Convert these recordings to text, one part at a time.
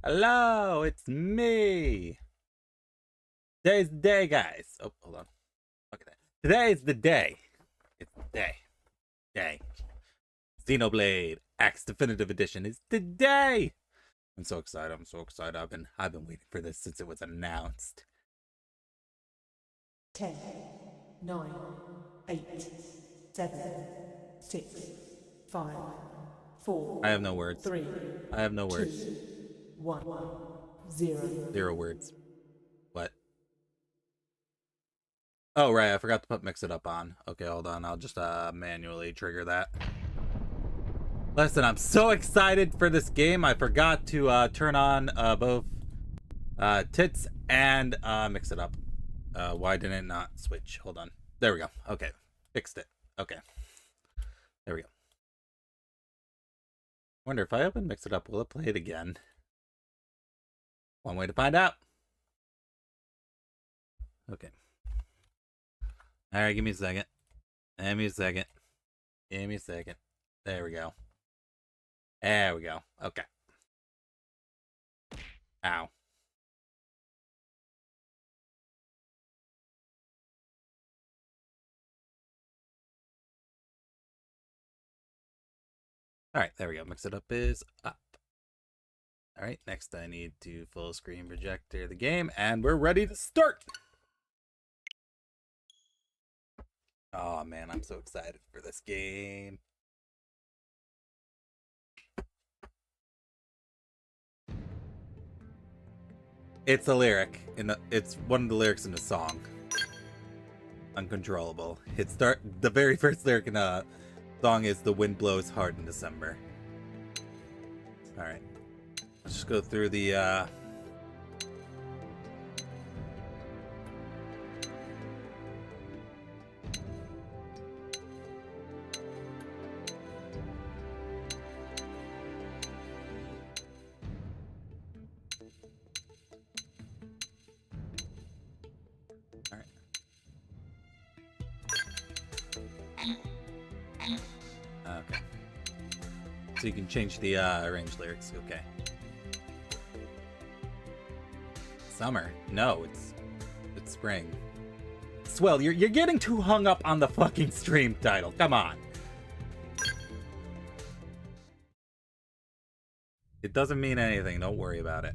Hello, it's me. Today's the day, guys. Oh, hold on. Look at that. Today's the day. It's the day. Day. Xenoblade X Definitive Edition is today. I'm so excited. I'm so excited. I've been waiting for this since it was announced. 10, 9, 8, 7, 6, 5, 4. I have no words. 3. I have no words. 2, 1, 0. 0 words. What? Oh, right. I forgot to put Mix It Up on. Okay, hold on. I'll just manually trigger that. Listen, I'm so excited for this game. I forgot to turn on both tits and Mix It Up. Why didn't it not switch? Hold on. There we go. Okay. Fixed it. Okay. There we go. Wonder if I open Mix It Up, will it play it again? One way to find out. Okay. Alright, give me a second. Give me a second. Give me a second. There we go. There we go. Okay. Ow. Alright, there we go. Mix It Up is up. Alright, next I need to full screen projector the game, and we're ready to start! Oh man, I'm so excited for this game. It's a lyric it's one of the lyrics in the song. Uncontrollable. The very first lyric in the song is "The wind blows hard in December." Alright. Let's just go through the okay. So you can change the arranged lyrics. Okay. Summer. No, it's spring. Swell, you're getting too hung up on the fucking stream title. Come on. It doesn't mean anything. Don't worry about it.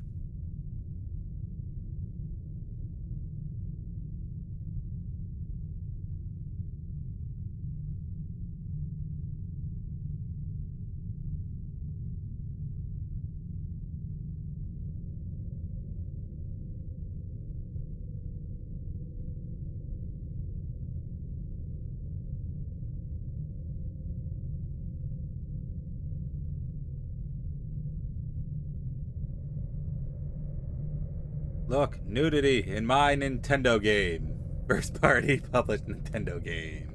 Look, nudity in my Nintendo game. First party published Nintendo game.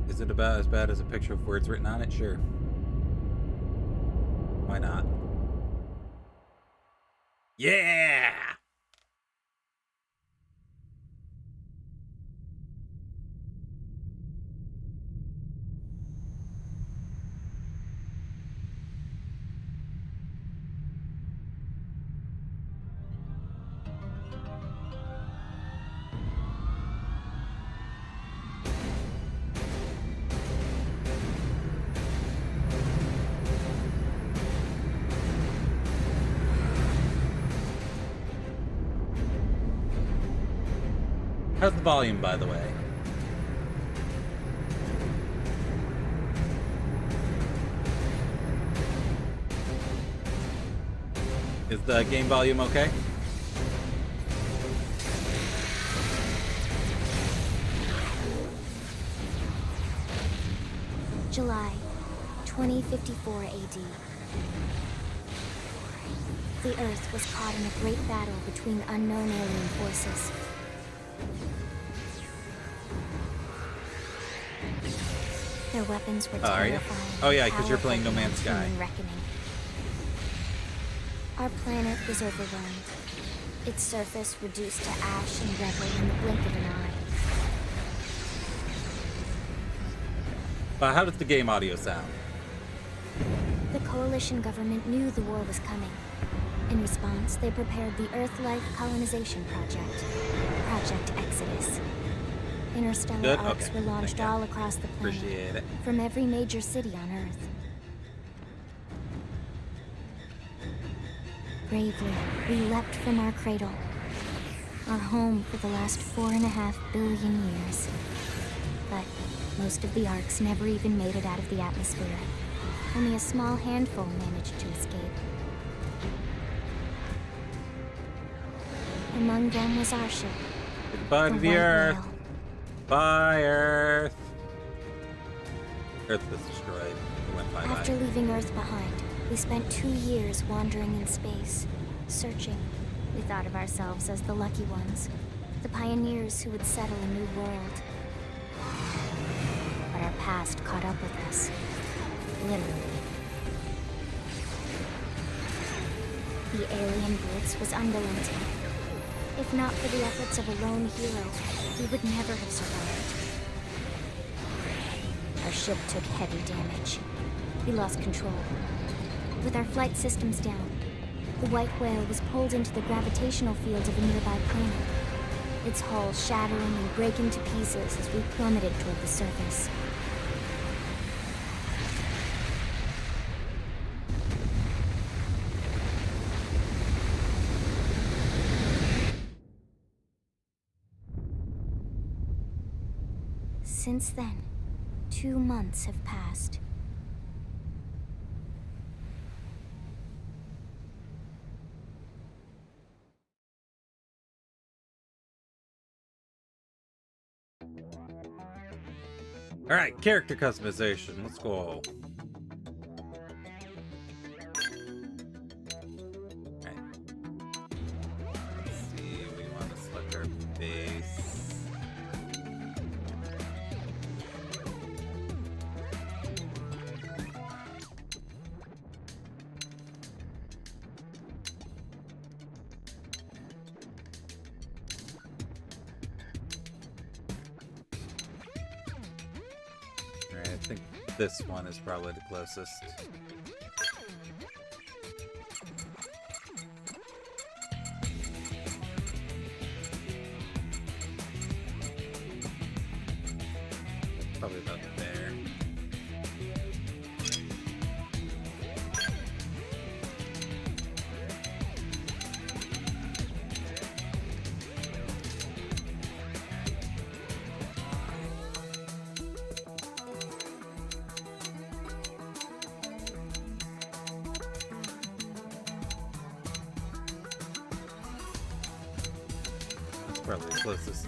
Is it about as bad as a picture of words written on it? Sure. Why not? Yeah! How's the volume, by the way? Is the game volume okay? July 2054 AD. The Earth was caught in a great battle between unknown alien forces. Their weapons were are you? terrifying. Oh yeah, because you're playing No powerful Man's beyond Sky. human reckoning. Our planet was overwhelmed. Its surface reduced to ash and rubble in the blink of an eye. But how does the game audio sound? The coalition government knew the war was coming. In response, they prepared the Earth-Life Colonization Project, Project Exodus. Interstellar Good? arcs Okay. were launched Thank you. all across the planet, Appreciate it. from every major city on Earth. Bravely, we leapt from our cradle, our home for the last 4.5 billion years. But most of the arcs never even made it out of the atmosphere. Only a small handful managed to escape. Among them was our ship, Goodbye to the White Earth. Whale. Bye, Earth. Earth was destroyed. It went bye-bye. After leaving Earth behind, we spent 2 years wandering in space, searching. We thought of ourselves as the lucky ones, the pioneers who would settle a new world. But our past caught up with us, literally. The alien blitz was unrelenting. If not for the efforts of a lone hero, we would never have survived. Our ship took heavy damage. We lost control. With our flight systems down, the White Whale was pulled into the gravitational field of a nearby planet, its hull shattering and breaking to pieces as we plummeted toward the surface. Since then, 2 months have passed. Alright, character customization. Let's go. Alright. Let's see, we want to select our base. Alright, I think this one is probably the closest. Probably about there. That's probably the closest.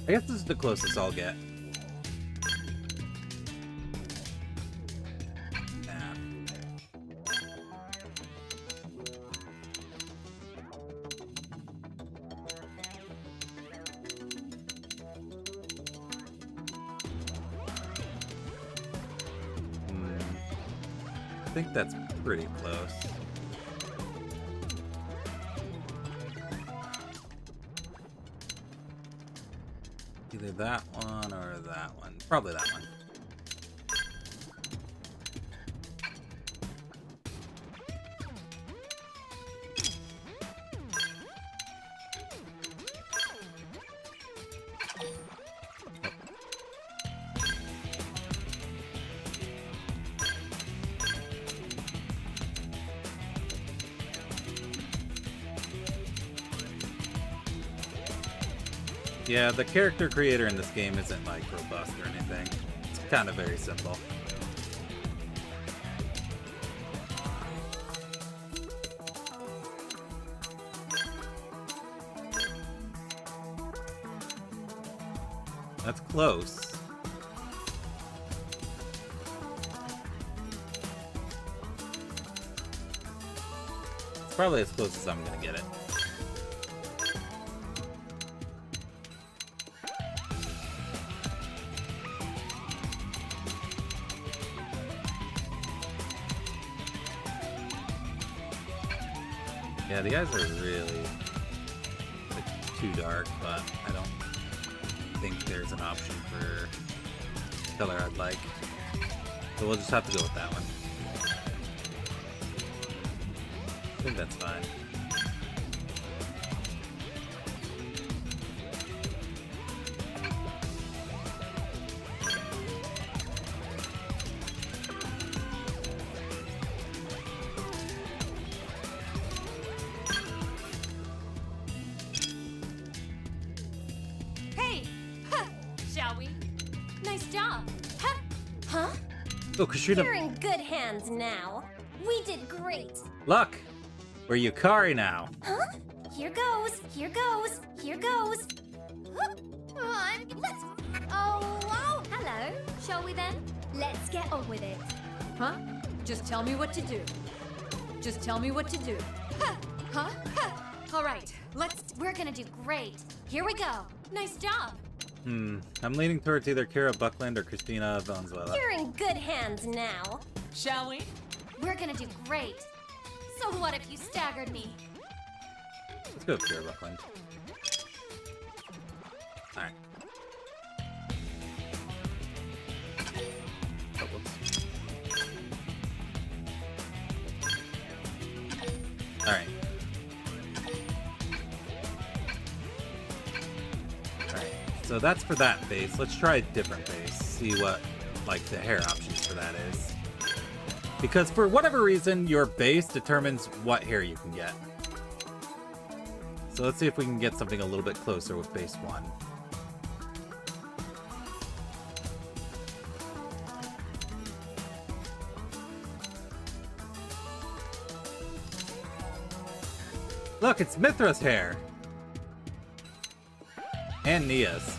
I guess this is the closest I'll get. Nah. I think that's pretty close. Either that one or that one. Probably that one. Yeah, the character creator in this game isn't like robust or anything. It's kind of very simple. That's close. It's probably as close as I'm gonna get it. Yeah, the eyes are really like, too dark, but I don't think there's an option for color I'd like. So we'll just have to go with that one. I think that's fine. Oh, Kushina. You're in good hands now. We did great. Look, we're Yukari now. Huh? Here goes. Here goes. Here goes. Come on, let's. Oh, hello. Shall we then? Let's get on with it. Huh? Just tell me what to do. Just tell me what to do. Huh? All right, let's. We're gonna do great. Here we go. Nice job. I'm leaning towards either Kira Buckland or Christina Valenzuela. You're in good hands now. Shall we? We're gonna do great. So what if you staggered me? Let's go with Kira Buckland. Alright. Oh, whoops. Alright. So that's for that base. Let's try a different base. See what, like, the hair options for that is. Because for whatever reason, your base determines what hair you can get. So let's see if we can get something a little bit closer with base 1. Look, it's Mithra's hair! And Nia's.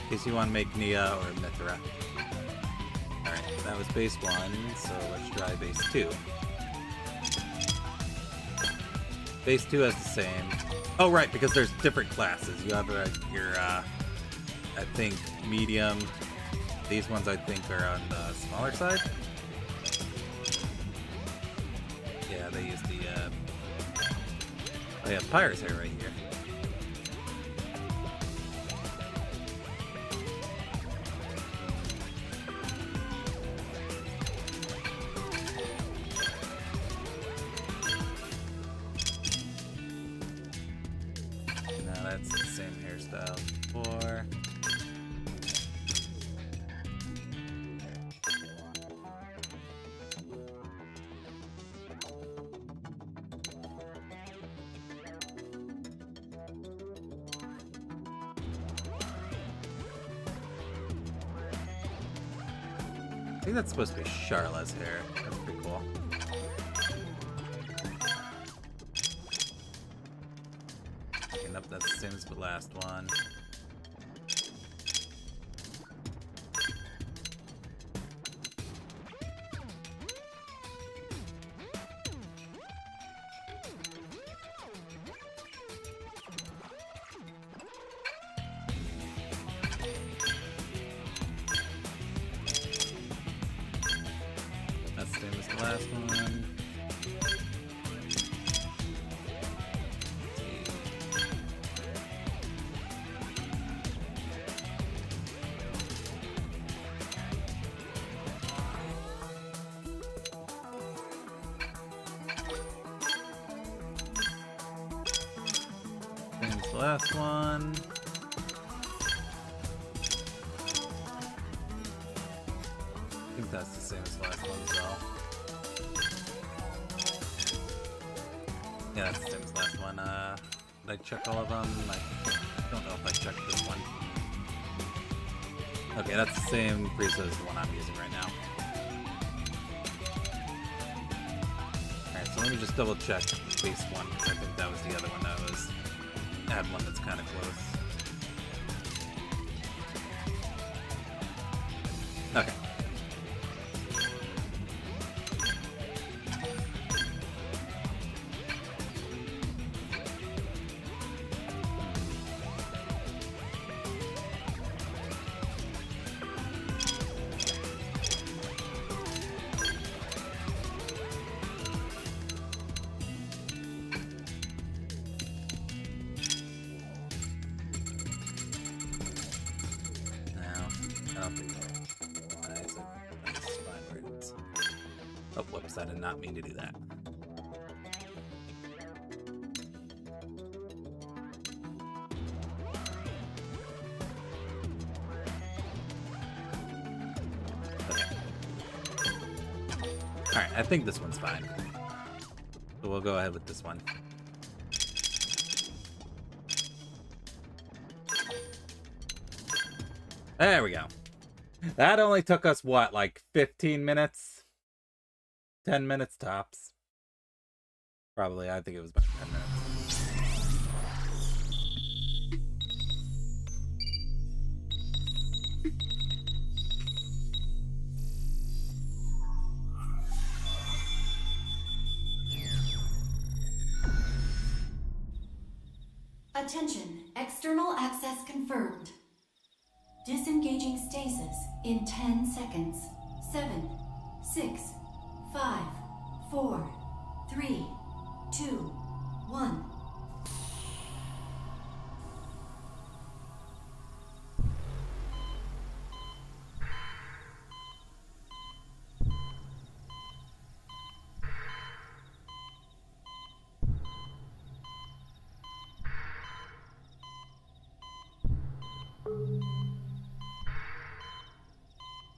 In case you want to make Nia or Mithra. Alright, that was base 1, so let's try base 2. Base 2 has the same. Oh, right, because there's different classes. You have your, I think, medium. These ones, I think, are on the smaller side. Yeah, they use the, oh yeah, Pyre's hair right here. I think that's supposed to be Charla's hair. That's pretty cool. And up, that's the same as the last one. last one. I think that's the same as the last one as well. Yeah, that's the same as the last one. Did I check all of them? I don't know if I checked this one. Okay, that's the same preset as the one I'm using right now. Alright, so let me just double check base one, because I think that was the other one that had one that's kind of close. Okay. Oh, whoops, I did not mean to do that. Okay. Alright, I think this one's fine. So we'll go ahead with this one. There we go. That only took us, what, like 15 minutes? 10 minutes tops. Probably, I think it was about 10 minutes. Attention, external access confirmed. Disengaging stasis in 10 seconds. 7, 6, 5, 4, 3, 2, 1.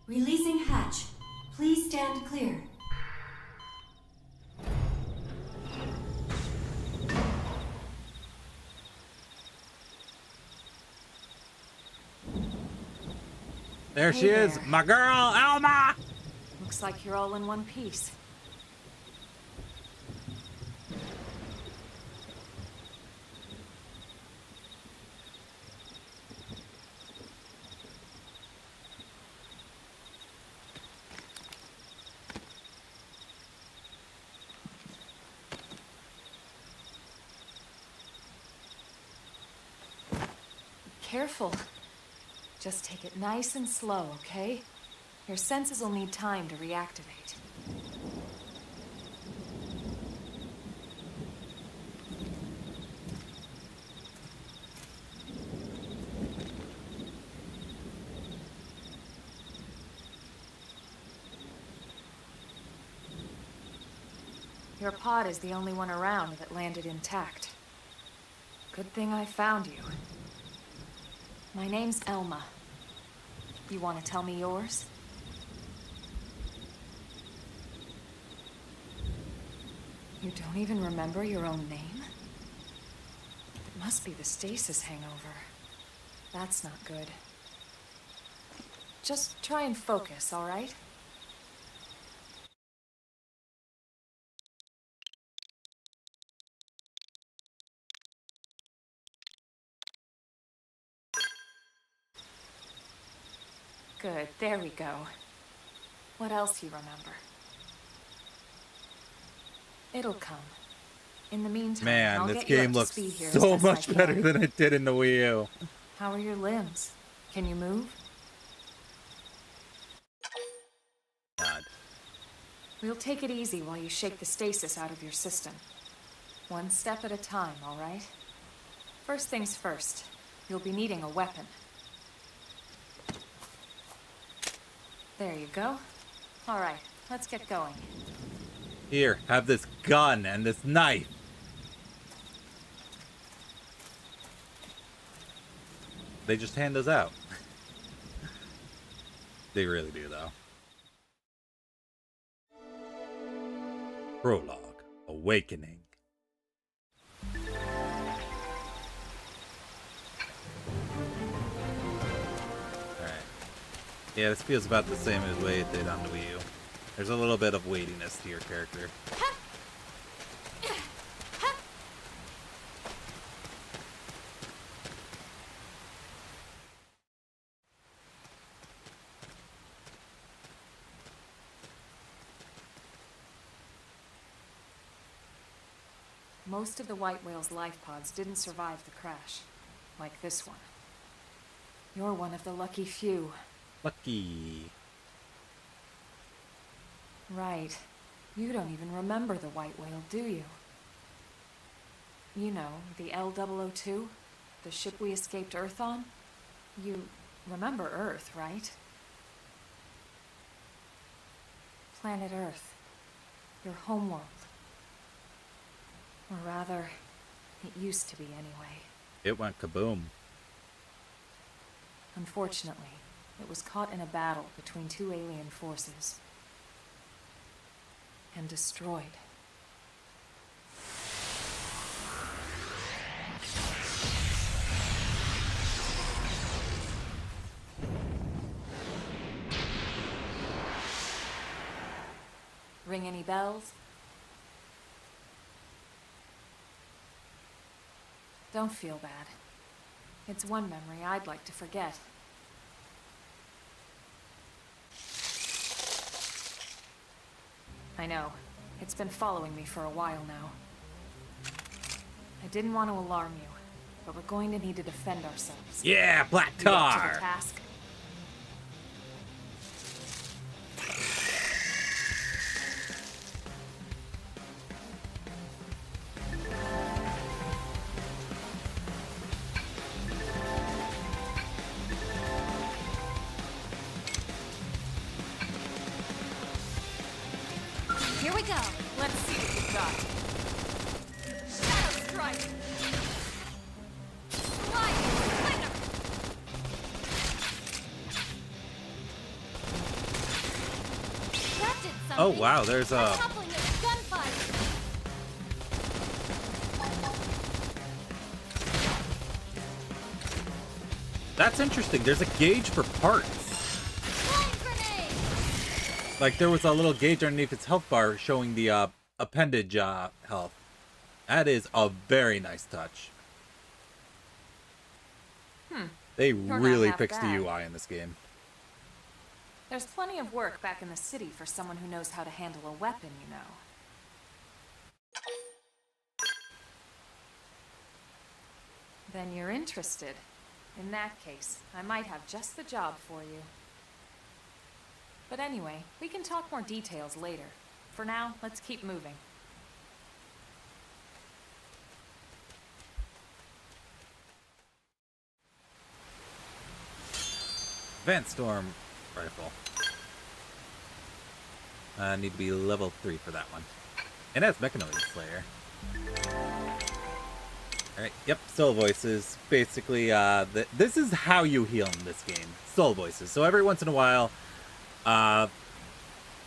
Releasing hatch. Please stand clear. There Hey she is, there. my girl, Alma! Looks like you're all in one piece. Careful. Just take it nice and slow, okay? Your senses will need time to reactivate. Your pod is the only one around that landed intact. Good thing I found you. My name's Elma. You want to tell me yours? You don't even remember your own name? It must be the stasis hangover. That's not good. Just try and focus, all right? Good, there we go. What else you remember? It'll come. In the meantime, Man, I'll this get you game up to looks speed here as so best I much better can. than it did in the Wii U. How are your limbs? Can you move? God. We'll take it easy while you shake the stasis out of your system. One step at a time, all right? First things first, you'll be needing a weapon. There you go. All right, let's get going. Here, have this gun and this knife. They just hand those out. They really do, though. Prologue. Awakening. Alright. Yeah, this feels about the same as the way it did on the Wii U. There's a little bit of weightiness to your character. Most of the white whale's life pods didn't survive the crash, like this one. You're one of the lucky few. Lucky. Right. You don't even remember the white whale, do you? You know, the L002? The ship we escaped Earth on? You remember Earth, right? Planet Earth. Your homeworld. Or rather, it used to be anyway. It went kaboom. Unfortunately, it was caught in a battle between two alien forces. And destroyed. Ring any bells? Don't feel bad. It's one memory I'd like to forget. I know. It's been following me for a while now. I didn't want to alarm you, but we're going to need to defend ourselves. Yeah, black You up to tar! the task? Here we go. Let's see what you've got. Shadow strike. Slide. Slinger. That did something. Oh wow, there's a... Coupling of gunfire. That's interesting. There's a gauge for parts. Flame grenade. Like there was a little gauge underneath its health bar showing the appendage health. That is a very nice touch. They not really half fixed the bad. UI in this game. There's plenty of work back in the city for someone who knows how to handle a weapon, you know. Then you're interested. In that case, I might have just the job for you. But anyway, we can talk more details later. For now, let's keep moving. Advanced Storm Rifle. Need to be level 3 for that one. It has Mechanoid Slayer. Alright, yep, Soul Voices. Basically, this is how you heal in this game. Soul Voices. So every once in a while,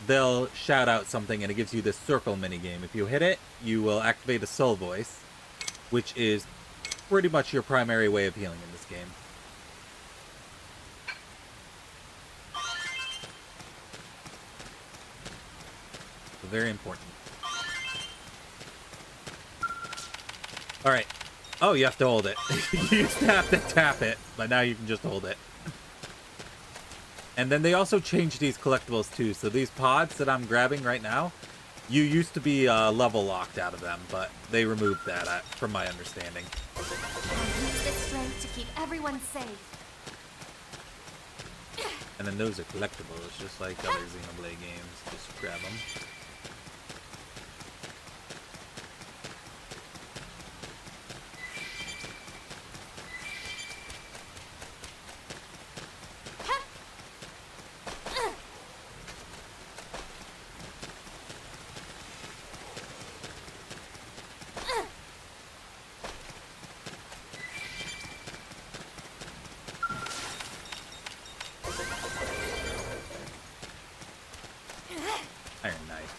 they'll shout out something and it gives you this circle minigame. If you hit it, you will activate a Soul Voice, which is pretty much your primary way of healing in this game. So very important. Alright. Oh, you have to hold it. You used to have to tap it, but now you can just hold it. And then they also changed these collectibles too. So these pods that I'm grabbing right now, you used to be level locked out of them, but they removed that from my understanding. Use this strength to keep everyone safe. And then those are collectibles, just like other Xenoblade games. Just grab them. Iron Knife.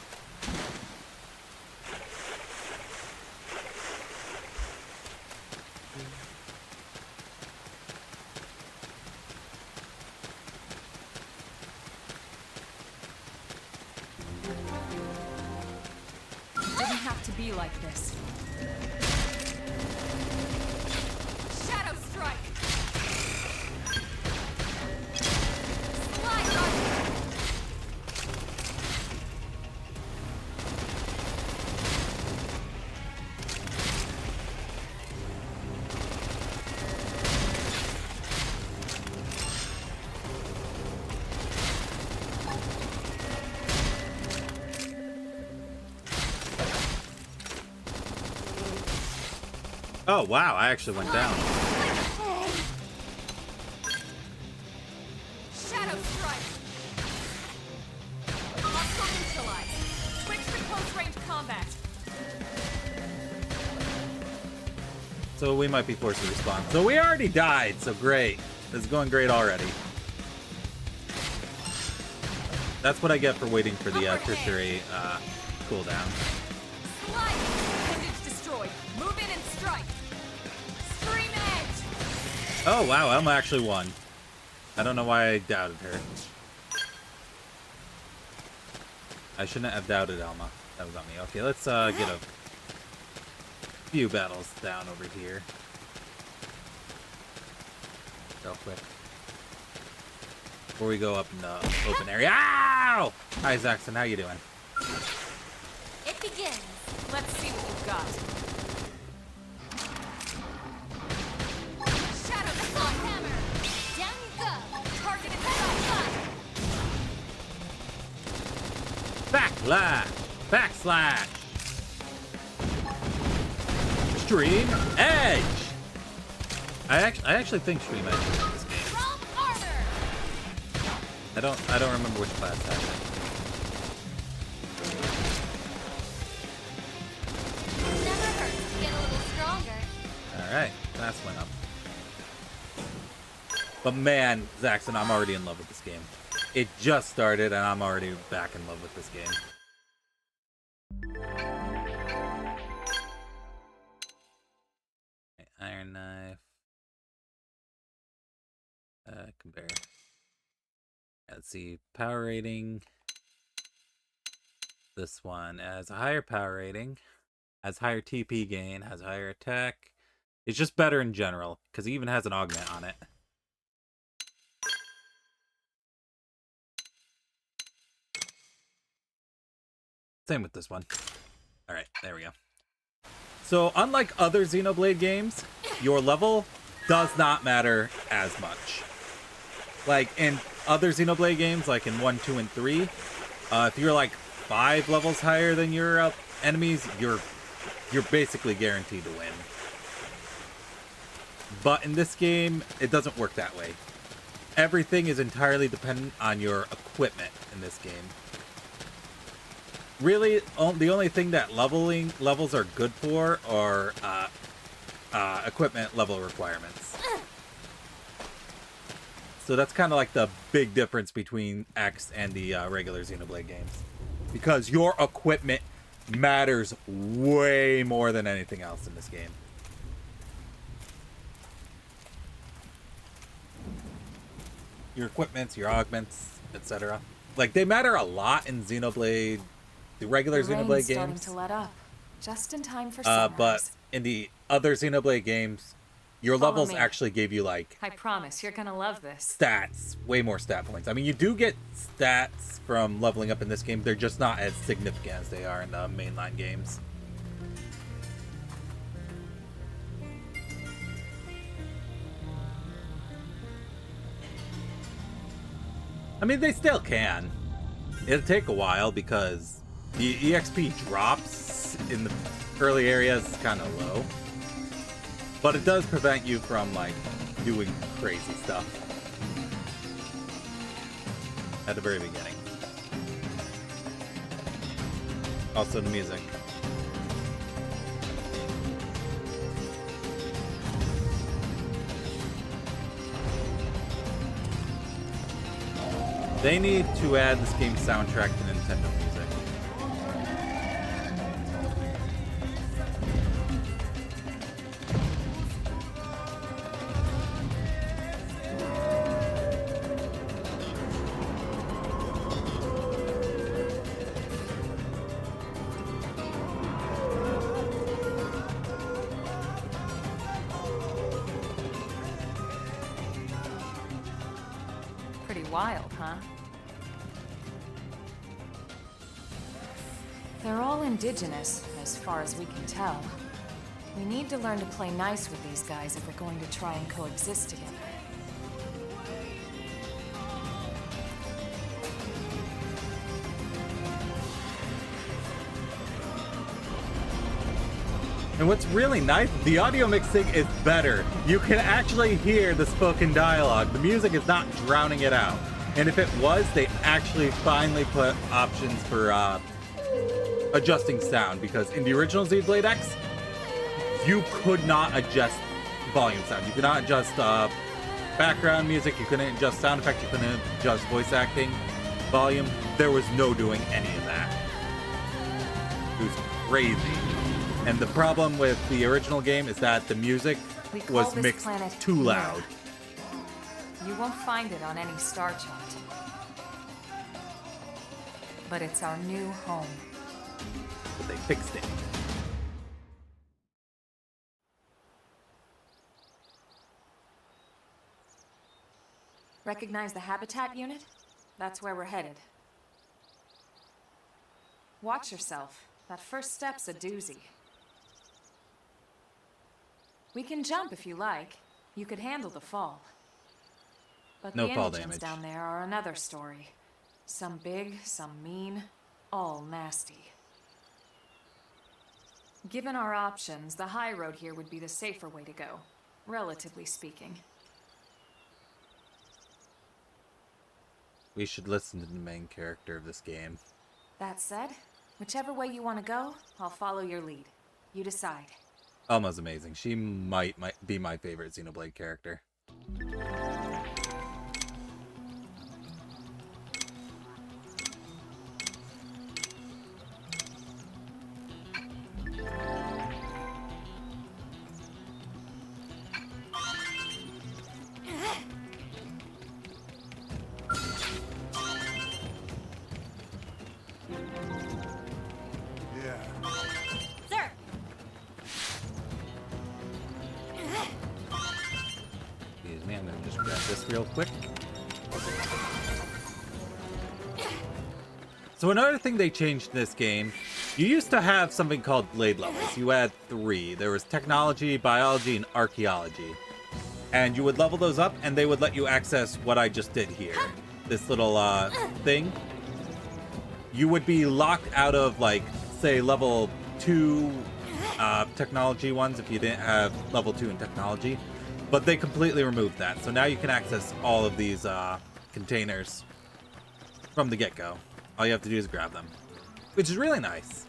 Didn't have to be like this. Shadow strike. Slide run. Oh, wow, I actually went down. Shadow strike. Muscle neutralized. Switch to close range combat. So we might be forced to respawn. So we already died, so great. This is going great already. That's what I get for waiting for the tertiary cooldown. Slide. Appendage destroyed. Move in and strike. Stream edge. Oh, wow, Elma actually won. I don't know why I doubted her. I shouldn't have doubted Elma. That was on me. Okay, let's get a few battles down over here. Real quick. Before we go up in the open area. Ow! Hi, Zaxxon. How you doing? It begins. Let's see what you've got. Shadow Assault Hammer. Down you go. Targeted fire. Backslash! Stream Edge! I actually think Stream Edge is in this game. From armor. I don't remember which class that is. Never hurts to get a little stronger. Alright, class went up. But man, Zaxxon, I'm already in love with this game. It just started and I'm already back in love with this game. Iron Knife. Compare. Let's see. Power rating. This one has a higher power rating, has higher TP gain, has higher attack. It's just better in general, because it even has an augment on it. Same with this one. Alright, there we go. So, unlike other Xenoblade games, your level does not matter as much. Like, in other Xenoblade games, like in 1, 2, and 3, if you're like 5 levels higher than your enemies, you're basically guaranteed to win. But in this game, it doesn't work that way. Everything is entirely dependent on your equipment in this game. Really, the only thing that levels are good for are equipment level requirements. So that's kind of like the big difference between X and the regular Xenoblade games. Because your equipment matters way more than anything else in this game. Your equipments, your augments, etc. Like, they matter a lot in Xenoblade, the regular Xenoblade starting games. to let up. Just in time for But sunrise. in the other Xenoblade games, your Follow levels me. actually gave you, like, I promise you're gonna love this. stats, way more stat points. I mean, you do get stats from leveling up in this game. They're just not as significant as they are in the mainline games. I mean, they still can. It'll take a while because the EXP drops in the early areas is kind of low. But it does prevent you from, like, doing crazy stuff at the very beginning. Also the music. They need to add this game's soundtrack to Nintendo music. wild, huh? They're all indigenous, as far as we can tell. We need to learn to play nice with these guys if we're going to try and coexist together. And what's really nice, the audio mixing is better. You can actually hear the spoken dialogue. The music is not drowning it out. And if it was, they actually finally put options for adjusting sound, because in the original Xenoblade X, you could not adjust volume sound. You could not adjust background music. You couldn't adjust sound effects. You couldn't adjust voice acting volume. There was no doing any of that. It was crazy. And the problem with the original game is that the music was mixed too loud. You won't find it on any star chart. But it's our new home. But they fixed it. Recognize the habitat unit? That's where we're headed. Watch yourself. That first step's a doozy. We can jump if you like. You could handle the fall. But No the fall engines damage. down there are another story. Some big, some mean, all nasty. Given our options, the high road here would be the safer way to go, relatively speaking. We should listen to the main character of this game. That said, whichever way you want to go, I'll follow your lead. You decide. Alma's amazing. She might be my favorite Xenoblade character. Sir! Excuse me, I'm gonna just grab this real quick. So another thing they changed in this game, you used to have something called blade levels. You had 3. There was technology, biology, and archaeology. And you would level those up, and they would let you access what I just did here. This little thing. You would be locked out of, like, say, level 2 technology ones if you didn't have level 2 in technology. But they completely removed that. So now you can access all of these containers from the get-go. All you have to do is grab them, which is really nice.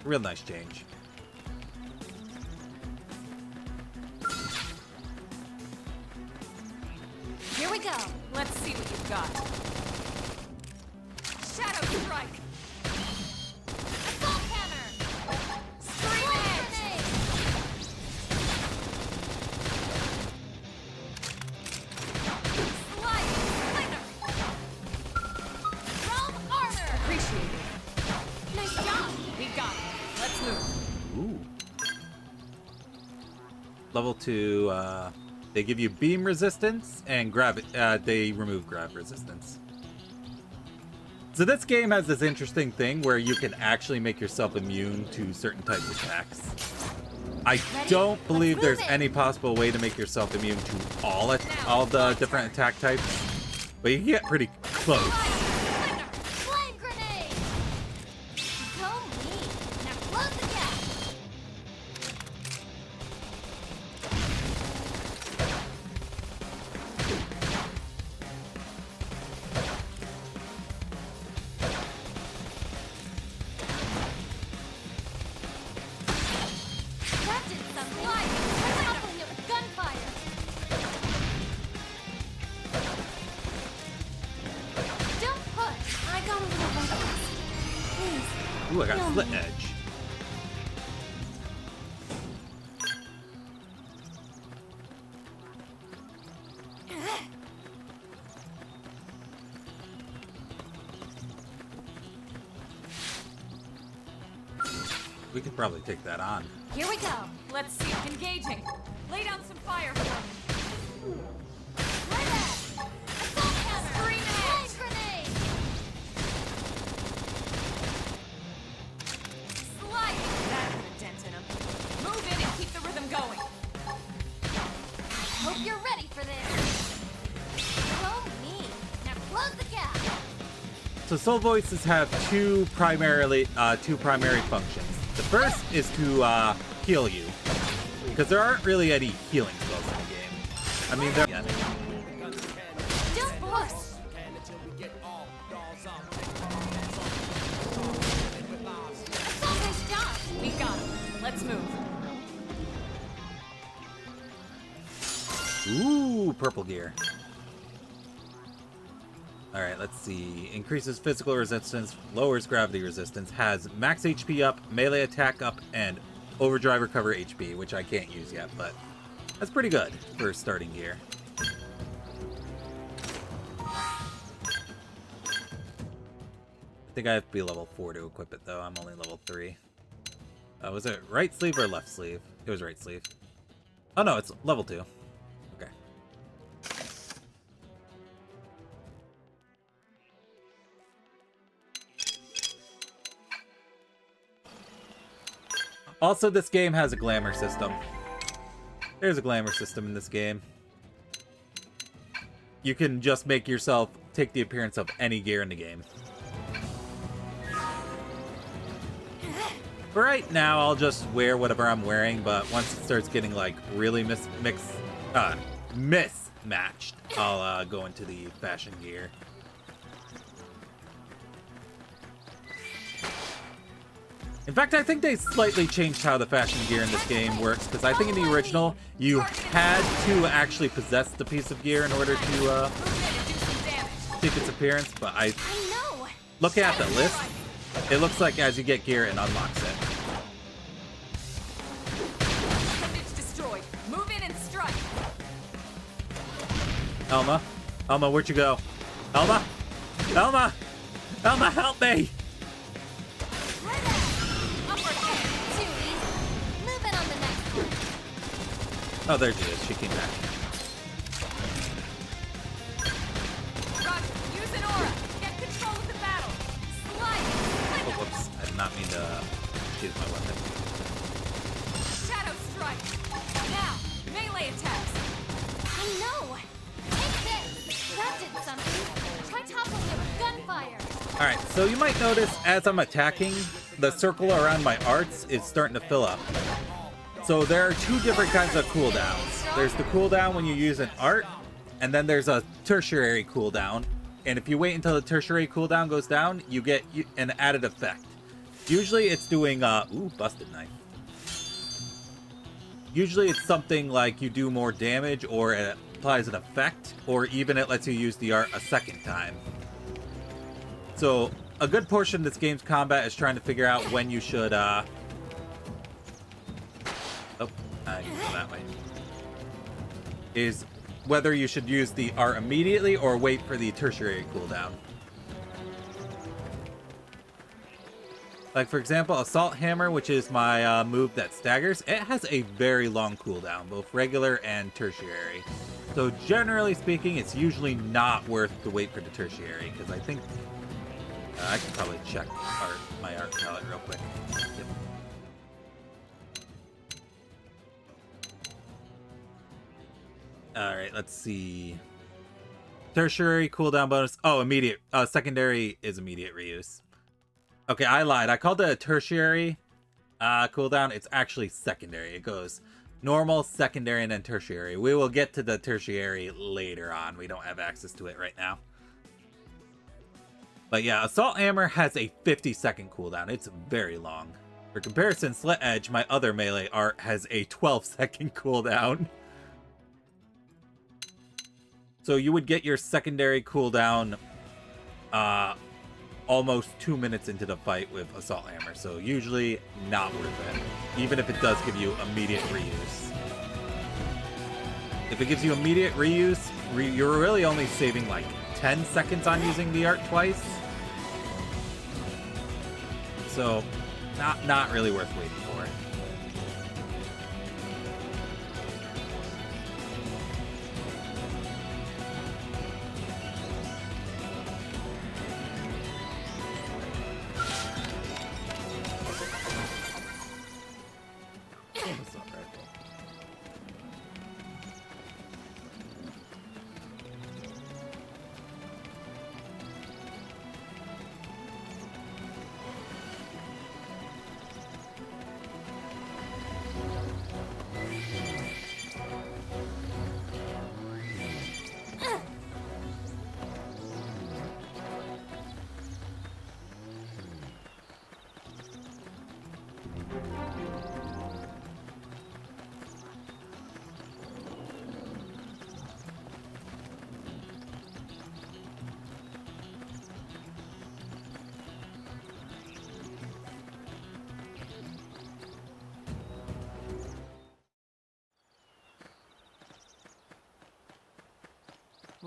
Real nice change. Here we go. Let's see what you've got. Shadow Strike! Assault hammer! Scream grenade! Slide slinger! Realm armor! Appreciate it. Nice job! We got it. Let's move. Ooh. Level 2, they give you beam resistance and they remove grav resistance. So this game has this interesting thing where you can actually make yourself immune to certain types of attacks. I don't believe there's any possible way to make yourself immune to all the different attack types, but you can get pretty close. Slinger! Flame grenade! Go me! Now close the gap! That did some sliding! Coupling it with gunfire! Don't push! I got a little weapons. Please. Ooh, I got No. Slit Edge. We could probably take that on. Here we go. Let's see. Engaging. Lay down some fire for me. Play that. Assault hammer. So soul voices have two primary functions. The first is to heal you, because there aren't really any healing spells in the game. I mean, there. Yeah. Just push. That's all nice job. We got him. Let's move. Ooh, purple gear. Alright, let's see. Increases physical resistance, lowers gravity resistance, has max HP up, melee attack up, and overdrive recover HP, which I can't use yet, but that's pretty good for starting gear. I think I have to be level 4 to equip it, though. I'm only level 3. Was it right sleeve or left sleeve? It was right sleeve. Oh, no, it's level 2. Okay. Also, this game has a glamour system. There's a glamour system in this game. You can just make yourself take the appearance of any gear in the game. For right now, I'll just wear whatever I'm wearing, but once it starts getting, like, really mismatched, I'll go into the fashion gear. In fact, I think they slightly changed how the fashion gear in this game works, because I think in the original, you had to actually possess the piece of gear in order to take its appearance, but I know. looking at the list, it looks like as you get gear, it unlocks it. Appendage destroyed. Move in and strike. Elma? Elma, where'd you go? Elma? Elma? Elma, help me! Oh, there she is. She came back. Roger, use an aura. Get control of the battle. Slide. Oh, whoops. I did not mean to use my weapon. Shadow strike. Now, melee attacks. I know. Take this. That did something. Try toppling him with gunfire. Alright, so you might notice as I'm attacking, the circle around my arts is starting to fill up. So there are two different kinds of cooldowns. There's the cooldown when you use an art, and then there's a tertiary cooldown. And if you wait until the tertiary cooldown goes down, you get an added effect. Usually it's doing, ooh, busted knife. Usually it's something like you do more damage, or it applies an effect, or even it lets you use the art a second time. So a good portion of this game's combat is trying to figure out when you should, oh, I can go that way. Is whether you should use the art immediately or wait for the tertiary cooldown. Like, for example, Assault Hammer, which is my move that staggers, it has a very long cooldown, both regular and tertiary. So generally speaking, it's usually not worth to wait for the tertiary, because I think I can probably check my art palette real quick. Yep. Alright, let's see. Tertiary cooldown bonus. Oh, immediate. Secondary is immediate reuse. Okay, I lied. I called it a tertiary cooldown. It's actually secondary. It goes normal, secondary, and then tertiary. We will get to the tertiary later on. We don't have access to it right now. But yeah, Assault Hammer has a 50-second cooldown. It's very long. For comparison, Slit Edge, my other melee art, has a 12-second cooldown. So you would get your secondary cooldown almost 2 minutes into the fight with Assault Hammer. So usually not worth it, even if it does give you immediate reuse. If it gives you immediate reuse, you're really only saving like 10 seconds on using the art twice. So not really worth waiting for.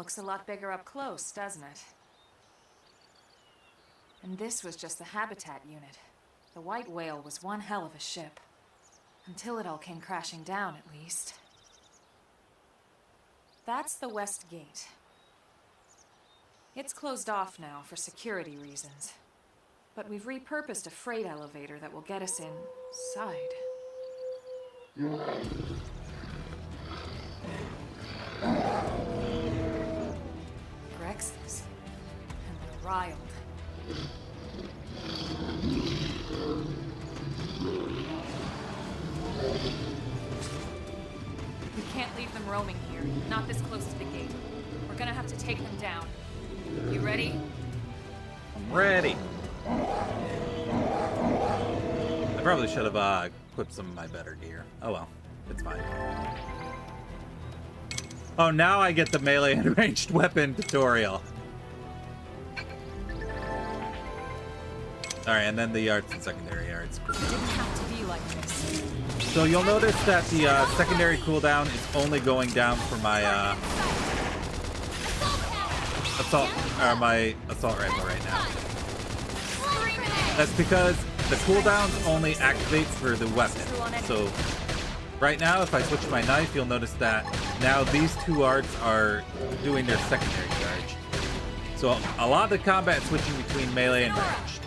Looks a lot bigger up close, doesn't it? And this was just the habitat unit. The white whale was one hell of a ship. Until it all came crashing down, at least. That's the west gate. It's closed off now for security reasons. But we've repurposed a freight elevator that will get us inside. Grexes. And they're riled. We can't leave them roaming here, not this close to the gate. We're gonna have to take them down. You ready? I'm ready. I probably should have equipped some of my better gear. Oh well, it's fine. Oh, now I get the melee and ranged weapon tutorial. Alright, and then the arts and secondary arts. It didn't have to be like this. So you'll notice that the secondary cooldown is only going down for my assault rifle right now. That's because the cooldowns only activate for the weapon. So right now, if I switch to my knife, you'll notice that now these two arts are doing their secondary charge. So a lot of the combat switching between melee and ranged.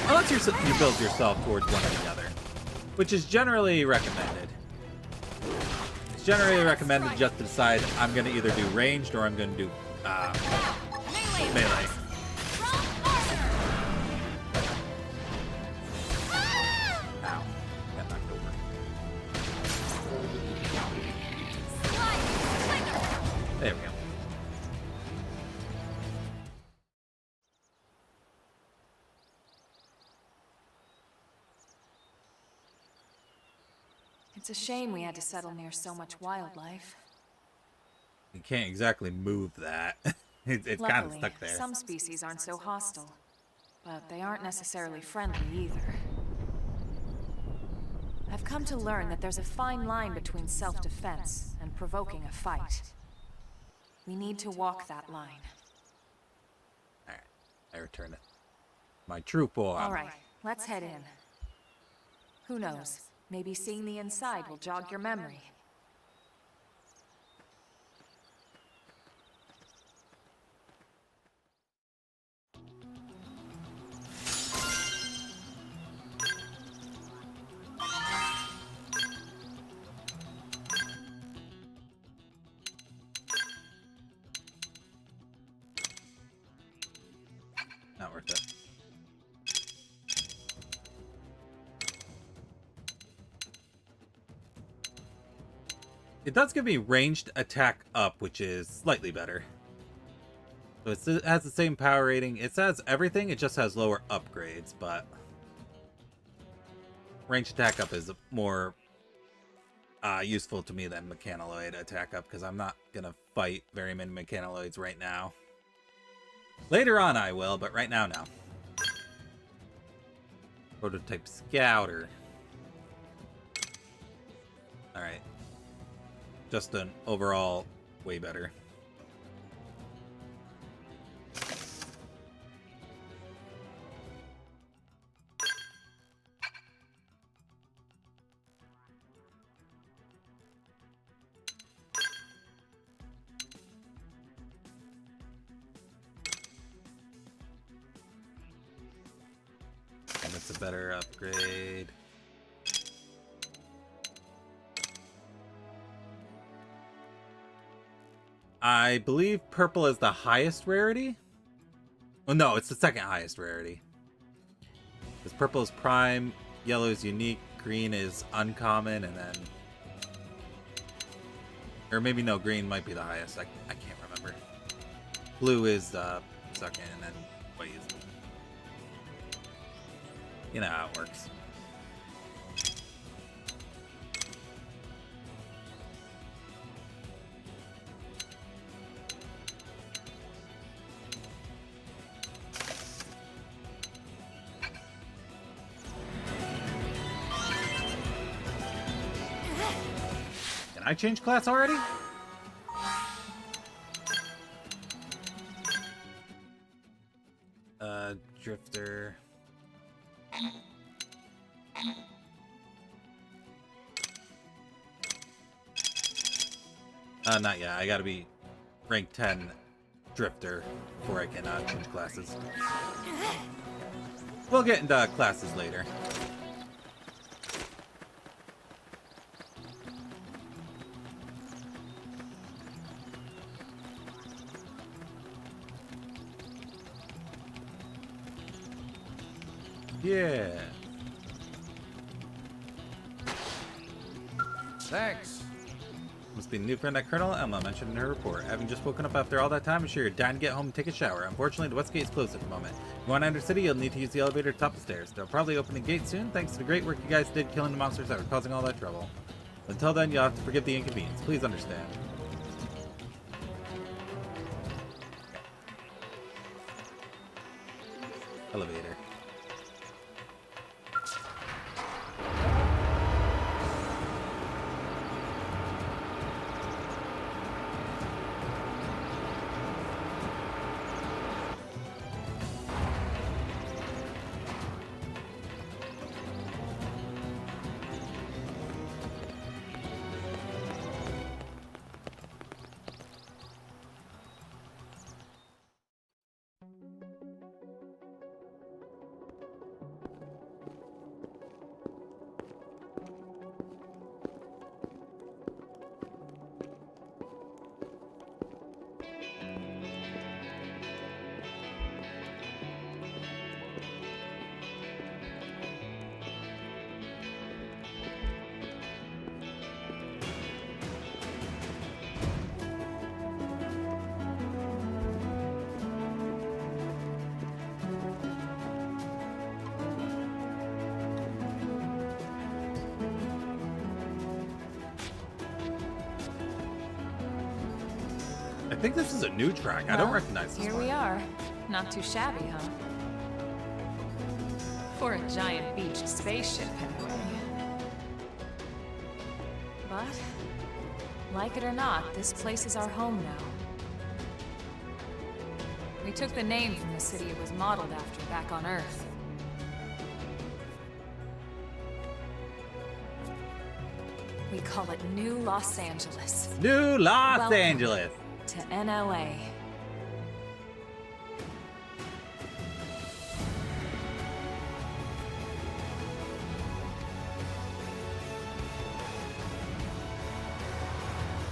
Unless you build yourself towards one or the other, which is generally recommended. It's generally recommended just to decide I'm going to either do ranged or I'm going to do melee. Ow. Got knocked over. There we go. It's a shame we had to settle near so much wildlife. You can't exactly move that. it's kind of stuck there. Some species aren't so hostile, but they aren't necessarily friendly either. I've come to learn that there's a fine line between self-defense and provoking a fight. We need to walk that line. Alright, I return it. My true form. All right, let's head in. Who knows? Maybe seeing the inside will jog your memory. Not worth it. It does give me ranged attack up, which is slightly better. So it has the same power rating. It says everything, it just has lower upgrades, but ranged attack up is more useful to me than mechanoloid attack up, because I'm not going to fight very many mechanoloids right now. Later on I will, but right now, no. Prototype Scouter. Alright. Just an overall way better. And it's a better upgrade. I believe purple is the highest rarity. Well, no, it's the second highest rarity. Because purple is prime, yellow is unique, green is uncommon, and then... Or maybe no, green might be the highest. I can't remember. Blue is the second, and then white is... You know how it works. Can I change class already? together. Not yet. I gotta be rank 10 drifter before I can change classes. We'll get into classes later. Yeah. Thanks. Must be the new friend that Colonel Emma mentioned in her report. Having just woken up after all that time, I'm sure you're dying to get home and take a shower. Unfortunately, the west gate is closed at the moment. If you want to enter the city, you'll need to use the elevator to top the stairs. They'll probably open the gate soon, thanks to the great work you guys did killing the monsters that were causing all that trouble. Until then, you'll have to forgive the inconvenience. Please understand. Elevator. I think this is a new track. I don't recognize this Here one. we are. Not too shabby, huh? For a giant beached spaceship, anyway. But, like it or not, this place is our home now. We took the name from the city it was modeled after back on Earth. We call it New Los Angeles. New Los Welcome Angeles. to NLA.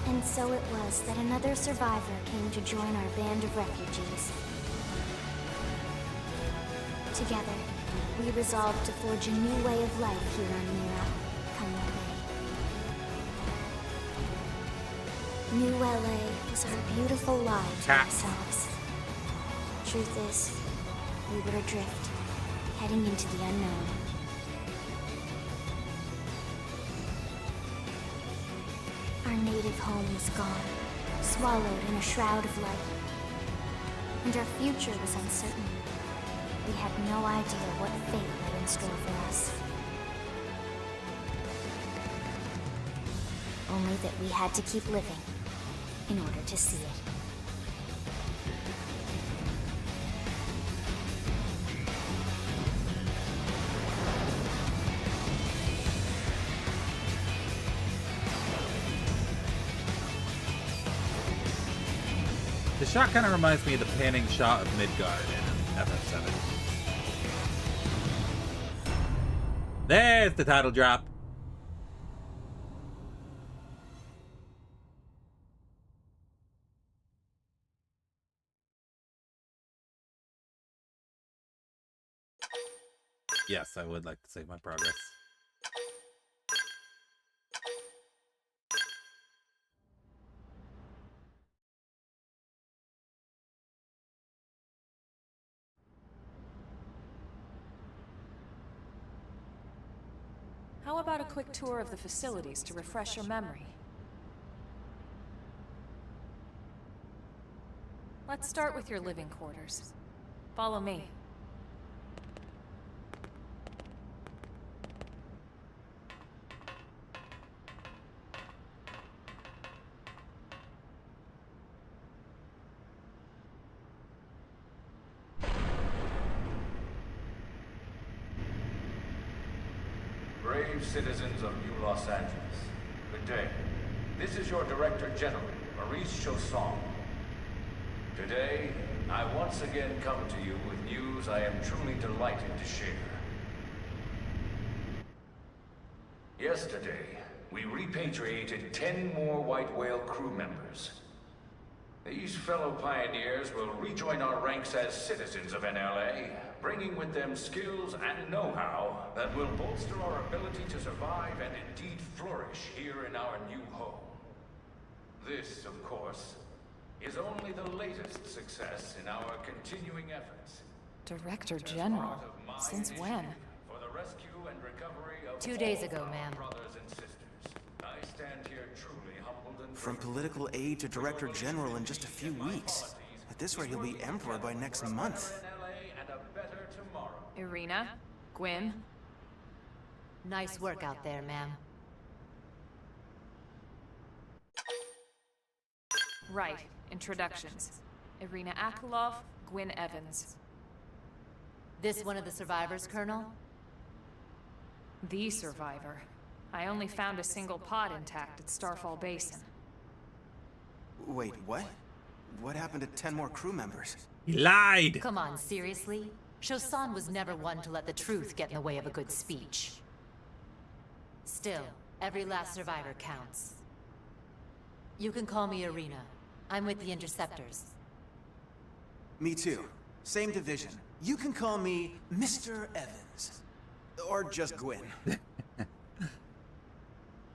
And so it was that another survivor came to join our band of refugees. Together, we resolved to forge a new way of life here on Mira. Come what may. New LA was our beautiful lives to ourselves. Truth is, we were adrift, heading into the unknown. Our native home was gone, swallowed in a shroud of light. And our future was uncertain. We had no idea what fate lay in store for us. Only that we had to keep living in order to see it. The shot kind of reminds me of the panning shot of Midgard in FF7. There's the title drop. Yes, I would like to save my progress. How about a quick tour of the facilities to refresh your memory? Let's start with your living quarters. Follow me. brave citizens of New Los Angeles. Good day. This is your Director General, Maurice Chausson. Today, I once again come to you with news I am truly delighted to share. Yesterday, we repatriated 10 more White Whale crew members. These fellow pioneers will rejoin our ranks as citizens of NLA, bringing with them skills and know-how that will bolster our ability to survive and indeed flourish here in our new home. This, of course, is only the latest success in our continuing efforts. Director General? Since when? For the rescue and recovery of 2 days all ago, our ma'am. brothers and sisters. I stand here truly humbled and From political aide to Director General in just a few weeks. At this rate, he'll be Emperor by next month. NLA and a better tomorrow. Irina? Gwyn? Nice work out there, ma'am. Right. Introductions. Irina Akulov, Gwyn Evans. This one of the survivors, Colonel? The survivor. I only found a single pod intact at Starfall Basin. Wait, what? What happened to 10 more crew members? He lied! Come on, seriously? Chausson was never one to let the truth get in the way of a good speech. Still, every last survivor counts. You can call me Irina. I'm with the Interceptors. Me too. Same division. You can call me Mr. Evans. Or just Gwyn.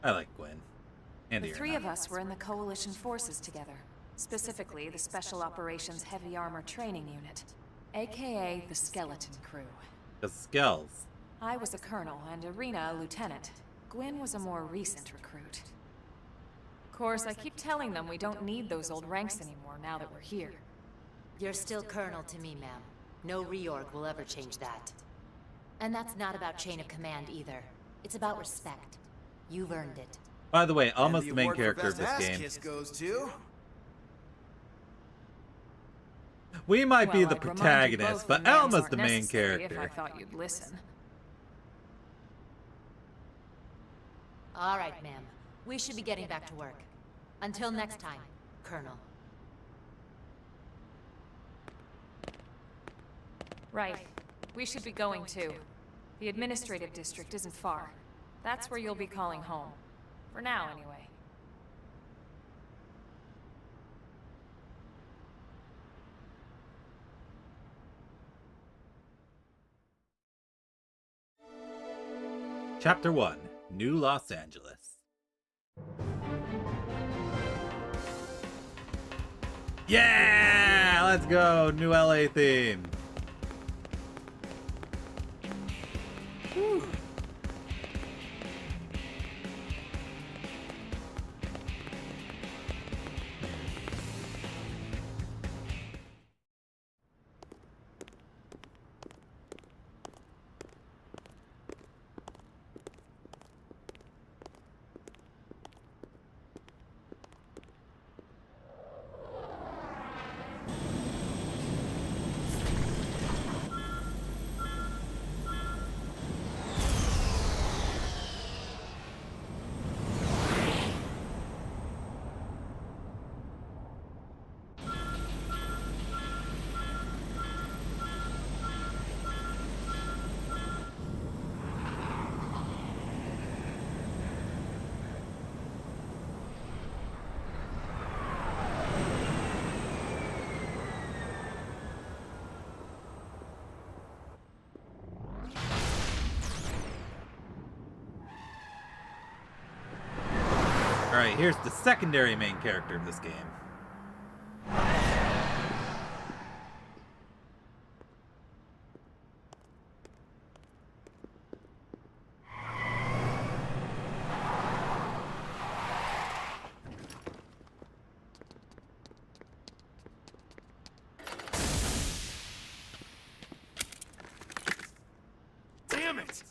I like Gwen. And The Irina. three of us were in the Coalition forces together. Specifically, the Special Operations Heavy Armor Training Unit, aka the Skeleton Crew. The skills. I was a colonel and Irina a lieutenant. Gwyn was a more recent recruit. Of course, I keep telling them we don't need those old ranks anymore now that we're here. You're still Colonel to me, ma'am. No reorg will ever change that. And that's not about chain of command either. It's about respect. You've earned it. By the way, And almost the main award for character of best this ass game. kiss goes to... We might be Well, the I'd remind you protagonist, both but the names Elma's aren't the main necessary character. If I thought you'd listen. All right, ma'am. We should be getting back to work. Until next time, Colonel. Right. We should be going too. The administrative district isn't far. That's where you'll be calling home. For now, anyway. Chapter 1, New Los Angeles. Yeah! Let's go! New LA theme. Whew. Alright, here's the secondary main character of this game. Damn it!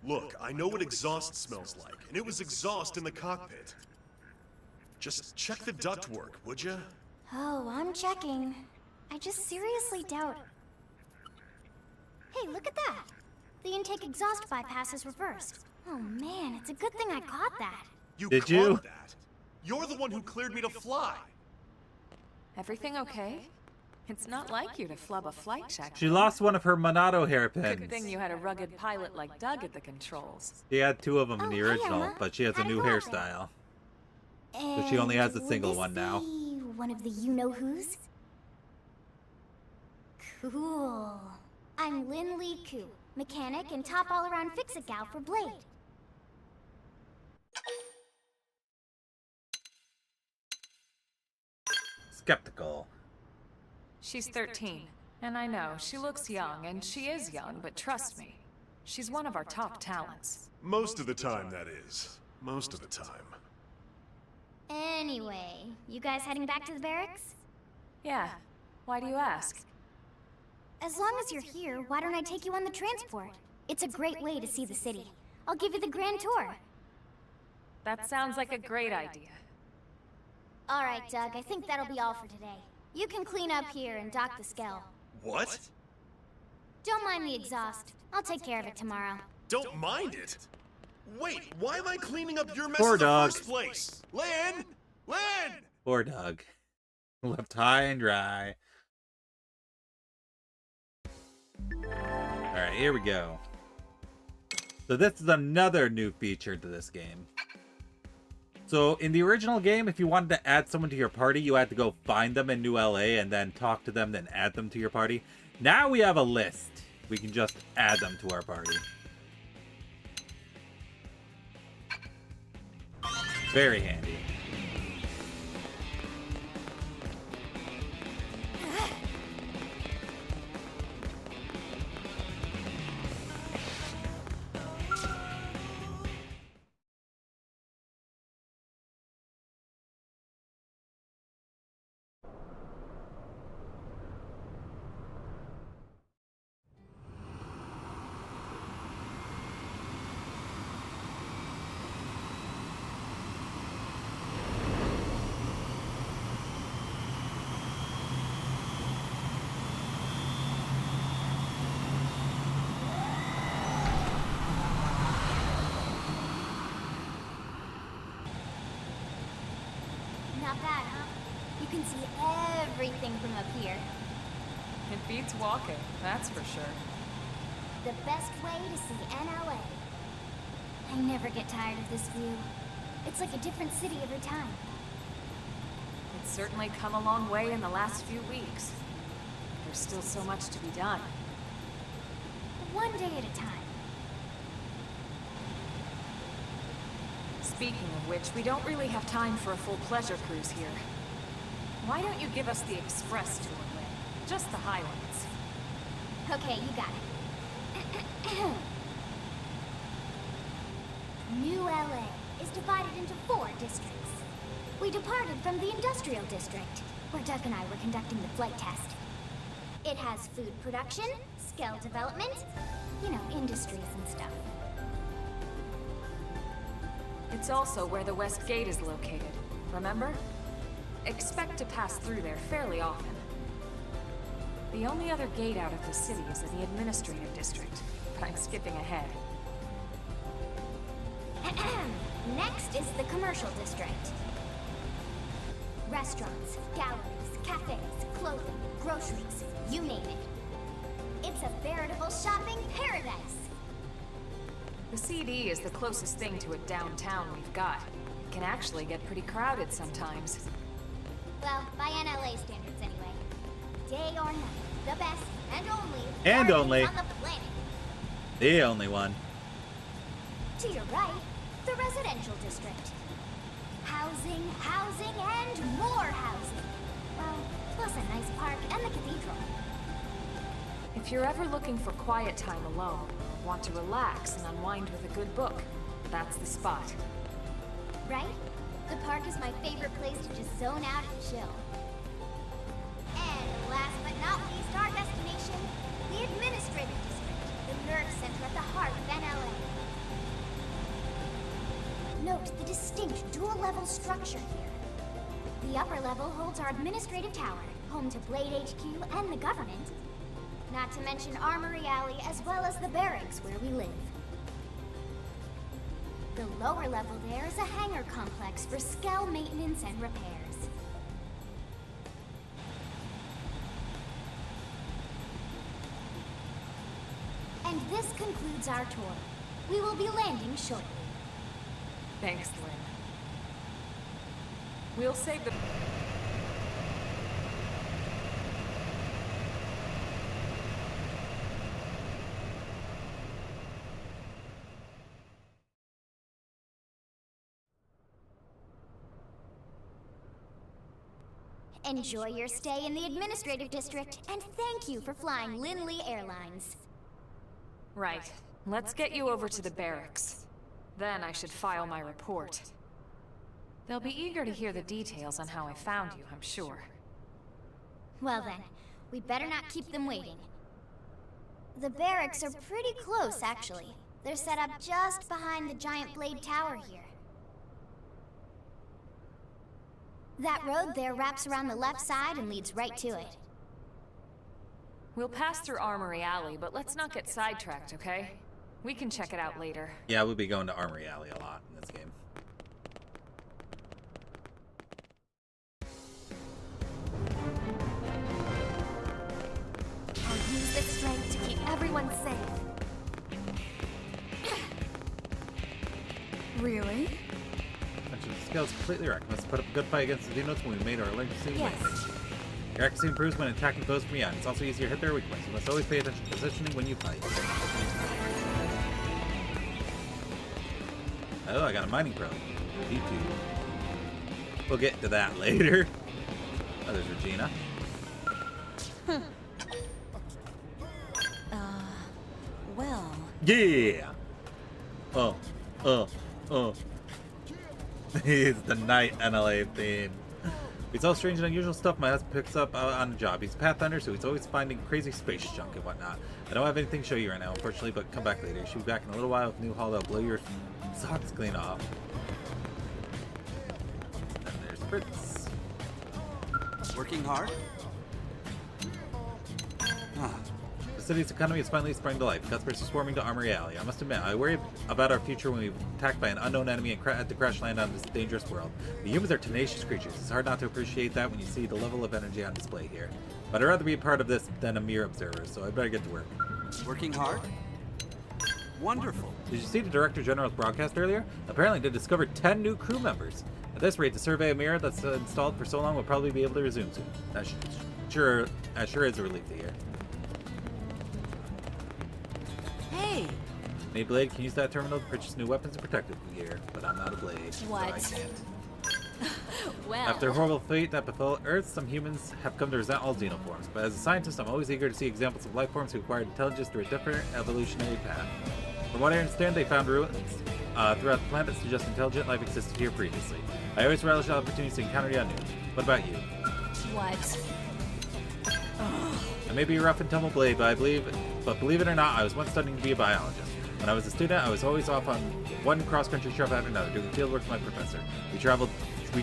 Look, I know what exhaust smells like, and it was exhaust in the cockpit. Just check the ductwork, would ya? Oh, I'm checking. I just seriously doubt... Hey, look at that! The intake exhaust bypass is reversed. Oh man, it's a good thing I caught that. Did you? That? You're the one who cleared me to fly. Everything okay? It's not like you to flub a flight check. She lost one of her Monado hairpins. Good thing you had a rugged pilot like Doug at the controls. She had 2 of them in the hey, original, Emma. but she has a How'd it new go out hairstyle. So she only has a And single would one this now. be one of the you-know-who's? Cool. I'm Lin Lee Koo, mechanic and top all-around fix-it gal for Blade. Skeptical. She's 13, and I know, she looks young, and she is young, but trust me, she's one of our top talents. Most of the time, that is. Most of the time. Anyway, you guys heading back to the barracks? Yeah. Why do you ask? As long as you're here, why don't I take you on the transport? It's a great way to see the city. I'll give you the grand tour. That sounds like a great idea. All right, Doug, I think that'll be all for today. You can clean up here and dock the Skell. What? Don't mind the exhaust. I'll take care of it tomorrow. Don't mind it? Wait, why am I cleaning up your mess Poor in the dog. first place? Lynn! Lynn! Poor Doug. Left high and dry. Alright, here we go. So this is another new feature to this game. So in the original game, if you wanted to add someone to your party, you had to go find them in New LA and then talk to them, then add them to your party. Now we have a list. We can just add them to our party. Very handy. Not bad, huh? You can see everything from up here. It beats walking, that's for sure. The best way to see NLA. I never get tired of this view. It's like a different city every time. It's certainly come a long way in the last few weeks. There's still so much to be done. One day at a time. Speaking of which, we don't really have time for a full pleasure cruise here. Why don't you give us the express tour, Lynn? Just the highlights. Okay, you got it. New LA is divided into 4 districts. We departed from the industrial district, where Doug and I were conducting the flight test. It has food production, skill development, you know, industries and stuff. It's also where the West Gate is located, remember? Expect to pass through there fairly often. The only other gate out of the city is in the administrative district, but I'm skipping ahead. Next is the commercial district. Restaurants, galleries, cafes, clothing, groceries, you name it. It's a veritable shopping paradise. The CD is the closest thing to a downtown we've got. It can actually get pretty crowded sometimes. Well, by NLA standards anyway. Day or night, the best and only And gardens only. on the planet. The only one. To your right, the residential district. Housing, housing, and more housing. Well, plus a nice park and the cathedral. If you're ever looking for quiet time alone, or want to relax and unwind with a good book, that's the spot. Right? The park is my favorite place to just zone out and chill. And last but not least, our destination, the administrative district, the nerve center at the heart of NLA. 3-level structure here. The upper level holds our administrative tower, home to Blade HQ and the government. Not to mention Armory Alley as well as the barracks where we live. The lower level there is a hangar complex for Skell maintenance and repairs. And this concludes our tour. We will be landing shortly. Thanks, Lynn. We'll save the... Enjoy your stay in the administrative district, and thank you for flying Linley Airlines. Right. Let's get you over to the barracks. Then I should file my report. They'll be eager to hear the details on how I found you, I'm sure. Well then, we better not keep them waiting. The barracks are pretty close, actually. They're set up just behind the giant blade tower here. That road there wraps around the left side and leads right to it. We'll pass through Armory Alley, but let's not get sidetracked, okay? We can check it out later. Yeah, we'll be going to Armory Alley a lot in this game. I'll use this strength to keep everyone safe. Really? The scale's completely wrecked. Must have put up a good fight against the Xenos when we made our emergency Yes. landing. Your accuracy improves when attacking foes from beyond. It's also easier to hit their weak points. You must always pay attention to positioning when you fight. Oh, I got a mining probe. Me too. We'll get to that later. Oh, there's Regina. Well... Yeah! Oh. It's the night NLA theme. It's all strange and unusual stuff my husband picks up on the job. He's a Pathfinder, so he's always finding crazy space junk and whatnot. I don't have anything to show you right now, unfortunately, but come back later. She'll be back in a little while with a new haul that'll blow your socks clean off. And there's Fritz. Working hard? The city's economy is finally spring to life. Customers are swarming to Armory Alley. I must admit, I worry about our future when we're attacked by an unknown enemy and had to crash land on this dangerous world. The humans are tenacious creatures. It's hard not to appreciate that when you see the level of energy on display here. But I'd rather be a part of this than a mere observer, so I better get to work. Working hard? Wonderful. Did you see the Director General's broadcast earlier? Apparently they discovered 10 new crew members. At this rate, the survey of mirror that's installed for so long will probably be able to resume soon. That sure is a relief to hear. Hey! Need Blade can use that terminal to purchase new weapons and protective gear, but I'm not a Blade, so I What? can't. Well... After a horrible fate that befell Earth, some humans have come to resent all xenoforms, but as a scientist, I'm always eager to see examples of life forms who acquired intelligence through a different evolutionary path. From what I understand, they found ruins throughout the planet that suggest intelligent life existed here previously. I always relish the opportunities to encounter the unknown. What about you? What? I may be a rough and tumble Blade, but believe it or not, I was once studying to be a biologist. When I was a student, I was always off on one cross-country trip after another, doing fieldwork with my professor. We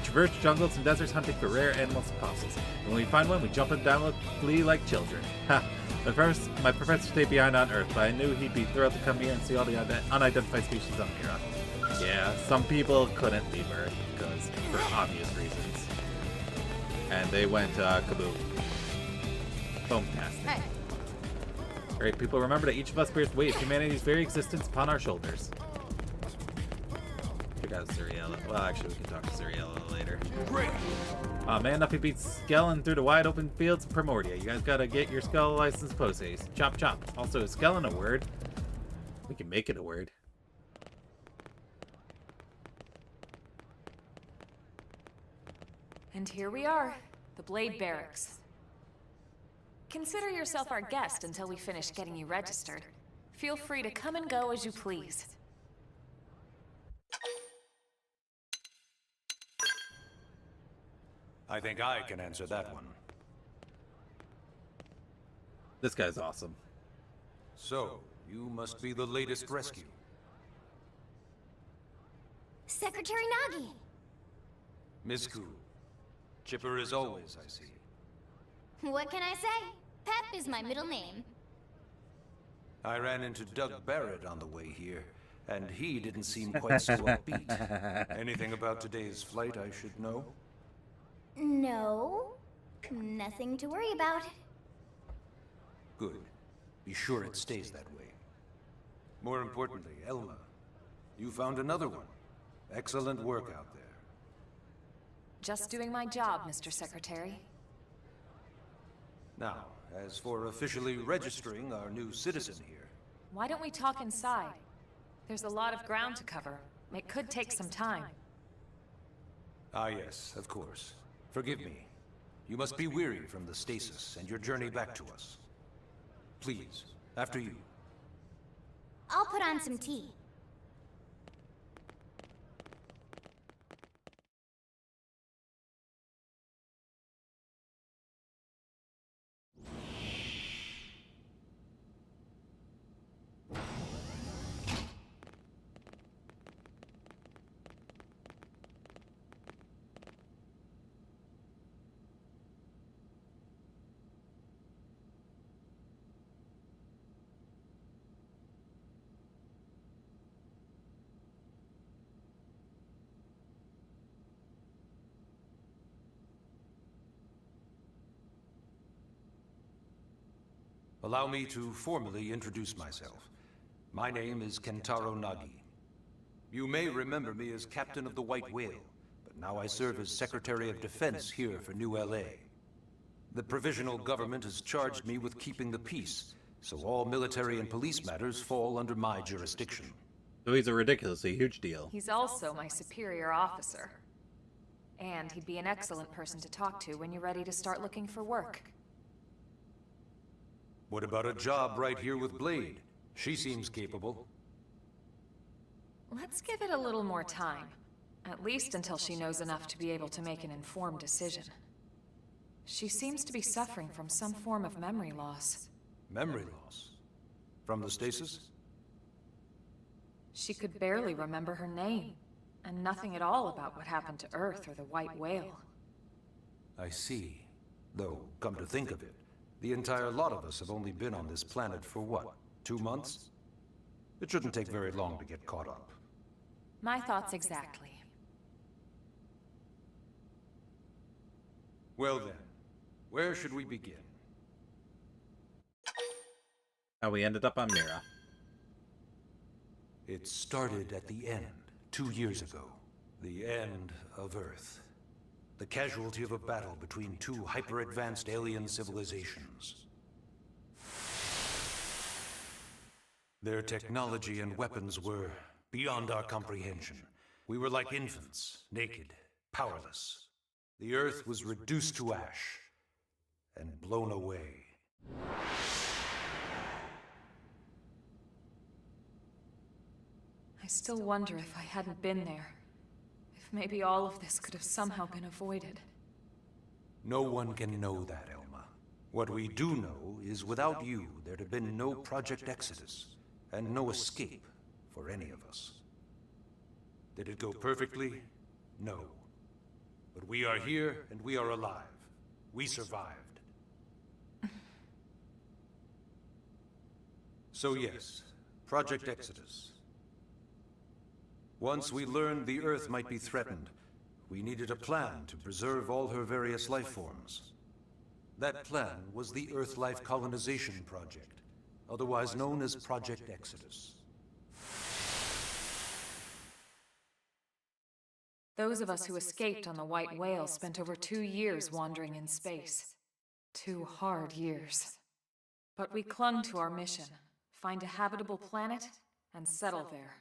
traversed jungles and deserts hunting for rare animals and fossils. And when we find one, we jump up down and flee like children. Ha! At first, my professor stayed behind on Earth, but I knew he'd be thrilled to come here and see all the unidentified species on Mira. Yeah, some people couldn't leave Earth because for obvious reasons. And they went kaboom. Boom-tastic. Hey. Alright, people, remember that each of us bears the weight of humanity's very existence upon our shoulders. Check out Suriella. Well, actually, we can talk to Suriella later. Great! Aw, man, nothing beats skelling through the wide open fields of Primordia. You guys gotta get your skull license post-haste. Chop chop. Also, is skelling a word? We can make it a word. And here we are, the Blade Barracks. Consider yourself our guest until we finish getting you registered. Feel free to come and go as you please. I think I can answer that one. This guy's awesome. So, you must be the latest rescue. Secretary Nagi! Miss Cool. Chipper as always, I see. What can I say? Pep is my middle name. I ran into Doug Barrett on the way here, and he didn't seem quite so upbeat. Anything about today's flight I should know? No, nothing to worry about. Good. Be sure it stays that way. More importantly, Elma, you found another one. Excellent work out there. Just doing my job, Mr. Secretary. Now, as for officially registering our new citizen here... Why don't we talk inside? There's a lot of ground to cover. It could take some time. Ah yes, of course. Forgive me. You must be weary from the stasis and your journey back to us. Please, after you. I'll put on some tea. Allow me to formally introduce myself. My name is Kentaro Nagi. You may remember me as Captain of the White Whale, but now I serve as Secretary of Defense here for New LA. The provisional government has charged me with keeping the peace, so all military and police matters fall under my jurisdiction. So he's a ridiculously huge deal. He's also my superior officer. And he'd be an excellent person to talk to when you're ready to start looking for work. What about a job right here with Blade? She seems capable. Let's give it a little more time. At least until she knows enough to be able to make an informed decision. She seems to be suffering from some form of memory loss. Memory loss? From the stasis? She could barely remember her name, and nothing at all about what happened to Earth or the White Whale. I see. Though, come to think of it, the entire lot of us have only been on this planet for what, 2 months? It shouldn't take very long to get caught up. My thoughts exactly. Well then, where should we begin? How we ended up on Mira. It started at the end, 2 years ago. The end of Earth. The casualty of a battle between two hyper-advanced alien civilizations. Their technology and weapons were beyond our comprehension. We were like infants, naked, powerless. The Earth was reduced to ash and blown away. I still wonder if I hadn't been there. If maybe all of this could have somehow been avoided. No one can know that, Elma. What we do know is without you, there'd have been no Project Exodus, and no escape for any of us. Did it go perfectly? No. But we are here, and we are alive. We survived. So yes, Project Exodus. Once we learned the Earth might be threatened, we needed a plan to preserve all her various life forms. That plan was the Earth Life Colonization Project, otherwise known as Project Exodus. Those of us who escaped on the White Whale spent over 2 years wandering in space. 2 hard years. But we clung to our mission, find a habitable planet, and settle there.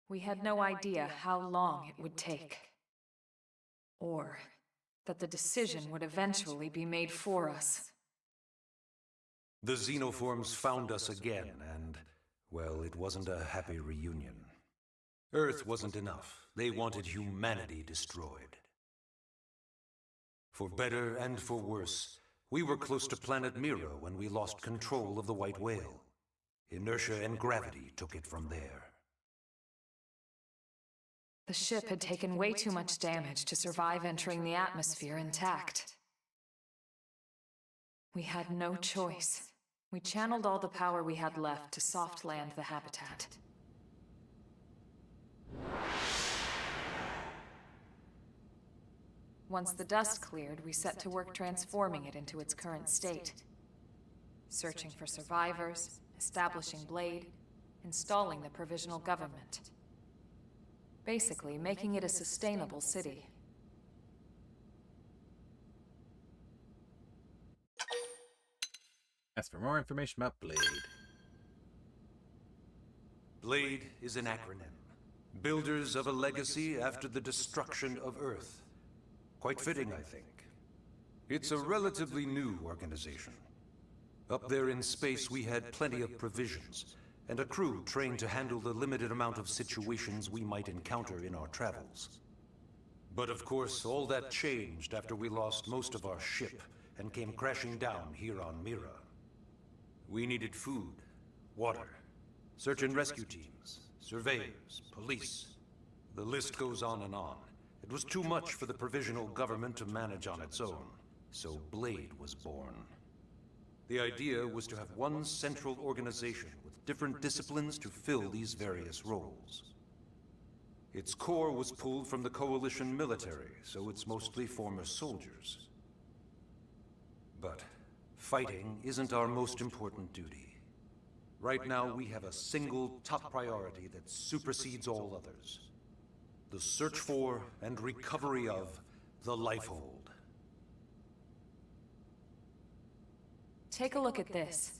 We had no idea how long it would take. Or that the decision would eventually be made for us. The xenoforms found us again, and, well, it wasn't a happy reunion. Earth wasn't enough. They wanted humanity destroyed. For better and for worse, we were close to planet Mira when we lost control of the White Whale. Inertia and gravity took it from there. The ship had taken way too much damage to survive entering the atmosphere intact. We had no choice. We channeled all the power we had left to soft land the habitat. Once the dust cleared, we set to work transforming it into its current state. Searching for survivors, establishing Blade, installing the provisional government. Basically, making it a sustainable city. Ask for more information about Blade. Blade is an acronym. Builders of a legacy after the destruction of Earth. Quite fitting, I think. It's a relatively new organization. Up there in space, we had plenty of provisions, and a crew trained to handle the limited amount of situations we might encounter in our travels. But of course, all that changed after we lost most of our ship and came crashing down here on Mira. We needed food, water, search and rescue teams, surveyors, police. The list goes on and on. It was too much for the provisional government to manage on its own, so Blade was born. The idea was to have one central organization with different disciplines to fill these various roles. Its core was pulled from the Coalition military, so it's mostly former soldiers. But fighting isn't our most important duty. Right now, we have a single top priority that supersedes all others. The search for and recovery of the Lifehold. Take a look at this.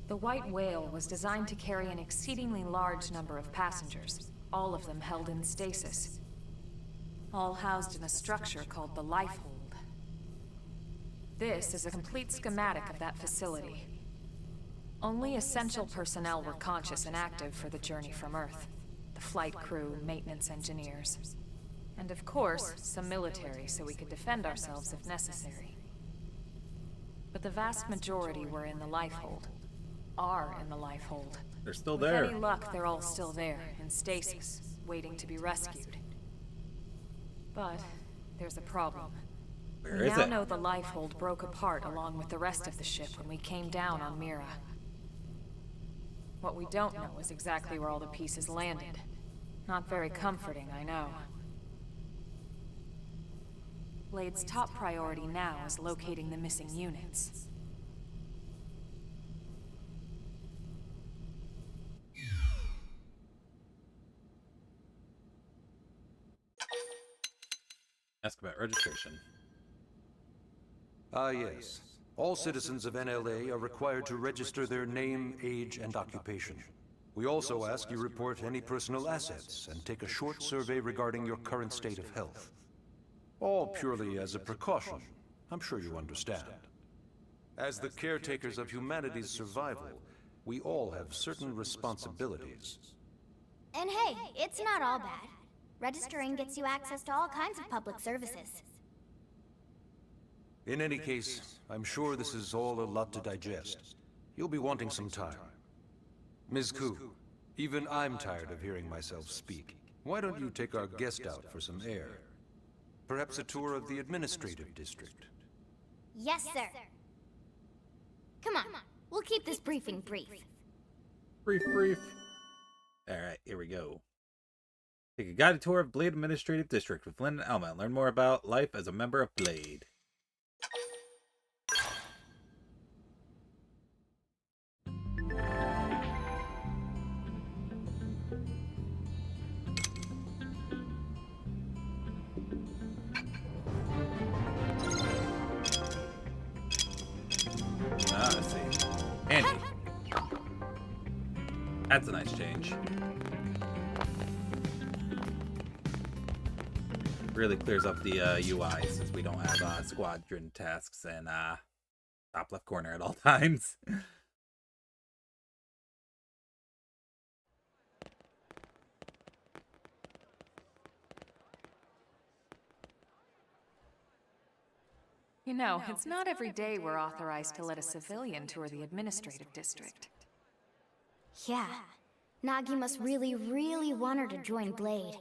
The White Whale was designed to carry an exceedingly large number of passengers, all of them held in stasis. All housed in a structure called the Lifehold. This is a complete schematic of that facility. Only essential personnel were conscious and active for the journey from Earth. The flight crew, maintenance engineers. And of course, some military so we could defend ourselves if necessary. But the vast majority were in the Lifehold. Are in the Lifehold. They're still there. With any luck, they're all still there, in stasis, waiting to be rescued. But there's a problem. Where we is now it? know the Lifehold broke apart along with the rest of the ship when we came down on Mira. What we don't know is exactly where all the pieces landed. Not very comforting, I know. Blade's top priority now is locating the missing units. Ask about registration. Ah, yes. All citizens of NLA are required to register their name, age, and occupation. We also ask you report any personal assets and take a short survey regarding your current state of health. All purely as a precaution. I'm sure you understand. As the caretakers of humanity's survival, we all have certain responsibilities. And hey, it's not all bad. Registering gets you access to all kinds of public services. In any case, I'm sure this is all a lot to digest. You'll be wanting some time. Ms. Ku, even I'm tired of hearing myself speak. Why don't you take our guest out for some air? Perhaps a tour of the administrative district. Yes, sir. Come on, we'll keep this briefing brief. Brief. Alright, here we go. Take a guided tour of Blade Administrative District with Lynn and Elma and learn more about life as a member of Blade. Ah, I see. Andy. That's a nice change. Really clears up the UI since we don't have squadron tasks in top left corner at all times. You know, it's not every day we're authorized to let a civilian tour the administrative district. Yeah. Nagi must really, really want her to join Blade.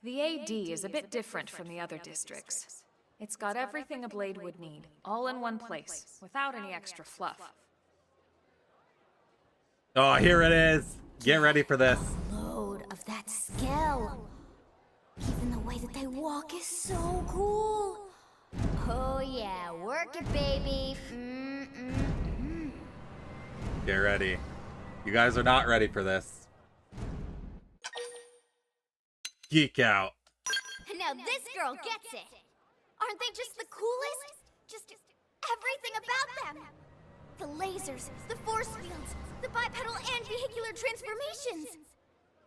The AD is a bit different from the other districts. It's got everything a Blade would need, all in one place, without any extra fluff. Oh, here it is. Get ready for this. Load of that scale. Even the way that they walk is so cool. Oh yeah, work it, baby. Get ready. You guys are not ready for this. Geek out. Now this girl gets it. Aren't they just the coolest? Just everything about them. The lasers, the force fields, the bipedal and vehicular transformations.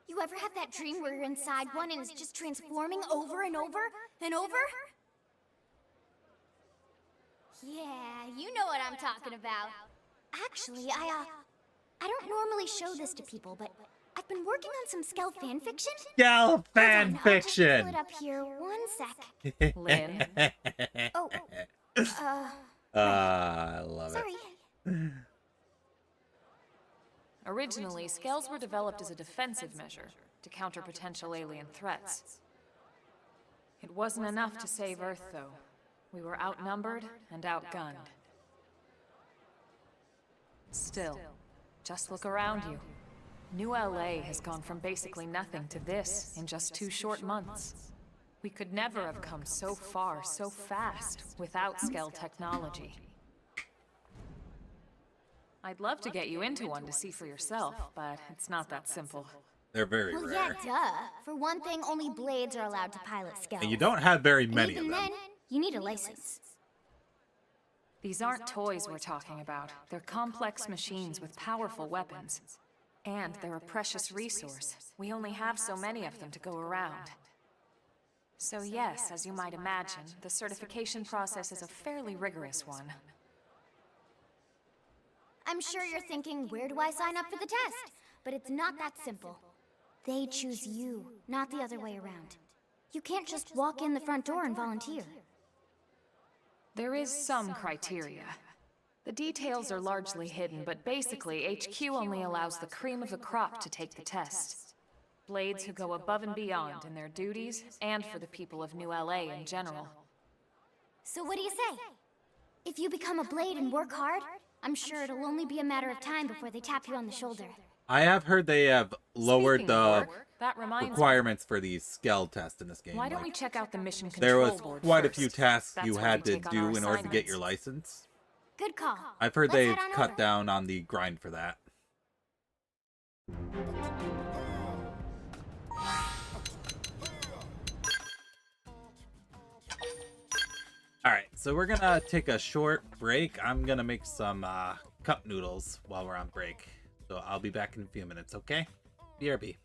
You ever have that dream where you're inside one and it's just transforming over and over and over? Yeah, you know what I'm talking about. Actually, I don't normally show this to people, but I've been working on some Skell fanfiction. Skell Hold on, I'll just pull fanfiction. it up here, 1 sec. Lynn? Oh, I love sorry. it. Originally, Skells were developed as a defensive measure to counter potential alien threats. It wasn't enough to save Earth, though. We were outnumbered and outgunned. Still, just look around you. New LA has gone from basically nothing to this in just 2 short months. We could never have come so far so fast without Skell technology. I'd love to get you into one to see for yourself, but it's not that simple. They're very Well, rare. yeah, duh. For one thing, only Blades are allowed to pilot Skells. And you don't have very And many even of them. then, you need a license. These aren't toys we're talking about. They're complex machines with powerful weapons. And they're a precious resource. We only have so many of them to go around. So yes, as you might imagine, the certification process is a fairly rigorous one. I'm sure you're thinking, where do I sign up for the test? But it's not that simple. They choose you, not the other way around. You can't just walk in the front door and volunteer. There is some criteria. The details are largely hidden, but basically, HQ only allows the cream of the crop to take the test. Blades who go above and beyond in their duties, and for the people of New LA in general. So what do you say? If you become a Blade and work hard, I'm sure it'll only be a matter of time before they tap you on the shoulder. I have heard they have lowered Speaking of the work, that reminds me. requirements for the Skell test in this game. Why don't we Like, check out the mission there control was board quite a first? few tasks That's you where had we to take on do our in order to get assignments. your license. Good call. I've heard Let's they've head on cut over. down on the grind for that. Alright, so we're gonna take a short break. I'm gonna make some cup noodles while we're on break. So I'll be back in a few minutes, okay? BRB.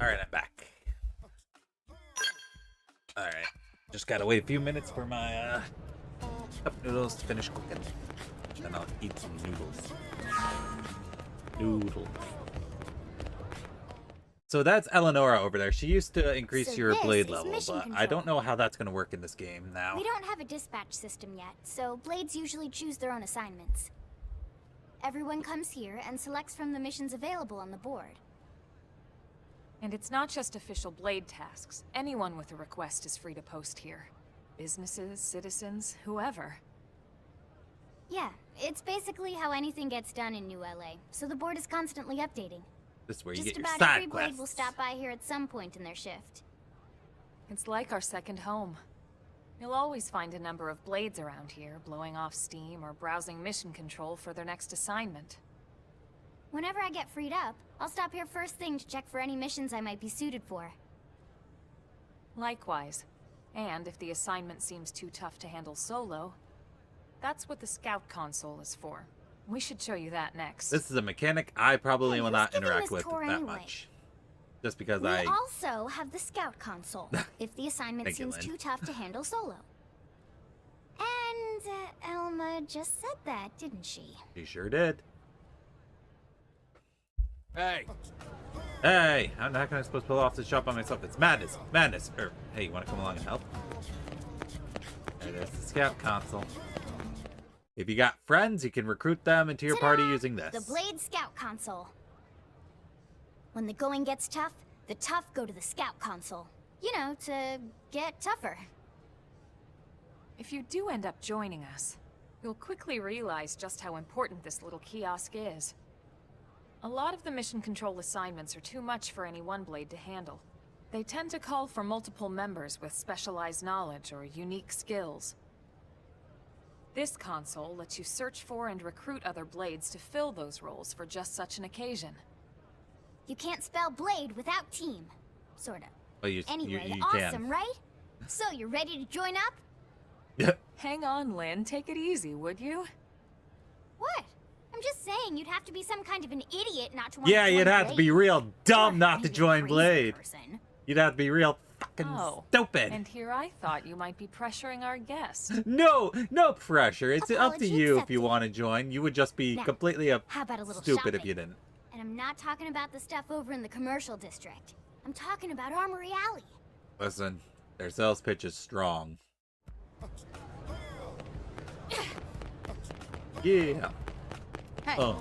Alright, I'm back. Alright. Just gotta wait a few minutes for my cup noodles to finish cooking. Then I'll eat some noodles. Noodles. So that's Eleonora over there. She used to increase So your this blade is level, mission but control. I don't know how that's gonna work in this game now. We don't have a dispatch system yet, so blades usually choose their own assignments. Everyone comes here and selects from the missions available on the board. And it's not just official blade tasks. Anyone with a request is free to post here. Businesses, citizens, whoever. Yeah, it's basically how anything gets done in New LA, so the board is constantly updating. This is where you Just get your about every side blade quests. will stop by here at some point in their shift. It's like our second home. You'll always find a number of blades around here, blowing off steam or browsing mission control for their next assignment. Whenever I get freed up, I'll stop here first thing to check for any missions I might be suited for. Likewise. And if the assignment seems too tough to handle solo, that's what the scout console is for. We should show you that next. This is a mechanic I probably Hey, will who's not giving interact this with tour that anyway? much. Just because We I... also have the scout console, if the assignment Thank you, seems Lynn. too tough to handle solo. And Elma just said that, didn't she? She sure did. Hey! Hey, how the heck am I supposed to pull off this shot by myself? It's madness. Madness. Hey, you want to come along and help? There's the scout console. If you got friends, you can recruit them into your party Ta-da! using this. The Blade Scout console. When the going gets tough, the tough go to the scout console. You know, to get tougher. If you do end up joining us, you'll quickly realize just how important this little kiosk is. A lot of the mission control assignments are too much for any one blade to handle. They tend to call for multiple members with specialized knowledge or unique skills. This console lets you search for and recruit other blades to fill those roles for just such an occasion. You can't spell blade without team. Sorta. Well, you Anyway, can. awesome, right? So, you're ready to join up? Hang on, Lynn. Take it easy, would you? What? I'm just saying you'd have to be some kind of an idiot not to want Yeah, to join you'd have to be Blade. real dumb Or not to maybe a join crazy Blade. person. You'd have to be real fucking stupid. And here I thought you might be pressuring our guest. No pressure. It's up to Apology you if accepted. you want to join. You would just be Now, completely how about a little stupid if shopping? you didn't. And I'm not talking about the stuff over in the commercial district. I'm talking about Armory Alley. Listen, their sales pitch is strong. Yeah. Hey.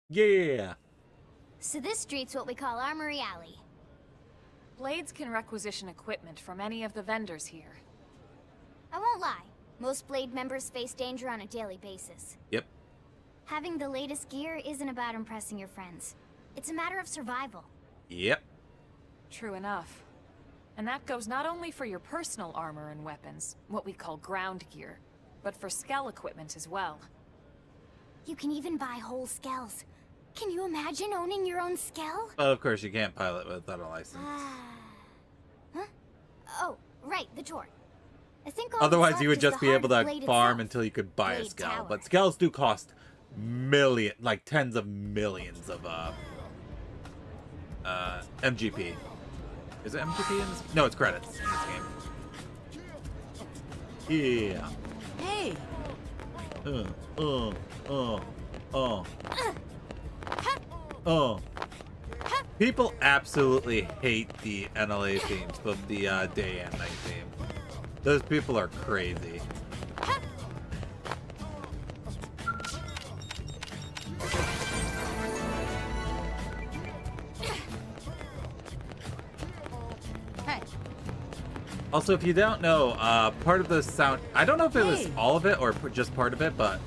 Yeah. So this street's what we call Armory Alley. Blades can requisition equipment from any of the vendors here. I won't lie. Most Blade members face danger on a daily basis. Yep. Having the latest gear isn't about impressing your friends. It's a matter of survival. Yep. True enough. And that goes not only for your personal armor and weapons, what we call ground gear, but for Skell equipment as well. You can even buy whole skells. Can you imagine owning your own skell? Well, of course you can't pilot without a license. Huh? Oh, right, the tour. I think all Otherwise, that's you left would is just the be heart able of to Blade farm itself. until you could buy a Blade Skell. Tower. But Skells do cost tens of millions of MGP. Is it MGP in this? No, it's credits in this game. Yeah. Hey. People absolutely hate the NLA themes, both the day and night theme. Those people are crazy. Hey. Also, if you don't know, part of the sound... I don't know if it was Hey. all of it or just part of it, but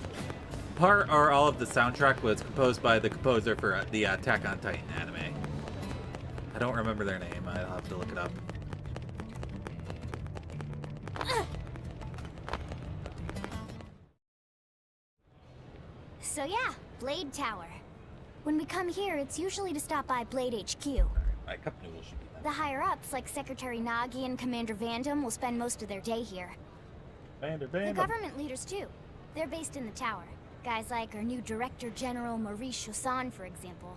part or all of the soundtrack was composed by the composer for the Attack on Titan anime. I don't remember their name. I'll have to look it up. So yeah, Blade Tower. When we come here, it's usually to stop by Blade HQ. My cup noodle should be done. The higher-ups, like Secretary Nagi and Commander Vandam, will spend most of their day here. The government leaders, too. They're based in the tower. Guys like our new Director General Maurice Chausson, for example.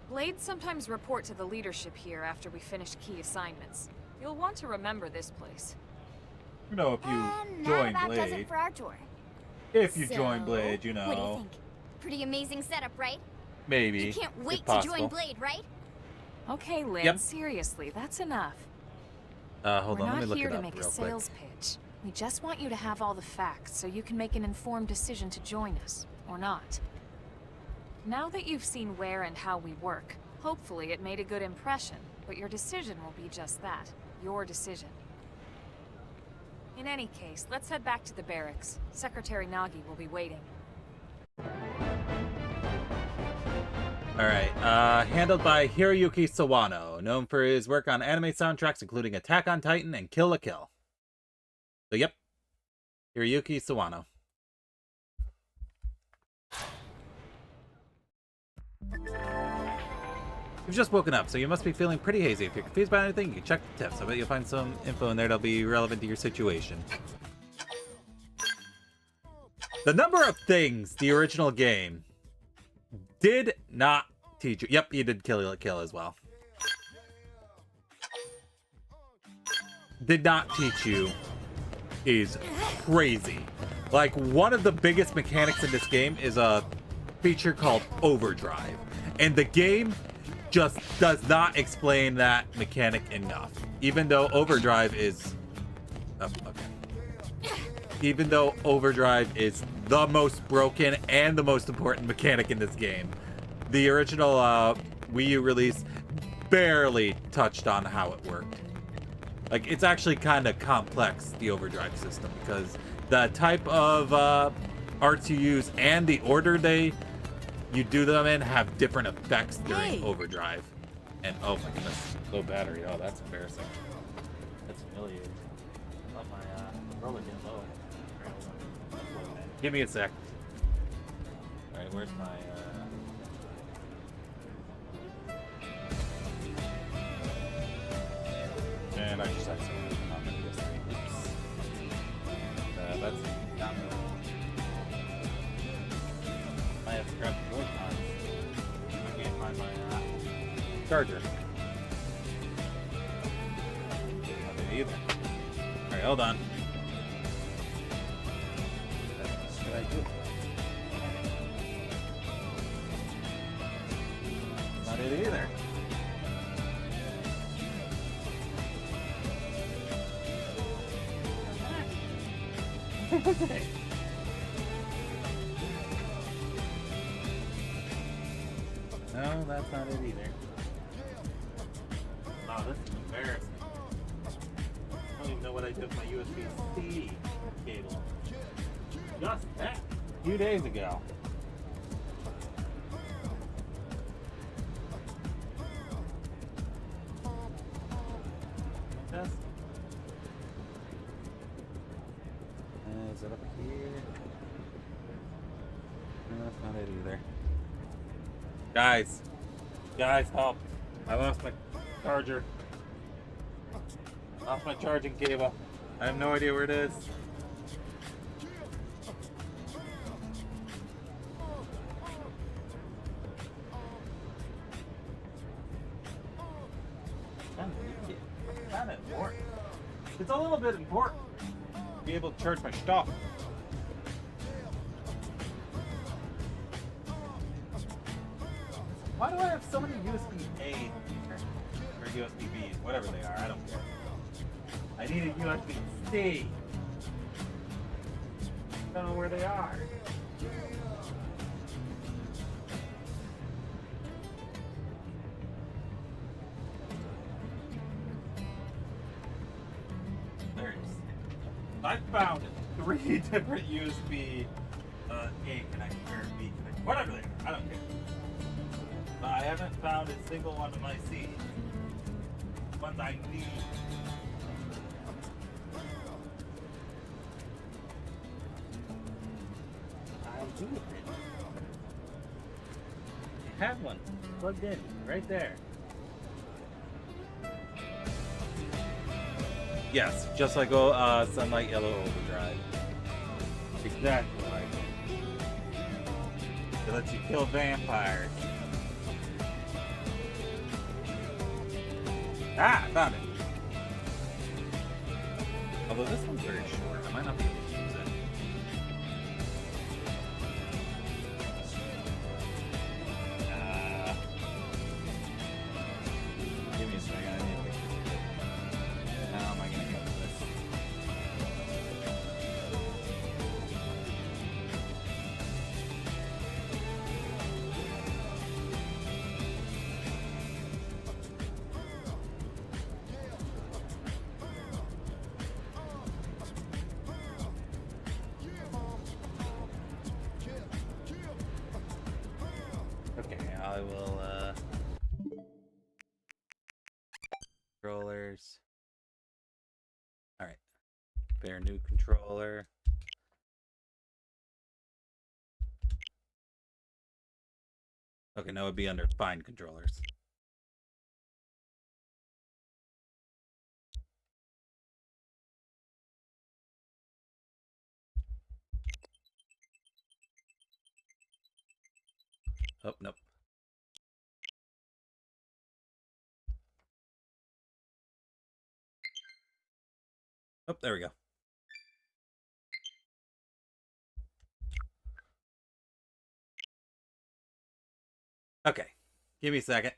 Blades sometimes report to the leadership here after we finish key assignments. You'll want to remember this place. You know, if you And that join about does Blade. it for our tour. If you So, join Blade, you know. What do you think? Pretty amazing setup, right? Maybe. You can't wait if to possible. join Blade, right? Okay, Lynn, Yep. seriously, that's enough. Hold We're on, let me not look here it to up make a real quick. sales pitch. We just want you to have all the facts so you can make an informed decision to join us, or not. Now that you've seen where and how we work, hopefully it made a good impression, but your decision will be just that, your decision. In any case, let's head back to the barracks. Secretary Nagi will be waiting. Alright, handled by Hiroyuki Sawano, known for his work on anime soundtracks including Attack on Titan and Kill la Kill. So yep, Hiroyuki Sawano. You've just woken up, so you must be feeling pretty hazy. If you're confused by anything, you can check the tips. I bet you'll find some info in there that'll be relevant to your situation. The number of things the original game did not teach you. Yep, you did Kill la Kill as well. Did not teach you is crazy. Like, one of the biggest mechanics in this game is a feature called Overdrive. And the game just does not explain that mechanic enough. Even though Overdrive is... Oh, okay. Even though Overdrive is the most broken and the most important mechanic in this game, the original Wii U release barely touched on how it worked. Like, it's actually kind of complex, the Overdrive system, because the type of arts you use and the order you do them in have different effects during Overdrive. And oh my goodness, low battery. Oh, that's embarrassing. That's humiliating. Let my roller get low. Give me a sec. All right, where's my and I just had some comment yesterday. Oops. That's not me. I have to grab the board time. I can't find my charger. Not there either. Alright, hold on. What should I do? Not it either. Okay. No, that's not it either. Oh, this is embarrassing. I don't even know what I did with my USB-C cable. Just that. A few days ago. Test. Is it up here? No, that's not it either. Guys, help. I lost my charger. Lost my charging cable. I have no idea where it is. Kind of important. It's a little bit important to be able to charge my stuff. Why do I have so many USB-A or USB-Bs, whatever they are? I don't care. I need a USB-C. I don't know where they are. I found 3 different USB A connectors, or B connectors, whatever they are. I don't care. But I haven't found a single one of my C's. Ones I need. I'll do it. I have one plugged in right there. Yes, just like Sunlight Yellow Overdrive. Exactly like it. It lets you kill vampires. Ah, I found it. Although this one's very short, I might not be able to use it. Give me a second, I need to think. How am I gonna get this? Okay, I will, controllers. Alright. Pair new controller. Okay, now it'd be under find controllers. Oh, nope. Oh, there we go. Okay, give me a second.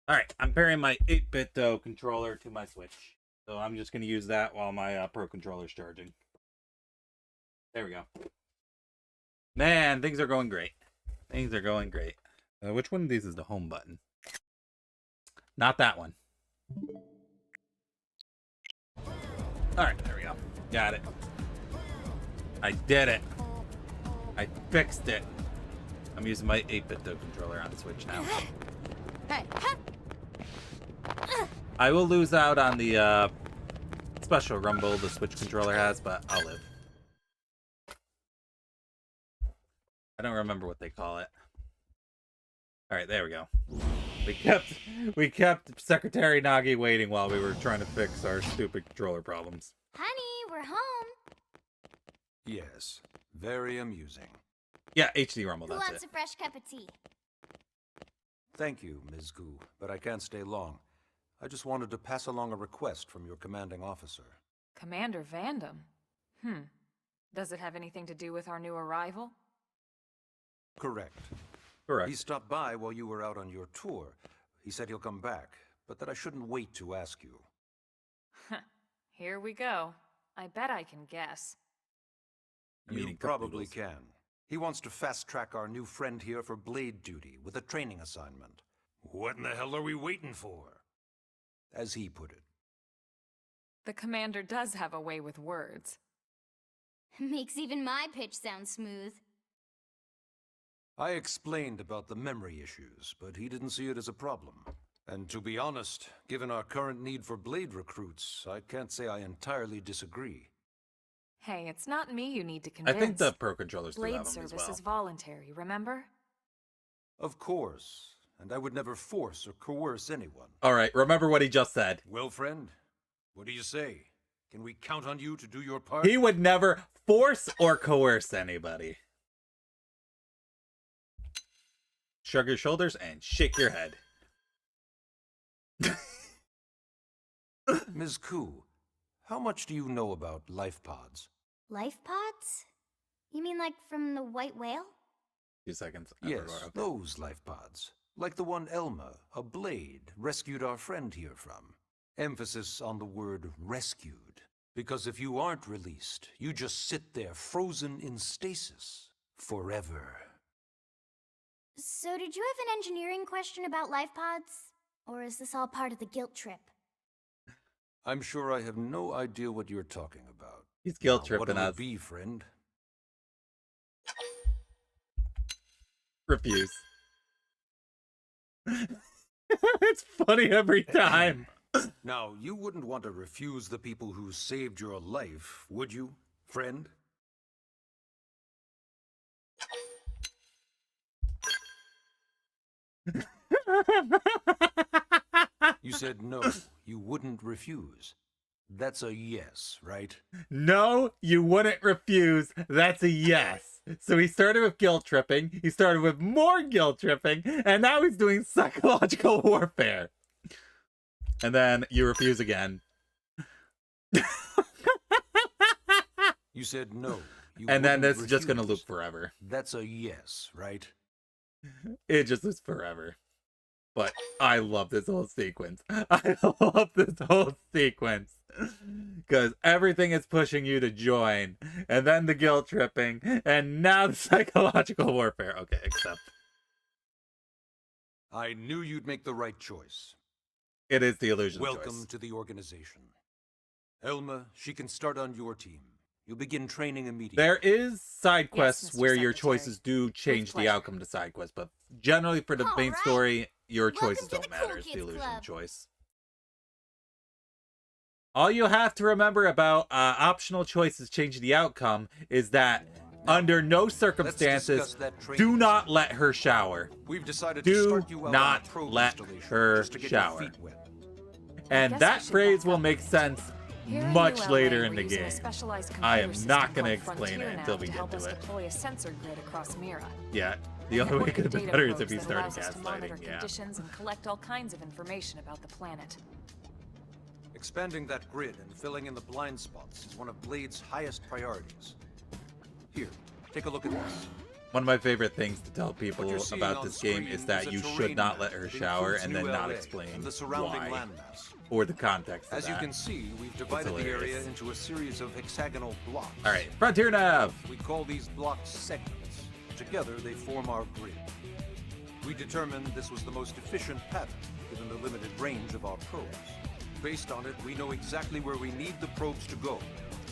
Alright, I'm pairing my 8-bit controller to my Switch. So I'm just going to use that while my Pro controller's charging. There we go. Man, things are going great. Things are going great. Which one of these is the home button? Not that one. Alright, there we go. Got it. I did it. I fixed it. I'm using my 8-bit controller on the Switch now. Hey. I will lose out on the special rumble the Switch controller has, but I'll live. I don't remember what they call it. Alright, there we go. We kept Secretary Nagi waiting while we were trying to fix our stupid controller problems. Honey, we're home. Yes, very amusing. Yeah, HD Rumble, Who that's wants it. a fresh cup of tea? Thank you, Ms. Gu, but I can't stay long. I just wanted to pass along a request from your commanding officer. Commander Vandam? Does it have anything to do with our new arrival? Correct. Correct. He stopped by while you were out on your tour. He said he'll come back, but that I shouldn't wait to ask you. Here we go. I bet I can guess. You probably can. He wants to fast-track our new friend here for blade duty with a training assignment. What in the hell are we waiting for? As he put it. The commander does have a way with words. Makes even my pitch sound smooth. I explained about the memory issues, but he didn't see it as a problem. And to be honest, given our current need for blade recruits, I can't say I entirely disagree. Hey, it's not me you need to convince. I think the Pro controllers do Blade have them as service well. is voluntary, remember? Of course, and I would never force or coerce anyone. Alright, remember what he just said. Well, friend, what do you say? Can we count on you to do your part? He would never force or coerce anybody. Shrug your shoulders and shake your head. Ms. Ku, how much do you know about life pods? Life pods? You mean like from the white whale? 2 seconds. Yes, Okay. those life pods. Like the one Elma, a blade, rescued our friend here from. Emphasis on the word rescued. Because if you aren't released, you just sit there frozen in stasis. Forever. So did you have an engineering question about life pods? Or is this all part of the guilt trip? I'm sure I have no idea what you're talking about. He's guilt Now, tripping what'll us. it be, friend? Refuse. It's funny every time. Now, you wouldn't want to refuse the people who saved your life, would you, friend? You said no, you wouldn't refuse. That's a yes, right? No, you wouldn't refuse. That's a yes. So he started with guilt tripping, he started with more guilt tripping, and now he's doing psychological warfare. And then you refuse again. You said no. You And then wouldn't this is just going to refuse. loop forever. That's a yes, right? It just is forever. But I love this whole sequence. I love this whole sequence. Because everything is pushing you to join. And then the guilt tripping. And now the psychological warfare. Okay, except I knew you'd make the right choice. it is the illusion Welcome choice. to the organization. Elma, she can start on your team. You'll begin training immediately. There is side quests Mr. where your Secretary. choices do change the pleasure. outcome to side quests. But generally for the main Alright. story, your Welcome choices to don't the matter. Cool It's the Kids illusion Club. choice. All you have to remember about optional choices changing the outcome is that under no Let's circumstances discuss that training do not facility. let her shower. We've decided to Do start you out not on a probe let installation her just to get shower. Your feet wet. And guess that we should phrase back will up make a bit. sense Here in much ULA, later in we're the using a game. specialized I computer am system not going to called explain Frontier it until now we to get help to us it. deploy a sensor grid across Mira. Yeah, the A only way network it could of have been data better is probes if he that started allows us to monitor gaslighting. Yeah. conditions and collect all kinds of information about the planet. Expanding that grid and filling in the blind spots is one of Blade's highest priorities. Here, take a look at this. One of my favorite things to tell people What you're seeing about on this the game screen is that a you terrain should not map let her that shower includes and then New not LA explain and the surrounding why landmass. or the context of As that. you can see, we've divided the area hilarious. into a series of hexagonal blocks. All right, Frontier Nav. We call these blocks segments. Together, they form our grid. We determined this was the most efficient pattern, given the limited range of our probes. Based on it, we know exactly where we need the probes to go.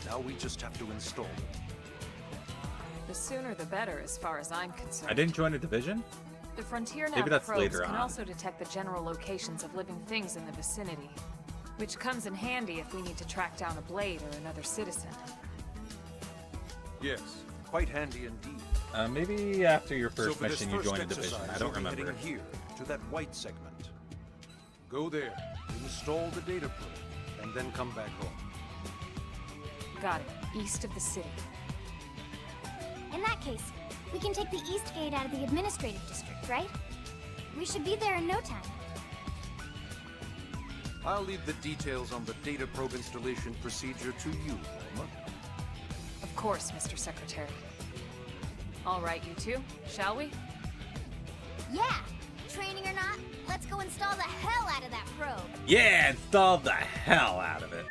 Now we just have to install them. The sooner the better, as far as I'm concerned. I didn't join a division. The Frontier Maybe Nav that's probes later can on. also detect the general locations of living things in the vicinity, which comes in handy if we need to track down a Blade or another citizen. Yes, quite handy indeed. Maybe after your So first for this mission, you first joined a division. exercise, I don't you'll be remember. heading here to that white segment. Go there, install the data probe, and then come back home. Got it. East of the city. In that case, we can take the East Gate out of the administrative district, right? We should be there in no time. I'll leave the details on the data probe installation procedure to you, Elma. Of course, Mr. Secretary. All right, you two, shall we? Yeah! Training or not, let's go install the hell out of that probe! Yeah, install the hell out of it.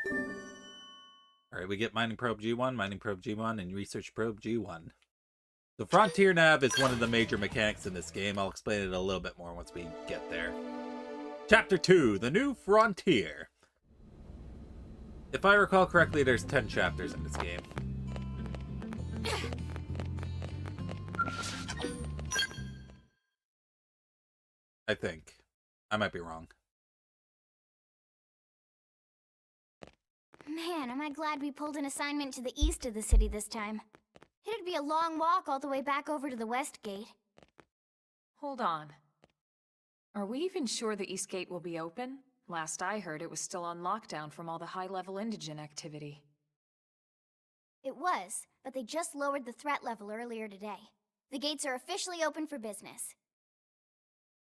All right, we get Mining Probe G1, Mining Probe G1, and Research Probe G1. The Frontier Nav is one of the major mechanics in this game. I'll explain it a little bit more once we get there. Chapter 2, The New Frontier. If I recall correctly, there's 10 chapters in this game. I think. I might be wrong. Man, am I glad we pulled an assignment to the east of the city this time. It'd be a long walk all the way back over to the West Gate. Hold on. Are we even sure the East Gate will be open? Last I heard, it was still on lockdown from all the high-level indigen activity. It was, but they just lowered the threat level earlier today. The gates are officially open for business.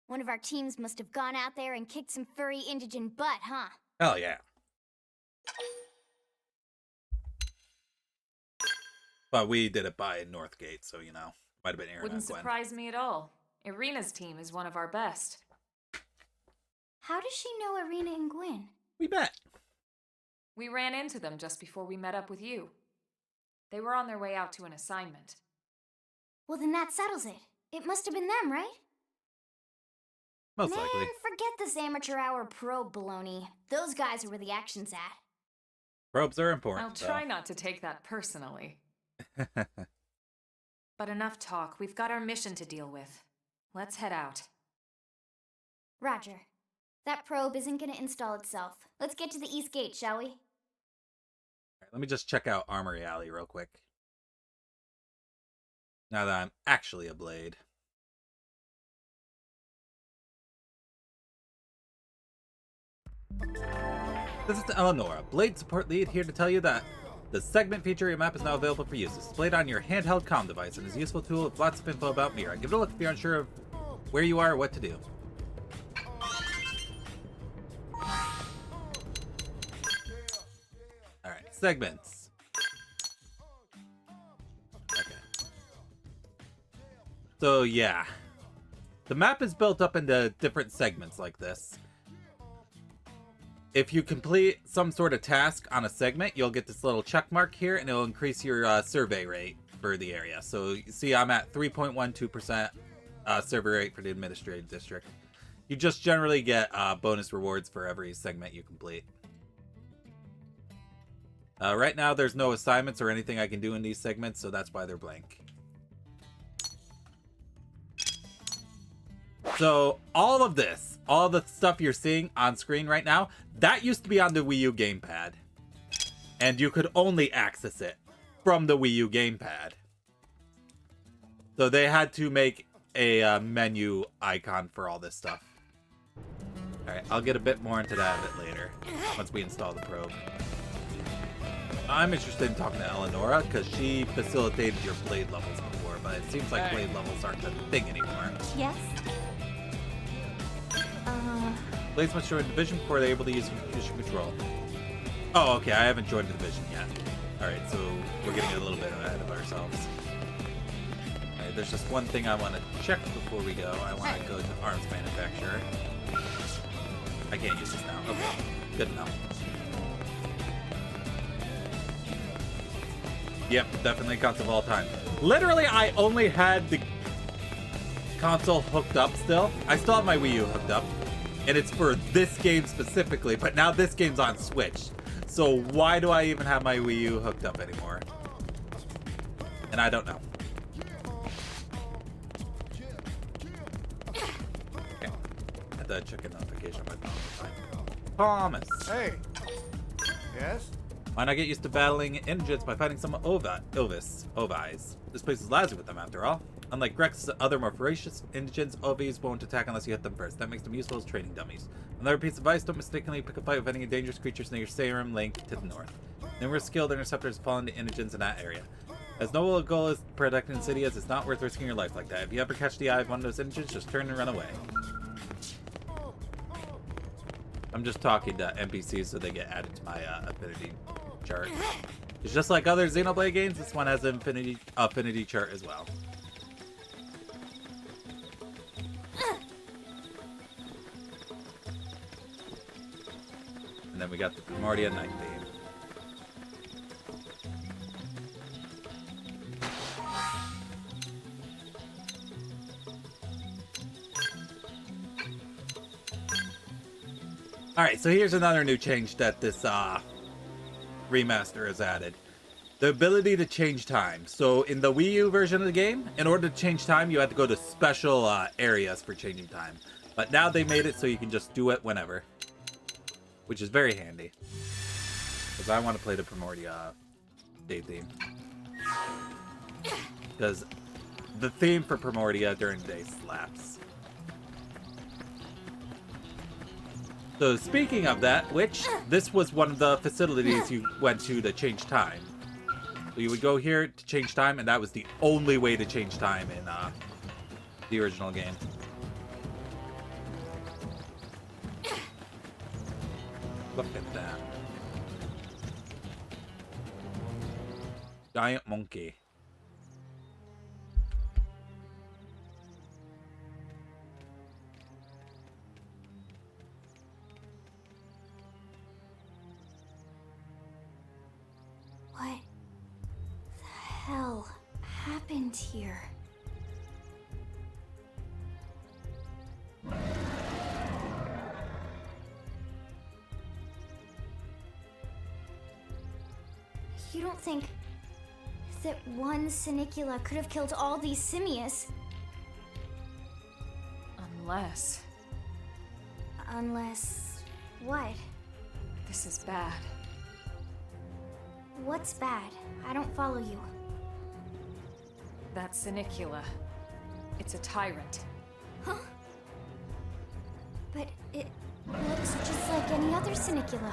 One of our teams must have gone out there and kicked some furry indigen butt, huh? Hell yeah. But we did it by Northgate, so, you know, might have been Aaron Wouldn't and Gwen. surprise me at all. Irina's team is one of our best. How does she know Irina and Gwen? We bet. We ran into them just before we met up with you. They were on their way out to an assignment. Well, then that settles it. It must have been them, right? Most Man, likely. forget this amateur hour probe baloney. Those guys are where the action's at. Probes are important. I'll try not to take that personally. not. But enough talk. We've got our mission to deal with. Let's head out. Roger. That probe isn't gonna install itself. Let's get to the East Gate, shall we? Let me just check out Armory Alley real quick. Now that I'm actually a Blade. This is Eleonora, Blade Support Lead, here to tell you that the segment feature of your map is now available for use. It's displayed on your handheld comm device and is a useful tool with lots of info about Mira. Give it a look if you're unsure of where you are or what to do. Alright, segments. Okay. So yeah. The map is built up into different segments like this. If you complete some sort of task on a segment, you'll get this little check mark here, and it'll increase your survey rate for the area. So you see I'm at 3.12% survey rate for the administrative district. You just generally get bonus rewards for every segment you complete. Right now there's no assignments or anything I can do in these segments, so that's why they're blank. So all of this, all the stuff you're seeing on screen right now, that used to be on the Wii U gamepad. And you could only access it from the Wii U gamepad. So they had to make a menu icon for all this stuff. Alright, I'll get a bit more into that a bit later, once we install the probe. I'm interested in talking to Eleonora, because she facilitated your blade levels before, but it seems like blade levels aren't a thing anymore. Yes? Blades must join the division before they're able to use mission control. Oh, okay, I haven't joined the division yet. Alright, so we're getting a little bit ahead of ourselves. Alright, there's just one thing I want to check before we go. I want to go to arms manufacturer. I can't use this now. Okay, good enough. Yep, definitely console of all time. Literally, I only had the console hooked up still. I still have my Wii U hooked up. And it's for this game specifically, but now this game's on Switch. So why do I even have my Wii U hooked up anymore? And I don't know. Okay. I had to check a notification on my phone. Thomas! Hey! Yes? Why not get used to battling indigents by fighting some Ovis? This place is lousy with them after all. Unlike Grex's other more ferocious indigents, Ovis won't attack unless you hit them first. That makes them useful as training dummies. Another piece of advice, don't mistakenly pick a fight with any dangerous creatures near Serum Lake to the north. Numerous skilled interceptors fall into indigents in that area. As noble a goal as protecting the city is, it's not worth risking your life like that. If you ever catch the eye of one of those indigents, just turn and run away. I'm just talking to NPCs so they get added to my affinity chart. It's just like other Xenoblade games, this one has an affinity chart as well. And then we got the Primordia Night Theme. Alright, so here's another new change that this remaster has added. The ability to change time. So in the Wii U version of the game, in order to change time, you had to go to special areas for changing time. But now they made it so you can just do it whenever. Which is very handy. Because I want to play the Primordia day theme. Because the theme for Primordia during the day slaps. So speaking of that, this was one of the facilities you went to change time. So you would go here to change time, and that was the only way to change time in the original game. Look at that. Giant monkey. What the hell happened here? You don't think that one Sinicula could have killed all these simius? Unless... Unless... what? This is bad. What's bad? I don't follow you. That Sinicula. It's a tyrant. Huh? But it looks just like any other Sinicula.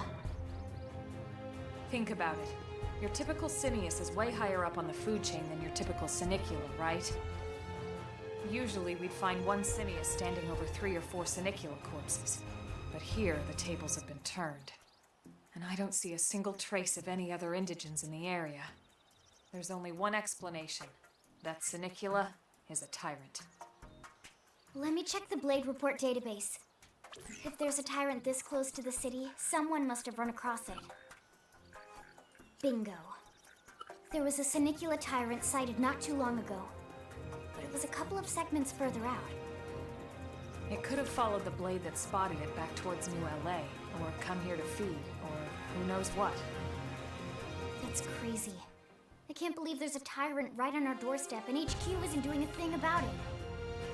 Think about it. Your typical Simius is way higher up on the food chain than your typical Senicula, right? Usually we'd find one Simius standing over 3 or 4 Senicula corpses. But here, the tables have been turned. And I don't see a single trace of any other indigents in the area. There's only one explanation. That Senicula is a tyrant. Let me check the Blade Report database. If there's a tyrant this close to the city, someone must have run across it. Bingo. There was a Senicula tyrant sighted not too long ago, but it was a couple of segments further out. It could have followed the blade that spotted it back towards New LA, or come here to feed, or who knows what. That's crazy. I can't believe there's a tyrant right on our doorstep and HQ isn't doing a thing about it.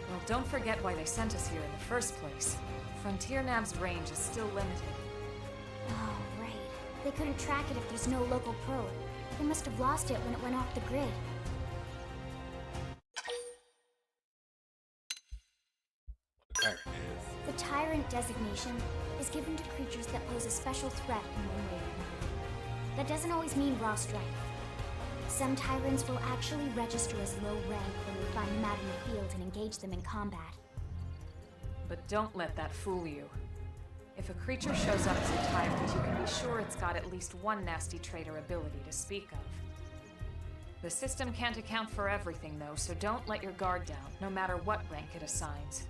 Well, don't forget why they sent us here in the first place. Frontier Nav's range is still limited. Oh, right. They couldn't track it if there's no local probe. They must have lost it when it went off the grid. The Tyrant designation is given to creatures that pose a special threat in one way or another. That doesn't always mean raw strength. Some Tyrants will actually register as low rank when we find them out in the field and engage them in combat. But don't let that fool you. If a creature shows up as a tyrant, you can be sure it's got at least one nasty trait or ability to speak of. The system can't account for everything, though, so don't let your guard down, no matter what rank it assigns.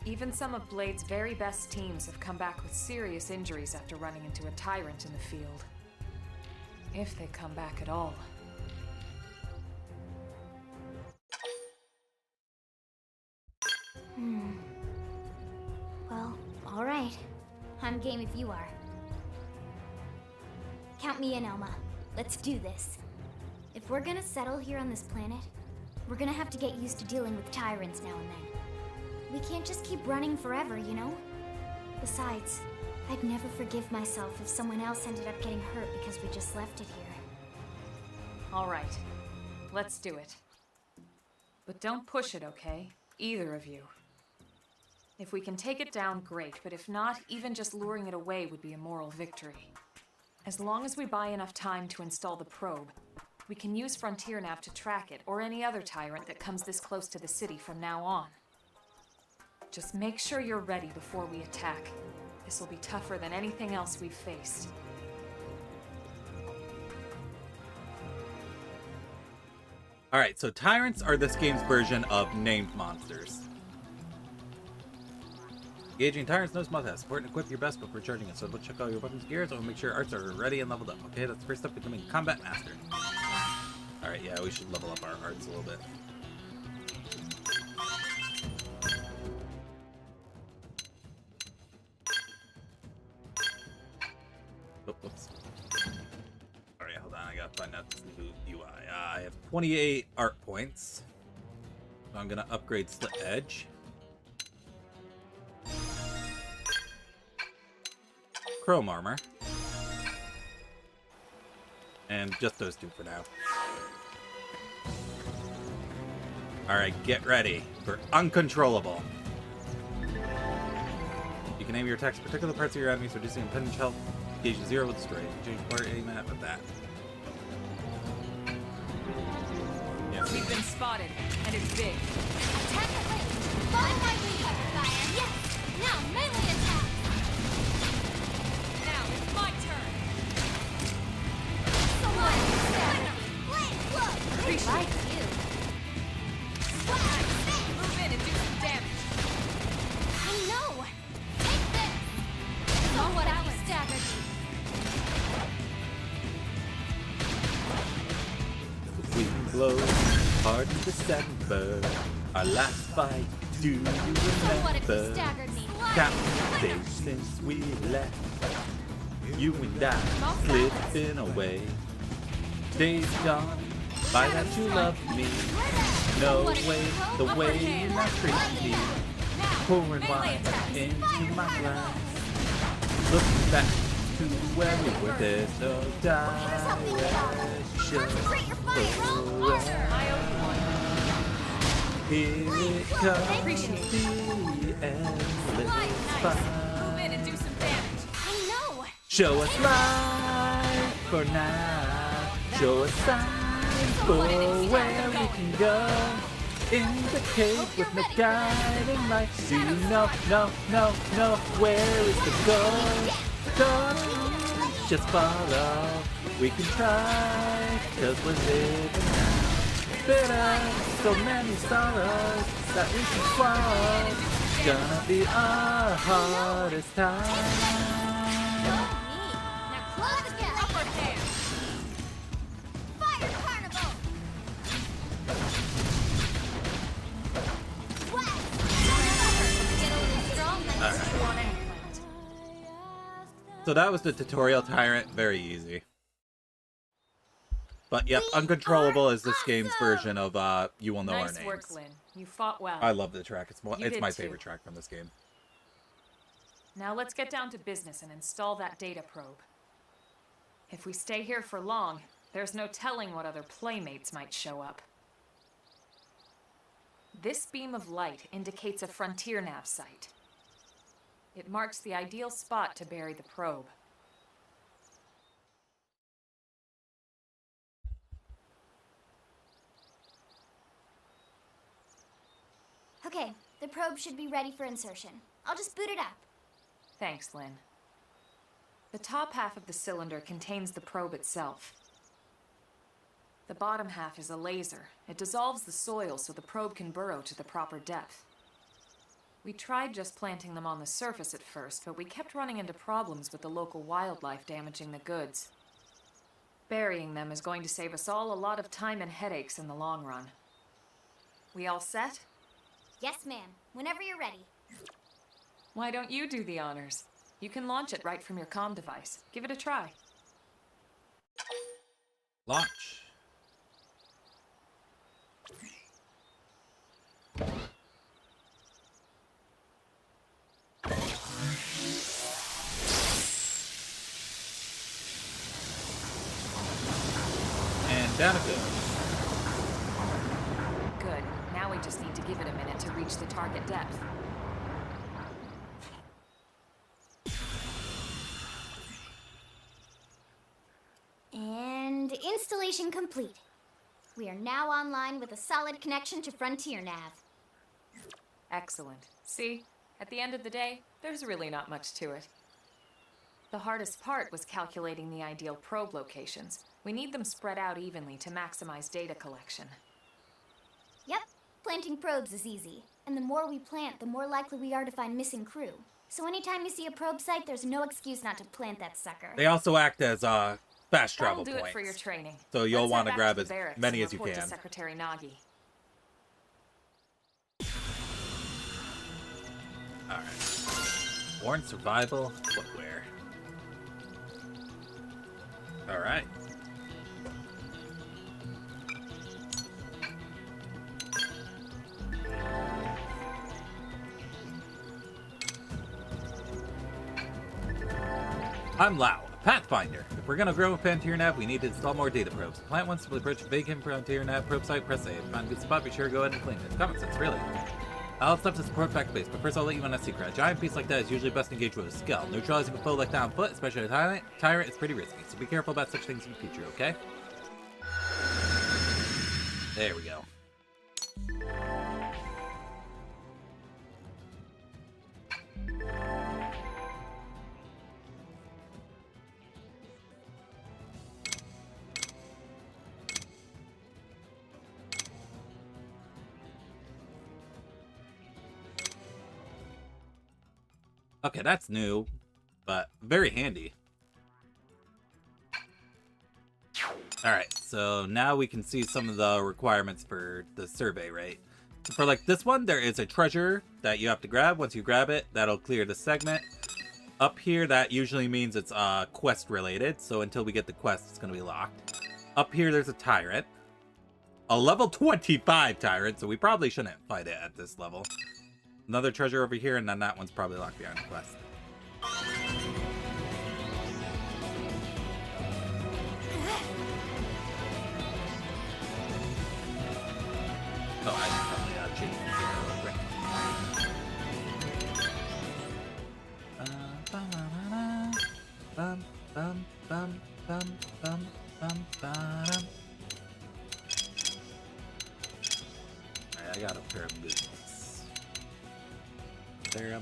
Even some of Blade's very best teams have come back with serious injuries after running into a tyrant in the field. If they come back at all. Well, alright. I'm game if you are. Count me in, Elma. Let's do this. If we're gonna settle here on this planet, we're gonna have to get used to dealing with tyrants now and then. We can't just keep running forever, you know? Besides, I'd never forgive myself if someone else ended up getting hurt because we just left it here. All right, let's do it. But don't push it, okay? Either of you. If we can take it down, great, but if not, even just luring it away would be a moral victory. As long as we buy enough time to install the probe, we can use Frontier Nav to track it, or any other tyrant that comes this close to the city from now on. Just make sure you're ready before we attack. This will be tougher than anything else we've faced. Alright, so tyrants are this game's version of named monsters. Engaging tyrants, no small task. Support and equip your best before charging it. So we'll check all your weapons gears and we'll make sure arts are ready and leveled up. Okay, that's the first step, becoming combat master. Alright, yeah, we should level up our arts a little bit. Oh, whoops. Alright, hold on, I gotta find out this new UI. I have 28 art points. So I'm gonna upgrade Slit Edge. Chrome armor. And just those two for now. Alright, get ready for Uncontrollable. You can aim your attacks at particular parts of your enemies, reducing impending health. Gauge 0 will destroy. Change part aim at with that. Yes. We've been spotted, and it's big. Attack at range. Follow my lead. Fire. Yes. Now melee attack. Now it's my turn. Like you. Move in and do some damage. I know. Take this. So what I was staggered. The wind blows hard in December. Our last fight, do you What if you remember? staggered me? Count the days since we left. You and I slipping away. Days gone by that you love me. No way, the way you not treat me. Pouring wine into my glass. Looking back to where we were, there's no direction. Concentrate your fire. Wrong order. I owe you one. Here it comes, the endless fight. Move in and do some damage. I know. Show us light. for now. Show a sign for where we can go. In the cave with no guiding light. Do you know where is the goal? Don't just follow. We can try, cause we're living now. Bitter, so many sorrows that we can swallow. Gonna be our hardest time. So that was the tutorial tyrant, very easy. But yep, Uncontrollable is this game's version of You Will Know Our Names. Nice work, Lynn. You fought well. I love the track. It's my too. favorite track from this game. Now let's get down to business and install that data probe. If we stay here for long, there's no telling what other playmates might show up. This beam of light indicates a frontier nav site. It marks the ideal spot to bury the probe. Okay, the probe should be ready for insertion. I'll just boot it up. Thanks, Lynn. The top half of the cylinder contains the probe itself. The bottom half is a laser. It dissolves the soil so the probe can burrow to the proper depth. We tried just planting them on the surface at first, but we kept running into problems with the local wildlife damaging the goods. Burying them is going to save us all a lot of time and headaches in the long run. We all set? Yes, ma'am. Whenever you're ready. Why don't you do the honors? You can launch it right from your comm device. Give it a try. Launch. And down it goes. Good. Now we just need to give it a minute to reach the target depth. And installation complete. We are now online with a solid connection to Frontier Nav. Excellent. See? At the end of the day, there's really not much to it. The hardest part was calculating the ideal probe locations. We need them spread out evenly to maximize data collection. Yep, planting probes is easy. And the more we plant, the more likely we are to find missing crew. So anytime you see a probe site, there's no excuse not to plant that sucker. They also act as fast travel That'll do points. It for your training. So you'll want to grab as barracks many and as you report can. To Secretary Nagi. Alright. Worn survival footwear. Alright. I'm Lau, a Pathfinder. If we're gonna grow a Frontier Nav, we need to install more data probes. Plant one, simply approach a vacant Frontier Nav probe site, press save. Find a good spot, be sure to go ahead and clean it. It's common sense, really. I'll have stuff to support back base, but first I'll let you in on a secret. A giant beast like that is usually best engaged with a skill. Neutralizing a foe like that on foot, especially a tyrant, is pretty risky, so be careful about such things in the future, okay? There we go. Okay, that's new, but very handy. Alright, so now we can see some of the requirements for the survey, right? So for like this one, there is a treasure that you have to grab. Once you grab it, that'll clear the segment. Up here, that usually means it's quest related, so until we get the quest, it's going to be locked. Up here, there's a tyrant. A level 25 tyrant, so we probably shouldn't fight it at this level. Another treasure over here, and then that one's probably locked behind the quest. Oh, I should probably change the gear real quick. Bum, bum, bum, bum, bum, bum, Alright, I got a pair of boots. There.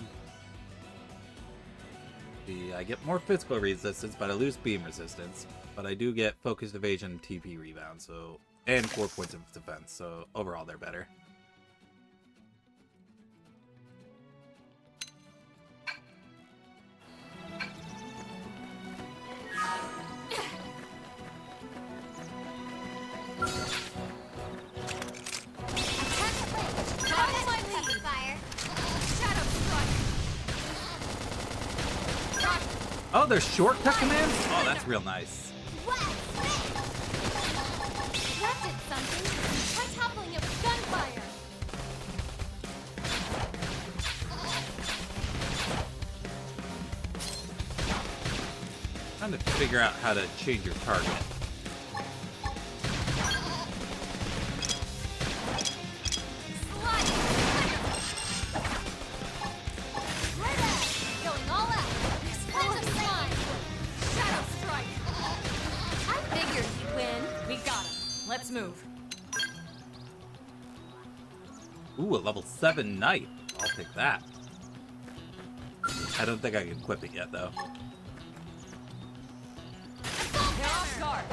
I get more physical resistance, but I lose beam resistance. But I do get focused evasion, TP rebound, so and 4 points of defense. So overall, they're better. Oh, there's shortcut commands? Oh, that's real nice. That did something. Try toppling it with gunfire. Trying to figure out how to change your target. Going all out. Shadow strike. I figured you'd win. We got him. Let's move. Ooh, a level 7 knife. I'll take that. I don't think I can equip it yet, though. They're off guard.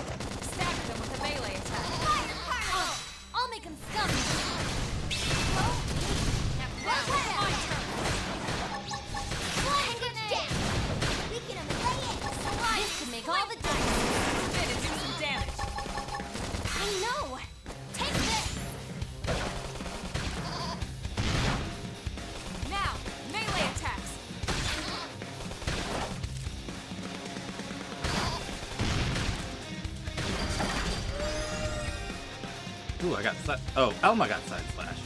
Stagger them with a melee attack. Fire particle. I'll make him scum. Now, my turn. Flying good down. We can lay it. This can make all the difference. Fit and do some damage. I know. Take this. Now, melee attacks. Ooh, I got oh, Elma got side slash.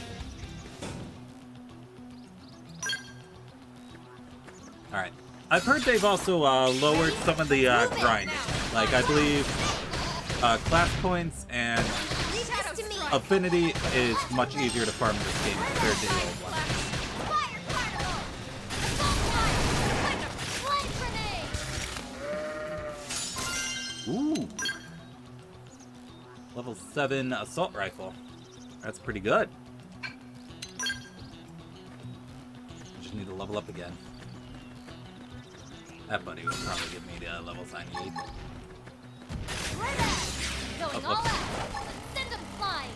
Alright. I've heard they've also lowered some of the grinding. Like, I believe class points and affinity is much easier to farm in this game compared to the old one. Fire particle. Assault fire. Flame grenade. Ooh. Level 7 assault rifle. That's pretty good. Just need to level up again. That buddy will probably give me the levels I need. Going all out. Send them flying.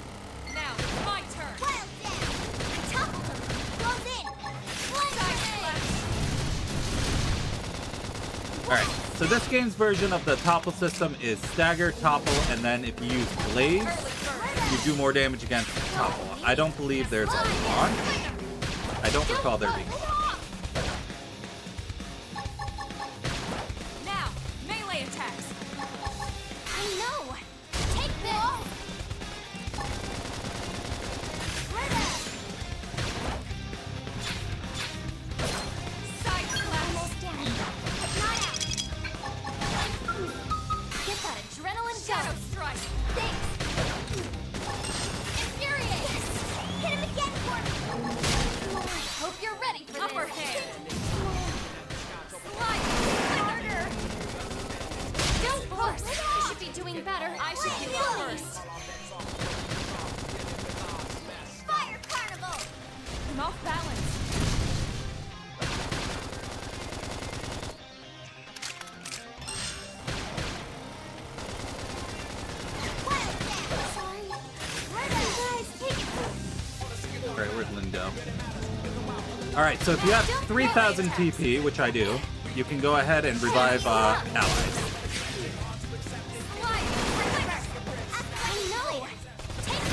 Now, my turn. Wild down. I toppled them. Goes in. Flame grenade. Alright, so this game's version of the topple system is stagger, topple, and then if you use blades, you do more damage against the topple. I don't believe there's a launch. I don't recall there being a launch. Now, melee attacks. I know. Take this. Side slash. Almost down. But not out. Get that adrenaline Shadow going. strike. Thanks. Infuriate. Hit him again for me. Hope you're ready for Upper this. hand. Slide. Harder. Don't force. You should be doing better. I should be first. Fire carnival. I'm off balance. Wild down. Sorry. You guys, take it. Alright, where's Lindo? Alright, so if you have 3,000 TP, which I do, you can go ahead and revive allies. I know. Take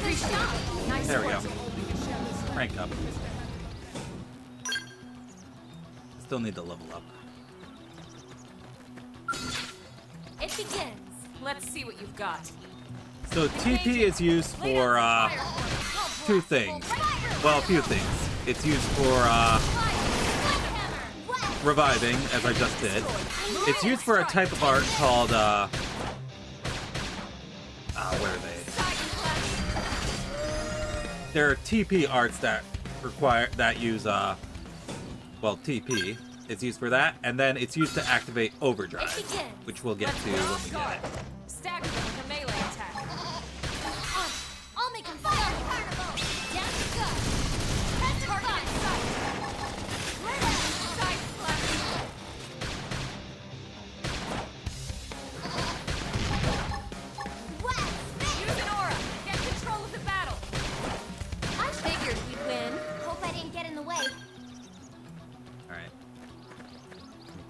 this. Good job. Nice There we work. go. Rank up. Still need to level up. It begins. Let's see what you've got. So TP is used for two things. Well, a few things. It's used for reviving, as I just did. It's used for a type of art called where are they? There are TP arts that use well, TP. It's used for that, and then it's used to activate overdrive, which we'll get to when we get it. Stagger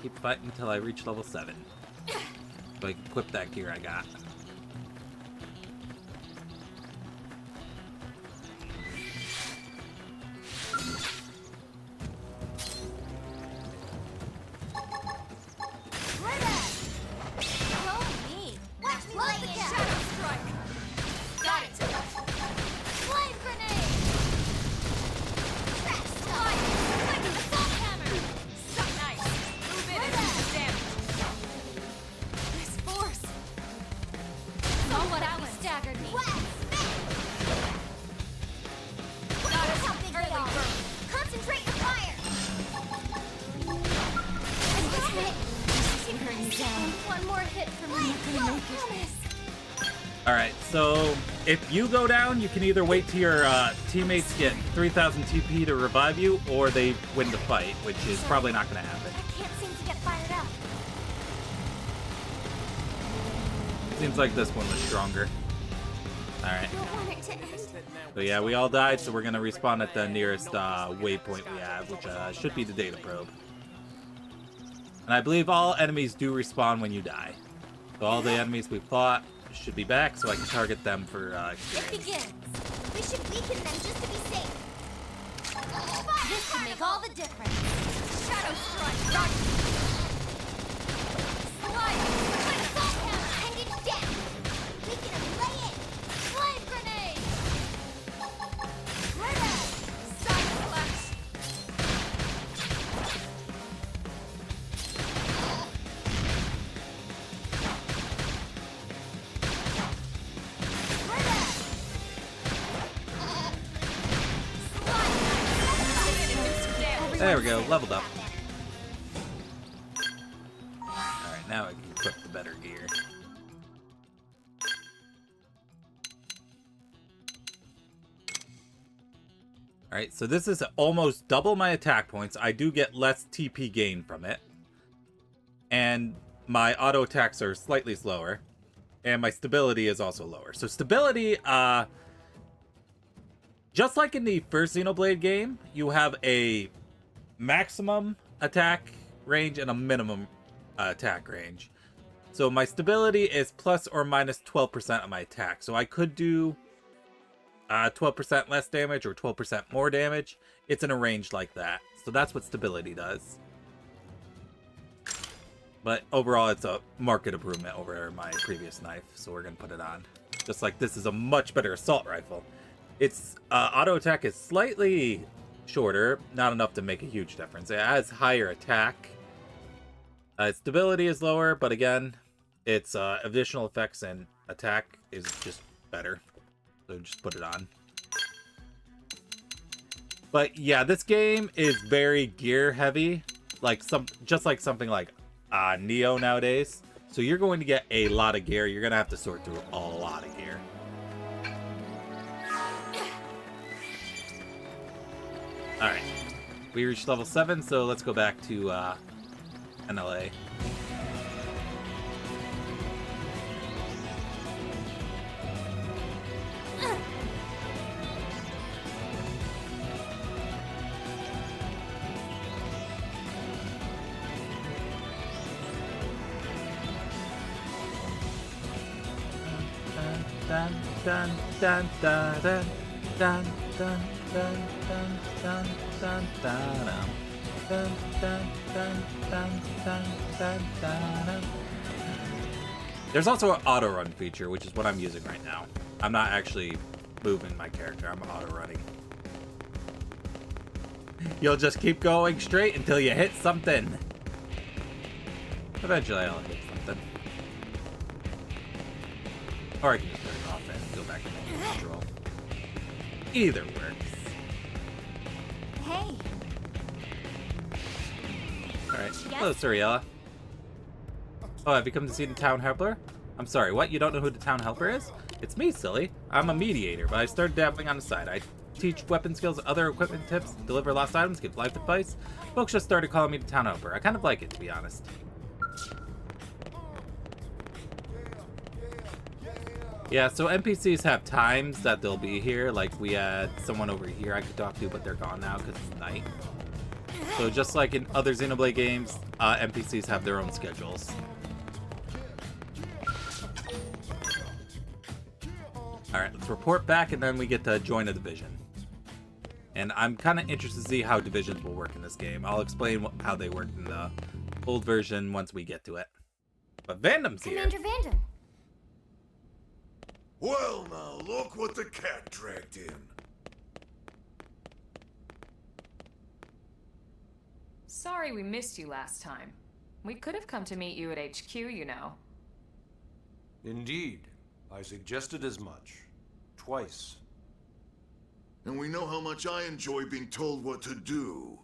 keep fighting until I reach level 7. So I can equip that gear I got. Alright, so if you go down, you can either wait till your teammates get 3,000 TP to revive you, or they win the fight, which is probably not going to happen. I can't seem to get fired up. Seems like this one was stronger. Alright. So yeah, we all died, so we're going to respawn at the nearest waypoint we have, which should be the data probe. And I believe all enemies do respawn when you die. So all the enemies we fought should be back, so I can target them for experience. It begins. We should weaken them just to be safe. This can make all the difference. Shadow strike. Slide. And it's dead. We can lay it. Flame grenade. Grenade. Side flash. There we go, leveled up. Alright, now I can equip the better gear. Alright, so this is almost double my attack points. I do get less TP gain from it. And my auto attacks are slightly slower. And my stability is also lower. So stability, just like in the first Xenoblade game, you have a maximum attack range and a minimum attack range. So my stability is plus or minus 12% of my attack. So I could do 12% less damage or 12% more damage. It's in a range like that. So that's what stability does. But overall, it's a marked improvement over my previous knife. So we're going to put it on. Just like this is a much better assault rifle. Its auto attack is slightly shorter, not enough to make a huge difference. It has higher attack. Its stability is lower, but again, its additional effects and attack is just better. So just put it on. But yeah, this game is very gear heavy, just like something like Neo nowadays. So you're going to get a lot of gear. You're going to have to sort through a lot of gear. Alright, we reached level 7, so let's go back to NLA. Dun dun dun dun dun dun dun. Dun, dun, dun, dun, dun, dun, dun, dun, dun, dun, dun, dun. There's also an auto run feature, which is what I'm using right now. I'm not actually moving my character, I'm auto running. You'll just keep going straight until you hit something. Eventually I'll hit something. Or I can just turn it off and go back to manual control. Either works. Hey. Alright. Hello, Suriella. Oh, have you come to see the town helper? I'm sorry, what? You don't know who the town helper is? It's me, silly. I'm a mediator, but I started dabbling on the side. I teach weapon skills, other equipment tips, deliver lost items, give life advice. Folks just started calling me the town helper. I kind of like it, to be honest. Yeah, so NPCs have times that they'll be here. Like, we had someone over here I could talk to, but they're gone now because it's night. So just like in other Xenoblade games, NPCs have their own schedules. Alright, let's report back and then we get to join a division. And I'm kind of interested to see how divisions will work in this game. I'll explain how they worked in the old version once we get to it. But Vandam's here. Commander Vandam. Well, now, look what the cat dragged in. Sorry we missed you last time. We could have come to meet you at HQ, you know. Indeed. I suggested as much. Twice. And we know how much I enjoy being told what to do.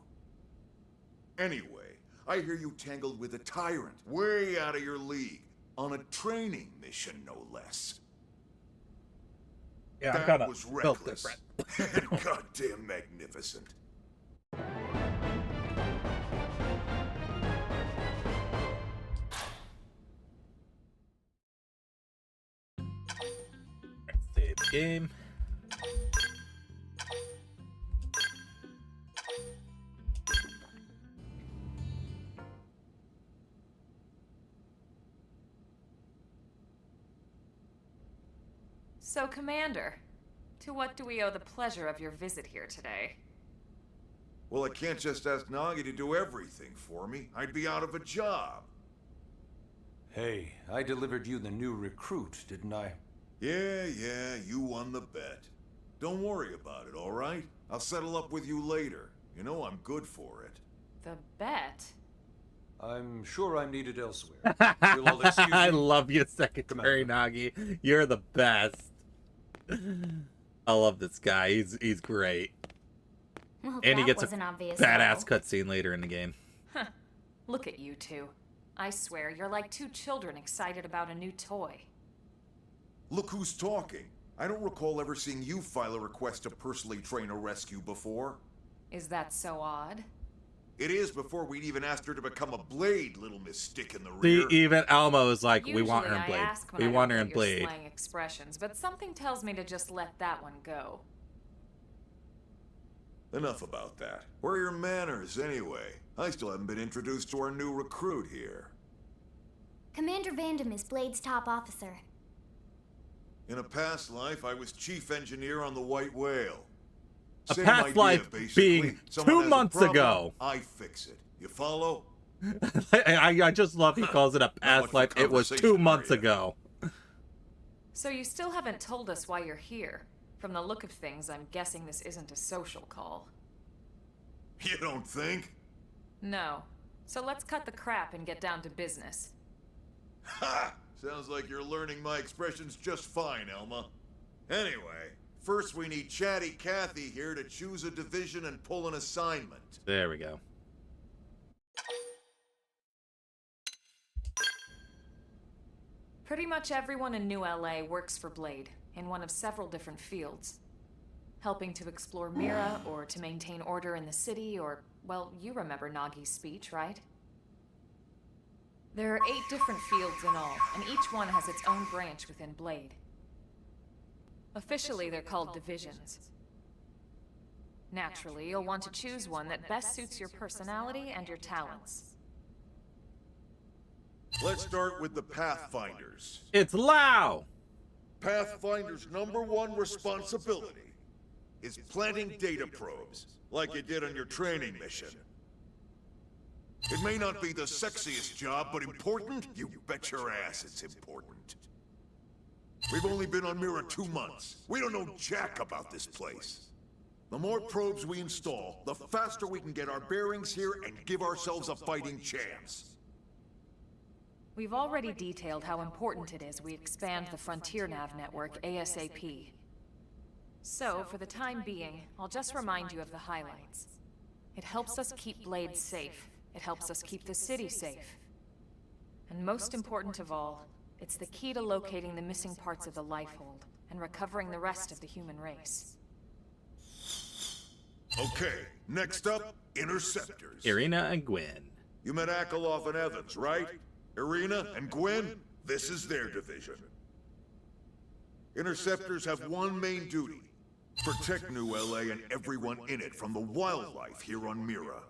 Anyway, I hear you tangled with a tyrant, way out of your league, on a training mission, no less. Yeah, that was reckless and goddamn magnificent. Save the game. So, Commander, to what do we owe the pleasure of your visit here today? Well, I can't just ask Nagi to do everything for me. I'd be out of a job. Hey, I delivered you the new recruit, didn't I? Yeah, you won the bet. Don't worry about it, all right? I'll settle up with you later. You know I'm good for it. The bet? I'm sure I'm needed elsewhere. You'll all excuse me? I love you, Secretary Nagi. You're the best. I love this guy. He's great. Well, And he that gets a wasn't obvious badass at all. cutscene later in the game. Huh. Look at you two. I swear, you're like two children excited about a new toy. Look who's talking. I don't recall ever seeing you file a request to personally train a rescue before. Is that so odd? It is before we'd even asked her to become a Blade, little Miss Stick in the See, rear. even Elmo is like, Usually we want her in I Blade. ask when We I want don't her in get your Blade. slang expressions, but something tells me to just let that one go. Enough about that. Where are your manners, anyway? I still haven't been introduced to our new recruit here. Commander Vandam is Blade's top officer. In a past life, I was chief engineer on the White Whale. A Same past idea, life basically. being Someone 2 has a months problem, ago. I fix it. You follow? I just love he calls it a past life. It was 2 months ago. So you still haven't told us why you're here. From the look of things, I'm guessing this isn't a social call. You don't think? No. So let's cut the crap and get down to business. Ha! Sounds like you're learning my expressions just fine, Elma. Anyway, first we need Chatty Cathy here to choose a division and pull an assignment. There we go. Pretty much everyone in New LA works for Blade, in one of several different fields. Helping to explore Mira, or to maintain order in the city, or, well, you remember Nagi's speech, right? There are 8 different fields in all, and each one has its own branch within Blade. Officially, they're called divisions. Naturally, you'll want to choose one that best suits your personality and your talents. Let's start with the Pathfinders. It's Lao! Pathfinder's #1 responsibility is planting data probes, like you did on your training mission. It may not be the sexiest job, but important? You bet your ass it's important. We've only been on Mira 2 months. We don't know jack about this place. The more probes we install, the faster we can get our bearings here and give ourselves a fighting chance. We've already detailed how important it is we expand the Frontier Nav network ASAP. So, for the time being, I'll just remind you of the highlights. It helps us keep Blade safe. It helps us keep the city safe. And most important of all, it's the key to locating the missing parts of the Lifehold and recovering the rest of the human race. Okay, next up, Interceptors. Irina and Gwen. You met Akalov and Evans, right? Irina and Gwen, this is their division. Interceptors have one main duty. Protect New LA and everyone in it from the wildlife here on Mira.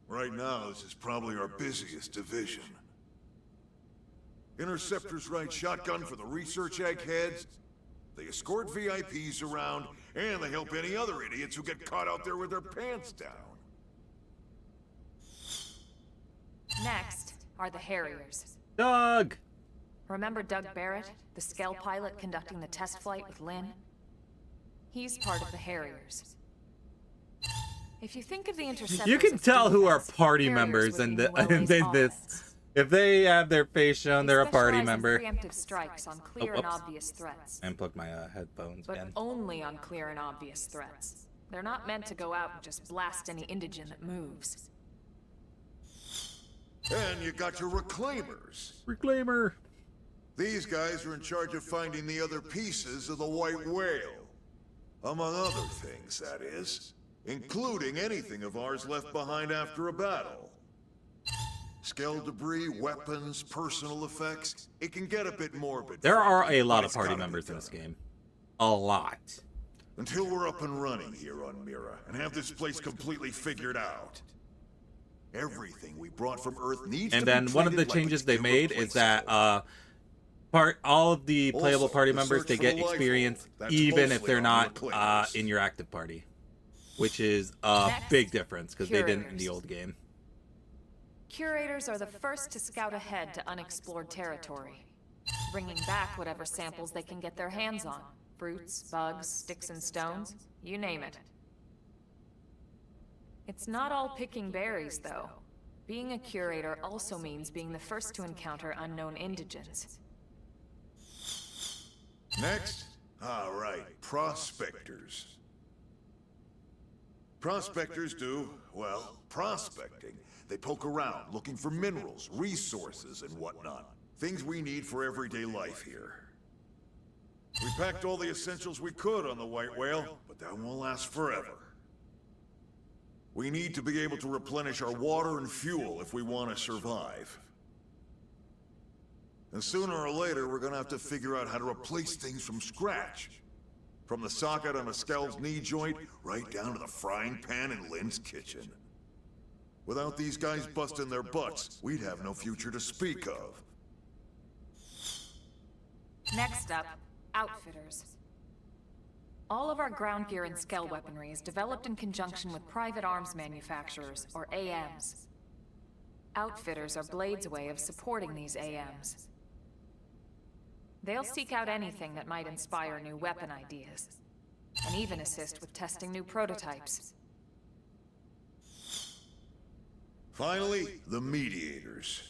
Right now, this is probably our busiest division. Interceptors ride shotgun for the research eggheads. They escort VIPs around, and they help any other idiots who get caught out there with their pants down. Next are the Harriers. Doug! Remember Doug Barrett, the Skell pilot conducting the test flight with Lynn? He's part of the Harriers. If you think of the Interceptors, You can tell who are party Harriers members would and be the, Llewellyn's this. offense. If they have their face shown, they're a party Specialize in member. preemptive strikes on clear and whoops. obvious threats. And plug my headphones But again. only on clear and obvious threats. They're not meant to go out and just blast any indigent that moves. And you got your Reclaimers. Reclaimer. These guys are in charge of finding the other pieces of the White Whale. Among other things, that is. Including anything of ours left behind after a battle. Skell debris, weapons, personal effects. It can get a bit morbid. There are a but lot of it's party gotta be members in done. this game. A lot. Until we're up and running here on Mira, and have this place completely figured out. Everything we brought from Earth needs And to be then one of the treated like changes it's they made is that all of the playable Also, party the members search they for get the life experience form. That's even if mostly they're on not Reclaimers. in your active party, which is a Next, big difference because they didn't in the curators. old game. Curators are the first to scout ahead to unexplored territory, bringing back whatever samples they can get their hands on. Fruits, bugs, sticks and stones, you name it. It's not all picking berries, though. Being a curator also means being the first to encounter unknown indigents. Next? All right, prospectors. Prospectors do, well, prospecting. They poke around, looking for minerals, resources, and whatnot. Things we need for everyday life here. We packed all the essentials we could on the White Whale, but that won't last forever. We need to be able to replenish our water and fuel if we want to survive. And sooner or later, we're gonna have to figure out how to replace things from scratch. From the socket on a Skell's knee joint, right down to the frying pan in Lynn's kitchen. Without these guys busting their butts, we'd have no future to speak of. Next up, outfitters. All of our ground gear and Skell weaponry is developed in conjunction with private arms manufacturers, or AMs. Outfitters are Blade's way of supporting these AMs. They'll seek out anything that might inspire new weapon ideas, and even assist with testing new prototypes. Finally, the mediators.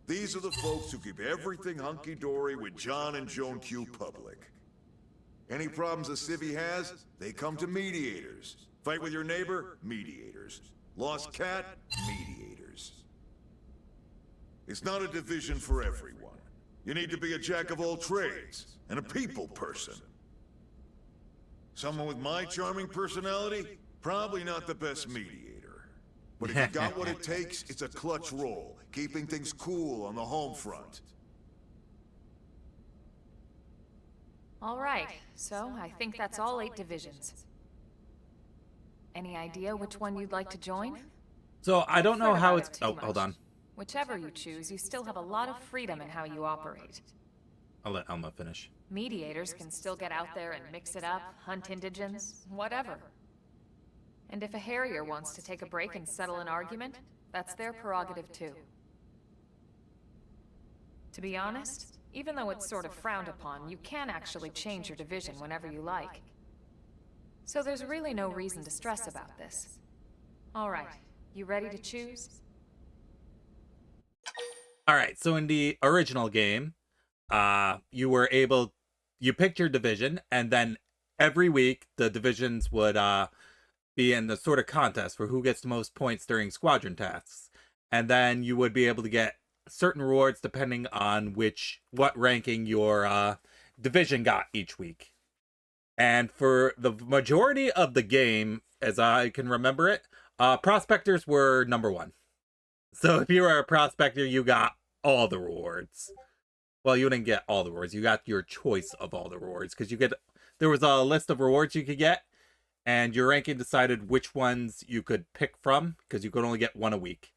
These are the folks who keep everything hunky-dory with John and Joan Q public. Any problems a civvy has, they come to mediators. Fight with your neighbor? Mediators. Lost cat? Mediators. It's not a division for everyone. You need to be a jack of all trades, and a people person. Someone with my charming personality? Probably not the best mediator. But if you got what it takes, it's a clutch role, keeping things cool on the home front. All right, so I think that's all 8 divisions. Any idea which one you'd like to join? So I don't know Fret how about it's. it too Oh, hold much. on. Whichever you choose, you still have a lot of freedom in how you operate. I'll let Elma finish. Mediators can still get out there and mix it up, hunt indigents, whatever. And if a Harrier wants to take a break and settle an argument, that's their prerogative too. To be honest, even though it's sort of frowned upon, you can actually change your division whenever you like. So there's really no reason to stress about this. All right, you ready to choose? All right, so in the original game, you picked your division, and then every week the divisions would be in the sort of contest for who gets the most points during squadron tasks, and then you would be able to get certain rewards depending on what ranking your division got each week. And for the majority of the game, as I can remember it, prospectors were number 1. So if you were a prospector, you got all the rewards. Well, you didn't get all the rewards. You got your choice of all the rewards because there was a list of rewards you could get, and your ranking decided which ones you could pick from, because you could only get one a week.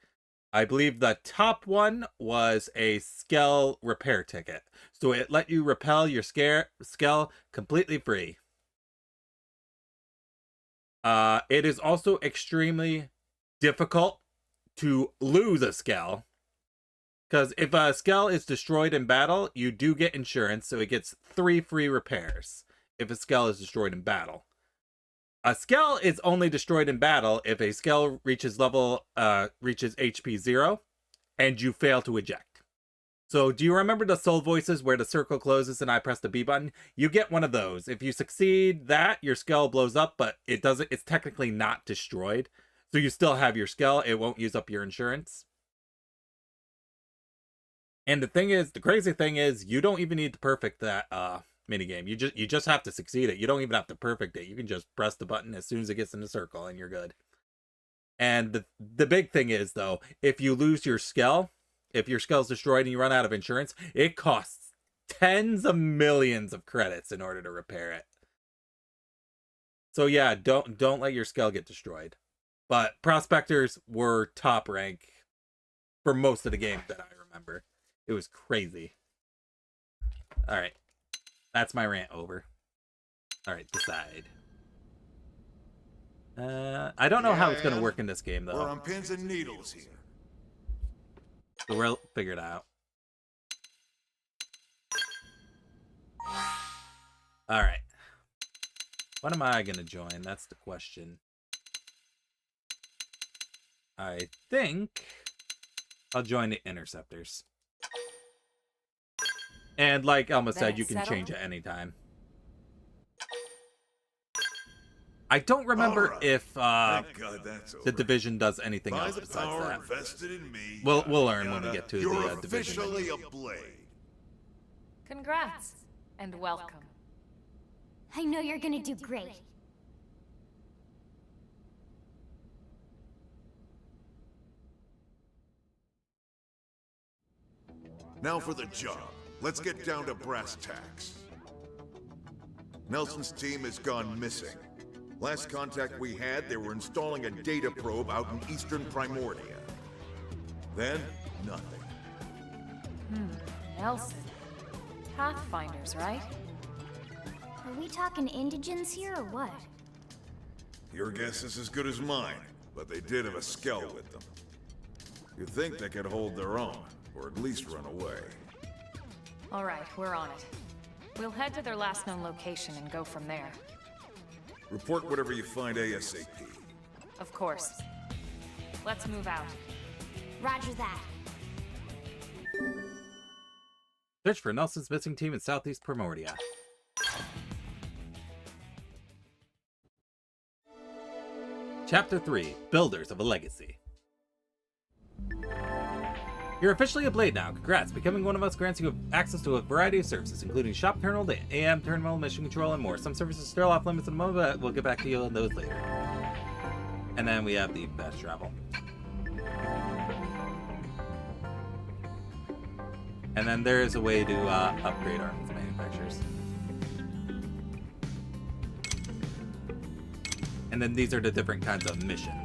I believe the top one was a Skell repair ticket. So it let you repel your Skell completely free. It is also extremely difficult to lose a Skell. Because if a Skell is destroyed in battle, you do get insurance, so it gets 3 free repairs if a Skell is destroyed in battle. A Skell is only destroyed in battle if a Skell reaches HP 0 and you fail to eject. So do you remember the soul voices where the circle closes and I press the B button? You get one of those. If you succeed that, your Skell blows up, but it's technically not destroyed. So you still have your Skell. It won't use up your insurance. And the crazy thing is, you don't even need to perfect that minigame. You just have to succeed it. You don't even have to perfect it. You can just press the button as soon as it gets in the circle and you're good. And the big thing is, though, if you lose your Skell, if your Skell's destroyed and you run out of insurance, it costs tens of millions of credits in order to repair it. So yeah, don't let your Skell get destroyed. But Prospectors were top rank for most of the game that I remember. It was crazy. Alright. That's my rant over. Alright, decide. I don't know how it's going to work in this game, though. We're on pins and needles here. So we'll figure it out. Alright. What am I going to join? That's the question. I think I'll join the Interceptors. And like Elma said, you can change at any time. I don't remember if the Division does anything else besides that. We'll learn when we get to the Division. You're officially a blade. Congrats, and welcome. I know you're gonna do great. Now for the job. Let's get down to brass tacks. Nelson's team has gone missing. Last contact we had, they were installing a data probe out in eastern Primordia. Then, nothing. Nelson. Pathfinders, right? Are we talking indigents here or what? Your guess is as good as mine, but they did have a Skell with them. You'd think they could hold their own, or at least run away. All right, we're on it. We'll head to their last known location and go from there. Report whatever you find ASAP. Of course. Let's move out. Roger that. Search for Nelson's missing team in southeast Primordia. Chapter 3, Builders of a Legacy. You're officially a Blade now. Congrats. Becoming one of us grants you access to a variety of services, including Shop Terminal, the AM Terminal, Mission Control, and more. Some services are still off limits at the moment, but we'll get back to you on those later. And then we have the fast travel. And then there is a way to upgrade arms manufacturers. And then these are the different kinds of missions.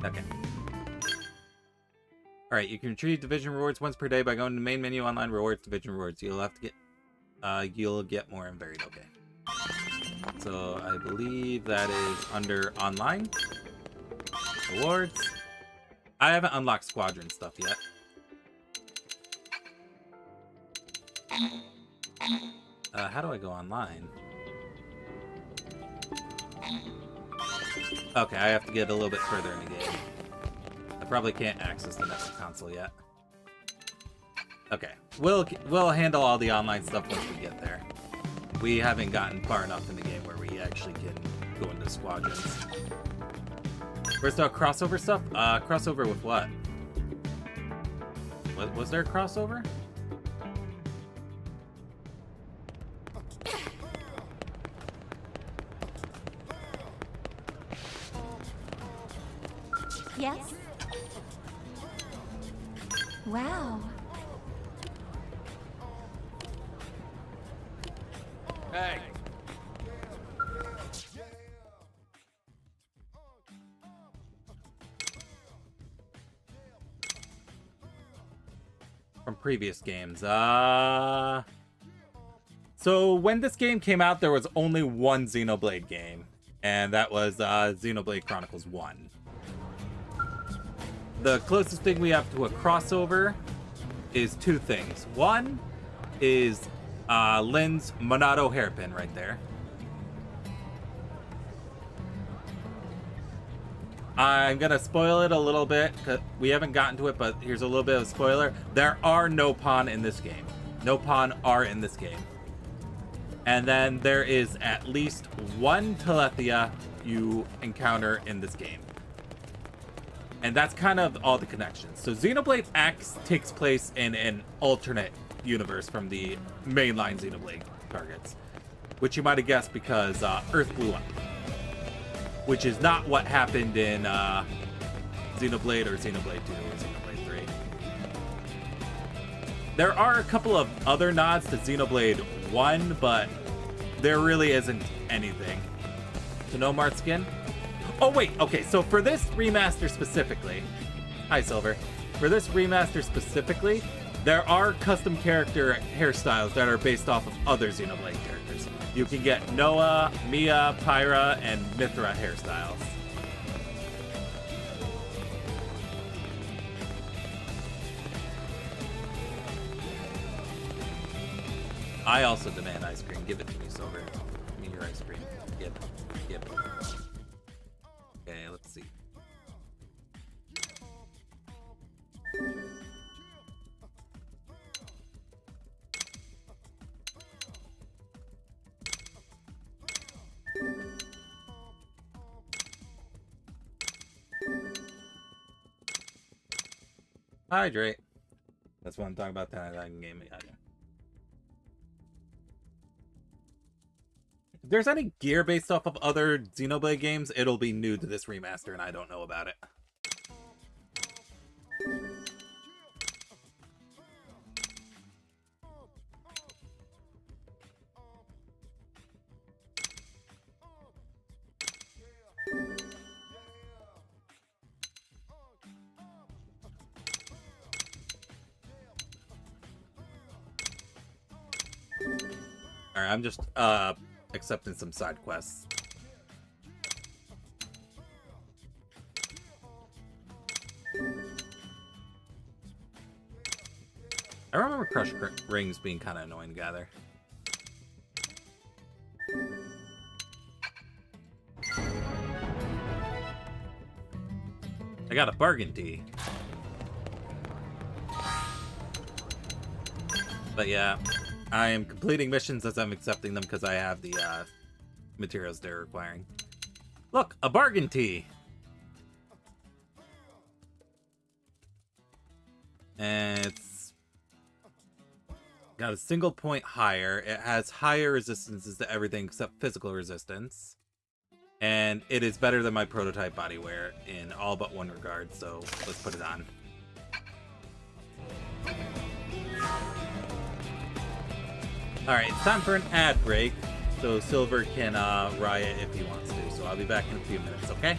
Okay. Alright, you can retrieve division rewards once per day by going to the main menu, online rewards, division rewards. You'll have to get you'll get more in varied. Okay. So I believe that is under online. Rewards. I haven't unlocked squadron stuff yet. How do I go online? Okay, I have to get a little bit further in the game. I probably can't access the network console yet. Okay, we'll handle all the online stuff once we get there. We haven't gotten far enough in the game where we actually can go into squadrons. Where's the crossover stuff? Crossover with what? Was there a crossover? Yes? Wow. Hey! From previous games. So when this game came out, there was only one Xenoblade game, and that was Xenoblade Chronicles 1. The closest thing we have to a crossover is two things. One is Lynn's Monado hairpin right there. I'm gonna spoil it a little bit, because we haven't gotten to it, but here's a little bit of a spoiler. There are no pawn in this game. No pawn are in this game. And then there is at least one Telethia you encounter in this game. And that's kind of all the connections. So Xenoblade X takes place in an alternate universe from the mainline Xenoblade targets, which you might have guessed because Earth blew up, which is not what happened in Xenoblade or Xenoblade 2 or Xenoblade 3. There are a couple of other nods to Xenoblade 1, but there really isn't anything. So no Mart skin? Oh wait, okay, so for this remaster specifically, hi Silver, for this remaster specifically, there are custom character hairstyles that are based off of other Xenoblade characters. You can get Noah, Mia, Pyra, and Mithra hairstyles. I also demand ice cream. Give it to me, Silver. Give me your ice cream. Give. Okay, let's see. Hydrate. That's what I'm talking about. That game. If there's any gear based off of other Xenoblade games, it'll be new to this remaster, and I don't know about it. Alright, I'm just accepting some side quests. I remember Crush Rings being kind of annoying to gather. I got a bargain tee. But yeah, I am completing missions as I'm accepting them because I have the materials they're requiring. Look, a bargain tee! And it's got a single point higher. It has higher resistances to everything except physical resistance. And it is better than my prototype bodywear in all but one regard, so let's put it on. Alright, it's time for an ad break, so Silver can riot if he wants to. So I'll be back in a few minutes, okay?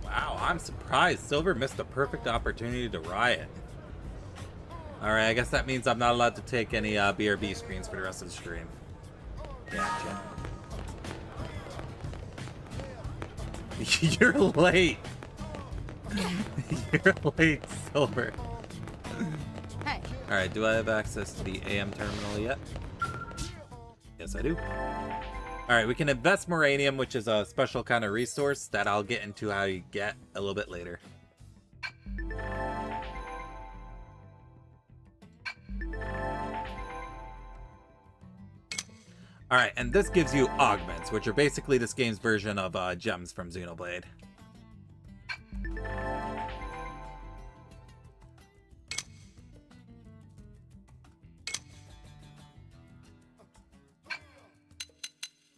Wow, I'm surprised. Silver missed a perfect opportunity to riot. Alright, I guess that means I'm not allowed to take any BRB screens for the rest of the stream. Gotcha. You're late. You're late, Silver. Hey. Alright, do I have access to the AM terminal yet? Yes, I do. Alright, we can invest Moranium, which is a special kind of resource that I'll get into how you get a little bit later. Alright, and this gives you augments, which are basically this game's version of gems from Xenoblade.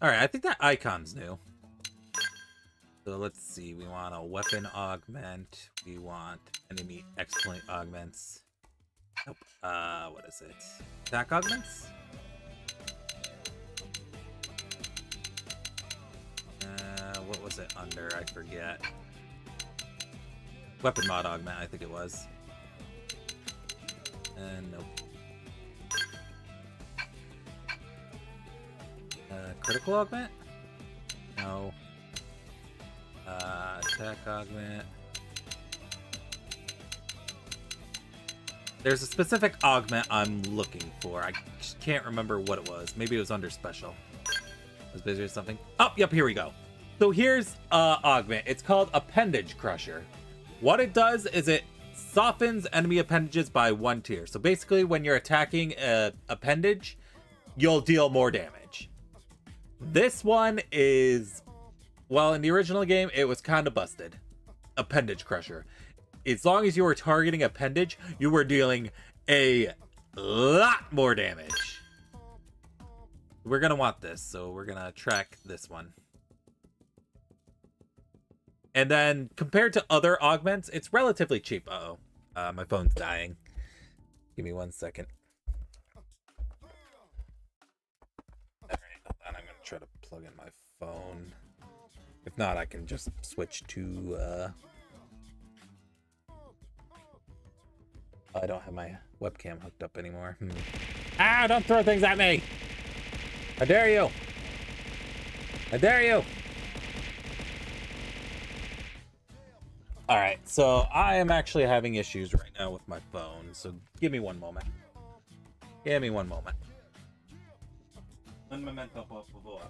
Alright, I think that icon's new. So let's see, we want a weapon augment, we want enemy exploit augments. Nope, what is it? Attack augments? What was it under? I forget. Weapon mod augment, I think it was. Nope. Critical augment? No. Attack augment. There's a specific augment I'm looking for. I just can't remember what it was. Maybe it was under special. I was busy with something. Oh, yep, here we go. So here's augment. It's called Appendage Crusher. What it does is it softens enemy appendages by 1 tier. So basically, when you're attacking an appendage, you'll deal more damage. This one is, well, in the original game, it was kind of busted. Appendage Crusher. As long as you were targeting appendage, you were dealing a lot more damage. We're going to want this, so we're going to track this one. And then, compared to other augments, it's relatively cheap. Uh-oh. My phone's dying. Give me 1 second. Alright, hold on. I'm going to try to plug in my phone. If not, I can just switch to... I don't have my webcam hooked up anymore. Ah, don't throw things at me! How dare you! How dare you! Alright, so I am actually having issues right now with my phone, so give me 1 moment. Give me 1 moment. Un momento, por favor.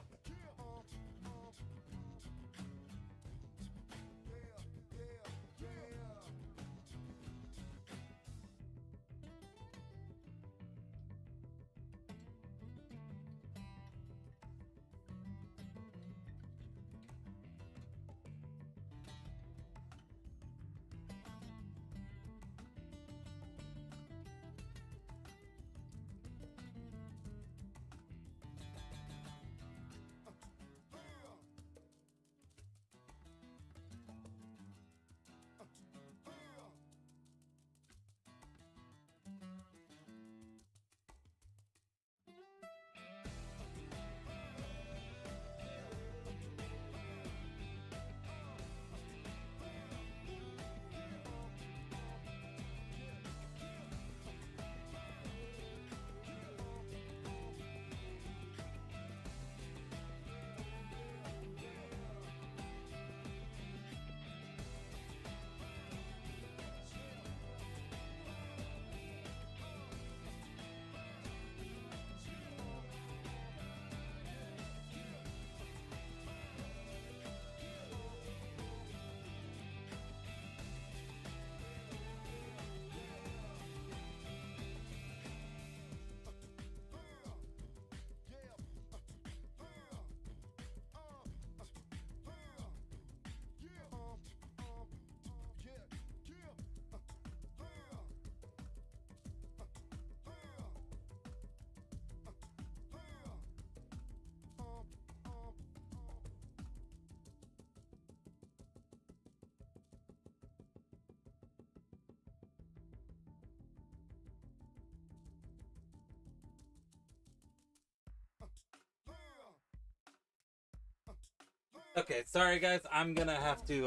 Okay, sorry guys, I'm gonna have to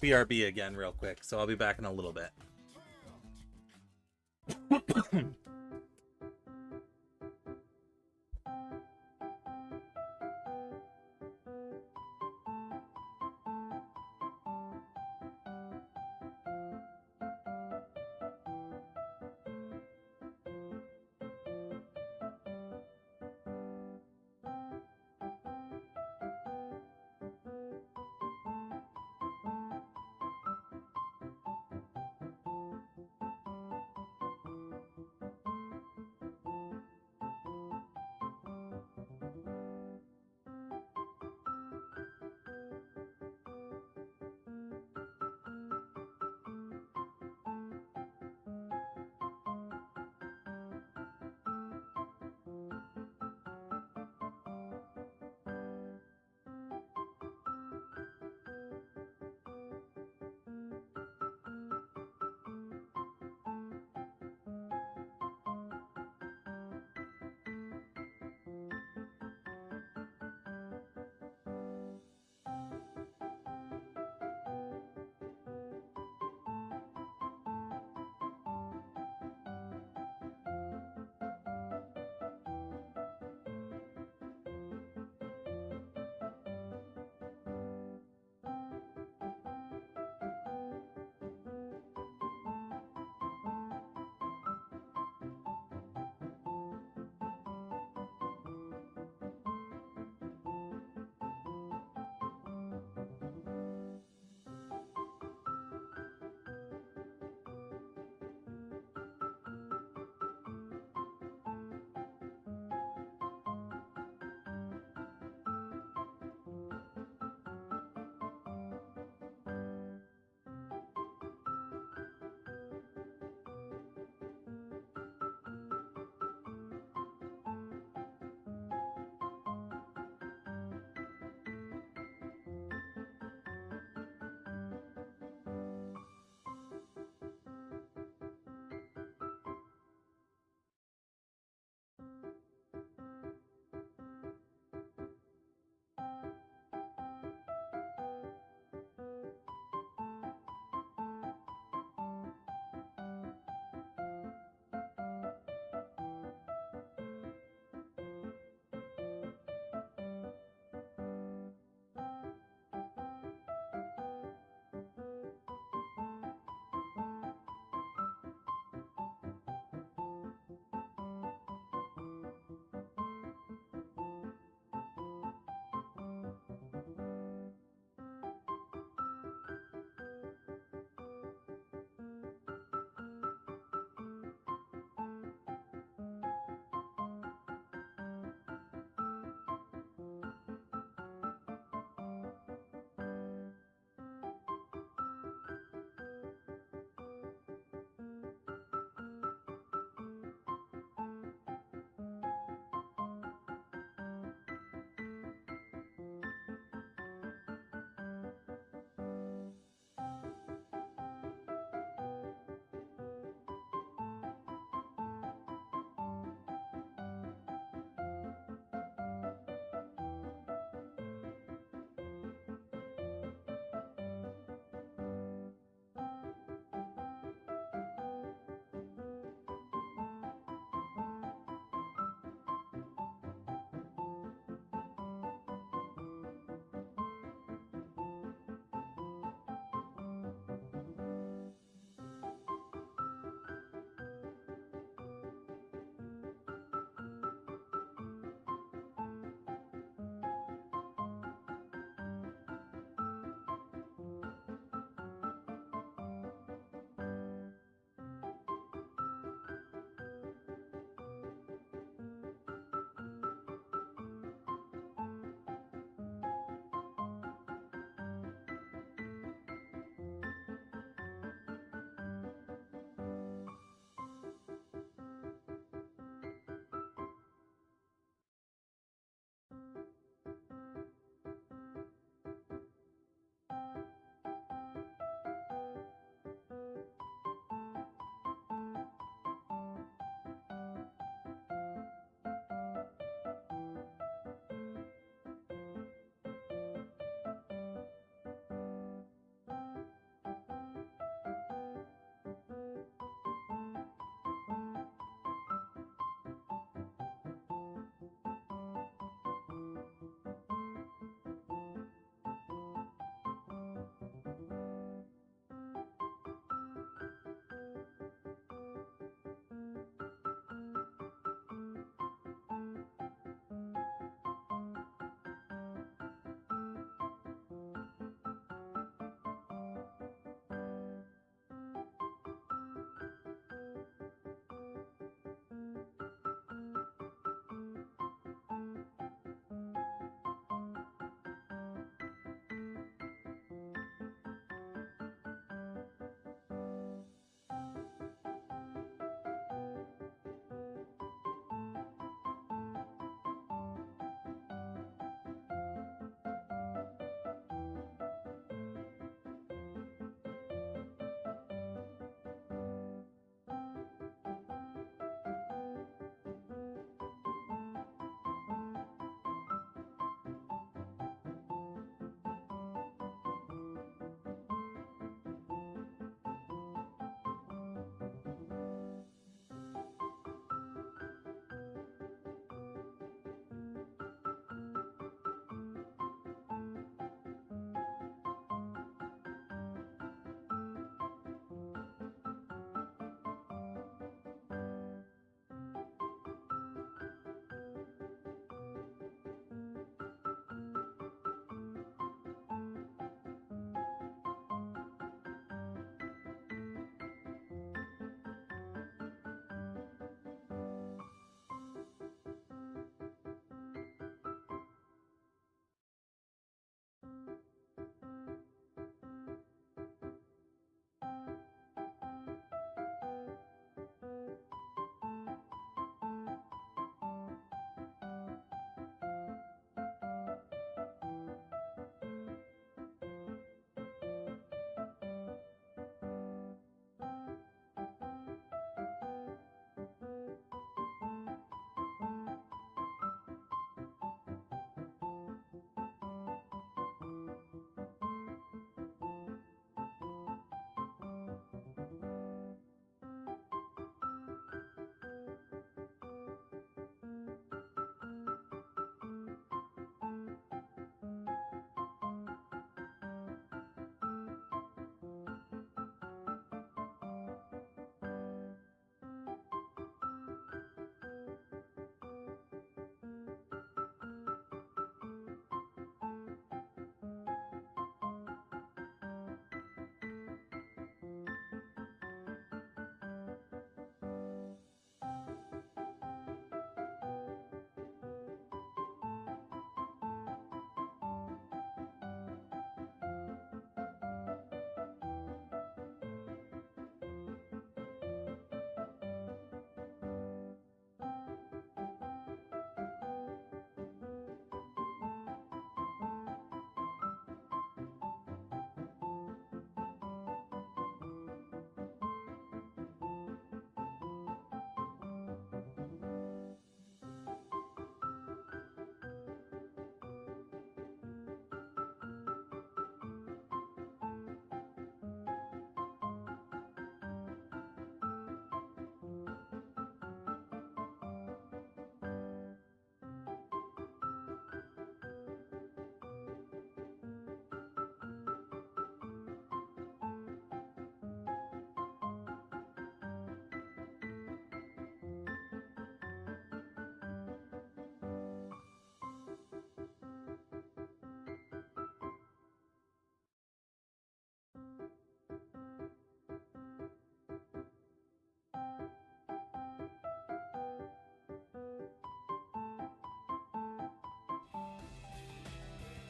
BRB again real quick, so I'll be back in a little bit.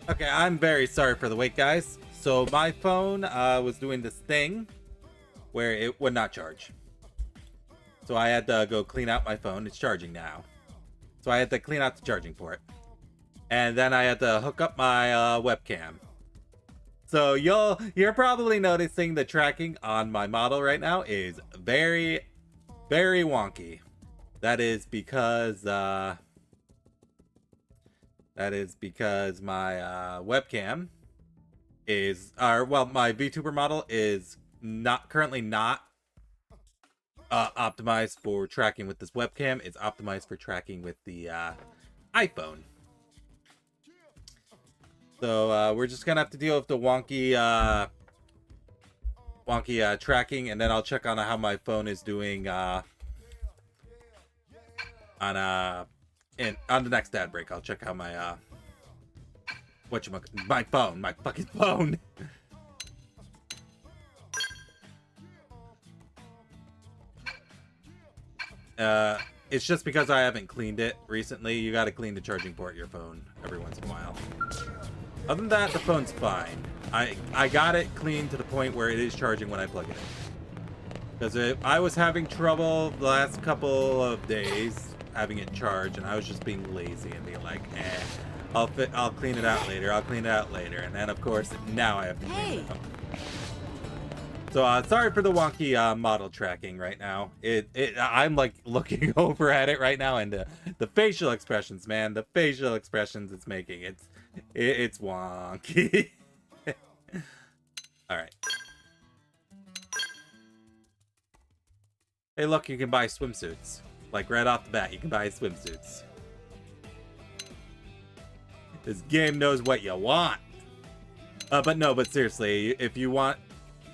Okay, I'm very sorry for the wait, guys. So my phone was doing this thing where it would not charge. So I had to go clean out my phone. It's charging now. So I had to clean out the charging port. And then I had to hook up my webcam. So you're probably noticing the tracking on my model right now is very, very wonky. That is because my webcam is, my VTuber model is currently not optimized for tracking with this webcam. It's optimized for tracking with the iPhone. So we're just gonna have to deal with the wonky tracking, and then I'll check on how my phone is doing on the next ad break. I'll check how my my fucking phone. It's just because I haven't cleaned it recently. You gotta clean the charging port of your phone every once in a while. Other than that, the phone's fine. I got it cleaned to the point where it is charging when I plug it in. Because I was having trouble the last couple of days having it charge, and I was just being lazy and being like, I'll clean it out later. I'll clean it out later. And then, of course, now I have to clean it out. So sorry for the wonky model tracking right now. I'm like looking over at it right now, and the facial expressions, man, the facial expressions it's making, it's wonky. All right. Hey, look, you can buy swimsuits. Like right off the bat, you can buy swimsuits. This game knows what you want. But seriously, if you want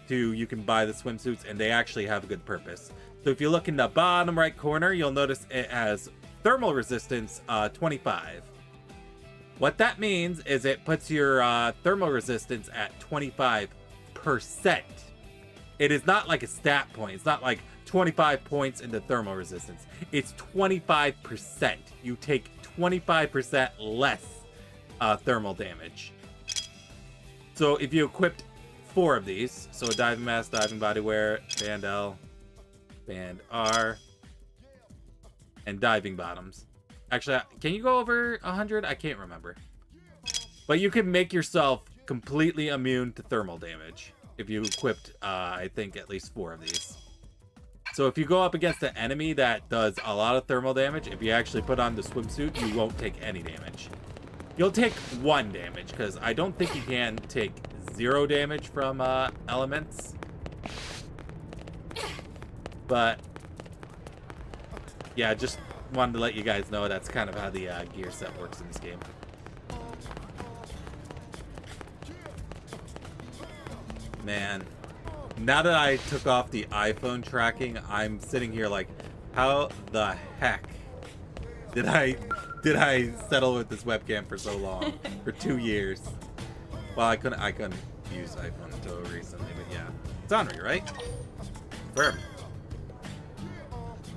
to, you can buy the swimsuits, and they actually have a good purpose. So if you look in the bottom right corner, you'll notice it has thermal resistance 25. What that means is it puts your thermal resistance at 25%. It is not like a stat point. It's not like 25 points into thermal resistance. It's 25%. You take 25% less thermal damage. So if you equipped 4 of these, so a diving mask, diving bodywear, band L, band R, and diving bottoms. Actually, can you go over 100? I can't remember. But you can make yourself completely immune to thermal damage if you equipped, I think, at least 4 of these. So if you go up against an enemy that does a lot of thermal damage, if you actually put on the swimsuit, you won't take any damage. You'll take 1 damage, because I don't think you can take 0 damage from elements. But yeah, just wanted to let you guys know that's kind of how the gear set works in this game. Man, now that I took off the iPhone tracking, I'm sitting here like, how the heck did I settle with this webcam for so long? For 2 years. Well, I couldn't use iPhone until recently, but yeah. It's HisshAnri, right? Confirm.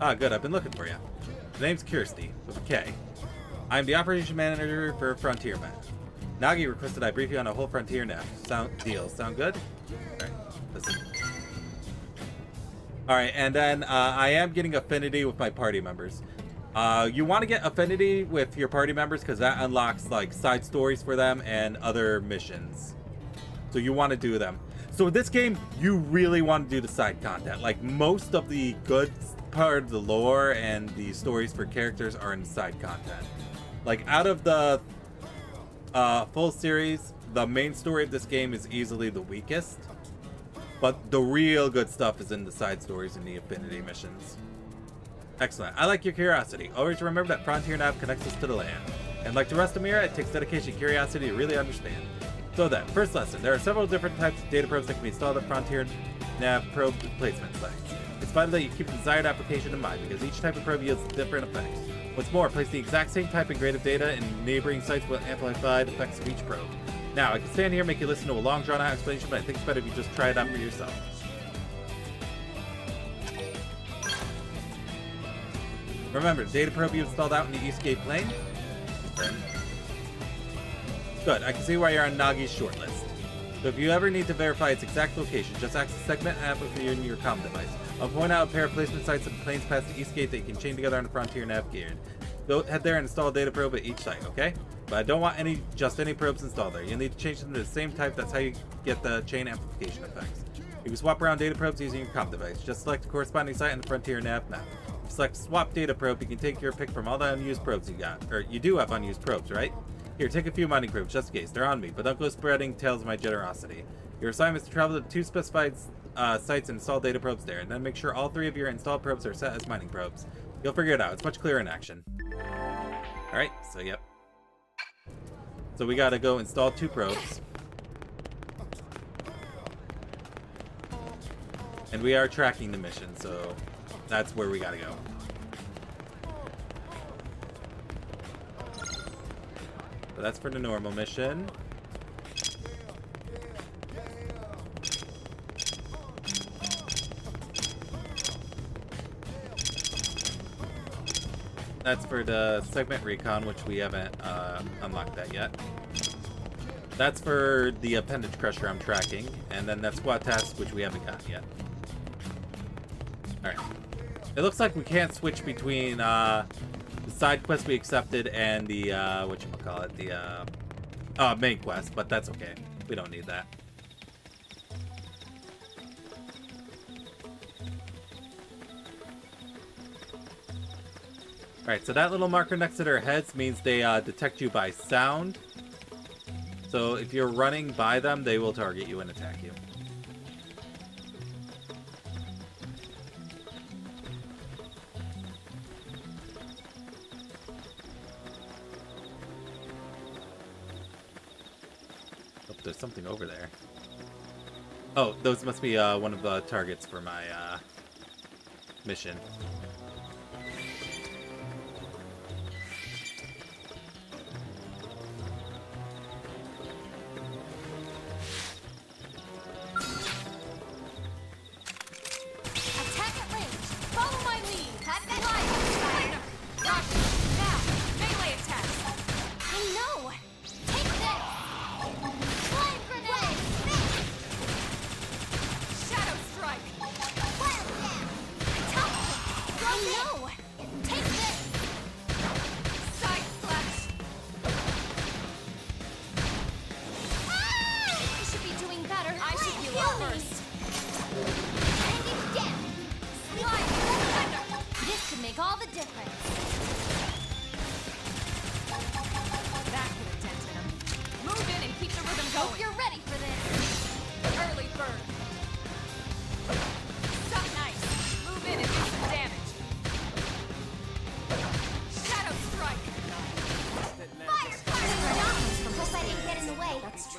Ah, good, I've been looking for you. The name's Kirsty, with a K. I'm the operation manager for Frontier Map. Nagi requested I brief you on a whole Frontier Nav. Sound good? Alright, listen. Alright, and then I am getting affinity with my party members. You want to get affinity with your party members because that unlocks like side stories for them and other missions. So you want to do them. So with this game, you really want to do the side content. Like most of the good part of the lore and the stories for characters are in side content. Like out of the full series, the main story of this game is easily the weakest. But the real good stuff is in the side stories and the affinity missions. Excellent. I like your curiosity. Always remember that Frontier Nav connects us to the land. And like the rest of Mira, it takes dedication and curiosity to really understand. So then, first lesson. There are several different types of data probes that can be installed at Frontier Nav probe placement sites. It's vital that you keep the desired application in mind because each type of probe yields different effects. What's more, place the exact same type and grade of data in neighboring sites will amplify the effects of each probe. Now, I can stand here and make you listen to a long drawn out explanation, but I think it's better if you just try it out for yourself. Remember, data probe you installed out in the Eastgate Plain. Good, I can see why you're on Nagi's shortlist. So if you ever need to verify its exact location, just access the segment app with your comm device. I'll point out a pair of placement sites of planes past the east gate that you can chain together on the Frontier Navigator. Go head there and install a data probe at each site, okay? But I don't want just any probes installed there. You'll need to change them to the same type. That's how you get the chain amplification effects. You can swap around data probes using your comm device. Just select the corresponding site on the Frontier Nav map. If you select swap data probe, you can take your pick from all the unused probes you got. Or you do have unused probes, right? Here, take a few mining probes just in case. They're on me, but don't go spreading tales of my generosity. Your assignment is to travel to 2 specified sites and install data probes there, and then make sure all 3 of your installed probes are set as mining probes. You'll figure it out. It's much clearer in action. Alright, so yep. So we gotta go install 2 probes. And we are tracking the mission, so that's where we gotta go. So that's for the normal mission. That's for the segment recon, which we haven't unlocked that yet. That's for the appendage crusher I'm tracking, and then that squad task, which we haven't got yet. Alright. It looks like we can't switch between the side quest we accepted and the, whatchamacallit, the main quest, but that's okay. We don't need that. Alright, so that little marker next to their heads means they detect you by sound. So if you're running by them, they will target you and attack you. Oh, there's something over there. Oh, those must be one of the targets for my mission.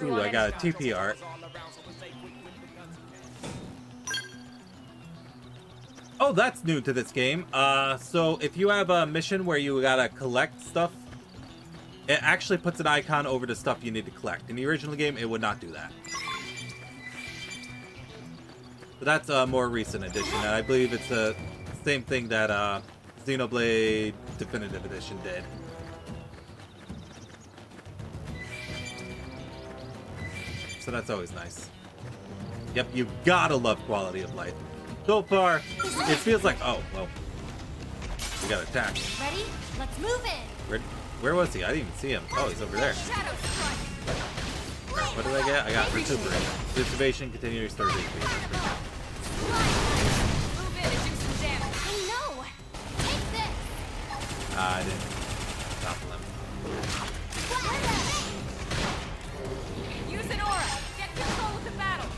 Ooh, I got a TP art. Oh, that's new to this game. So if you have a mission where you gotta collect stuff, it actually puts an icon over the stuff you need to collect. In the original game, it would not do that. So that's a more recent edition, and I believe it's the same thing that Xenoblade Definitive Edition did. So that's always nice. Yep, you gotta love quality of life. So far, it feels like, oh, well, we got attacked. Ready? Let's move in. Where was he? I didn't even see him. Oh, he's over there. Right, what did I get? I got recuperate. Reservation, continue to restore HP. Move in and do some damage. I know. Take this. I didn't topple him. Use an aura. Get control of the battle.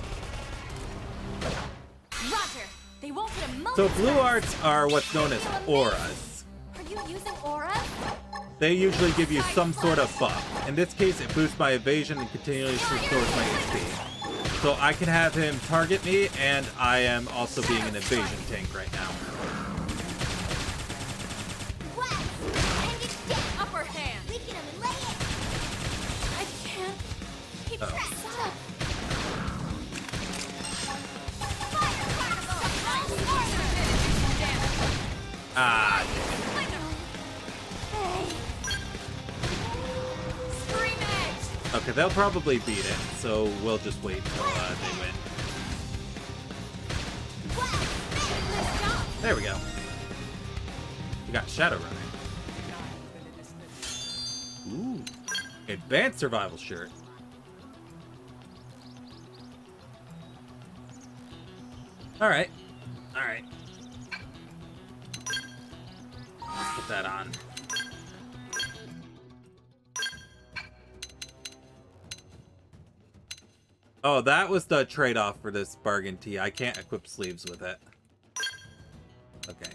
Roger. They won't get a moment. So blue arts are what's known as auras. Are you using aura? They usually give you some sort of buff. In this case, it boosts my evasion and continually restores my HP. So I can have him target me, and I am also being an evasion tank right now. Upper hand. Weaken him and lay it. I can't keep this up. Ah, okay, Okay, they'll probably beat it, so we'll just wait till they win. There we go. We got Shadow Running. Ooh. Advanced survival shirt. Alright. Alright. Let's put that on. Oh, that was the trade-off for this bargain tee. I can't equip sleeves with it. Okay.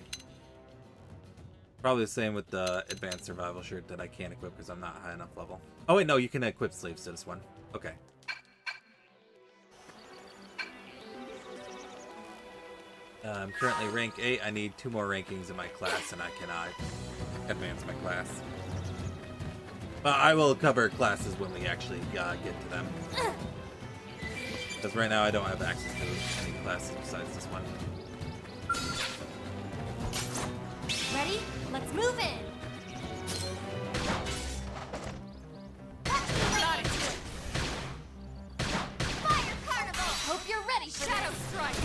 Probably the same with the advanced survival shirt that I can't equip because I'm not high enough level. Oh wait, no, you can equip sleeves to this one. Okay. I'm currently rank 8. I need 2 more rankings in my class and I can advance my class. But I will cover classes when we actually get to them. Because right now I don't have access to any classes besides this one. Ready? Let's move in! Got it! Fire Carnival! Hope you're ready for Shadow Strike!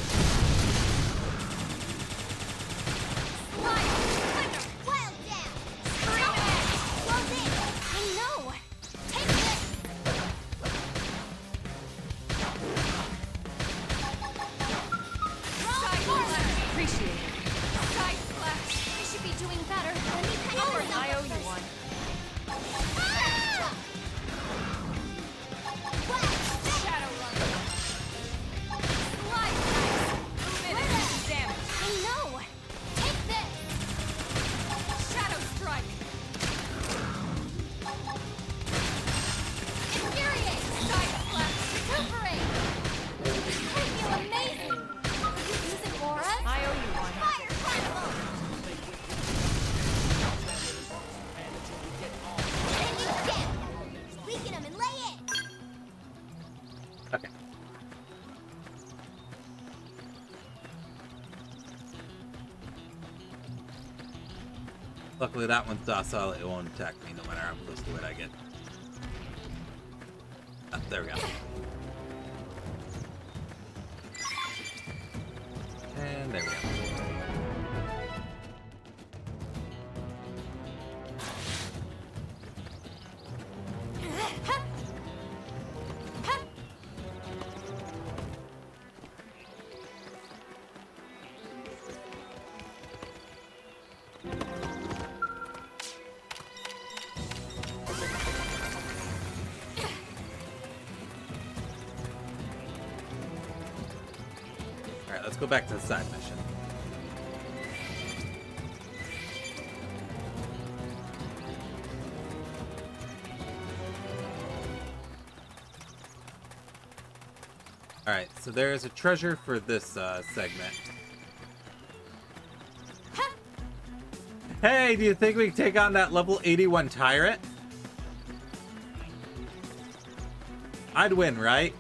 Slide! Thunder! Wild Down! Scream it! Close in! I know! Take this! Side Splash! Appreciate it. Side Splash! I should be doing better. Let me kind of I owe you one. Shadow Run. Slide Blast. Move in and do some damage. I know. Take this. Shadow Strike. Infuriate. Side Splash. Recuperate. I feel amazing. Could you use it for us? I owe you one. Fire Carnival. Weaken him and lay it! Okay. Luckily that one's docile, it won't attack me no matter how close to it I get. Ah, there we go. And there we go. Alright, let's go back to the side mission. Alright, so there is a treasure for this segment. Hey, do you think we can take on that level 81 tyrant? I'd win, right?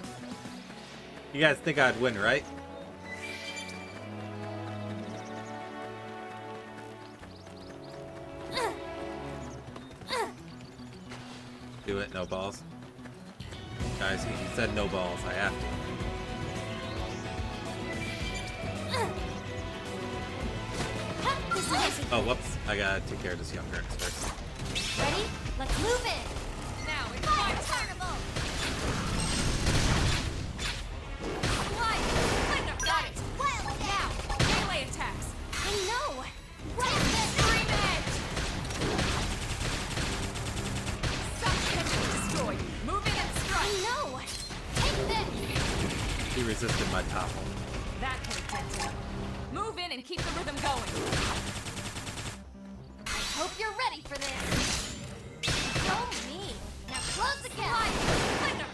You guys think I'd win, right? Do it, no balls. Guys, he said no balls. I have to. Oh, whoops. I gotta take care of this young Rex first. Ready? Let's move in! Now it's Fire Carnival! Slide! Thunder! Got it! Wild Down! Melee attacks! I know! Right this! Scream Edge! Subsection destroyed! Moving and strike! I know! Take this! He resisted my topple. That could have dent him. Move in and keep the rhythm going. Hope you're ready for this. So mean. Now close the gap. Thunder.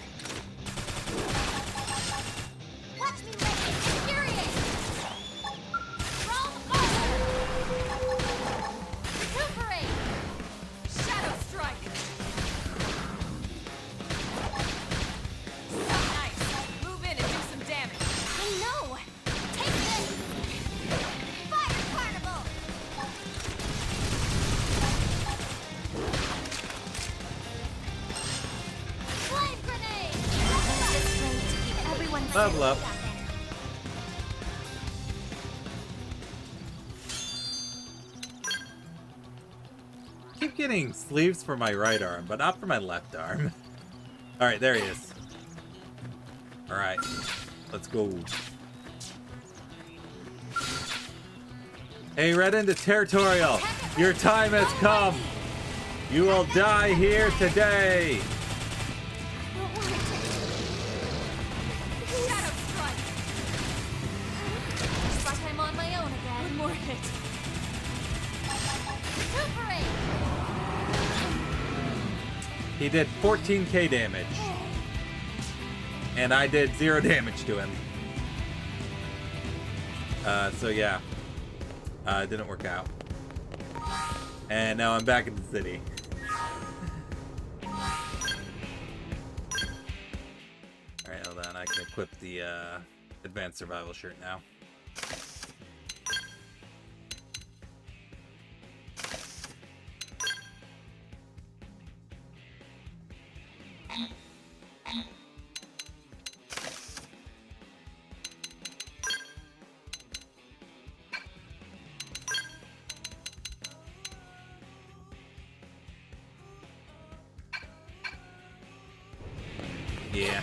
Watch me let it infuriate. Roll forward. Recuperate. Shadow Strike. Nice. Move in and do some damage. I know. Take this. Fire Carnival. Flame Grenade! Level up. Keep getting sleeves for my right arm, but not for my left arm. Alright, there he is. Alright, let's go. Hey, Red End Territorial, your time has come. You will die here today. Looks like I'm on my own again. One more hit. He did 14k damage. And I did 0 damage to him. So yeah. It didn't work out. And now I'm back in the city. Alright, hold on. I can equip the advanced survival shirt now. Yeah.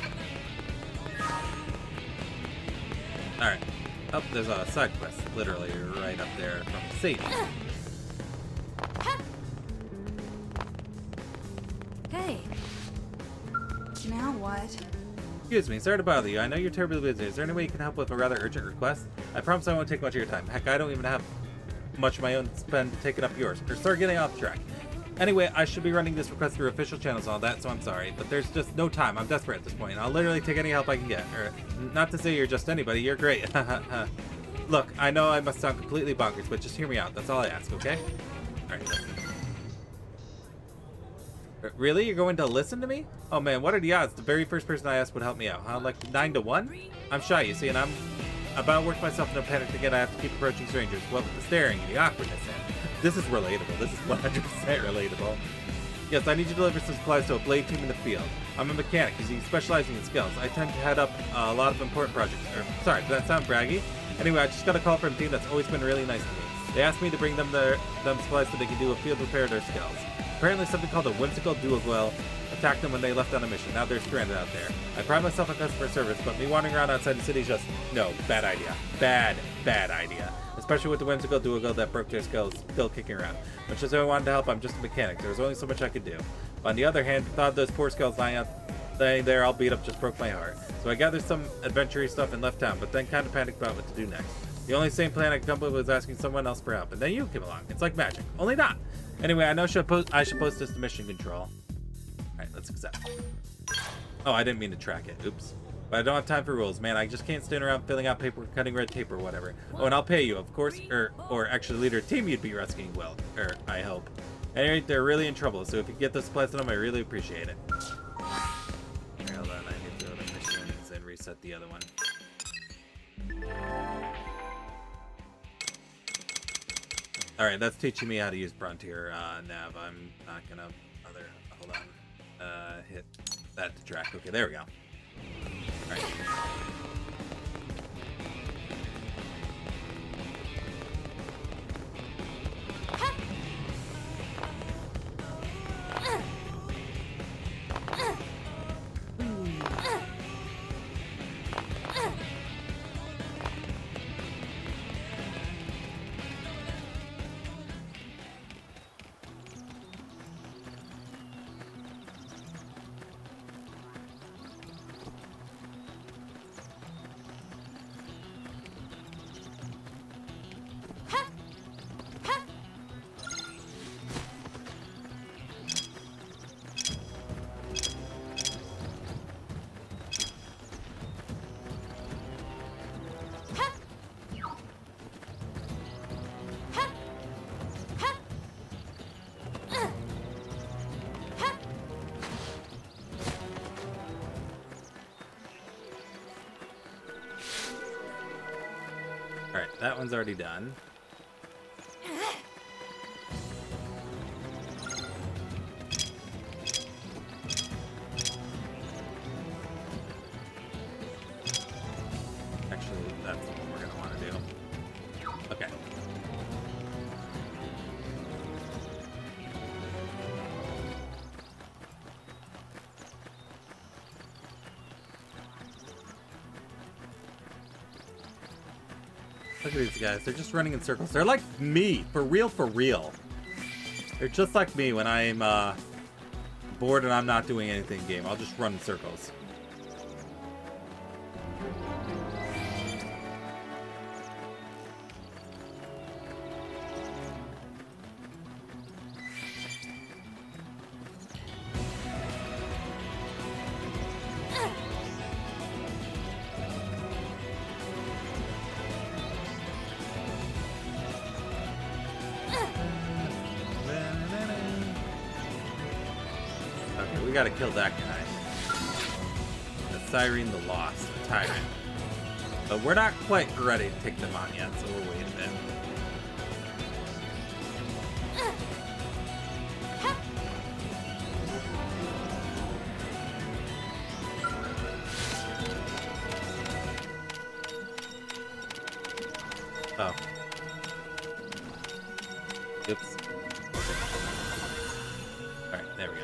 Alright. Oh, there's a side quest literally right up there from Satan. Hey. Now what? Excuse me, sorry to bother you. I know you're terribly busy. Is there any way you can help with a rather urgent request? I promise I won't take much of your time. Heck, I don't even have much of my own to spend taking up yours. Or start getting off track. Anyway, I should be running this request through official channels and all that, so I'm sorry. But there's just no time. I'm desperate at this point. I'll literally take any help I can get. Or, not to say you're just anybody. You're great. Look, I know I must sound completely bonkers, but just hear me out. That's all I ask, okay? Alright. Really? You're going to listen to me? Oh man, what are the odds? The very first person I asked would help me out. Huh? Like 9 to 1? I'm shy, you see, and I'm about to work myself into a panic again. I have to keep approaching strangers. What with the staring and the awkwardness. This is relatable. This is 100% relatable. Yes, I need you to deliver some supplies to a blade team in the field. I'm a mechanic, using specializing in skills. I tend to head up a lot of important projects. Sorry, does that sound braggy? Anyway, I just got a call from a team that's always been really nice to me. They asked me to bring them supplies so they can do a field repair of their skills. Apparently something called a whimsical dual-well attacked them when they left on a mission. Now they're stranded out there. I pride myself on customer service, but me wandering around outside the city is just, no, bad idea. Bad idea. Especially with the whimsical dual-well that broke their skills still kicking around. Much as I wanted to help, I'm just a mechanic. There was only so much I could do. But on the other hand, the thought of those poor skulls lying there all beat up just broke my heart. So I gathered some adventure stuff and left town, but then kind of panicked about what to do next. The only sane plan I could come up with was asking someone else for help, and then you came along. It's like magic, only not. Anyway, I know I should post this to mission control. Alright, let's accept. Oh, I didn't mean to track it. Oops. But I don't have time for rules, man. I just can't stand around filling out paperwork, cutting red tape or whatever. Oh, and I'll pay you, of course. Or actually, leader of team you'd be rescuing well. I hope. Anyway, they're really in trouble, so if you get those supplies to them, I really appreciate it. Alright, hold on. I need to go to missions and reset the other one. Alright, that's teaching me how to use Frontier nav. I'm not gonna bother. Hold on. Hit that to track. Okay, there we go. Alright. Alright, that one's already done. Look at these guys. They're just running in circles. They're like me. For real, for real. They're just like me when I'm bored and I'm not doing anything in game. I'll just run in circles. Okay, we gotta kill that guy. That's Cyrene the Lost, the Tyrant. But we're not quite ready to take them on yet, so we'll wait a bit. Oh. Oops. Alright, there we go.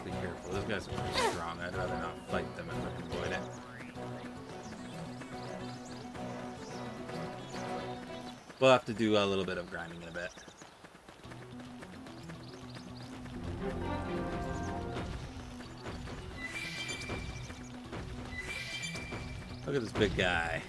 Be careful, those guys are pretty strong. I'd rather not fight them if I can avoid it. We'll have to do a little bit of grinding in a bit. Look at this big guy.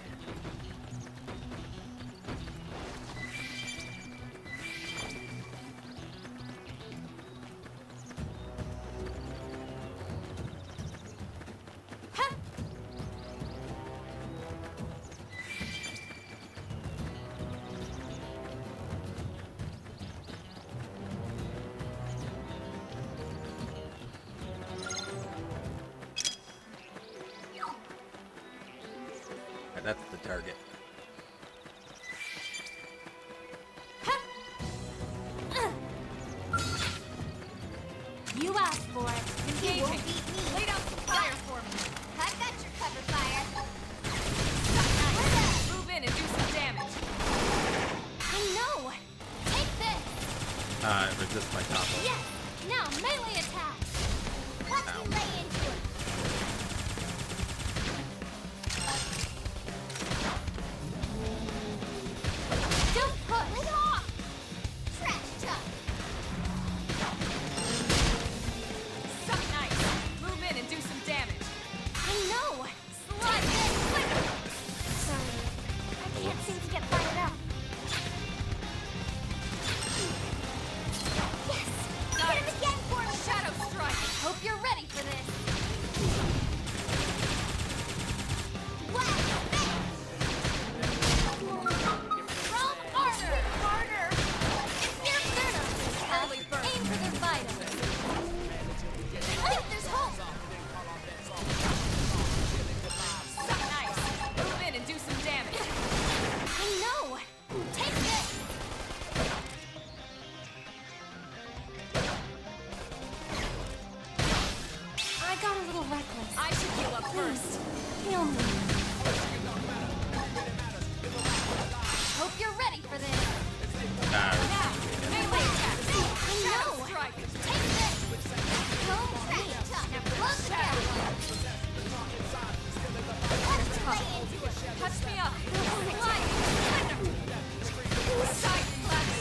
That's the target. You asked for it. Engaging. You won't beat me. Lay down some fire for me. I've got your cover fire. Nice. Move in and do some damage. I know. Take this. Resist my combo. Yes. Now melee attack. Watch me lay into it. Don't put it off. Trash talk. Suck nice. Move in and do some damage. I know. Slide it. Sorry, I can't seem to get fired up. Yes. Hit him again for me. Shadow strike. Hope you're ready for this. Blast. Roll harder. Harder. It's near Xeno. Aim for their vitals. I think there's hope. Suck nice. Move in and do some damage. I know. Take this. I got a little reckless. I should heal up first. Heal me. Hope you're ready for this. Now, melee attack. I Shadow know. strike. Take this. Home trash talk. Now close the gap. Let's play into it. Touch me up. Slide. Side slash.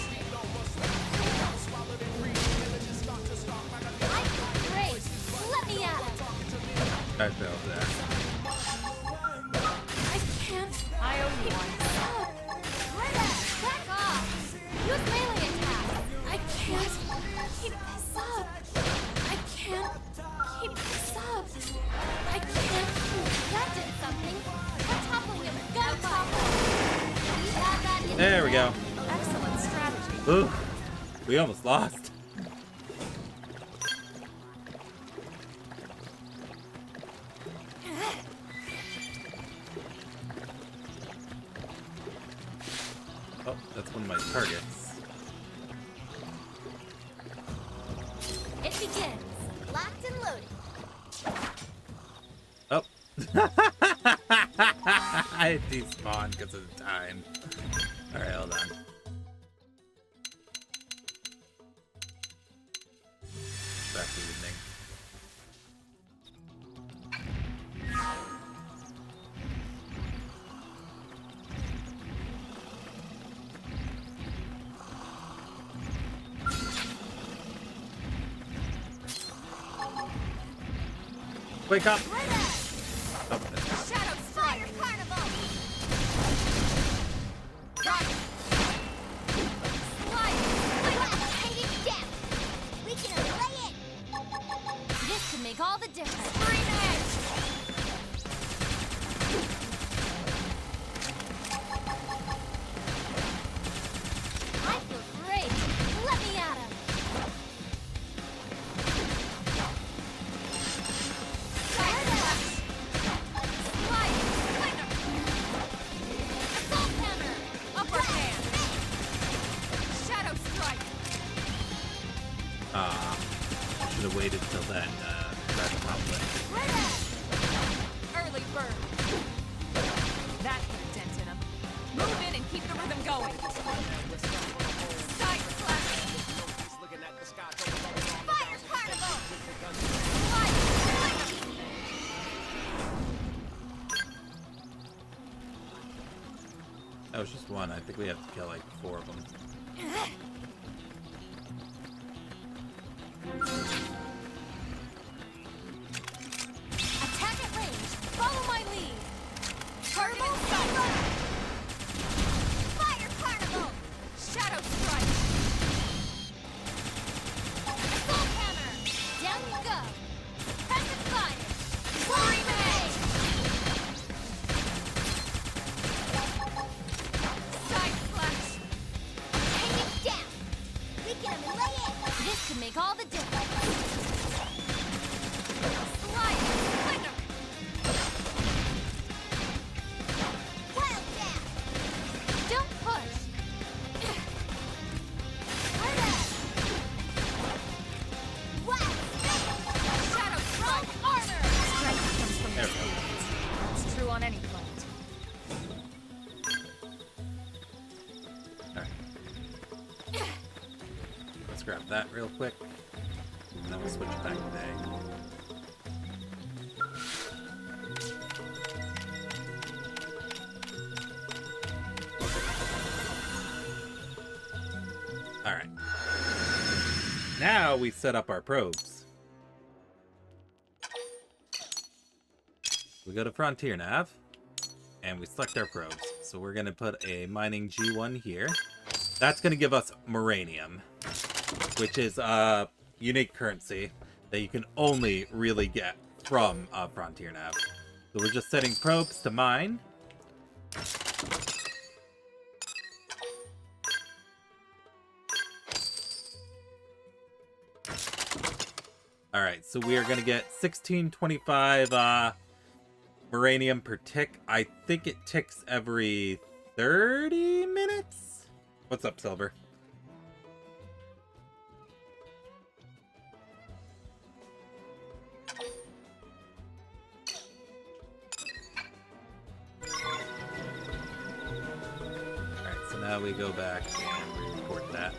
I feel great. Let me at it. I failed that. I can't. I owe you one. Back off. Use melee attack. I can't keep this up. I can't keep this up. I can't. That did something. I'm toppling him. Go topple. You got that in There we go. Excellent strategy. Ooh, we almost lost. Oh, that's one of my targets. It begins. Locked and loaded. Oh. I despawned because of the time. Alright, hold on. back to evening. Wake up! Oh, Shadow Fire Carnival! Got it! Slide! Hanging down! We can lay it! This can make all the difference! Scream edge! I feel great! Let me at him! should have waited till then. That's probably. Early bird. That put a dent in him. Move in and keep the rhythm going. Side slash. Fire carnival. That was just one. I think we have to kill like 4 of them. Attack at range. Follow my lead. Carnival Fire Carnival. Shadow strike. Assault hammer. Down you go. Passive fire. Flurry Ray. Side slash. Hanging down. We can lay it. This can make all the difference. Slide. Winner. Wild down. Don't push. Wild. Shadow strike. Armor. Strength comes from There the we go. fields. It's true on any planet. Alright. Let's grab that real quick. And then we'll switch back to day. Alright. Now we set up our probes. We go to Frontier Nav, and we select our probes. So we're going to put a mining G1 here. That's going to give us Moranium, which is a unique currency that you can only really get from Frontier Nav. So we're just setting probes to mine. Alright, so we are going to get 1625 Moranium per tick. I think it ticks every 30 minutes? What's up, Silver? Alright, so now we go back and re-report that.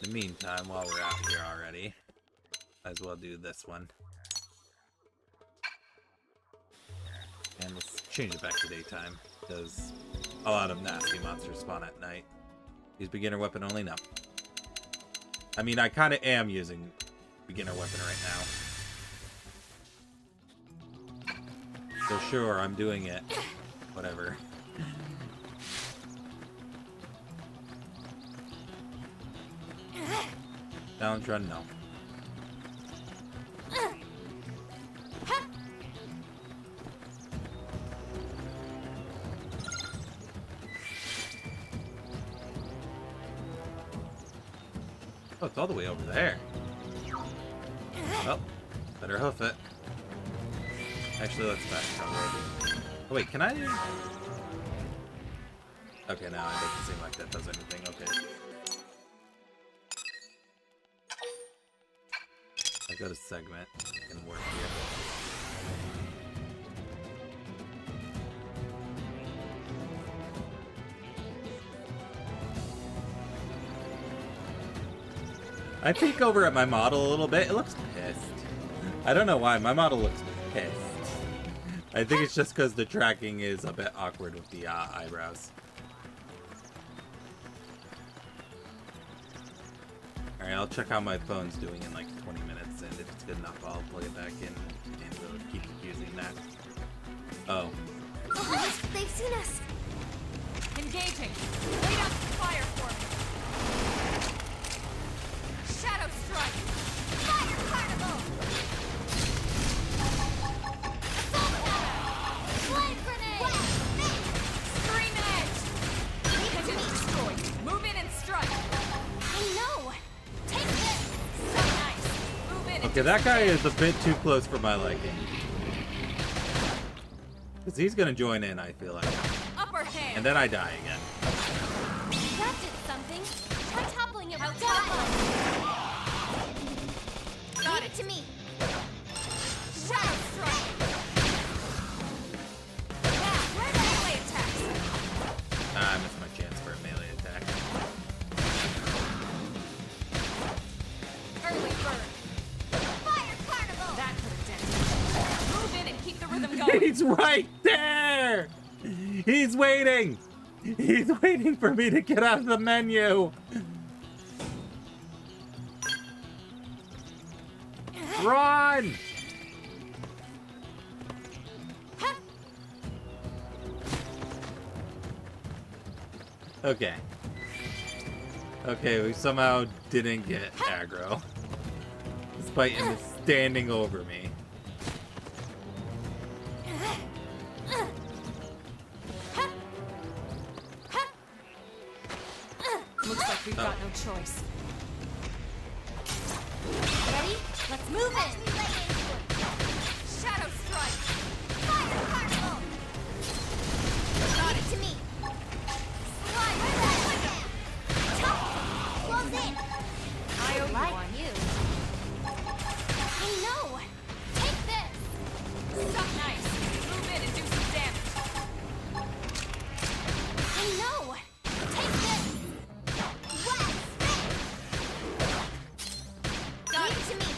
In the meantime, while we're out here already, might as well do this one. And let's change it back to daytime, because a lot of nasty monsters spawn at night. Use beginner weapon only? No. I mean, I kind of am using beginner weapon right now. So sure, I'm doing it. Whatever. Challenge run? No. Oh, it's all the way over there. Well, better hoof it. Actually, let's fast travel. Oh wait, can I do... Okay, now it doesn't seem like that does anything. Okay. I go to segment. It can work here. I peek over at my model a little bit. It looks pissed. I don't know why. My model looks pissed. I think it's just because the tracking is a bit awkward with the eyebrows. Alright, I'll check how my phone's doing in like 20 minutes, and if it's good enough, I'll plug it back in and we'll keep using that. Oh. Oh, they've seen us. Engaging. Wait up, fire for me. Shadow strike. Fire carnival. Flame grenade. Scream edge. Has it destroyed. Move in and strike. I know. Take this. So nice. Move in. Okay, that guy is a bit too close for my liking. Because he's going to join in, I feel like. Upper hand. And then I die again. That did something. Try toppling it with God. Leave it to me. Shadow strike. Now, where the melee attacks? I missed my chance for a melee attack. Early bird. Fire carnival. That could have done it. Move in and keep the rhythm going. He's right there! He's waiting! He's waiting for me to get out of the menu! Run! Okay. Okay, we somehow didn't get aggro. Despite him standing over me. Looks like we've got no choice. Ready? Let's move it. Shadow strike. Fire carnival. Leave it to me. Slide. Close in. I owe you Like one. you. I know. Take this. So nice. Move in and do some damage. I know. Take this. West. Got Leave it. it to me.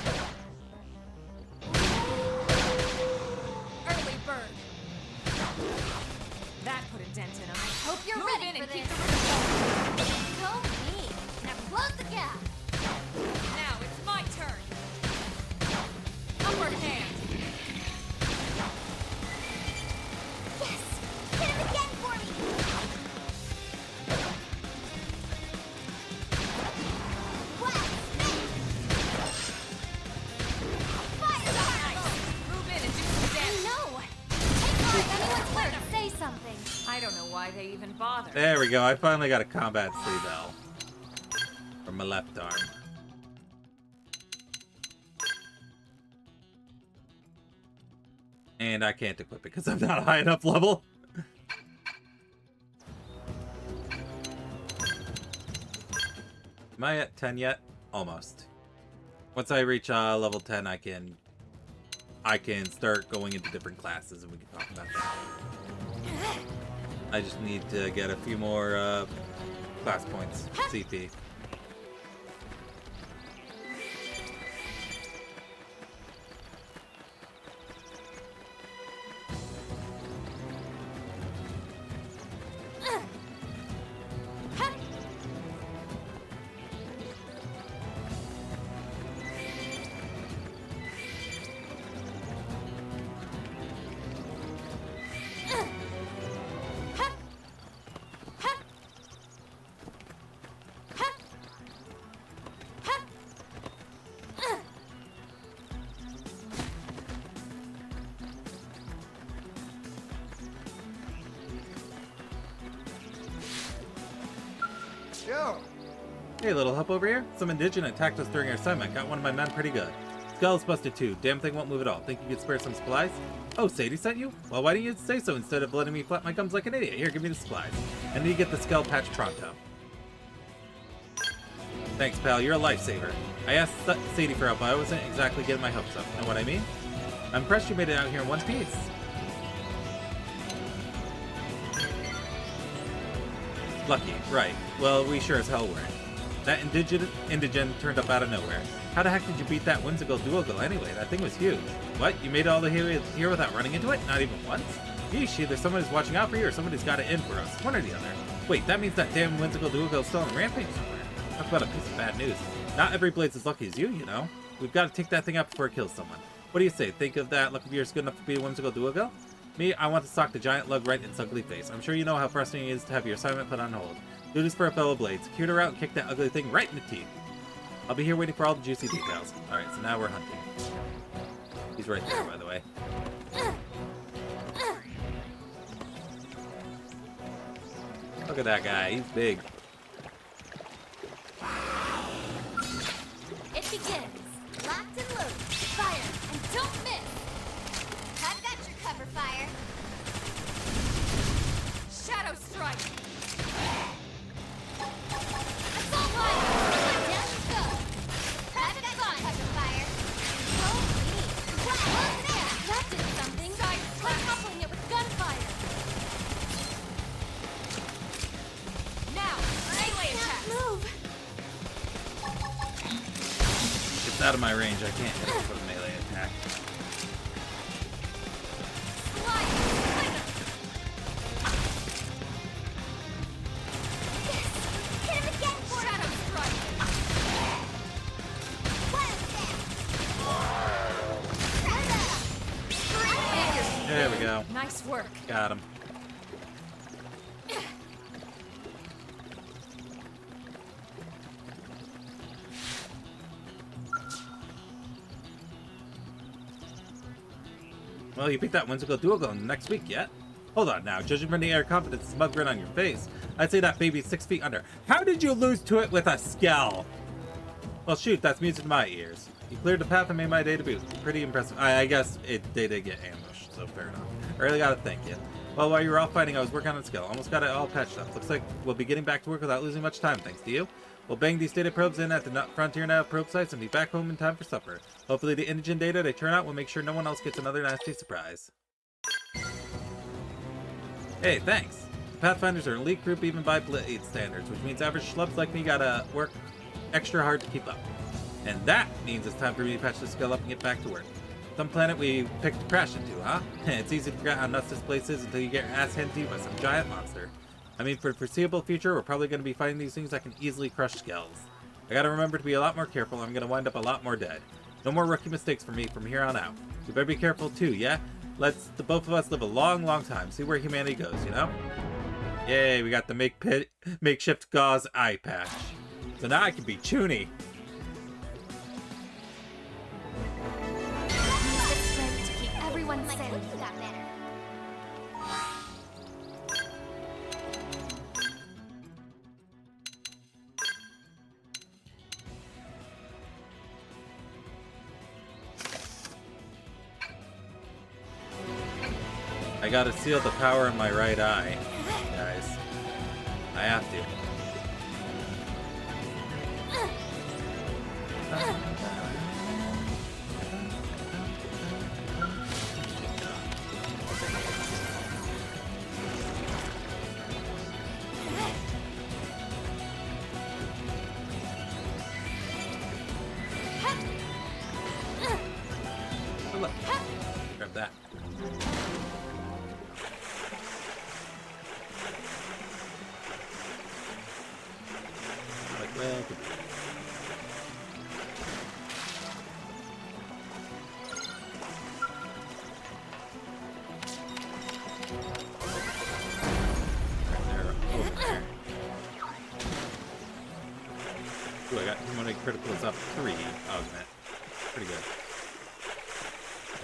Early bird. That put a dent in him. Hope you're Move ready in for and this. keep the rhythm going. Go me. Now close the gap. Now it's my turn. Upper hand. Yes. Hit him again for me. West. Fire carnival. Move in and do some I damage. know. Take off anyone's word to say something. I don't know why they even bother. There we go. I finally got a combat sleeve bell from my left arm. And I can't equip it because I'm not high enough level. Am I at 10 yet? Almost. Once I reach level 10, I can start going into different classes, and we can talk about that. I just need to get a few more class points, CP. Yo! Hey, little help over here? Some indigent attacked us during our assignment. Got one of my men pretty good. Skull's busted too. Damn thing won't move at all. Think you could spare some supplies? Oh, Sadie sent you? Well, why didn't you say so instead of letting me flap my gums like an idiot? Here, give me the supplies. I need to get the skull patch pronto. Thanks, pal. You're a lifesaver. I asked Sadie for help, but I wasn't exactly getting my hopes up. Know what I mean? I'm impressed you made it out here in one piece. Lucky, right. Well, we sure as hell weren't. That indigent turned up out of nowhere. How the heck did you beat that whimsical duogle anyway? That thing was huge. What? You made it all the way here without running into it? Not even once? Yeesh, either someone is watching out for you or somebody's got it in for us. One or the other. Wait, that means that damn whimsical duogle is still on rampage somewhere. Talk about a piece of bad news. Not every blade's as lucky as you know. We've got to take that thing out before it kills someone. What do you say? Think of that luck of yours good enough to be a whimsical duogle? Me, I want to sock the giant lug right in its ugly face. I'm sure you know how frustrating it is to have your assignment put on hold. Do this for a fellow blade. Secure her out and kick that ugly thing right in the teeth. I'll be here waiting for all the juicy details. Alright, so now we're hunting. He's right there, by the way. Look at that guy. He's big. It begins. Locked and loaded. Fire, and don't miss. I've got your cover fire. Shadow strike. Assault fire. Down you go. I've got your cover fire. Roll me. Wow, that did something. Try coupling it with gunfire. Now, melee attack. Move. It's out of my range. I can't hit it with a melee attack. There we go. Nice work. Got him. Well, you beat that whimsical duogle in the next week yet? Hold on now, judging from the air confidence and smug grin on your face, I'd say that baby's 6 feet under. How did you lose to it with a skell? Well shoot, that's music to my ears. You cleared the path and made my day to be pretty impressive. I guess they did get ambushed, so fair enough. I really gotta thank you. Well, while you were off fighting, I was working on a skill. Almost got it all patched up. Looks like we'll be getting back to work without losing much time, thanks to you. We'll bang these data probes in at the Frontier Nav probe sites and be back home in time for supper. Hopefully the indigent data they turn out will make sure no one else gets another nasty surprise. Hey, thanks. Pathfinders are an elite group even by Blade standards, which means average schlubs like me gotta work extra hard to keep up. And that means it's time for me to patch this skill up and get back to work. Some planet we picked to crash into, huh? It's easy to forget how nuts this place is until you get your ass handed to you by some giant monster. I mean, for the foreseeable future, we're probably going to be fighting these things that can easily crush skulls. I gotta remember to be a lot more careful, I'm gonna wind up a lot more dead. No more rookie mistakes for me from here on out. You better be careful too, yeah? Let's the both of us live a long, long time, see where humanity goes, you know? Yay, we got the makeshift gauze eye patch. So now I can be Chuny. To keep everyone My safe. cookie got better. I gotta seal the power in my right eye, guys. I have to. Oh, look. Grab that. Well, ooh, I got humanoid criticals up 3 augment. Pretty good.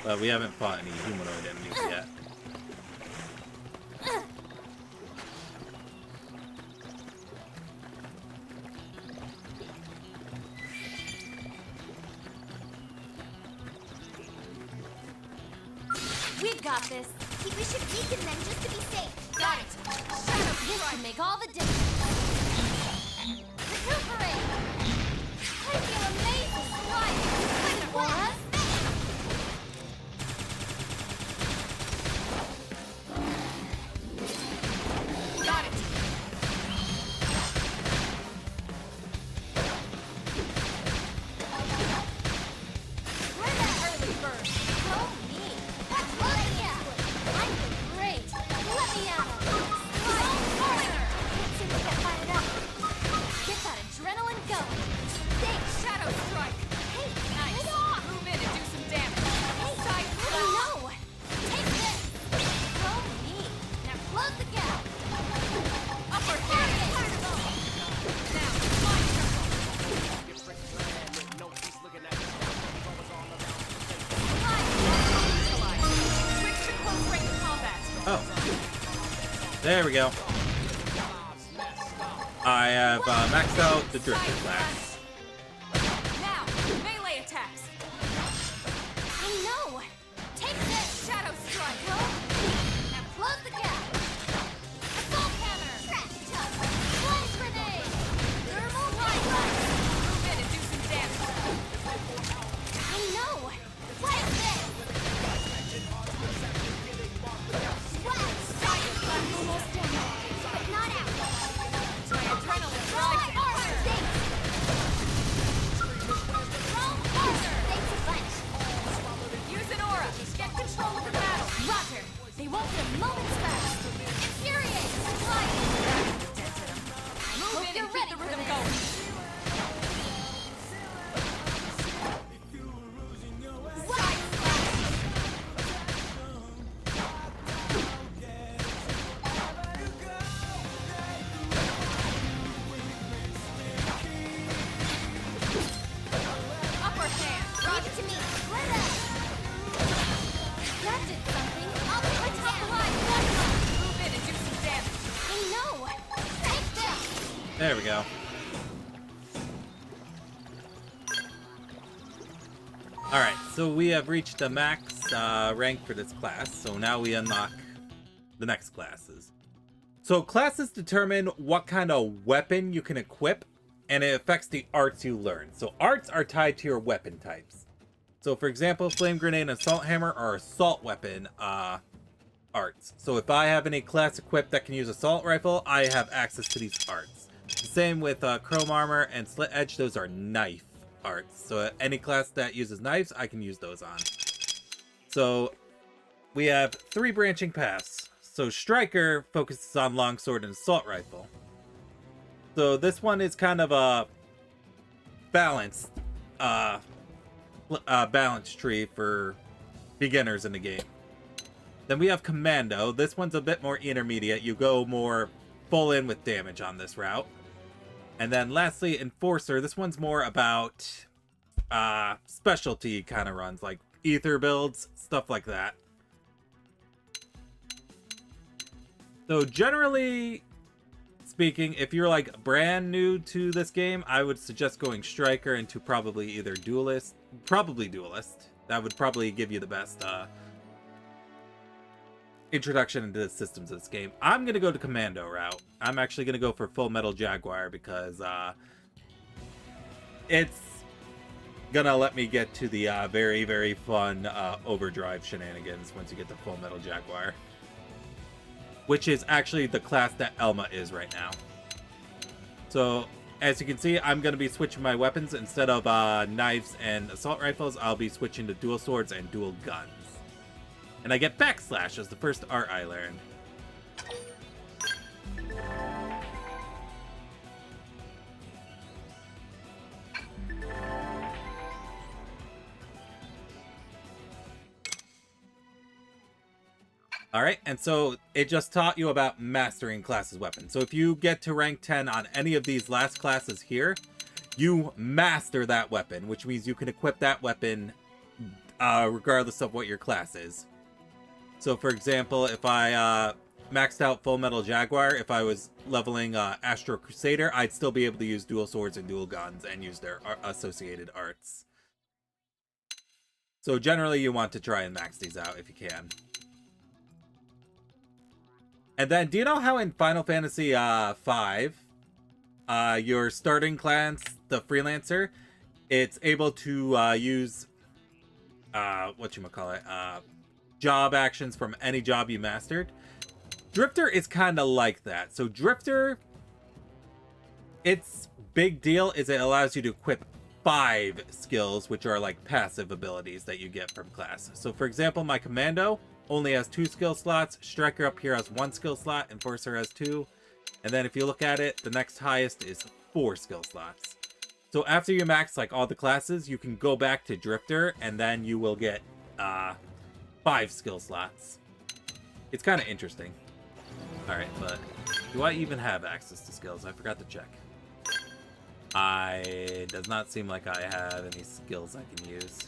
But we haven't fought any humanoid enemies yet. We've got this. We should weaken them just to be safe. Got it. This can make all the difference. Recuperate. I feel amazing. Right. For us. Got it. There we go. I have maxed out the Drifter class. Now, melee attacks. I know! Take this! Shadow Strike! Now close the gap! Assault Hammer! Trash Tuck! Flash Grenade! Thermal Light! Move in and do some damage. I know! Like this! Splash! Strike! Almost in, but not out! My adrenaline Roll drives it. harder! Thanks! Roll harder! Thanks a bunch! Use an aura. Get control of the battle. Roger! They won't get a moment's rest! Infuriate! Fly! Move in you're and keep ready the for rhythm this. going. Side slash! Upper hand. Leave it to me! Right up! That did something! I'll be my top line! Move in and do some damage. I know! Take this! There we go. Alright, so we have reached the max rank for this class, so now we unlock the next classes. So classes determine what kind of weapon you can equip, and it affects the arts you learn. So arts are tied to your weapon types. So for example, Flame Grenade and Assault Hammer are assault weapon arts. So if I have any class equipped that can use Assault Rifle, I have access to these arts. Same with Chrome Armor and Slit Edge, those are knife arts. So any class that uses knives, I can use those on. So we have 3 branching paths. So Striker focuses on Longsword and Assault Rifle. So this one is kind of a balanced balance tree for beginners in the game. Then we have Commando. This one's a bit more intermediate. You go more full in with damage on this route. And then lastly, Enforcer. This one's more about specialty kind of runs, like ether builds, stuff like that. So generally speaking, if you're like brand new to this game, I would suggest going Striker into probably either Duelist. Probably Duelist. That would probably give you the best introduction into the systems of this game. I'm going to go to Commando route. I'm actually going to go for Full Metal Jaguar because it's going to let me get to the very, very fun overdrive shenanigans once you get to Full Metal Jaguar. Which is actually the class that Elma is right now. So, as you can see, I'm going to be switching my weapons. Instead of knives and assault rifles, I'll be switching to dual swords and dual guns. And I get Backslash as the first art I learned. Alright, and so it just taught you about mastering classes weapons. So if you get to rank 10 on any of these last classes here, you master that weapon, which means you can equip that weapon regardless of what your class is. So for example, if I maxed out Full Metal Jaguar, if I was leveling Astro Crusader, I'd still be able to use dual swords and dual guns and use their associated arts. So generally you want to try and max these out if you can. And then, do you know how in Final Fantasy V, your starting class, the Freelancer, it's able to use, job actions from any job you mastered? Drifter is kind of like that. So Drifter, its big deal is it allows you to equip 5 skills, which are like passive abilities that you get from class. So for example, my Commando only has 2 skill slots. Striker up here has 1 skill slot. Enforcer has 2. And then if you look at it, the next highest is 4 skill slots. So after you max like all the classes, you can go back to Drifter and then you will get 5 skill slots. It's kind of interesting. Alright, but do I even have access to skills? I forgot to check. Does not seem like I have any skills I can use.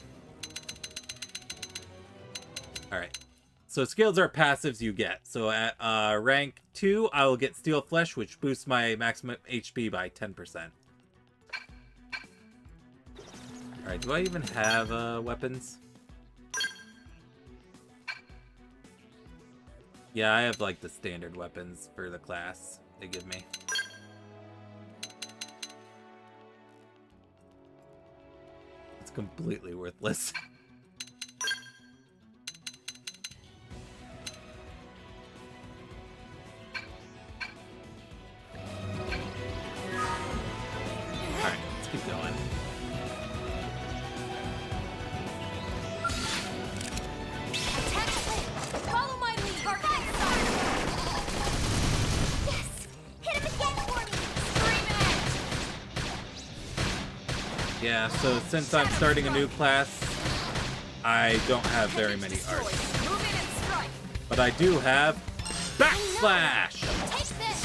Alright. So skills are passives you get. So at rank 2, I will get Steel Flesh, which boosts my maximum HP by 10%. Alright, do I even have weapons? Yeah, I have like the standard weapons for the class they give me. It's completely worthless. Alright, let's keep going. Follow my lead. Yes! Hit him again for me! Scream it! Yeah, so since I'm starting a new class, I don't have very many arts. Move in and strike! But I do have Backslash! Take this!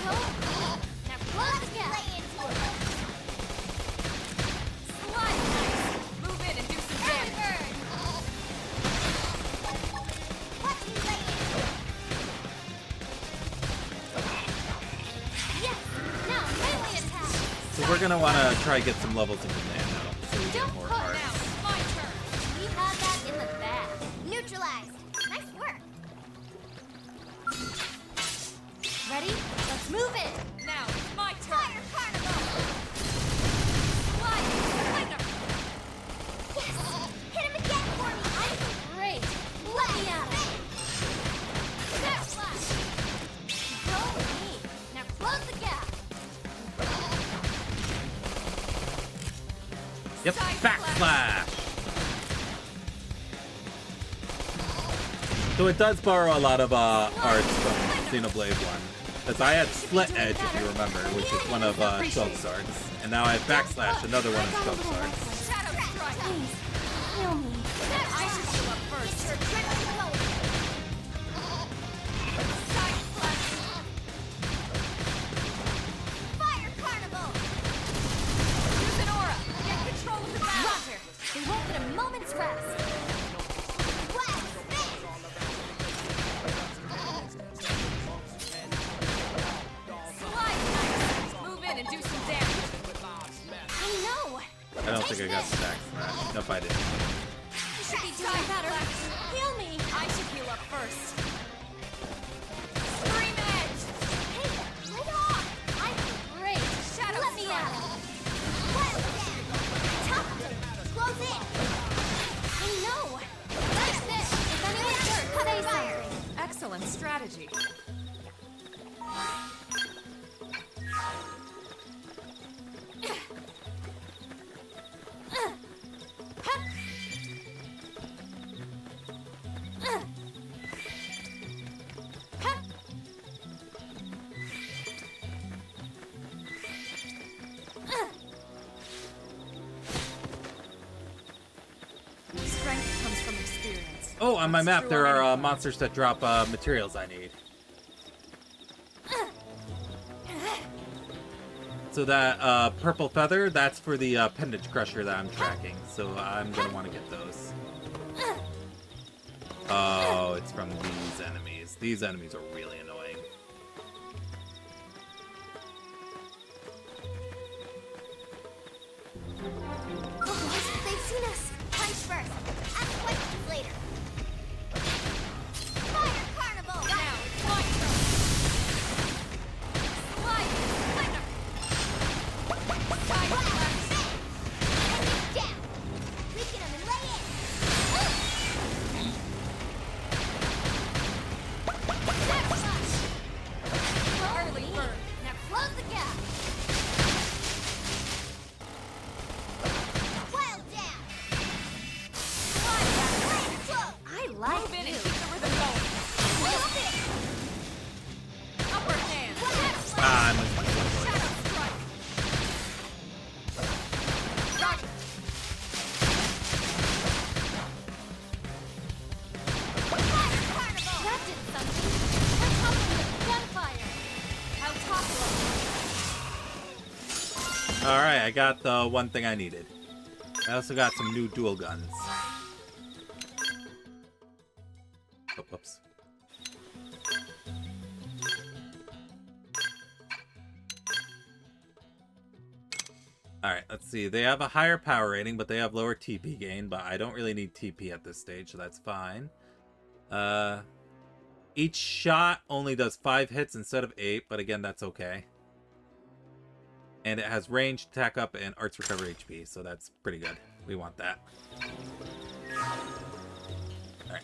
Go! Now close the gap! Slide! Move in and do some damage! What you lay into? Yes! Now melee attack! So we're gonna wanna try get some levels in command now, so we get more Now, arts. my turn! We have that in the bag. Neutralized! Nice work! Ready? Let's move it! Now, it's my turn! Fire Carnival! Slide! Slinger! Yes! Hit him again for me! I'm great! Let me out! Step slash! Go with me! Now close the gap! Yep, Backslash! So it does borrow a lot of arts from Xenoblade 1. Because I had Split Edge, if you remember, which is one of Shulk's arts. And now I have Backslash, another one of Shulk's arts. Shadow Strike! Please, heal me. I should heal up first. You're trickling low. Side slash. Fire Carnival! Use an aura. Get control of the battle. Roger. We won't get a moment's rest. Blast spin! Slide knife. Move in and do some damage. I know. I don't think I got the Backslash. Nope, I didn't. You should be doing better. Heal me. I should heal up first. Scream Edge. Hey, lay off. I'm great. Shadow Let me out. Wild Dance. Top them. Close in. I know. Like this. If anyone's hurt, say something. Excellent strategy. Strength comes from experience. Oh, on my That's map true there on are anything. monsters that drop materials I need. So that purple feather, that's for the appendage crusher that I'm tracking. So I'm gonna want to get those. Oh, it's from these enemies. These enemies are really annoying. Oh, they've seen us. Punch first. Ask questions later. Fire Carnival! Now, it's my turn. Slide! Slinger! Side slash! Take it down! Weaken him and lay in! Step slash! Early bird! Now close the gap! Wild down! Slide back! Blade flow! I like Move in and keep the rhythm going! Move it! Upper hand! Ah, I missed my Shadow strike! Roger! Fire Carnival! That did something! Let's help them with gunfire! How topical! Alright, I got the one thing I needed. I also got some new dual guns. Oh, whoops. Alright, let's see. They have a higher power rating, but they have lower TP gain, but I don't really need TP at this stage, so that's fine. Each shot only does 5 hits instead of 8, but again, that's okay. And it has range, attack up, and arts recover HP, so that's pretty good. We want that. Alright.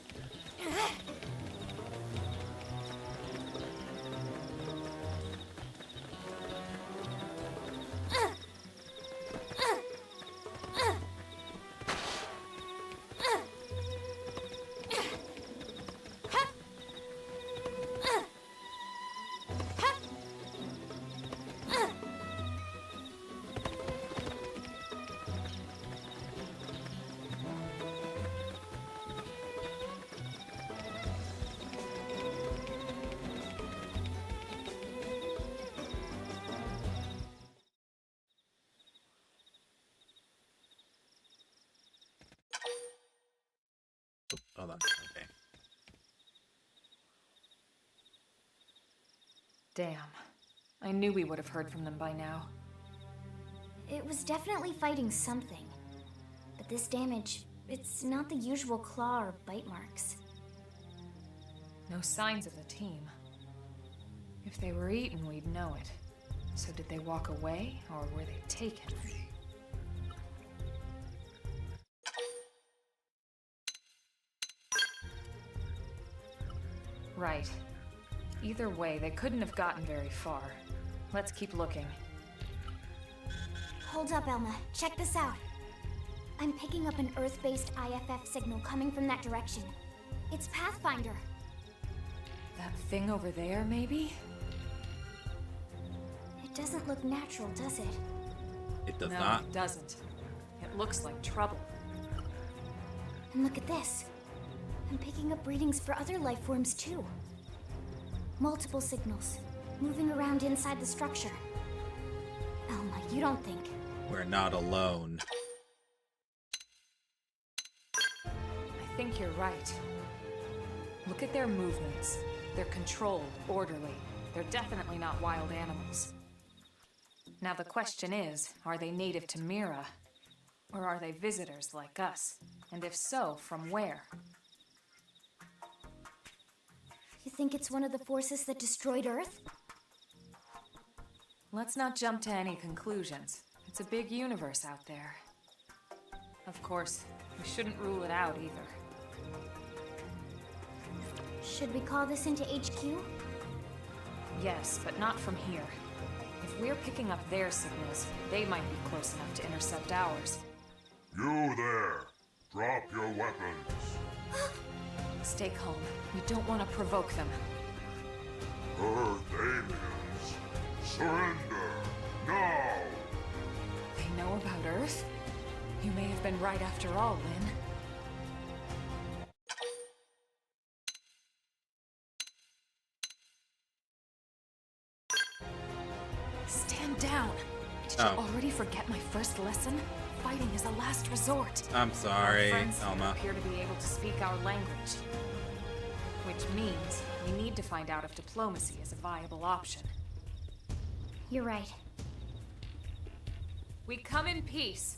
Hold on. Okay. Damn. I knew we would have heard from them by now. It was definitely fighting something. But this damage, it's not the usual claw or bite marks. No signs of the team. If they were eaten, we'd know it. So did they walk away, or were they taken? Right. Either way, they couldn't have gotten very far. Let's keep looking. Hold up, Elma. Check this out. I'm picking up an Earth-based IFF signal coming from that direction. It's Pathfinder. That thing over there, maybe? It doesn't look natural, does it? It does No, not. it doesn't. It looks like trouble. And look at this. I'm picking up readings for other life forms, too. Multiple signals, moving around inside the structure. Elma, you don't think... We're not alone. I think you're right. Look at their movements. They're controlled, orderly. They're definitely not wild animals. Now the question is, are they native to Mira? Or are they visitors like us? And if so, from where? You think it's one of the forces that destroyed Earth? Let's not jump to any conclusions. It's a big universe out there. Of course, we shouldn't rule it out either. Should we call this into HQ? Yes, but not from here. If we're picking up their signals, they might be close enough to intercept ours. You there! Drop your weapons! Stay calm. We don't want to provoke them. Earth aliens! Surrender! Now! They know about Earth? You may have been right after all, Lynn. Stand down! Did you already forget my first lesson? Fighting is a last resort. I'm sorry, Our friends here Elma. appear to be able to speak our language. Which means we need to find out if diplomacy is a viable option. You're right. We come in peace,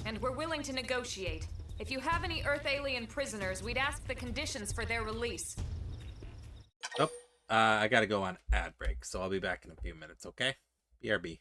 and we're willing to negotiate. If you have any Earth alien prisoners, we'd ask the conditions for their release. Oh, I gotta go on ad break, so I'll be back in a few minutes, okay? BRB.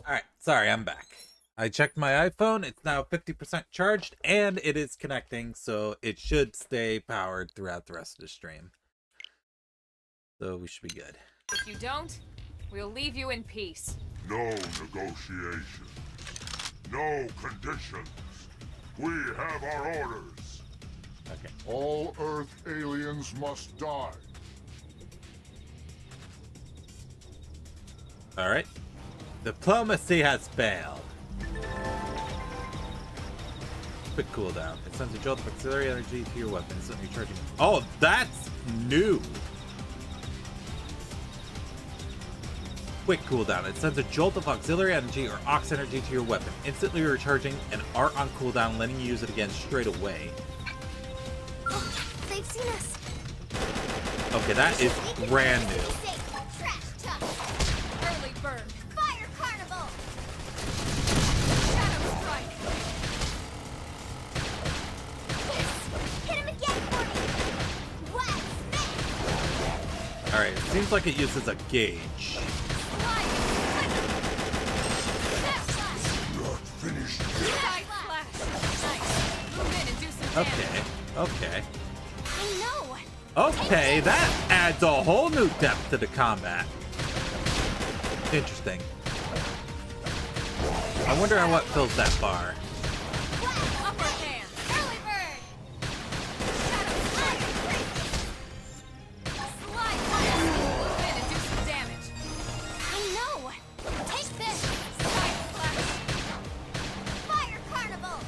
Alright, sorry, I'm back. I checked my iPhone, it's now 50% charged, and it is connecting, so it should stay powered throughout the rest of the stream. So we should be good. If you don't, we'll leave you in peace. No negotiation. No conditions. We have our orders. Okay. All Earth aliens must die. Alright. Diplomacy has failed. Quick cooldown. It sends a jolt of auxiliary energy to your weapon. So you're charging. Oh, that's new. Quick cooldown. It sends a jolt of auxiliary energy or aux energy to your weapon, instantly recharging and art on cooldown, letting you use it again straight away. Oh, they've seen us. Okay, that is brand new. Early bird. Fire carnival. Shadow strike. Yes. Hit him again for me. What's Alright, it seems like it uses a gauge. Okay, okay. I know. Okay, that adds a whole new depth to the combat. Interesting. I wonder what fills that bar. Upper hand. Early bird. Shadow fire. Slide. Move in and do some damage. I know. Take this. Side flash. Fire carnival.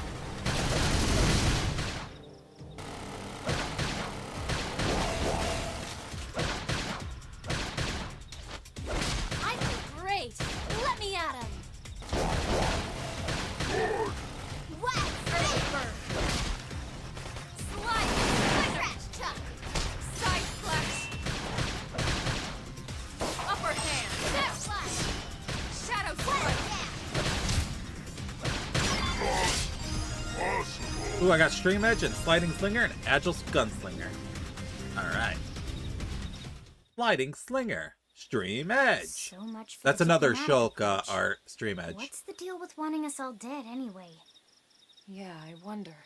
I feel great. Let me at him. What? Early bird. Slide. Trash chuck. Side flash. Upper hand. Step flash. Shadow strike. Ooh, I got Stream Edge and Sliding Slinger and Agile Gunslinger. Alright. Sliding Slinger. Stream Edge. So much for That's the another diplomatic Shulk approach. art, Stream Edge. What's the deal with wanting us all dead anyway? Yeah, I wonder.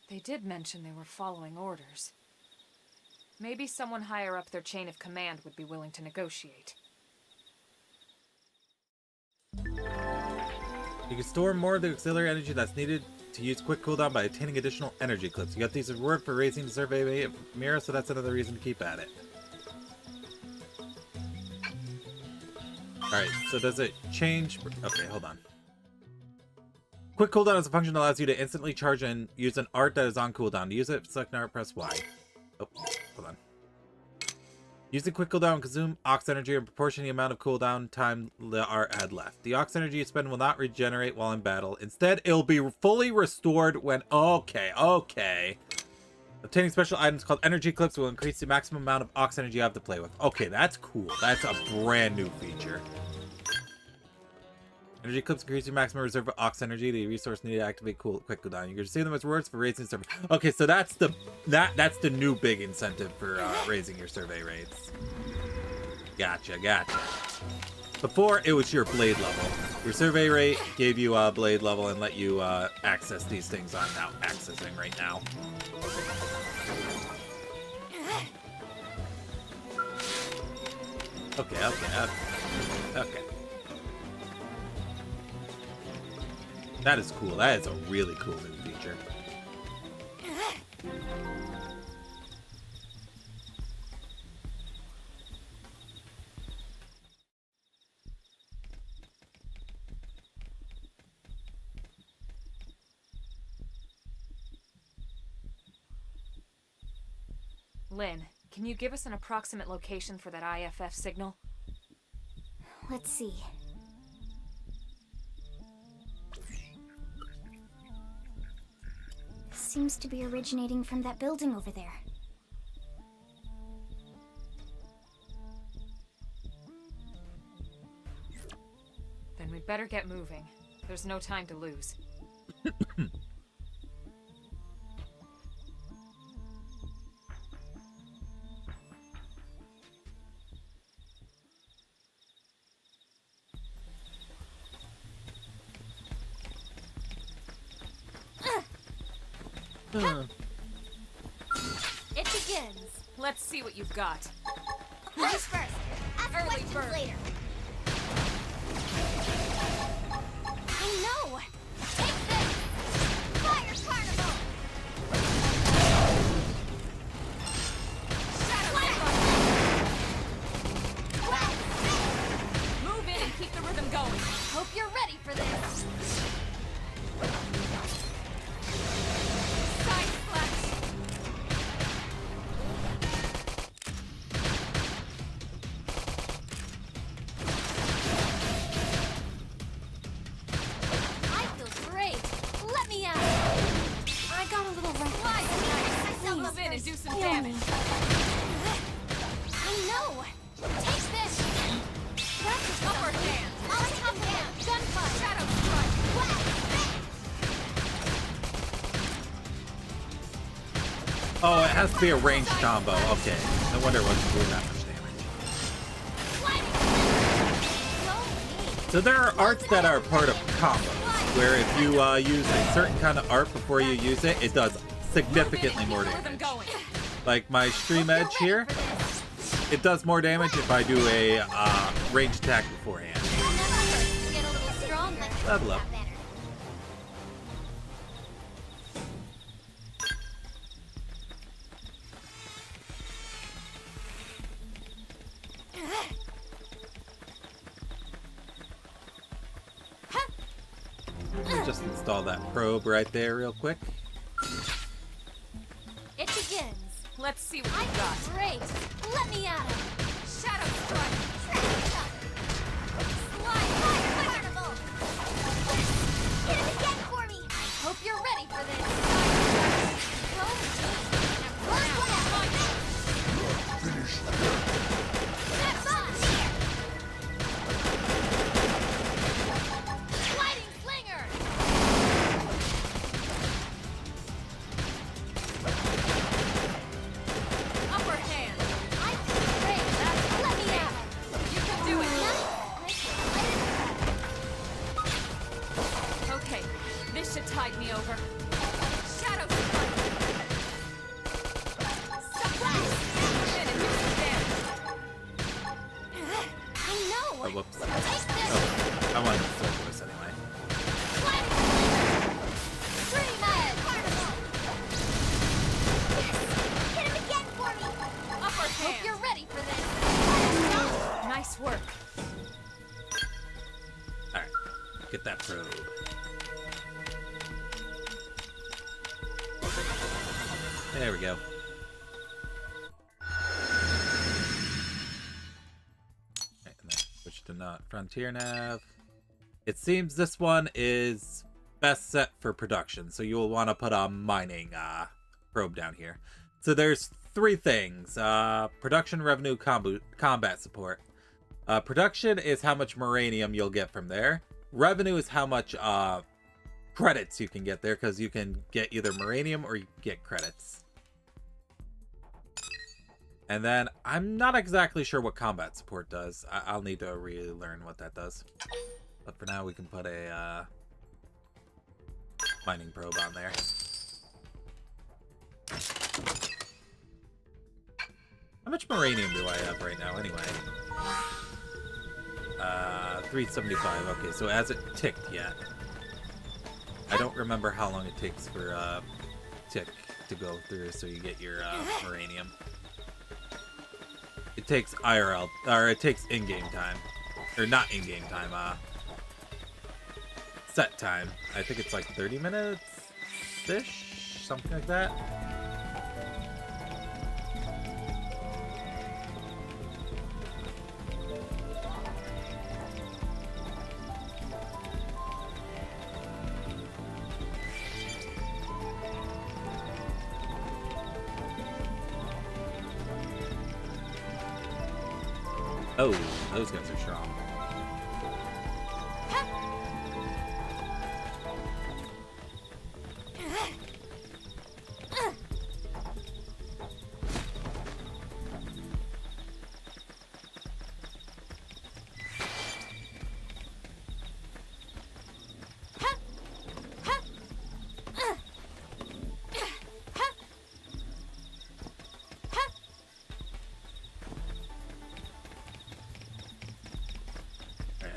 They did mention they were following orders. Maybe someone higher up their chain of command would be willing to negotiate. You can store more of the auxiliary energy that's needed to use quick cooldown by obtaining additional energy clips. You got these as reward for raising the survey mirror, so that's another reason to keep at it. Alright, so does it change? Okay, hold on. Quick cooldown is a function that allows you to instantly charge and use an art that is on cooldown. To use it, select an art, press Y. Oh, hold on. Use the quick cooldown and consume aux energy in proportion to the amount of cooldown time the art had left. The aux energy you spend will not regenerate while in battle. Instead, it'll be fully restored when... Okay. Obtaining special items called energy clips will increase the maximum amount of aux energy you have to play with. Okay, that's cool. That's a brand new feature. Energy clips increase your maximum reserve of aux energy, the resource needed to activate quick cooldown. You can receive them as rewards for raising survey. Okay, so that's the new big incentive for raising your survey rates. Gotcha. Before, it was your blade level. Your survey rate gave you a blade level and let you access these things I'm now accessing right now. Okay. That is cool. That is a really cool new feature. Lynn, can you give us an approximate location for that IFF signal? Let's see. Seems to be originating from that building over there. Then we'd better get moving. There's no time to lose. It begins. Let's see what you've got. Who's first? Ask Early questions bird. later. I know. Take this. Fire carnival. Move in and keep the rhythm going. Hope you're ready for this. Side splash. I feel great. Let me out. I got a little reckless. Myself Move up in and first. do some Heal damage. me. I know. Take this. Practice Upper something. hand. On top hand. Gunfire. Shadow strike. Whack. Oh, it has to be a ranged combo. Okay. No wonder it wasn't doing that much damage. So there are arts that are part of combos, where if you use a certain kind of art before you use it, it does significantly more damage. Like my Stream Edge here, it does more damage if I do a ranged attack beforehand. Get a little strong like this. Level up. Just install that probe right there real quick. It begins. Let's see what I you've got. feel great. Let me at him. Shadow strike. Slide fire carnival. Hit him again for me. Hope you're ready for this. Go team. Finish. That's on. Sliding slinger. Upper hand. I feel great. Let me at him. You can do it. Nice. Okay, this should tide me over. Shadow strike. Move in and do some damage. I know. Oh, whoops. Take this. Oh, I wanted to full voice anyway. Sliding slinger. Pretty mad carnival. Yes. Hit him again for me. Upper Hope hand. you're ready for this. Nice work. Alright, get that probe. There we go. Right, and then switch to not Frontier Nav. It seems this one is best set for production, so you will want to put a mining probe down here. So there's three things. Production, revenue, combat support. Production is how much Moranium you'll get from there. Revenue is how much credits you can get there, because you can get either Moranium or you can get credits. And then I'm not exactly sure what combat support does. I'll need to really learn what that does. But for now, we can put a mining probe on there. How much Moranium do I have right now, anyway? 375. Okay, so it hasn't ticked yet. I don't remember how long it takes for tick to go through, so you get your Moranium. It takes IRL, or it takes in-game time. Or not in-game time, set time. I think it's like 30 minutes-ish? Something like that. Oh, those guys are strong.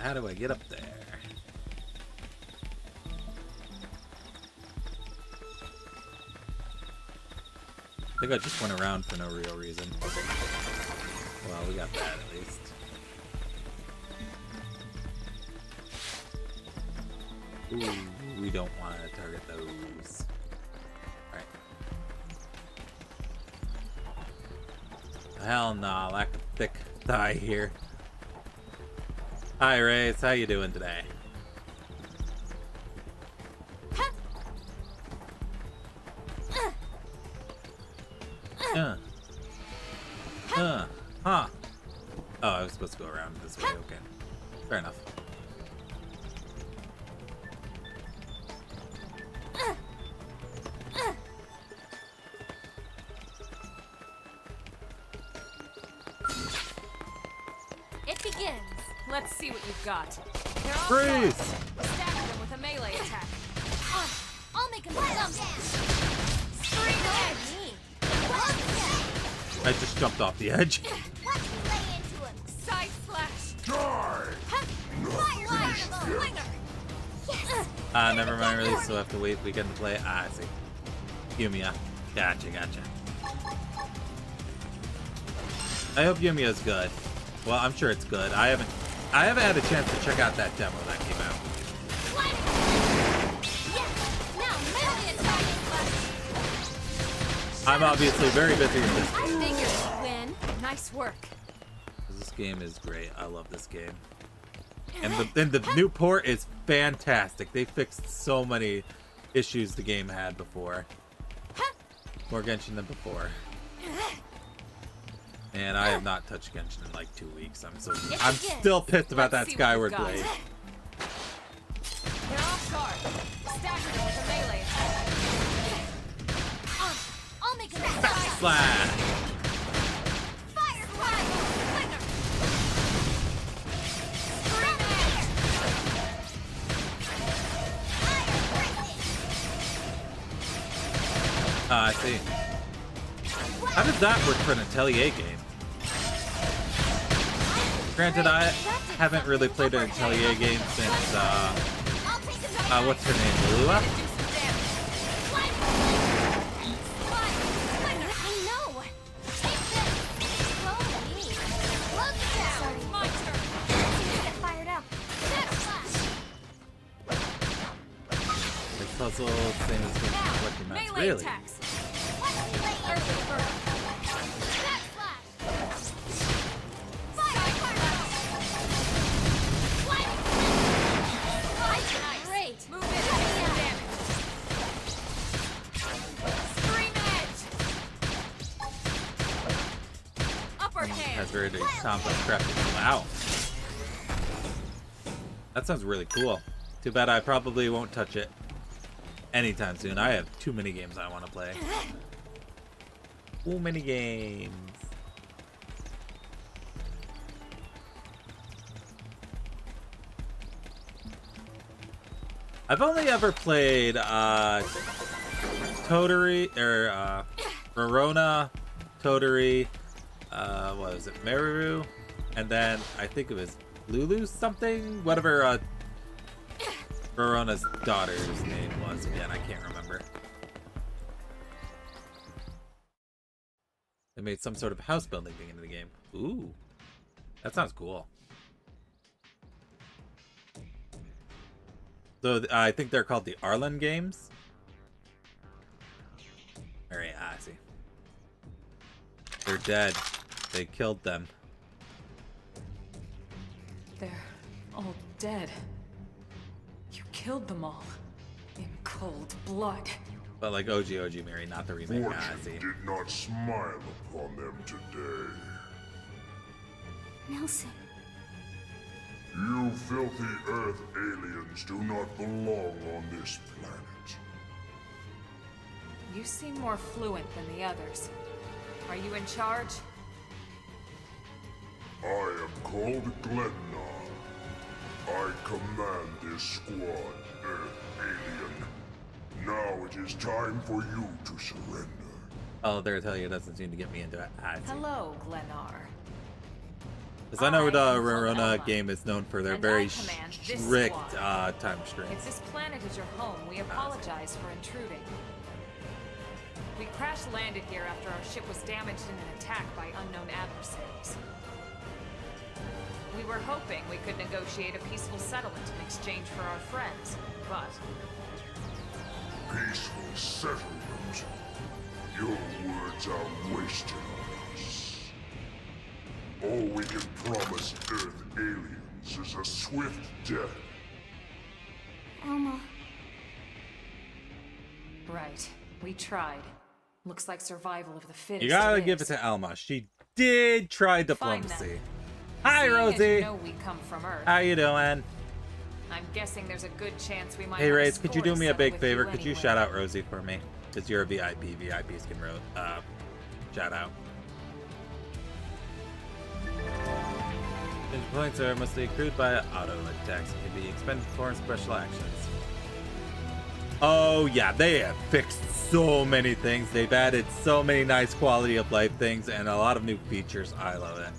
how do I get up there? I think I just went around for no real reason. Well, we got that at least. Ooh, we don't want to target those. Alright. Hell nah, lack of thick thigh here. Hi, Race. How you doing today? Huh. Oh, I was supposed to go around this way. Okay. Fair enough. It begins. Let's see what you've got. They're all Freeze! Stack them with a melee attack. I'll make him dumb. Scream at me. I just jumped off the edge. Watch me lay into him. Side slash. Die! Never mind release, so I have to wait weekend to play. I see. Yumiya. Gotcha. I hope Yumiya's good. Well, I'm sure it's good. I haven't had a chance to check out that demo that came out. I'm obviously very busy with this I game. figured you'd win. Nice work. This game is great. I love this game. And the new port is fantastic. They fixed so many issues the game had before. More Genshin than before. And I have not touched Genshin in like 2 weeks. I'm still pissed about that Skyward Blade. They're off guard. Stagger them with a melee attack. I'll make him Slash! Fire fire! I see. How does that work for an Atelier game? Granted, I haven't really played an Atelier game since, what's her name, Lua? Puzzle, same as collecting maps. Really? Attacks. Great. Move in. Damage. Scream edge. Upper hand. That's very complex crafting. Wow. That sounds really cool. Too bad I probably won't touch it anytime soon. I have too many games I want to play. Too many games. I've only ever played Toturi or Verona, Toturi, what was it, Meru, and then I think it was Lulu something, whatever Verona's daughter's name was. Again, I can't remember. They made some sort of house building thing into the game. Ooh, that sounds cool. So I think they're called the Arlen games. Alright, I see. They're dead. They killed them. They're all dead. You killed them all. In cold blood. But like OG Mary, not the remake. Ah, I see. Fortune did not smile upon them today. Nelson. You filthy Earth aliens do not belong on this planet. You seem more fluent than the others. Are you in charge? I am called Glennar. I command this squad, Earth alien. Now it is time for you to surrender. Oh, their Atelier doesn't seem to get me into it. Ah, I see. Hello, Glennar. Because I know the Rorona game is known for their And very I command this strict squad. time restraints. If this planet is your home, we apologize for intruding. We crash-landed here after our ship was damaged in an attack by unknown adversaries. We were hoping we could negotiate a peaceful settlement in exchange for our friends, but... Peaceful settlement? Your words are wasted on us. All we can promise Earth aliens is a swift death. Elma. Right. We tried. Looks like survival of the fittest. You gotta lives. give it to Alma. She did try Fine, diplomacy. then. Hi, Seeing as Rosie. you know we come from Earth, How you doing? I'm guessing there's a good chance we might. Hey, have a Race, could you score do to me a settle big with favor? you Could you anyway. shout out Rosie for me? Because you're a VIP. VIPs can shout out. Ninja points are mostly accrued by auto attacks and can be expended for special actions. Oh yeah, they have fixed so many things. They've added so many nice quality of life things and a lot of new features. I love it.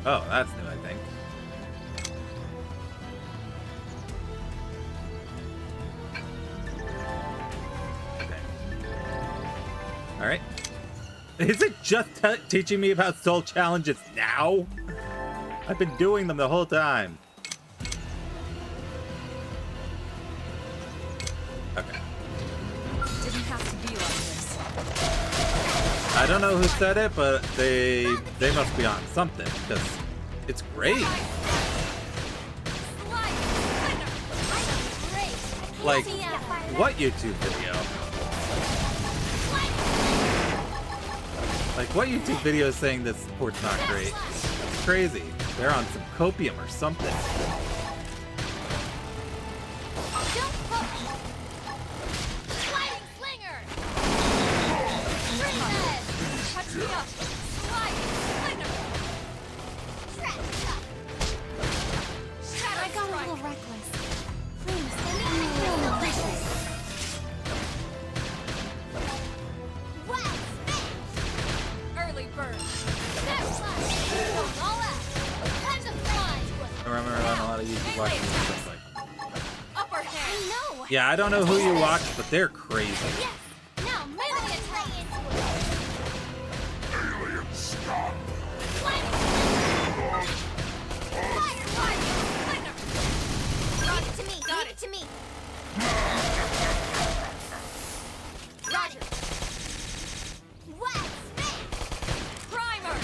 Oh, that's new, I think. Alright. Is it just teaching me about soul challenges now? I've been doing them the whole time. Okay. Didn't have to be like this. I don't know who said it, but they must be on something, because it's great. Like, what YouTube video? Like, what YouTube video is saying this support's not great? It's crazy. They're on some copium or something. I got a little reckless. Please, Early bird. I remember on a lot of YouTube watching this stuff like. Upper hand. I know. Yeah, I don't know who you watch, but they're crazy. Now, melee attack. Alien, stop! Got it to me. Got it to me. Roger. Wet snake. Primer.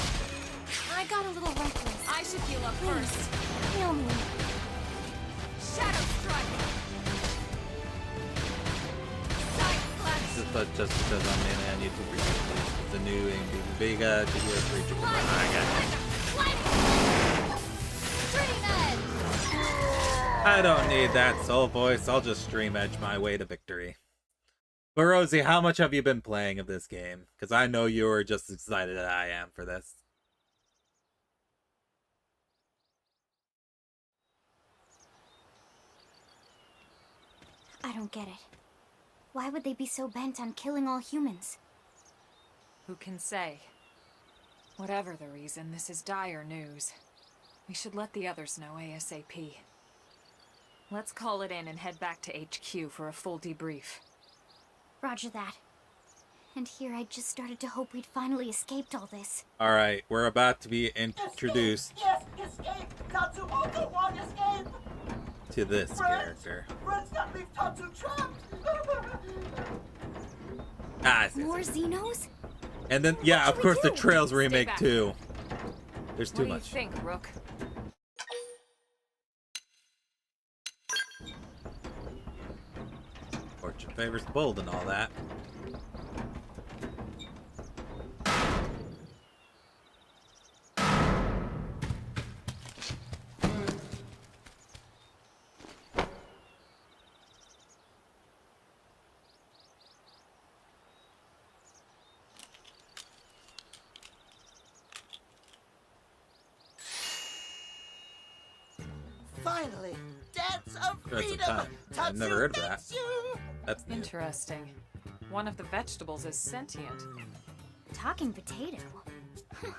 I got a little reckless. I should heal up first. Heal me. Shadow strike. Side slash. Just because I'm mainly on YouTube recently. The new AMD Vega video for each of I got it. I don't need that soul voice. I'll just stream edge my way to victory. But Rosie, how much have you been playing of this game? Because I know you were just as excited as I am for this. I don't get it. Why would they be so bent on killing all humans? Who can say? Whatever the reason, this is dire news. We should let the others know ASAP. Let's call it in and head back to HQ for a full debrief. Roger that. And here I just started to hope we'd finally escaped all this. Alright, we're about to be introduced Yes, escape! Tatsumoto won't escape! to this character. Friends got leave Tatsu trapped! Ah, I see. More Xenos? And then, yeah, of course, the Trails Stay remake back. too. There's too What much. do you think, Rook? Fortune favors bold and all that. Fruits of For some freedom. time. I've never heard of that. That's new. Interesting. One of the vegetables is sentient. Talking potato. Huh.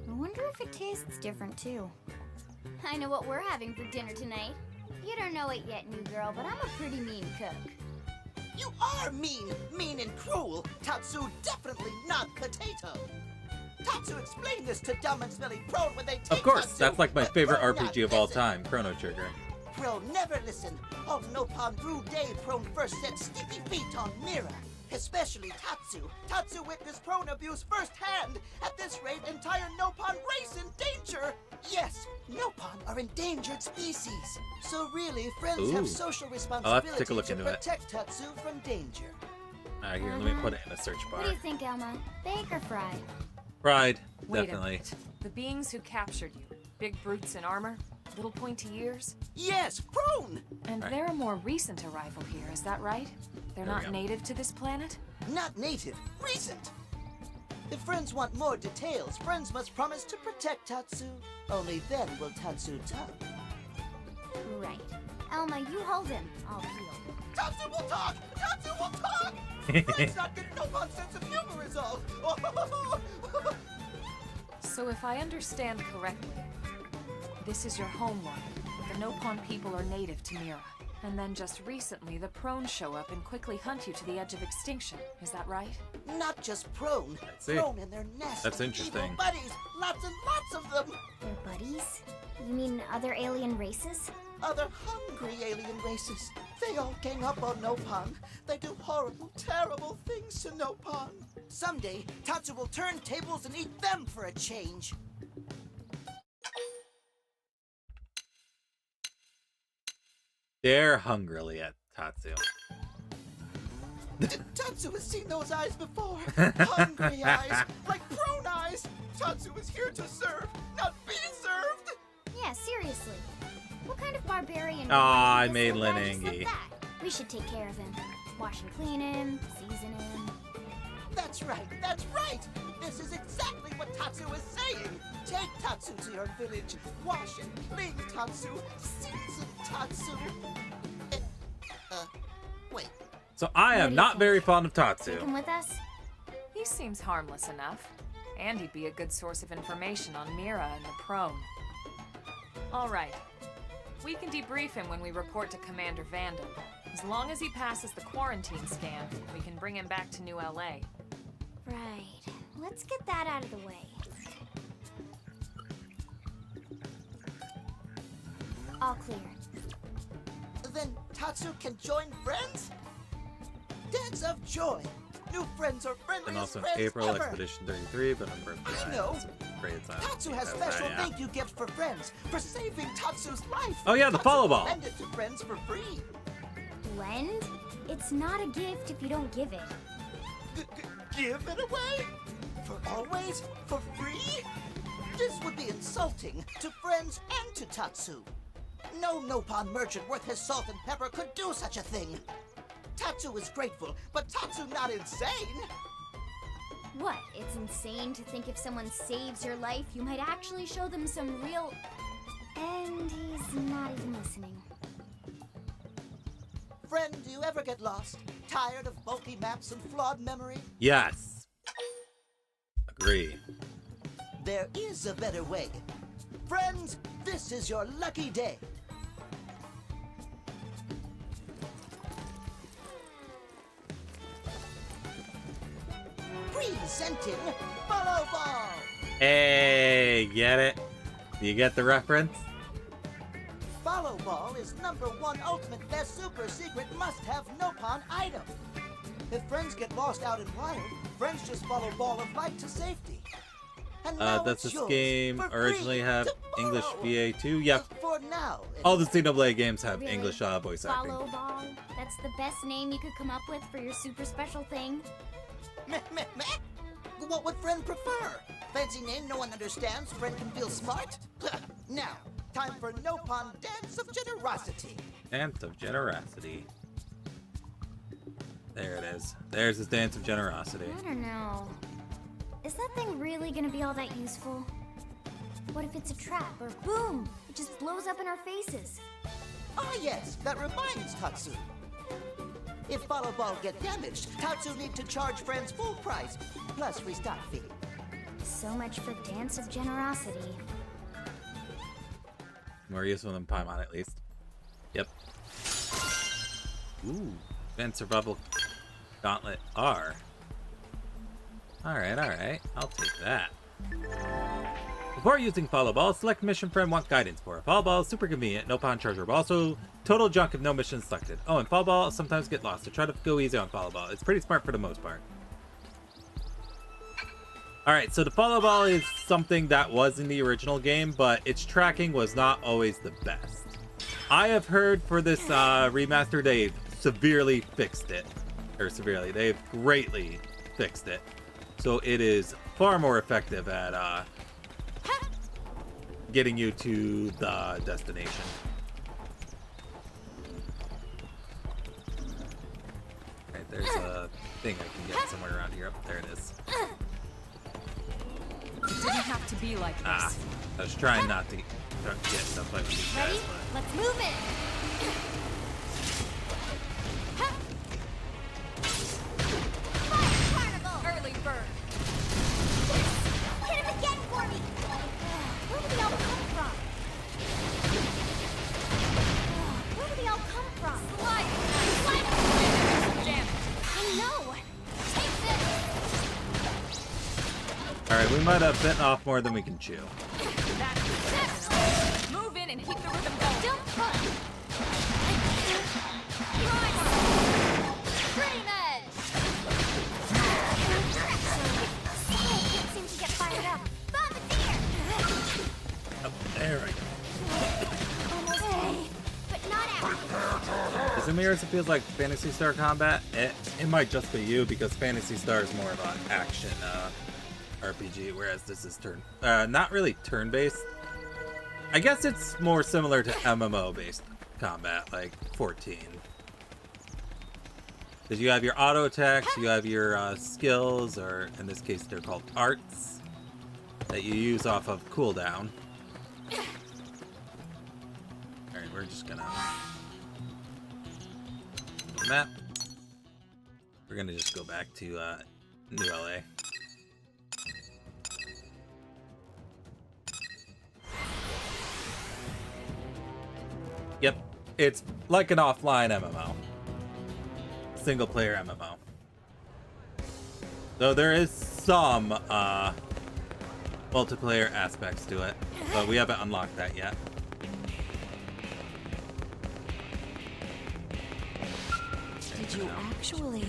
I wonder if it tastes different too. I know what we're having for dinner tonight. You don't know it yet, new girl, but I'm a pretty mean cook. You are mean and cruel. Tatsu definitely not potato. Tatsu explained this to dumb and smelly prone when they take Of course, Tatsu, that's like my but favorite Prone RPG not of all listen. time, Chrono Trigger. Prone never listened. On Nopon Brew Day, Prone first set sticky feet on Mira. Especially Tatsu. Tatsu witnessed Prone abuse firsthand. At this rate, entire Nopon race in danger. Yes, Nopon are endangered species. So really, friends have Ooh. social I'll have responsibility to take a look to into it. protect Tatsu from danger. Alright, here, let me put it in a search What do bar. you think, Elma? Bake or fried? Fried, Wait a definitely. minute. The beings who captured you, big brutes in armor, little pointy ears? Yes, Prone! And Right. they're a more recent arrival here, is that right? They're There we not go. native to this planet? Not native, recent. If friends want more details, friends must promise to protect Tatsu. Only then will Tatsu talk. Right. Elma, you hold him. I'll heal. Tatsu will talk! Tatsu will talk! Friends not getting Nopon sense of humor is all. So if I understand correctly, this is your homeworld. The Nopon people are native to Mira. And then just recently, the Prone show up and quickly hunt you to the edge of extinction. Is that right? Not just Prone. see. Prone and their nest. That's of interesting. evil buddies. Lots and lots of them. They're buddies? You mean other alien races? Other hungry alien races. They all gang up on Nopon. They do horrible, terrible things to Nopon. Someday, Tatsu will turn tables and eat them for a change. They're hungrily at Tatsu. Tatsu has seen those eyes before. Hungry eyes, like Prone eyes. Tatsu is here to serve, not be served. Yeah, seriously. What kind of barbarian? Aw, I would made want to serve guys Lenengi. like that? We should take care of him. Wash and clean him, season him. That's right, that's right. This is exactly what Tatsu is saying. Take Tatsu to your village. Wash and clean Tatsu. Season Tatsu. Wait. So I What am do you not think? very fond of Tatsu. Take him with us? He seems harmless enough. And he'd be a good source of information on Mira and the Prone. All right. We can debrief him when we report to Commander Vanden. As long as he passes the quarantine scan, we can bring him back to New LA. Right. Let's get that out of the way. All clear. Then Tatsu can join friends? Dance of joy. New friends are And friendliest also in friends April, ever. Expedition 33, but I'm broke. I know. Tatsu has special yeah. thank you gifts for friends for saving Tatsu's life. Oh yeah, the Tatsu follow will ball. lend it to friends for free. Lend? It's not a gift if you don't give it. Give it away? For always? For free? This would be insulting to friends and to Tatsu. No Nopon merchant worth his salt and pepper could do such a thing. Tatsu is grateful, but Tatsu not insane. What? It's insane to think if someone saves your life, you might actually show them some real... And he's not even listening. Friend, do you ever get lost? Tired of bulky maps and flawed memory? Yes. Agree. There is a better way. Friends, this is your lucky day. Presenting Follow Ball. Hey, get it? Do you get the reference? Follow Ball is #1 ultimate best super secret must-have Nopon item. If friends get lost out in wild, friends just follow Ball of Light to safety. And now Does it's this yours game for free originally have to English borrow. VA too? Yep. For now. All the Xenoblade games have Really? English voice acting. Follow Ball? That's the best name you could come up with for your super special thing? Meh, meh, meh. What would friend prefer? Fancy name no one understands, friend can feel smart? Now, time for Nopon Dance of Generosity. Dance of Generosity. There it is. There's his Dance of Generosity. I don't know. Is that thing really gonna be all that useful? What if it's a trap or boom? It just blows up in our faces. Ah yes, that reminds Tatsu. If Follow Ball get damaged, Tatsu need to charge friends full price, plus restock fee. So much for Dance of Generosity. More useful than Paimon, at least. Yep. Ooh. Advanced Survival Gauntlet R. Alright, alright. I'll take that. Before using Follow Ball, select mission friend want guidance for. Follow Ball is super convenient, no pawn treasure, but also total junk if no mission is selected. Oh, and Follow Ball sometimes get lost, so try to go easy on Follow Ball. It's pretty smart for the most part. Alright, so the Follow Ball is something that was in the original game, but its tracking was not always the best. I have heard for this remaster they've severely fixed it. Or severely, they've greatly fixed it. So it is far more effective at getting you to the destination. Alright, there's a thing I can get somewhere around here. Oh, there it is. It didn't have to be like this. I was trying not to get stuff like these guys. Ready? Let's move it! Fire Carnival! Early bird! Hit him again for me! Where do they all come from? Where do they all come from? Slide! Slide! Jam it! I know! Take this! Alright, we might have bitten off more than we can chew. Move in and keep the rhythm going. Don't push! Dream Edge! Can't seem to get fired up. Bombardier! Oh, there we Almost ready, but not out. go. Is it me or does it feel like Phantasy Star combat? It might just be you because Phantasy Star is more of an action RPG, whereas this is not really turn-based. I guess it's more similar to MMO-based combat, like 14. Because you have your auto attacks, you have your skills, or in this case they're called arts, that you use off of cooldown. Alright, we're just gonna... map. We're gonna just go back to New LA. Yep, it's like an offline MMO. Single player MMO. Though there is some multiplayer aspects to it, but we haven't unlocked that yet. Did you actually?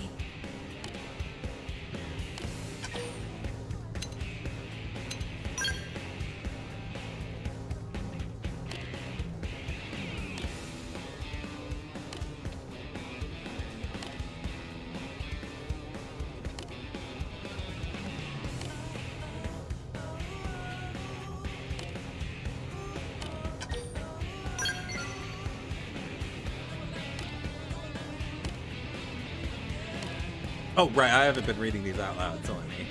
Oh, right, I haven't been reading these out loud, it's only me.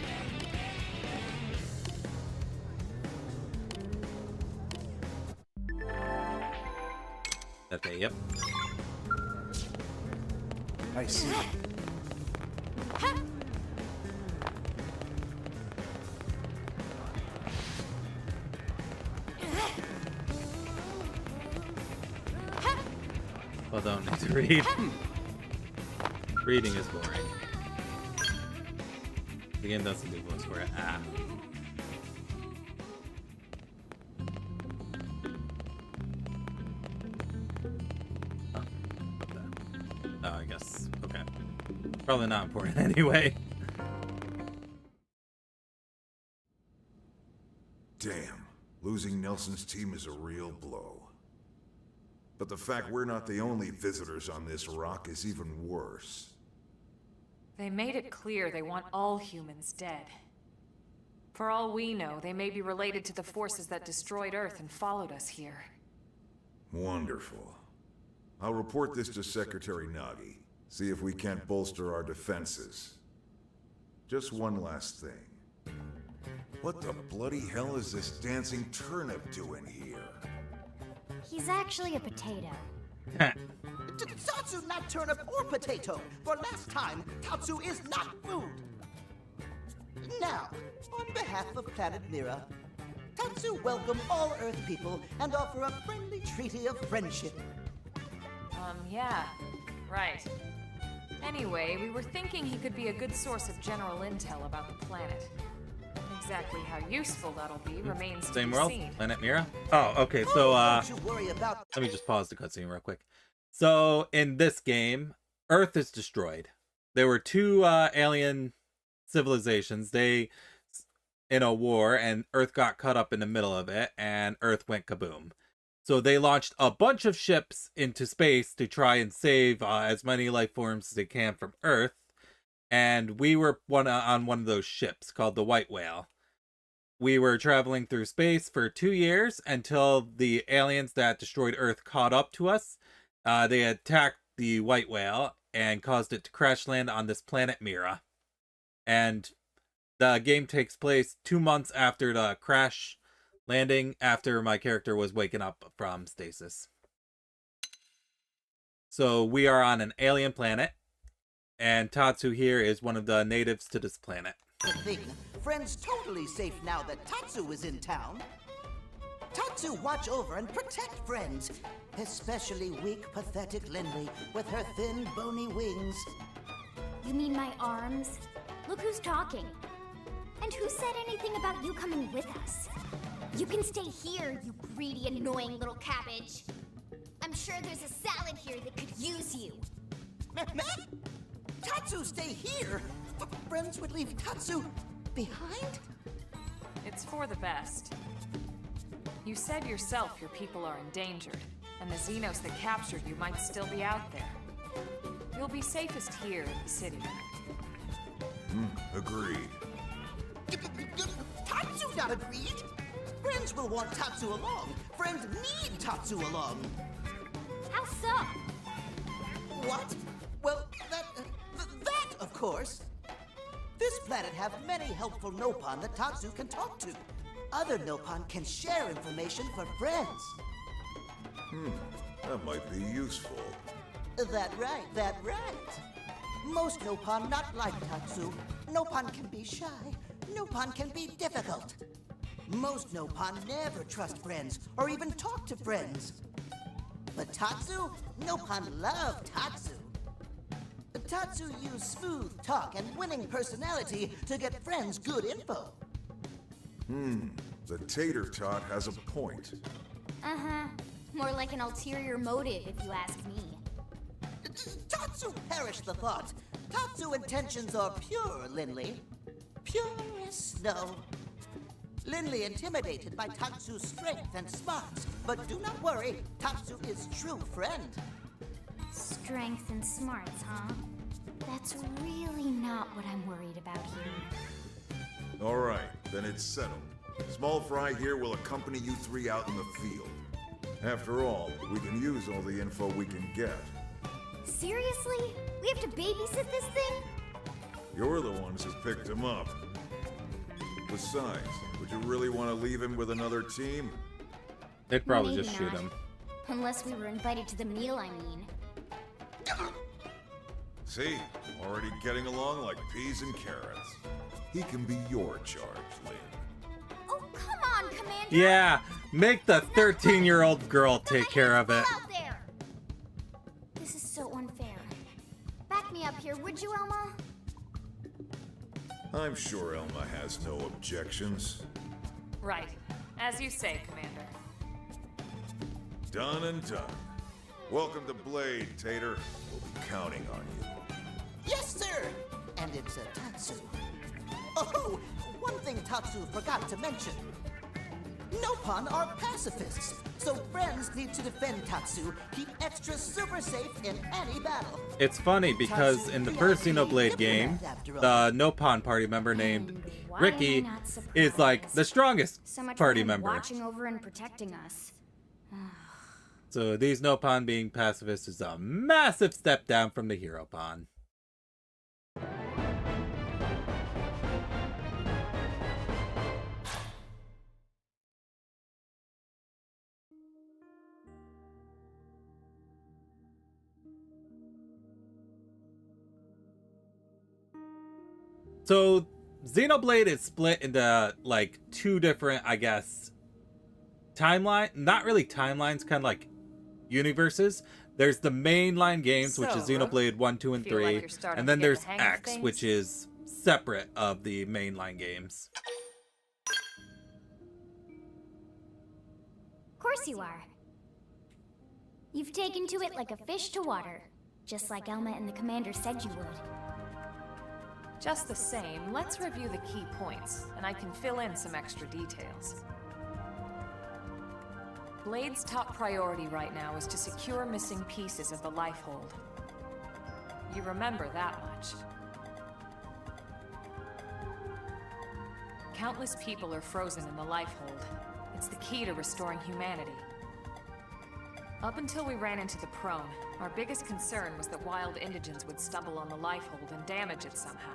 Okay, yep. I see. Well, don't need to read. Reading is boring. The game doesn't do voice for it. Ah. Oh, what the? Oh, I guess. Okay. Probably not important anyway. Damn, losing Nelson's team is a real blow. But the fact we're not the only visitors on this rock is even worse. They made it clear they want all humans dead. For all we know, they may be related to the forces that destroyed Earth and followed us here. Wonderful. I'll report this to Secretary Nagi. See if we can't bolster our defenses. Just one last thing. What the bloody hell is this dancing turnip doing here? He's actually a potato. Tatsu not turnip or potato. For last time, Tatsu is not food. Now, on behalf of Planet Mira, Tatsu welcome all Earth people and offer a friendly treaty of friendship. Yeah. Right. Anyway, we were thinking he could be a good source of general intel about the planet. Exactly how useful that'll be remains to Same be world? seen. Planet Mira? Oh, okay, so, Don't you worry about... let me just pause the cutscene real quick. So, in this game, Earth is destroyed. There were two alien civilizations. They, in a war, and Earth got caught up in the middle of it, and Earth went kaboom. So they launched a bunch of ships into space to try and save as many life forms as they can from Earth. And we were on one of those ships called the White Whale. We were traveling through space for 2 years until the aliens that destroyed Earth caught up to us. They attacked the White Whale and caused it to crash land on this planet Mira. And the game takes place 2 months after the crash landing, after my character was waking up from stasis. So we are on an alien planet, and Tatsu here is one of the natives to this planet. The thing, friends totally safe now that Tatsu is in town. Tatsu watch over and protect friends, especially weak, pathetic Lindley with her thin, bony wings. You mean my arms? Look who's talking. And who said anything about you coming with us? You can stay here, you greedy, annoying little cabbage. I'm sure there's a salad here that could use you. Meh? Tatsu stay here? Friends would leave Tatsu behind? It's for the best. You said yourself your people are endangered, and the Xenos that captured you might still be out there. You'll be safest here in the city. Agreed. Tatsu not agreed? Friends will want Tatsu along. Friends need Tatsu along. How so? What? Well, that, of course. This planet have many helpful Nopon that Tatsu can talk to. Other Nopon can share information for friends. That might be useful. That right. Most Nopon not like Tatsu. Nopon can be shy. Nopon can be difficult. Most Nopon never trust friends or even talk to friends. But Tatsu? Nopon love Tatsu. Tatsu use smooth talk and winning personality to get friends good info. The tater tot has a point. Uh-huh. More like an ulterior motive, if you ask me. Tatsu perish the thought. Tatsu intentions are pure, Linley. Pure as snow. Linley intimidated by Tatsu's strength and smarts, but do not worry, Tatsu is true friend. Strength and smarts, huh? That's really not what I'm worried about here. All right, then it's settled. Small Fry here will accompany you three out in the field. After all, we can use all the info we can get. Seriously? We have to babysit this thing? You're the ones who picked him up. Besides, would you really want to leave him with another team? They'd probably Maybe just shoot not. him. Unless we were invited to the meal, I mean. See? Already getting along like peas and carrots. He can be your charge, Lynn. Oh, come on, Commander! Yeah, make the 13-year-old girl take care of it. Out there! This is so unfair. Back me up here, would you, Elma? I'm sure Elma has no objections. Right. As you say, Commander. Done and done. Welcome to Blade, Tater. We'll be counting on you. Yes, sir! And it's Tatsu. Oh, one thing Tatsu forgot to mention. Nopon are pacifists, so friends need to defend Tatsu, keep extra super safe in any battle. It's funny because in the first Xenoblade game, the Nopon party member named Why Ricky am I not is like the strongest So much party for him member. watching over and protecting us. So these Nopon being pacifists is a massive step down from the Heropon. So Xenoblade is split into like two different, I guess, not really timelines, kind of like universes. There's the mainline games, which is So, Xenoblade 1, 2, and feel like 3. you're starting And to then get the there's hang of X, things? which is separate of the mainline games. Of course you are. You've taken to it like a fish to water, just like Elma and the commander said you would. Just the same, let's review the key points, and I can fill in some extra details. Blade's top priority right now is to secure missing pieces of the Lifehold. You remember that much. Countless people are frozen in the Lifehold. It's the key to restoring humanity. Up until we ran into the Prone, our biggest concern was that wild indigents would stumble on the Lifehold and damage it somehow.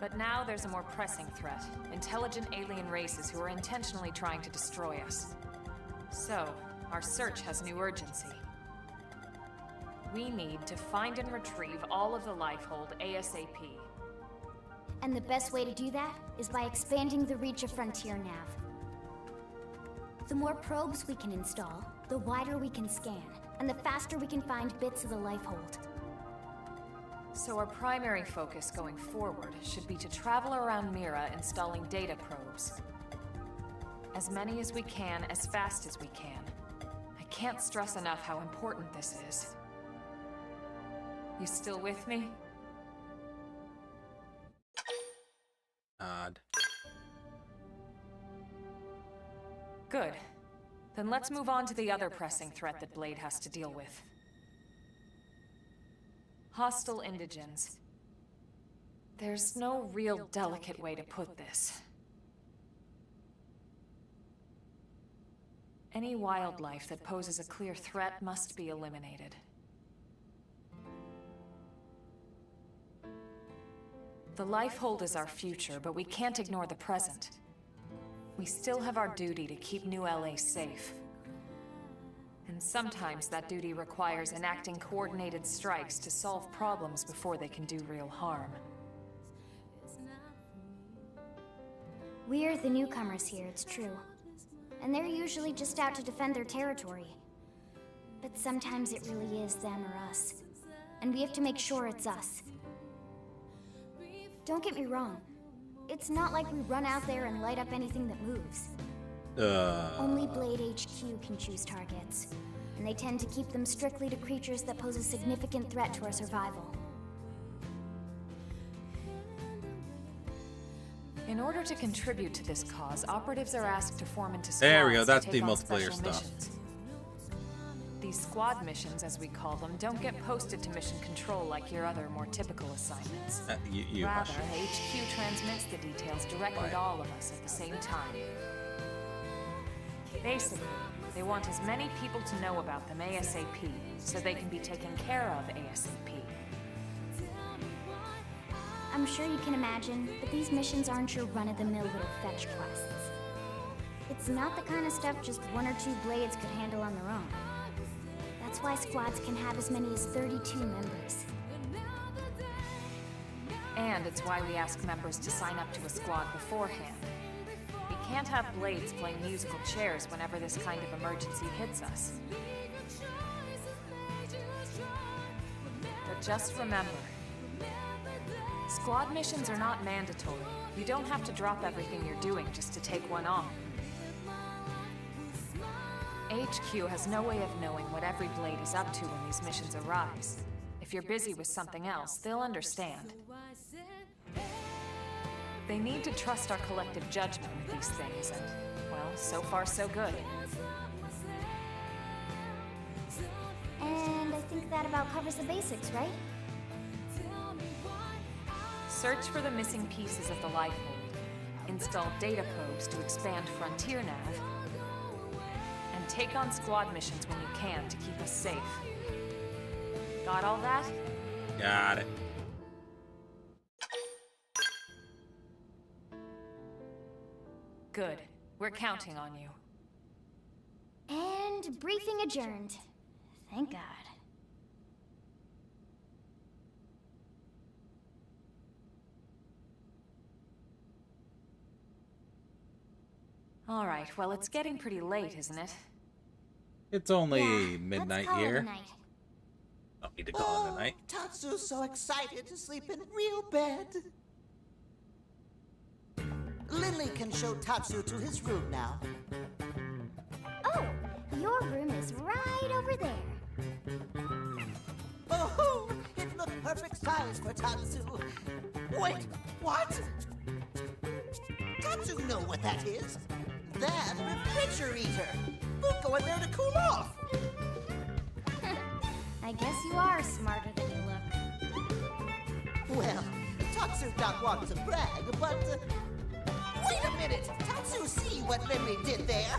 But now there's a more pressing threat. Intelligent alien races who are intentionally trying to destroy us. So, our search has new urgency. We need to find and retrieve all of the Lifehold ASAP. And the best way to do that is by expanding the reach of Frontier Nav. The more probes we can install, the wider we can scan, and the faster we can find bits of the Lifehold. So our primary focus going forward should be to travel around Mira installing data probes. As many as we can, as fast as we can. I can't stress enough how important this is. You still with me? Odd. Good. Then let's move on to the other pressing threat that Blade has to deal with. Hostile indigents. There's no real delicate way to put this. Any wildlife that poses a clear threat must be eliminated. The Lifehold is our future, but we can't ignore the present. We still have our duty to keep New LA safe. And sometimes that duty requires enacting coordinated strikes to solve problems before they can do real harm. We're the newcomers here, it's true. And they're usually just out to defend their territory. But sometimes it really is them or us. And we have to make sure it's us. Don't get me wrong. It's not like we run out there and light up anything that moves. Only Blade HQ can choose targets. And they tend to keep them strictly to creatures that pose a significant threat to our survival. In order to contribute to this cause, operatives are asked to form into squads. There we go, that's to the take on multiplayer special stuff. missions. These squad missions, as we call them, don't get posted to mission control like your other, more typical assignments. Rather, HQ transmits the details directly to all of us at the same time. Basically, they want as many people to know about them ASAP, so they can be taken care of ASAP. I'm sure you can imagine, but these missions aren't your run-of-the-mill little fetch quests. It's not the kind of stuff just one or two Blades could handle on their own. That's why squads can have as many as 32 members. And it's why we ask members to sign up to a squad beforehand. We can't have Blades playing musical chairs whenever this kind of emergency hits us. But just remember, squad missions are not mandatory. You don't have to drop everything you're doing just to take one on. HQ has no way of knowing what every Blade is up to when these missions arise. If you're busy with something else, they'll understand. They need to trust our collective judgment with these things, and, well, so far so good. And I think that about covers the basics, right? Search for the missing pieces of the Lifehold. Install data probes to expand Frontier Nav. And take on squad missions when you can to keep us safe. Got all that? Got it. Good. We're counting on you. And briefing adjourned. Thank God. All right, well, it's getting pretty late, isn't it? It's only Yeah, midnight let's call it a here. night. Don't need to call it a night. Tatsu's so excited to sleep in real bed. Lily can show Tatsu to his room now. Oh, your room is right over there. Oh, it looked perfect size for Tatsu. Wait, what? Tatsu know what that is. That refrigerator. We'll go in there to cool off. I guess you are smarter than you look. Well, Tatsu don't want to brag, but... wait a minute! Tatsu see what Lily did there?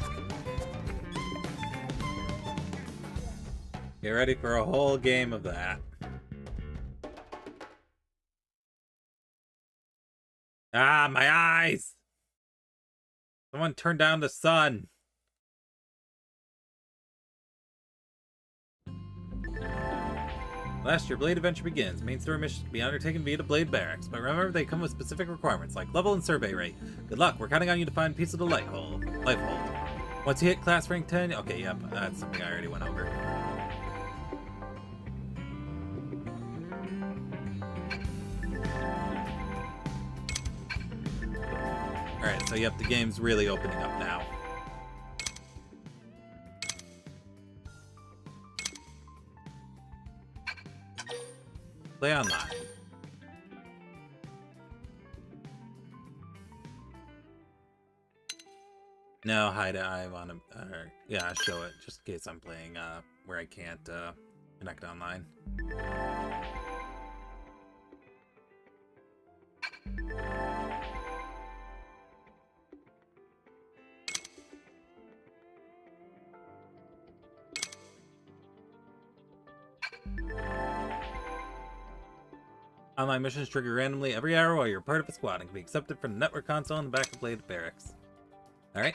Get ready for a whole game of that. Ah, my eyes! Someone turn down the sun. Last, your Blade adventure begins. Main story missions can be undertaken via the Blade Barracks, but remember they come with specific requirements like level and survey rate. Good luck. We're counting on you to find Piece of the Life Hold. Once you hit class rank 10, okay, yep, that's something I already went over. Alright, so yep, the game's really opening up now. Play online. No, hide it. I want to, yeah, show it just in case I'm playing where I can't connect online. Online missions trigger randomly every hour while you're part of a squad and can be accepted from the network console in the back of Blade Barracks. Alright.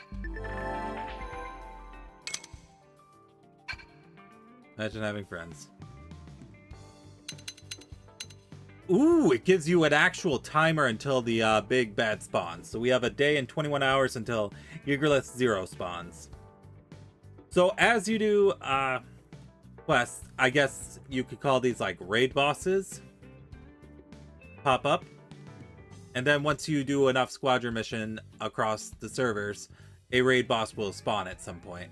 Imagine having friends. Ooh, it gives you an actual timer until the big bad spawns. So we have a day and 21 hours until Eagerless Zero spawns. So as you do quests, I guess you could call these like raid bosses. Pop up, and then once you do enough squadron mission across the servers, a raid boss will spawn at some point,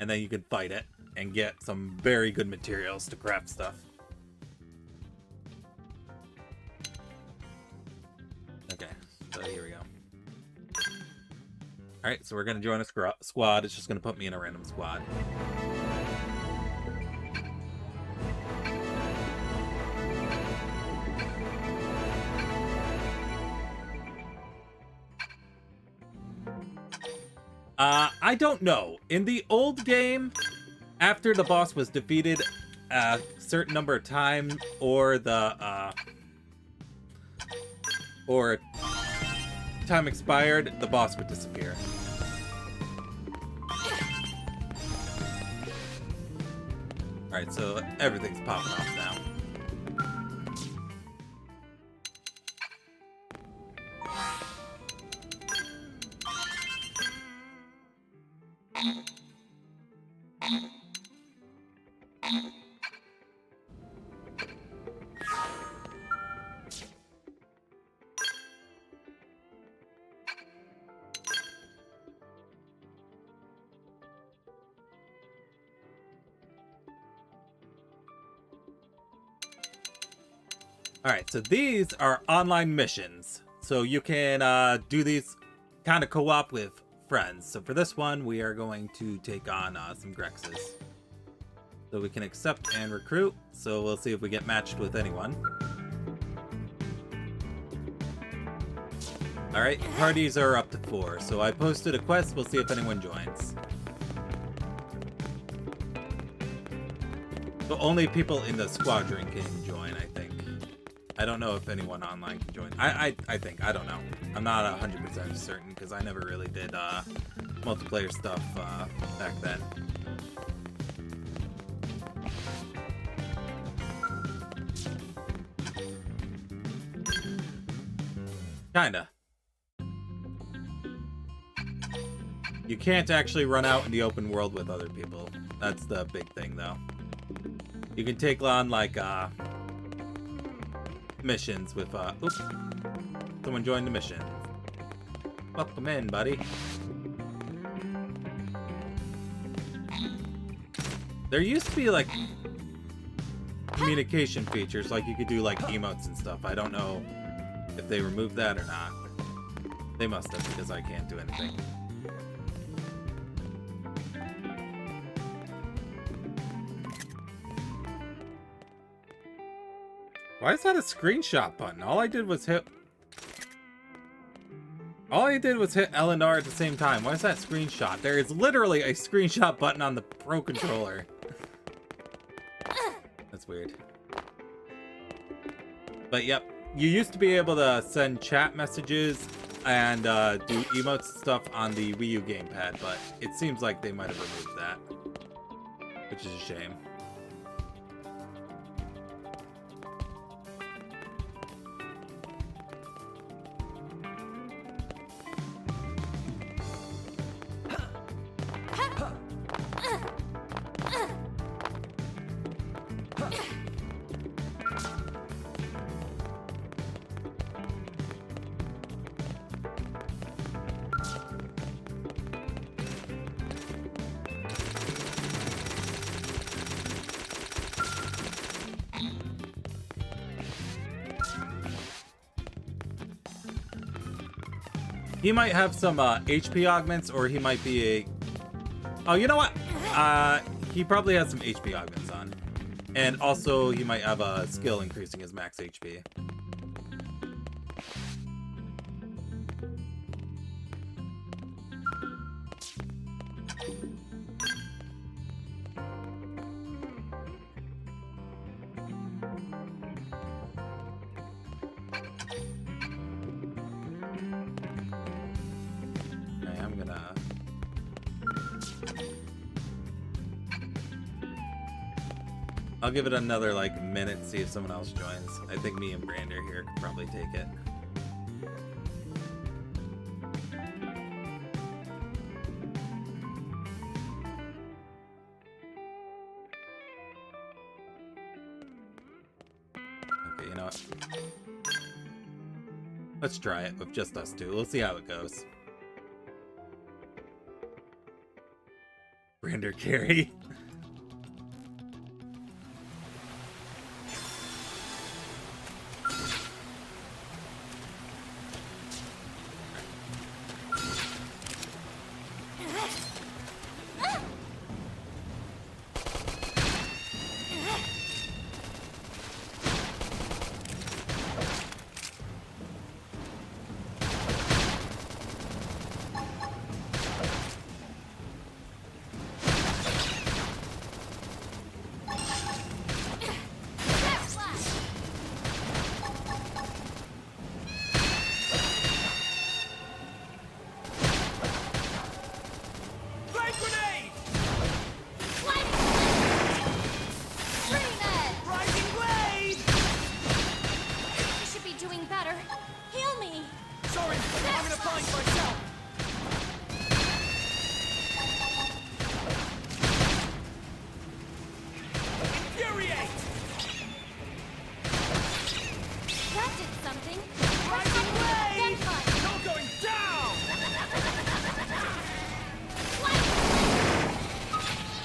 and then you can fight it and get some very good materials to craft stuff. Okay, so here we go. Alright, so we're gonna join a squad. It's just gonna put me in a random squad. I don't know. In the old game, after the boss was defeated a certain number of times, or the, or time expired, the boss would disappear. Alright, so everything's popping off now. Alright, so these are online missions. So you can do these kind of co-op with friends. So for this one, we are going to take on some Grexes. So we can accept and recruit. So we'll see if we get matched with anyone. Alright, parties are up to 4. So I posted a quest. We'll see if anyone joins. So only people in the squadron can join, I think. I don't know if anyone online can join. I think. I don't know. I'm not 100% certain because I never really did multiplayer stuff back then. Kinda. You can't actually run out in the open world with other people. That's the big thing, though. You can take on, like, missions with, oops. Someone joined the mission. Welcome in, buddy. There used to be, like, communication features, like you could do, like, emotes and stuff. I don't know if they removed that or not. They must have, because I can't do anything. Why is that a screenshot button? All I did was hit L and R at the same time. Why is that screenshot? There is literally a screenshot button on the Pro controller. That's weird. But yep, you used to be able to send chat messages and do emotes and stuff on the Wii U gamepad, but it seems like they might have removed that, which is a shame. He might have some HP augments, or he might be a... Oh, you know what? He probably has some HP augments on. And also, he might have a skill increasing his max HP. I'll give it another, like, minute, see if someone else joins. I think me and Brander here could probably take it. Okay, you know what? Let's try it with just us two. We'll see how it goes. Brander carry.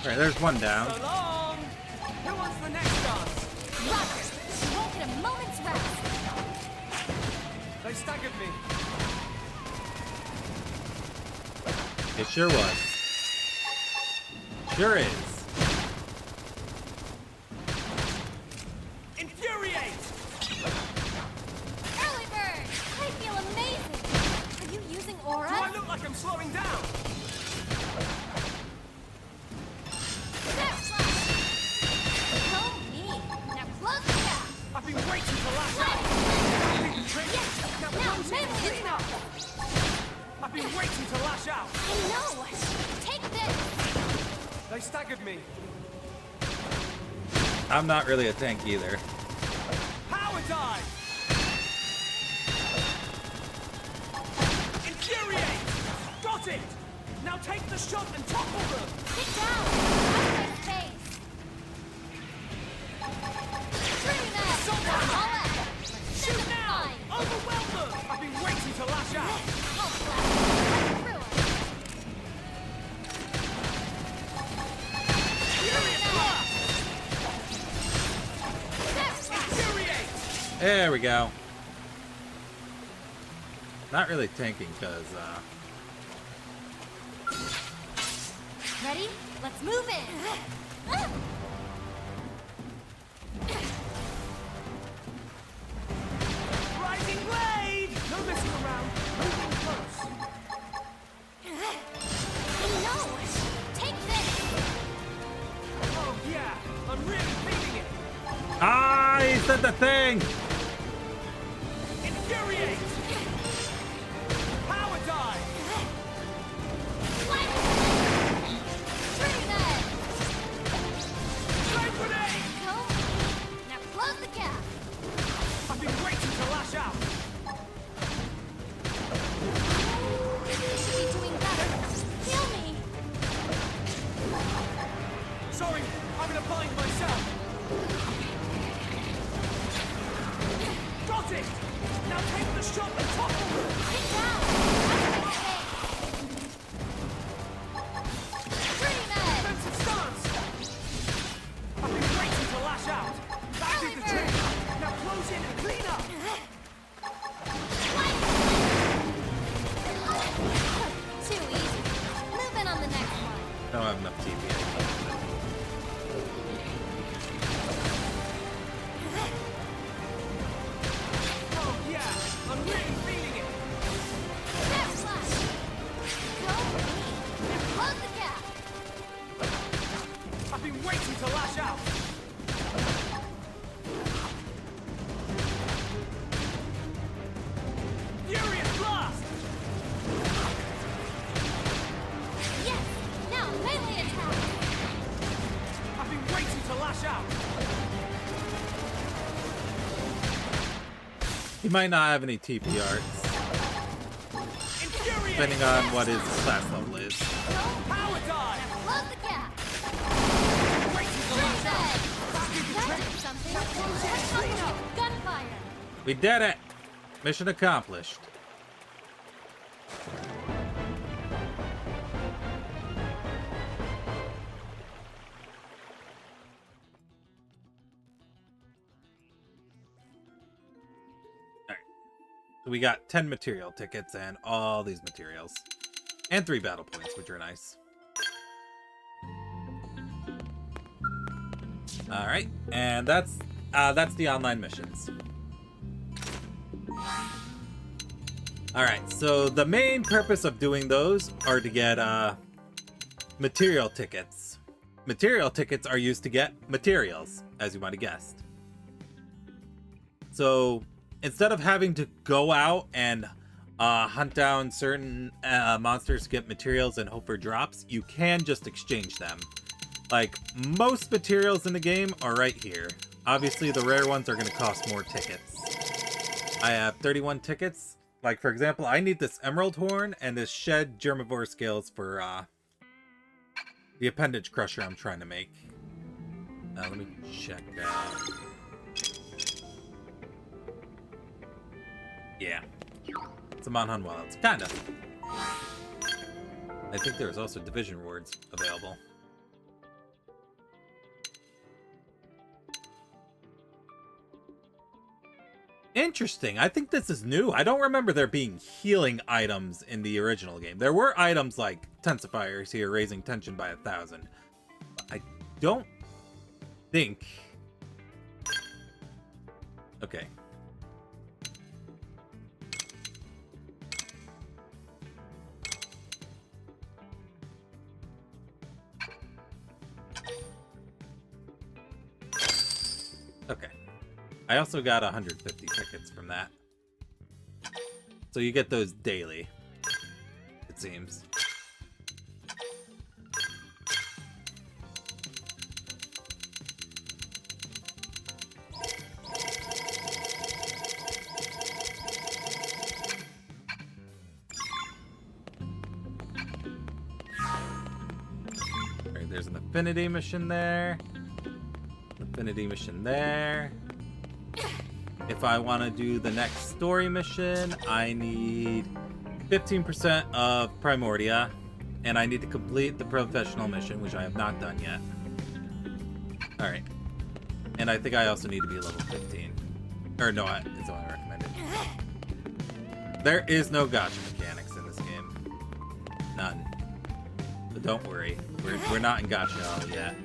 Alright, there's one down. So long! Who wants the next dance? Roger! You won't get a moment's rest! They staggered me. It sure was. Sure is. Infuriate! Early bird! I feel amazing! Are you using aura? Do I look like I'm slowing down? I've been waiting to lash out! Yes! Now mainly attack! I've been waiting to lash out! I know! Take this! They staggered me. I'm not really a tank either. Power dive! Infuriate! Got it! Now take the shot and topple them! Get down! Out of my space! Through now! All out! Shoot now! Overwhelm them! I've been waiting to lash out! I'll blast right through 'em. Furious blast! Infuriate! There we go. Not really tanking, because, Ready? Let's move in! Rising blade! No messing around. Moving close. No! Take this! Oh yeah, I'm really feeling it. ah, he said the thing! Infuriate! Power dive! Through that! Flame grenade! Go! Now close the gap! I've been waiting to lash out. You should be doing better. Kill me! Sorry, I'm in a bind myself. Got it! Now take the shot and topple them! Get down! Out of my space! Pretty mad! Defensive stance! I've been waiting to lash out. That did the trick. Now close in and clean up. Too easy. Move in on the next one. I don't have enough TP. Oh yeah, I'm really feeling it. Snap slash! Go! Now close the gap! I've been waiting to lash out. Furious blast! Yes! Now melee attack! I've been waiting to lash out. He might not have any TP arts, Infuriate! depending on what his class level is. Power dive! Close the gap! Waiting to lash out. That did something! Accomplishment! Gunfire! We did it! Mission accomplished. So we got 10 material tickets and all these materials. And 3 battle points, which are nice. Alright, and that's the online missions. Alright, so the main purpose of doing those are to get material tickets. Material tickets are used to get materials, as you might have guessed. So instead of having to go out and hunt down certain monsters to get materials and hope for drops, you can just exchange them. Like, most materials in the game are right here. Obviously, the rare ones are going to cost more tickets. I have 31 tickets. Like, for example, I need this Emerald Horn and this Shed Germivore Scales for the Appendage Crusher I'm trying to make. Let me check out. Yeah. It's a Monhan Wilds. Kinda. I think there's also Division Rewards available. Interesting. I think this is new. I don't remember there being healing items in the original game. There were items like Tensifiers here, raising tension by 1,000. I don't think... Okay. Okay. I also got 150 tickets from that. So you get those daily, it seems. affinity mission there. Affinity mission there. If I want to do the next story mission, I need 15% of Primordia, and I need to complete the professional mission, which I have not done yet. Alright. And I think I also need to be level 15. Or no, it's only recommended. There is no gacha mechanics in this game. None. But don't worry. We're not in gacha yet.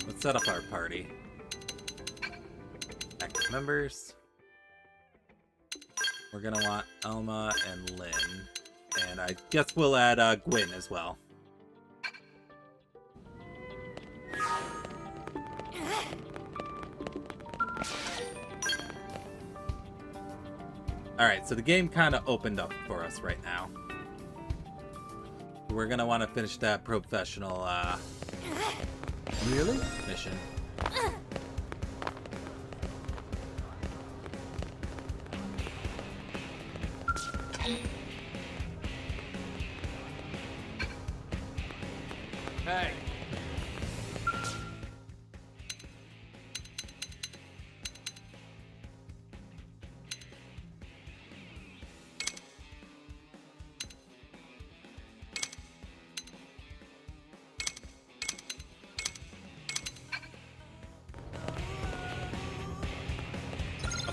Let's set up our party. Active members. We're gonna want Elma and Lynn. And I guess we'll add Gwyn as well. Alright, so the game kind of opened up for us right now. We're gonna want to finish that professional mission. Hey.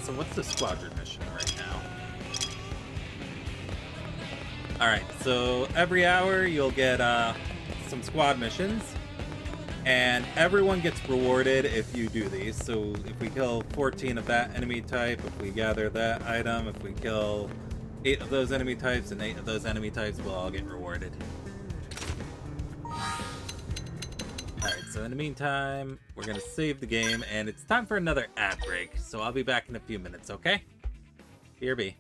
So what's the squadron mission right now? Alright, so every hour you'll get some squad missions, and everyone gets rewarded if you do these. So if we kill 14 of that enemy type, if we gather that item, if we kill 8 of those enemy types and 8 of those enemy types, we'll all get rewarded. Alright, so in the meantime, we're gonna save the game, and it's time for another ad break, so I'll be back in a few minutes, okay? BRB.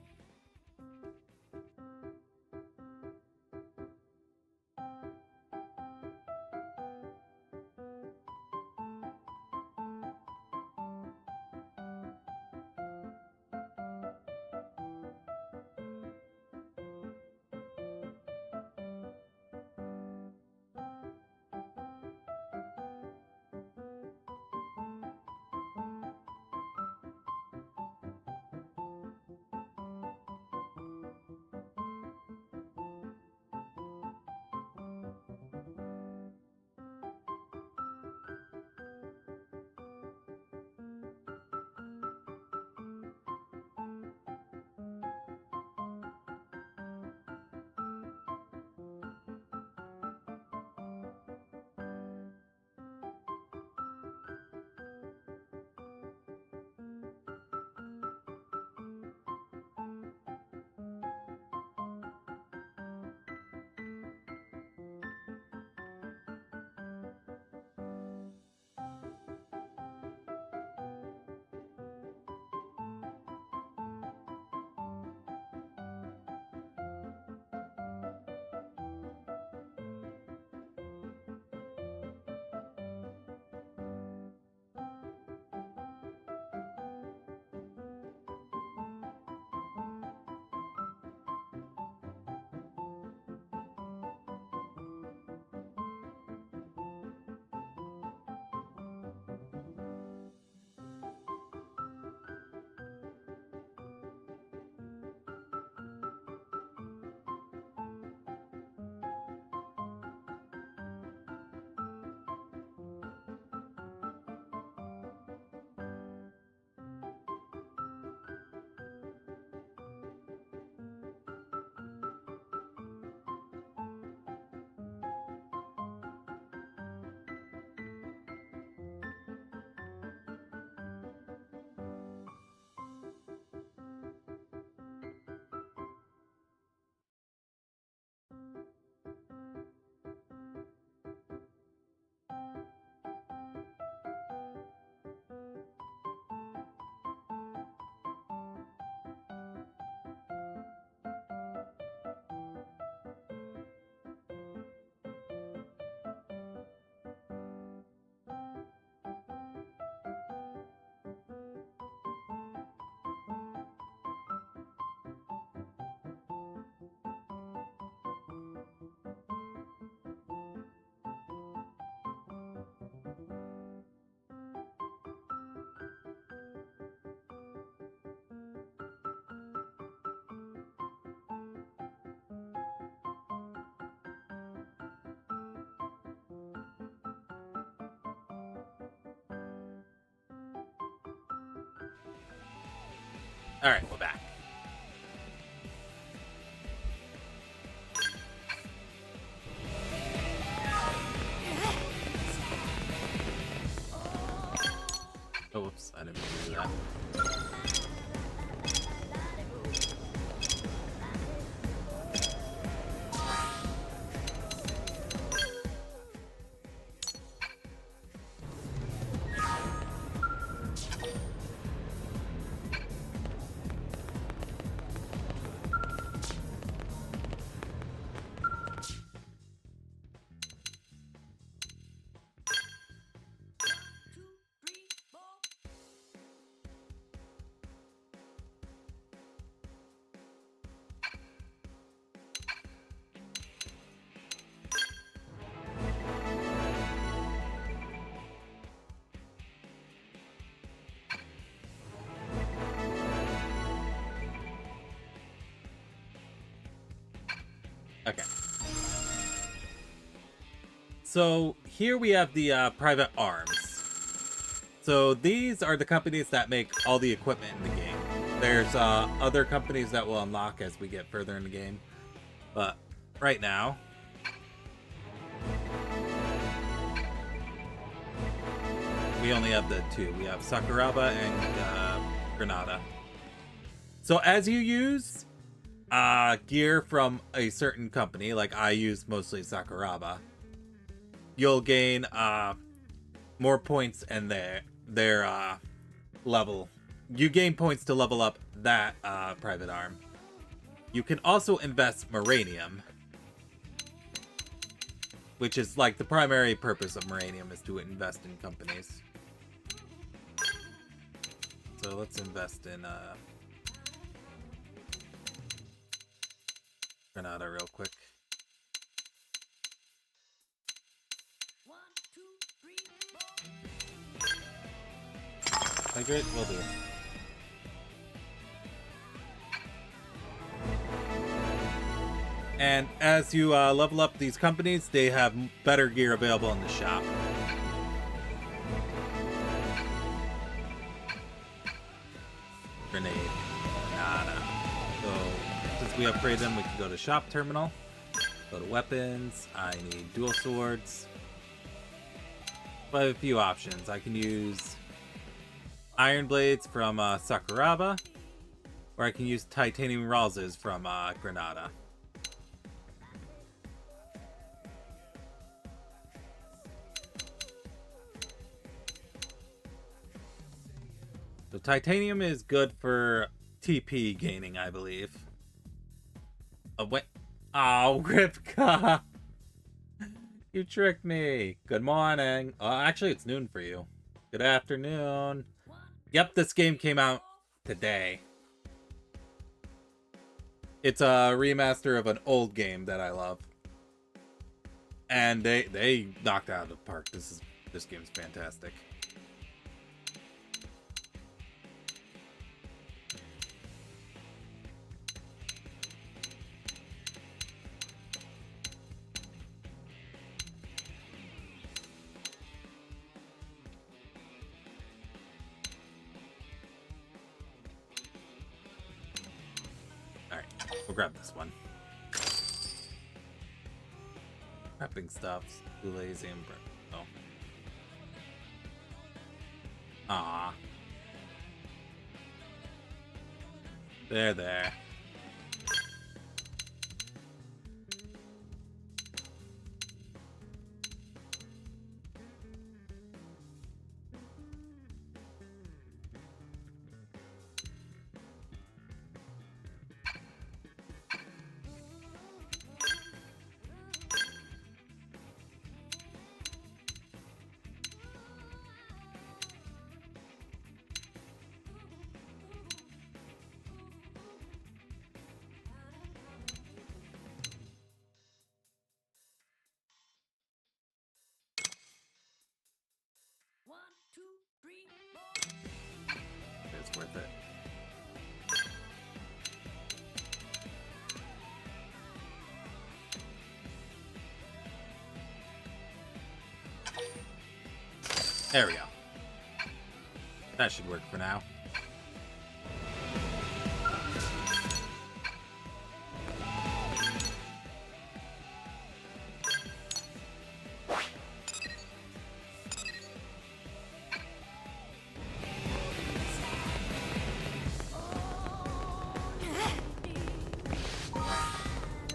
Alright, we're back. Oh, whoops. I didn't mean to do that. Okay. So here we have the private arms. So these are the companies that make all the equipment in the game. There's other companies that will unlock as we get further in the game. But right now, we only have the two. We have Sakuraba and Granada. So as you use gear from a certain company, like I use mostly Sakuraba, you'll gain more points in their level. You gain points to level up that private arm. You can also invest Moranium, which is like the primary purpose of Moranium is to invest in companies. So let's invest in Granada real quick. 1, 2, 3, 4. Hydrate will do. And as you level up these companies, they have better gear available in the shop. Grenade. Nada. So, since we upgrade them, we can go to shop terminal. Go to weapons. I need dual swords. I have a few options. I can use iron blades from Sakuraba, or I can use titanium ralses from Granada. So titanium is good for TP gaining, I believe. Oh, wait. Oh, Rivka! You tricked me. Good morning. Actually, it's noon for you. Good afternoon. Yep, this game came out today. It's a remaster of an old game that I love. And they knocked it out of the park. This game's fantastic. We'll grab this one. Prepping stuffs. Too lazy and oh. Aw. There. It's worth it. There we go. That should work for now.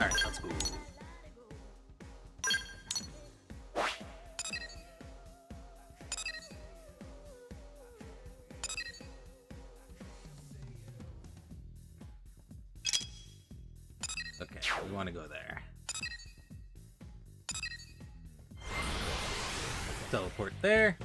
Alright, that's cool. Okay, we want to go there. Teleport there.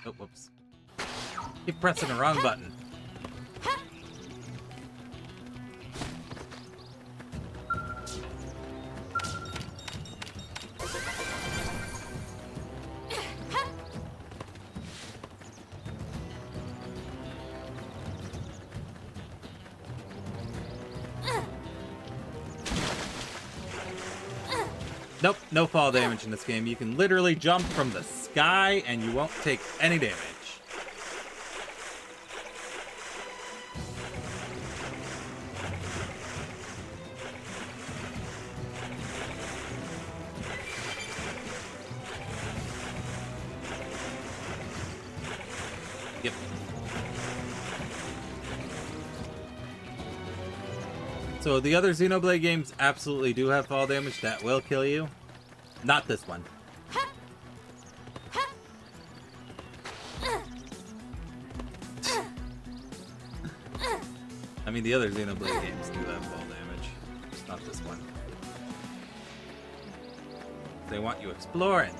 Oh, whoops. Keep pressing the wrong button. Nope, no fall damage in this game. You can literally jump from the sky and you won't take any damage. Yep. So the other Xenoblade games absolutely do have fall damage that will kill you. Not this one. I mean, the other Xenoblade games do have fall damage. Just not this one. They want you exploring.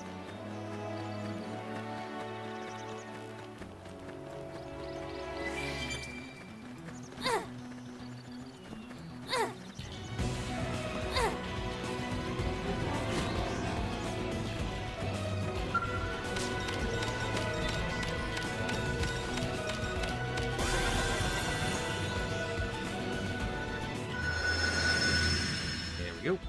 There we go.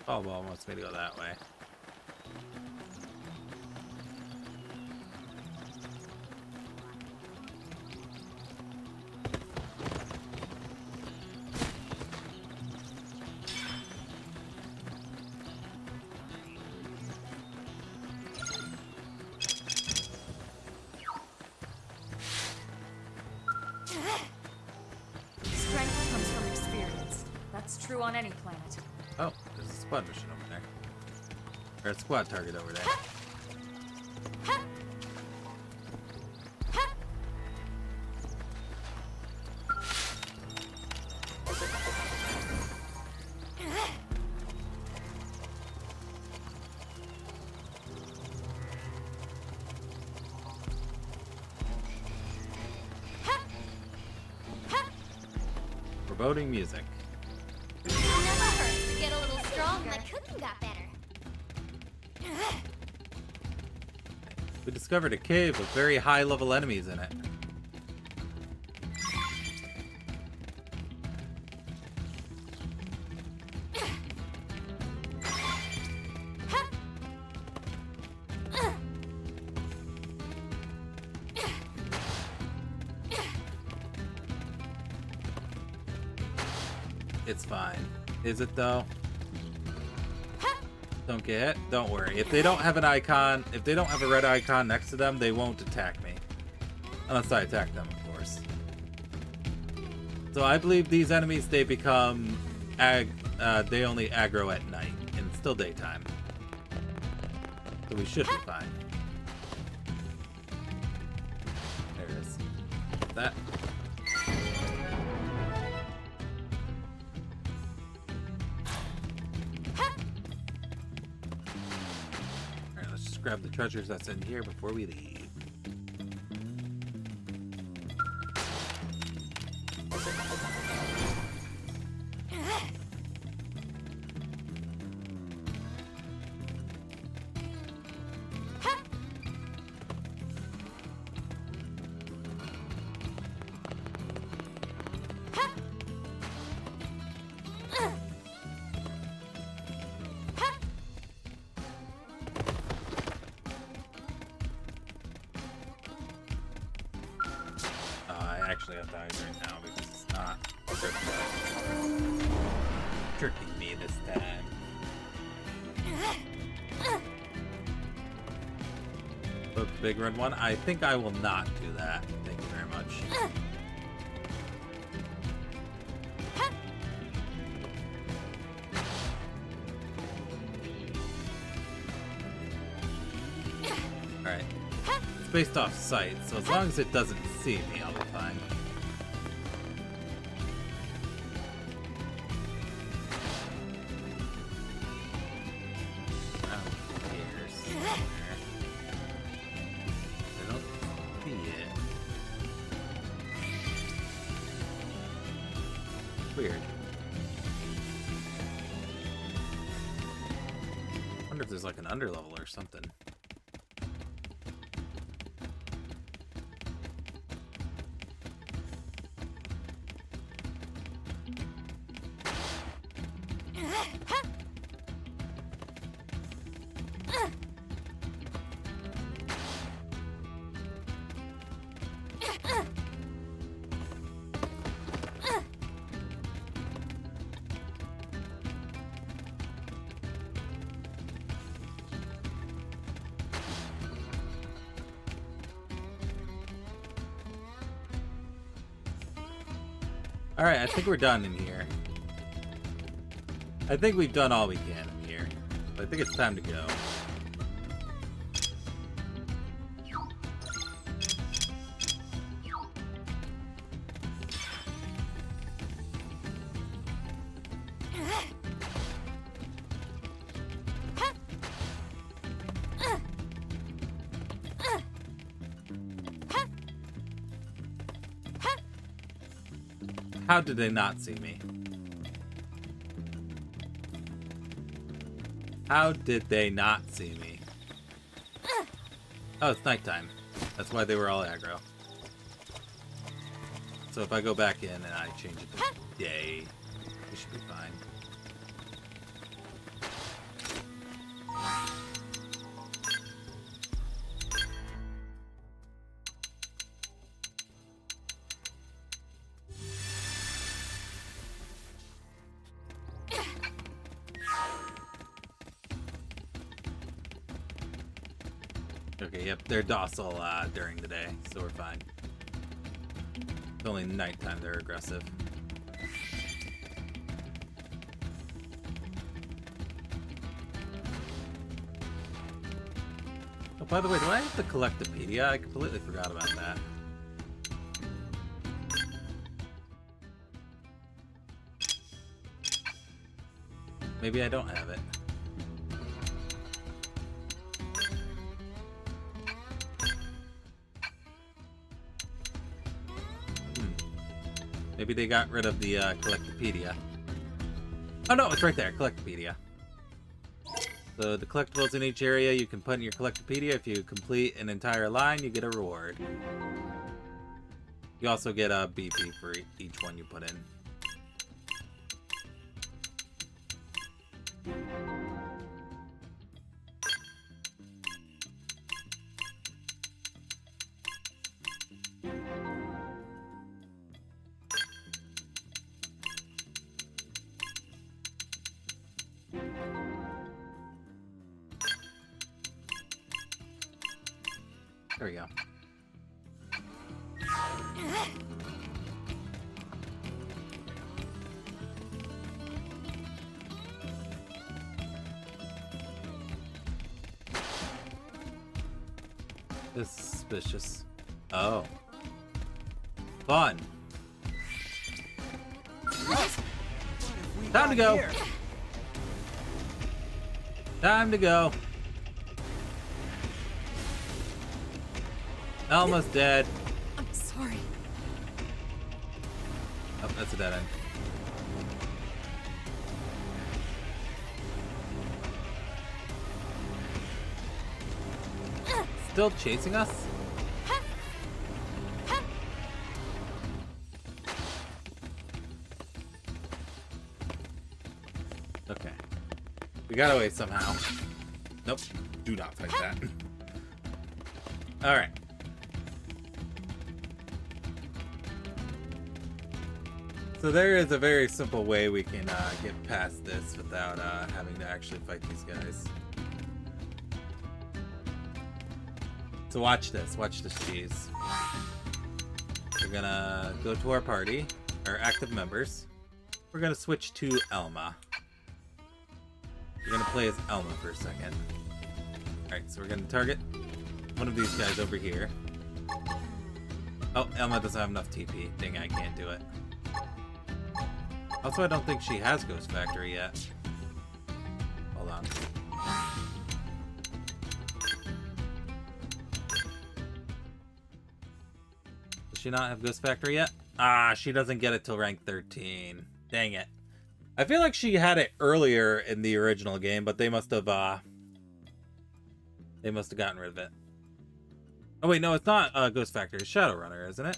Oh, well, wants me to go that way. Strength comes from experience. That's true on any planet. Oh, there's a squad mission over there. Or a squad target over there. Foreboding music. Never hurts to get a little strong. My cooking got better. We discovered a cave with very high level enemies in it. It's fine. Is it though? Don't get it? Don't worry. If they don't have an icon, if they don't have a red icon next to them, they won't attack me. Unless I attack them, of course. So I believe these enemies, they become they only aggro at night, and it's still daytime. So we should be fine. There it is. That. grab the treasures that's in here before we leave. Actually have to hide right now because it's not tricking me this time. Look, big red one. I think I will not do that. Thank you very much. Alright. It's based off sight, so as long as it doesn't see me, I'll be fine. Weird. I wonder if there's like an underlevel or something. Alright, I think we're done in here. I think we've done all we can in here. But I think it's time to go. How did they not see me? How did they not see me? Oh, it's nighttime. That's why they were all aggro. So if I go back in and I change it to day, we should be fine. Okay, yep, they're docile during the day, so we're fine. It's only nighttime they're aggressive. Oh, by the way, do I have the Collectopedia? I completely forgot about that. Maybe I don't have it. Maybe they got rid of the Collectopedia. Oh no, it's right there, Collectopedia. So the collectibles in each area you can put in your Collectopedia. If you complete an entire line, you get a reward. You also get a BP for each one you put in. There we go. Suspicious. Oh. Fun. Time to go. Time to go. Almost dead. I'm sorry. Oh, that's a dead end. Still chasing us? Okay. We got away somehow. Nope. Do not fight that. Alright. So there is a very simple way we can get past this without having to actually fight these guys. So watch this cheese. We're gonna go to our party, our active members. We're gonna switch to Elma. We're gonna play as Elma for a second. Alright, so we're gonna target one of these guys over here. Oh, Elma doesn't have enough TP. Dang, I can't do it. Also, I don't think she has Ghost Factory yet. Hold on. Does she not have Ghost Factory yet? Ah, she doesn't get it till rank 13. Dang it. I feel like she had it earlier in the original game, but they must have gotten rid of it. Oh wait, no, it's not Ghost Factory. It's Shadowrunner, isn't it?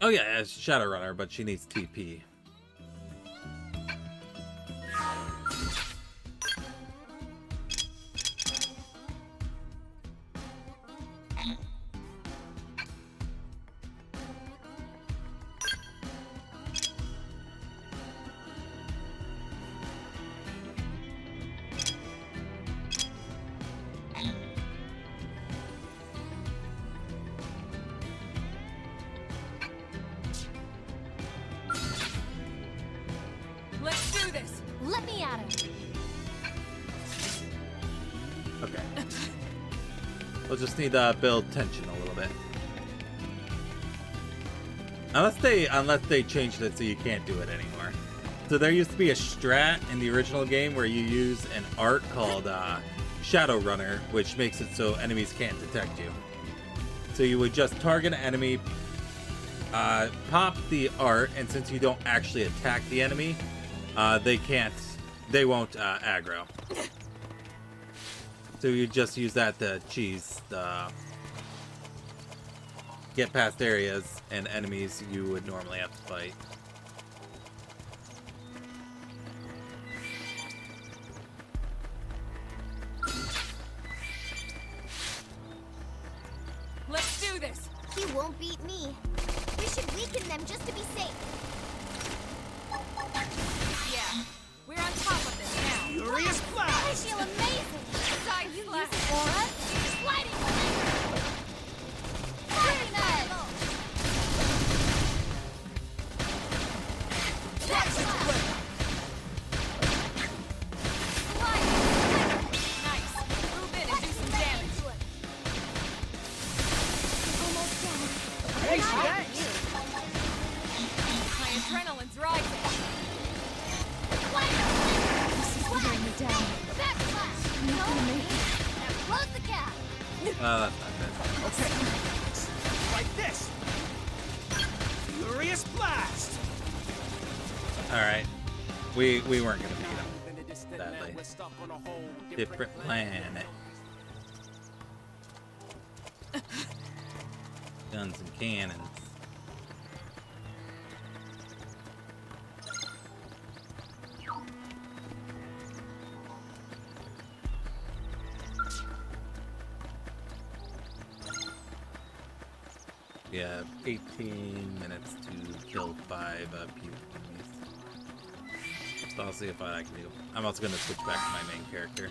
Oh yeah, it's Shadowrunner, but she needs TP. Let's do this. Let me at him. Okay. We'll just need to build tension a little bit. Unless they changed it so you can't do it anymore. So there used to be a strat in the original game where you use an art called Shadowrunner, which makes it so enemies can't detect you. So you would just target an enemy, pop the art, and since you don't actually attack the enemy, they won't aggro. So you just use that to cheese get past areas and enemies you would normally have to fight. Let's do this. He won't beat me. We should weaken them just to be safe. Yeah, we're on top of this now. Furious I blast! feel amazing. Side You slash. using auras? Sliding blade. Flying edge. That's it. Nice. Move in and do some damage. Almost down. Hey, Not thanks. you. My adrenaline's rising. This is wearing me down. Back slash. No. Now close the gap. That's not good. Okay. Like this. Furious blast! Alright. We weren't gonna beat him. Sadly. Different plan. Guns and cannons. We have 18 minutes to kill 5 people. So I'll see if I can do. I'm also gonna switch back to my main character.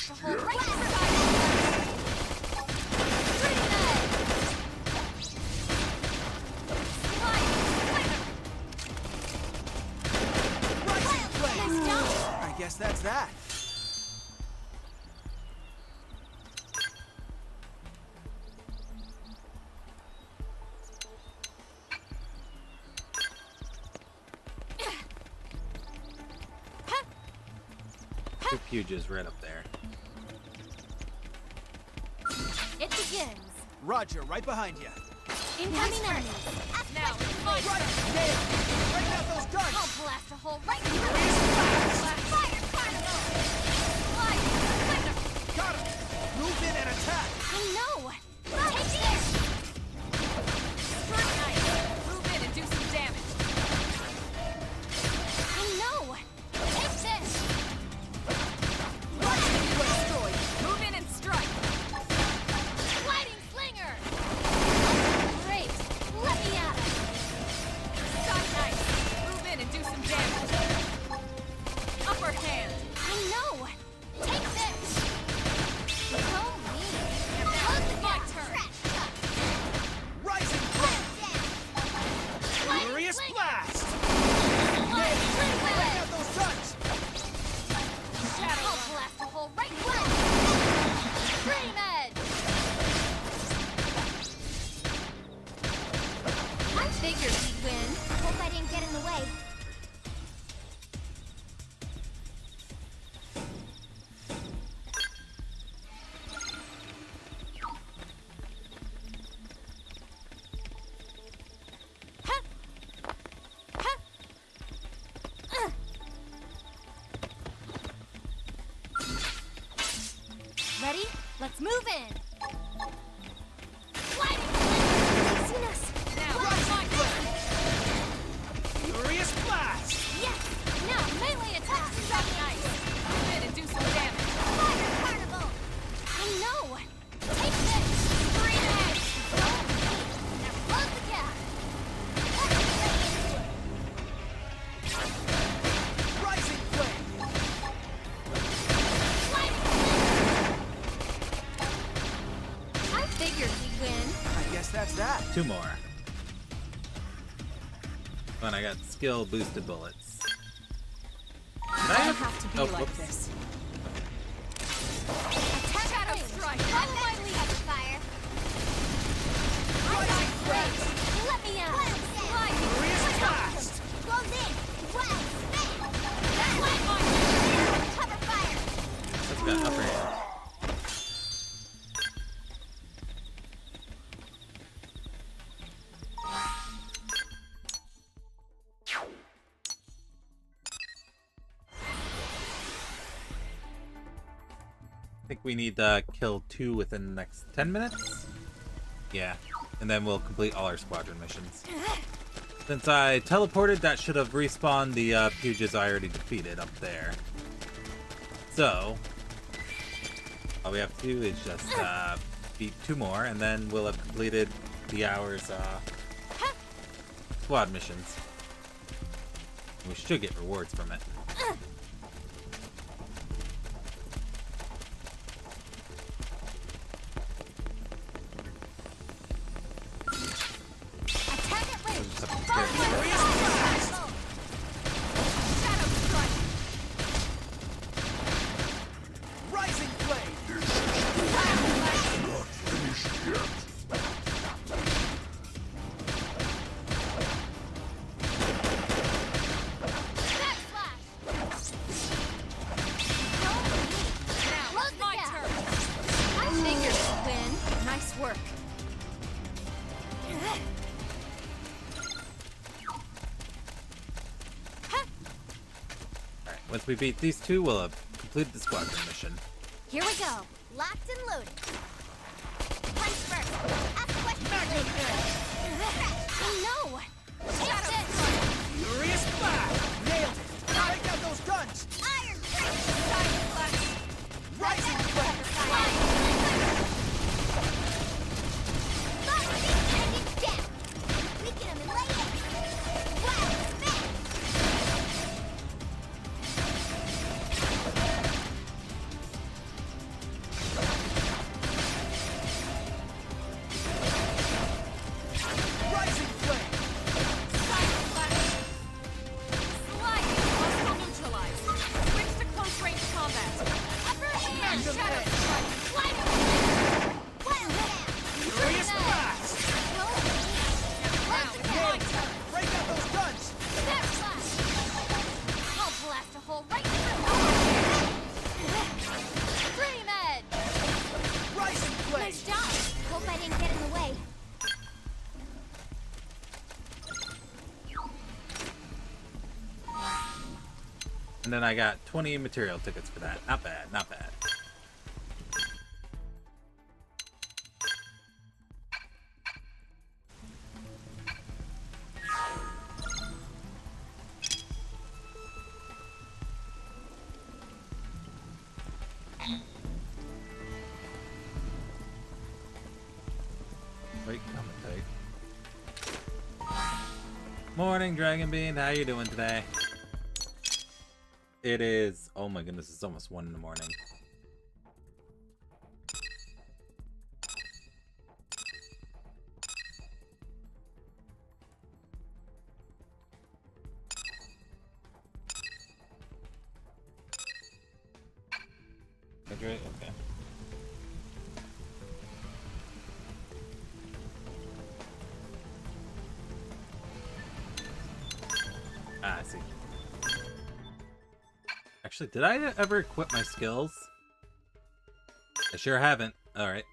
blast a hole right inside. I guess that's that. Two Puges right up there. It begins. Roger, right behind you. Incoming enemies. Now it's my turn. Nailed it. Break out those guns. I'll blast a hole right through. Fire carnival. Slide. Got him. Move in and attack. I know. Take this. Strike knife. Move in and do some damage. I know. Take this. Destroyed. Move in and strike. Sliding slinger. Great. Let me at it. Strike knife. Move in and do some damage. Upper hand. I know. Take this. So mean. Now my turn. Rising Furious blast. Break out those guns. Shadow blast a hole right through. Dream edge. I figured we'd win. Hope I didn't get in the way. Ready? Let's move in. Sliding. They've seen us. Now, my turn. Furious blast. Yes. Now, melee attack. Strike knife. Move in and do some damage. Fire carnival. I know. Take this. Green edge. Now close the gap. Rising flame. I figured we'd win. I guess that's that. Two more. And I got skill boosted bullets. Did I have to be like whoops. this. Attack shadow strike. Follow my lead. Fire. Let me out. Furious blast. Close in. Cover fire. Let's go upper hand. I think we need to kill 2 within the next 10 minutes? Yeah. And then we'll complete all our squadron missions. Since I teleported, that should have respawned the Puges I already defeated up there. So, all we have to do is just beat 2 more, and then we'll have completed the hour's squad missions. We should get rewards from it. Attack at range. Just have to Follow clear- my lead. Shadow strike. Rising flame. Not finished yet. Now, my turn. I figured we'd win. Nice work. Alright, once we beat these 2, we'll have completed the squadron mission. Here we go. Locked and loaded. Punch first. Ask questions later. I know. Take this. Furious blast. Nailed it. Break out those guns. Iron Fist. Side flash. Rising flame. We get him and lay it. Wild smash. Magnum head! Furious blast! Break out those guns! I'll blast a hole right through. Dream Edge! Rising blade! Nice job. Hope I didn't get in the way. And then I got 20 material tickets for that. Not bad, not bad. Wait, commentate. Morning, Dragon Bean. How you doing today? It is. Oh my goodness, it's almost 1 in the morning. Okay. Ah, I see. Actually, did I ever equip my skills? I sure haven't. Alright.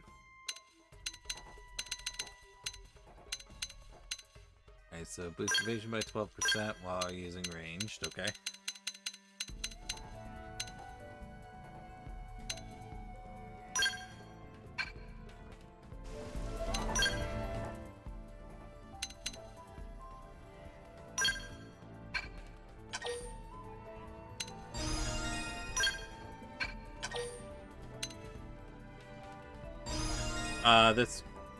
Okay, so boost evasion by 12% while using ranged. Okay.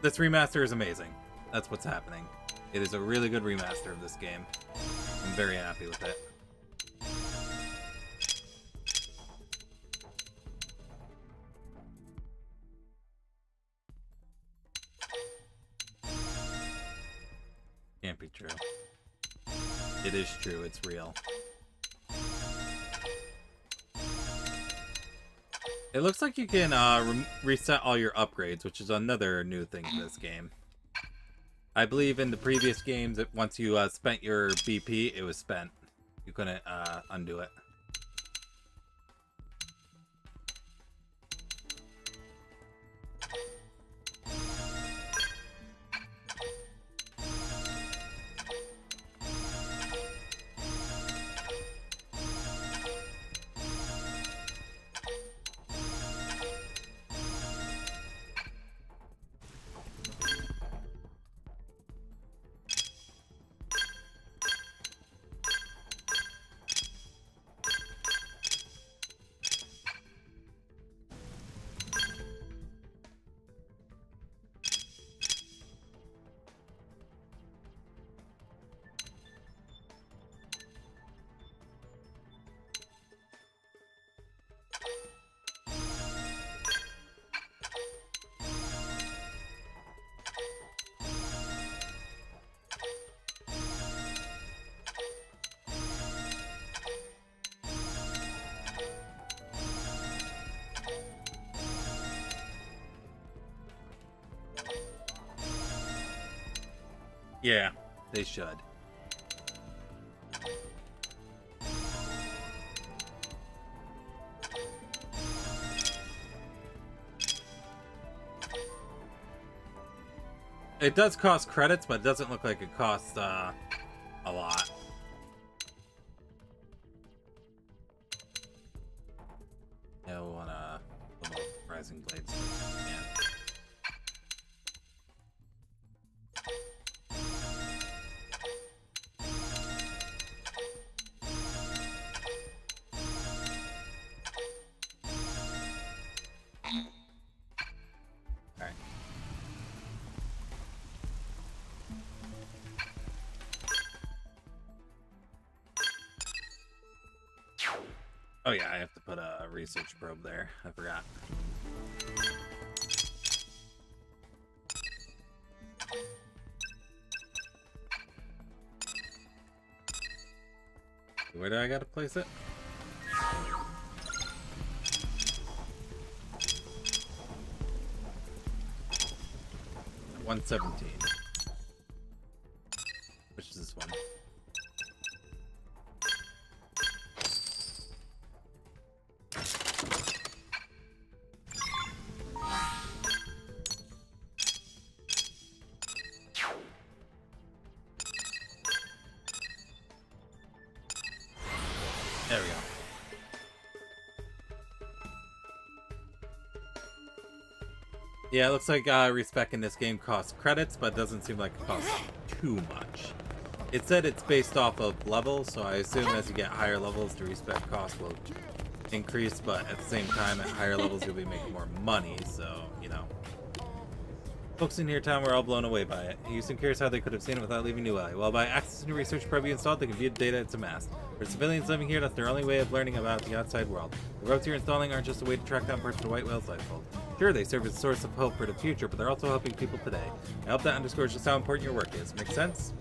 This remaster is amazing. That's what's happening. It is a really good remaster of this game. I'm very happy with it. Can't be true. It is true. It's real. It looks like you can reset all your upgrades, which is another new thing in this game. I believe in the previous games that once you spent your BP, it was spent. You couldn't undo it. Yeah, they should. It does cost credits, but it doesn't look like it costs a lot. Yeah, we'll want a little Rising Blades. Yeah. Oh yeah, I have to put a research probe there. I forgot. Where do I gotta place it? 117. Which is this one? There we go. Yeah, it looks like respec-ing this game costs credits, but it doesn't seem like it costs too much. It said it's based off of levels, so I assume as you get higher levels, the respec cost will increase, but at the same time, at higher levels, you'll be making more money, so, you know. Folks in here town were all blown away by it. Houston curious how they could have seen it without leaving New LA. Well, by accessing the research probe you installed, they can view the data it's amassed. For civilians living here, that's their only way of learning about the outside world. The robots you're installing aren't just a way to track down parts of the White Whale's lifehold. Sure, they serve as a source of hope for the future, but they're also helping people today. I hope that underscores just how important your work is. Make sense?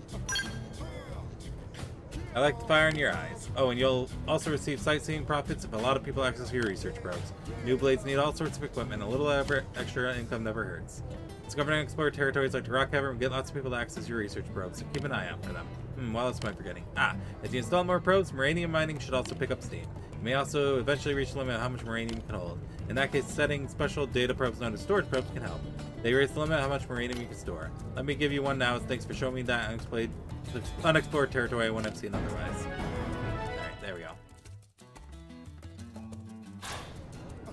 I like the fire in your eyes. Oh, and you'll also receive sightseeing profits if a lot of people access your research probes. New blades need all sorts of equipment, and a little extra income never hurts. Discover and explore territories like the Rock Cavern and get lots of people to access your research probes, so keep an eye out for them. What else am I forgetting? As you install more probes, uranium mining should also pick up steam. You may also eventually reach the limit of how much uranium you can hold. In that case, setting special data probes known as storage probes can help. They raise the limit of how much uranium you can store. Let me give you one now, as thanks for showing me that unexplored territory I wouldn't have seen otherwise. Alright, there we go.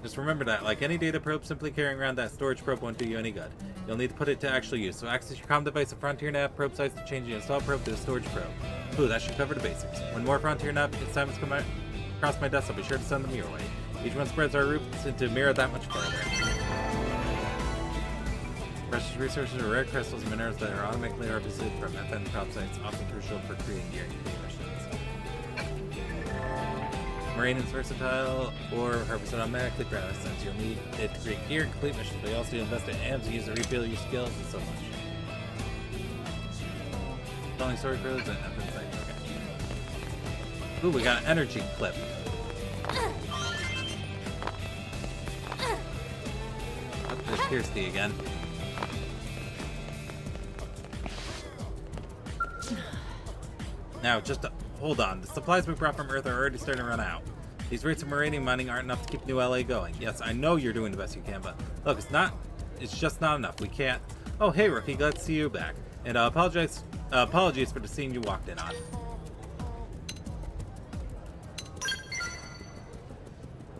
Just remember that, like any data probe, simply carrying around that storage probe won't do you any good. You'll need to put it to actual use, so access your comm device at Frontier Nav probe sites to change the install probe to a storage probe. Ooh, that should cover the basics. When more Frontier Nav assignments come across my desk, I'll be sure to send them your way. Each one spreads our roots into mirror that much farther. Precious resources are rare crystals and minerals that are automatically harvested from FN probe sites, often crucial for creating gear missions. Uranium's versatile or harvested automatically for since you'll need it to create gear and complete missions, but you also invest in AMs to use to rebuild your skills and so much. Installing storage probes and FN sites, okay. Ooh, we got an energy clip. Oh, there's Kirsty again. Now, just hold on. The supplies we brought from Earth are already starting to run out. These rates of uranium mining aren't enough to keep New LA going. Yes, I know you're doing the best you can, but look, it's just not enough. We can't. Oh, hey, rookie, glad to see you back. And apologies for the scene you walked in on.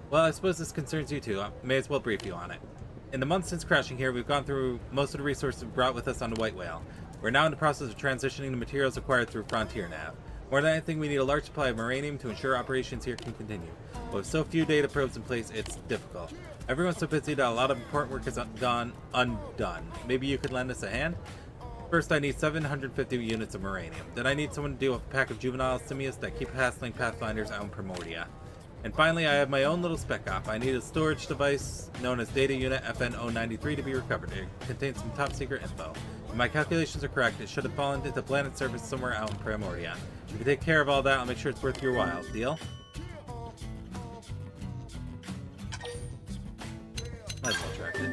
Well, I suppose this concerns you too. I may as well brief you on it. In the months since crashing here, we've gone through most of the resources we brought with us on the White Whale. We're now in the process of transitioning the materials acquired through Frontier Nav. More than anything, we need a large supply of uranium to ensure operations here can continue. But with so few data probes in place, it's difficult. Everyone's so busy that a lot of important work has gone undone. Maybe you could lend us a hand? First, I need 750 units of uranium. Then I need someone to deal with a pack of juvenile simians that keep hassling Pathfinders out in Primordia. And finally, I have my own little spec op. I need a storage device known as Data Unit FN-093 to be recovered. It contains some top secret info. If my calculations are correct, it should have fallen into the planet surface somewhere out in Primordia. If you take care of all that, I'll make sure it's worth your while. Deal? Might as well track it.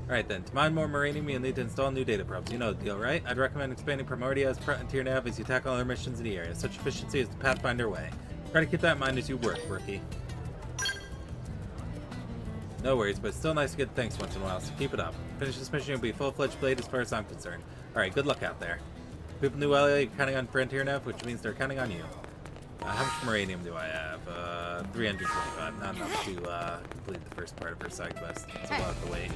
Alright then, to mine more uranium, you'll need to install new data probes. You know the deal, right? I'd recommend expanding Primordia's Frontier Nav as you tackle other missions in the area. Such efficiency is the Pathfinder way. Try to keep that in mind as you work, rookie. No worries, but it's still nice to get thanks once in a while, so keep it up. Finish this mission, you'll be a full-fledged blade as far as I'm concerned. Alright, good luck out there. People in New LA are counting on Frontier Nav, which means they're counting on you. How much uranium do I have? 325. Not enough to complete the first part of her side quest, so we'll have to wait.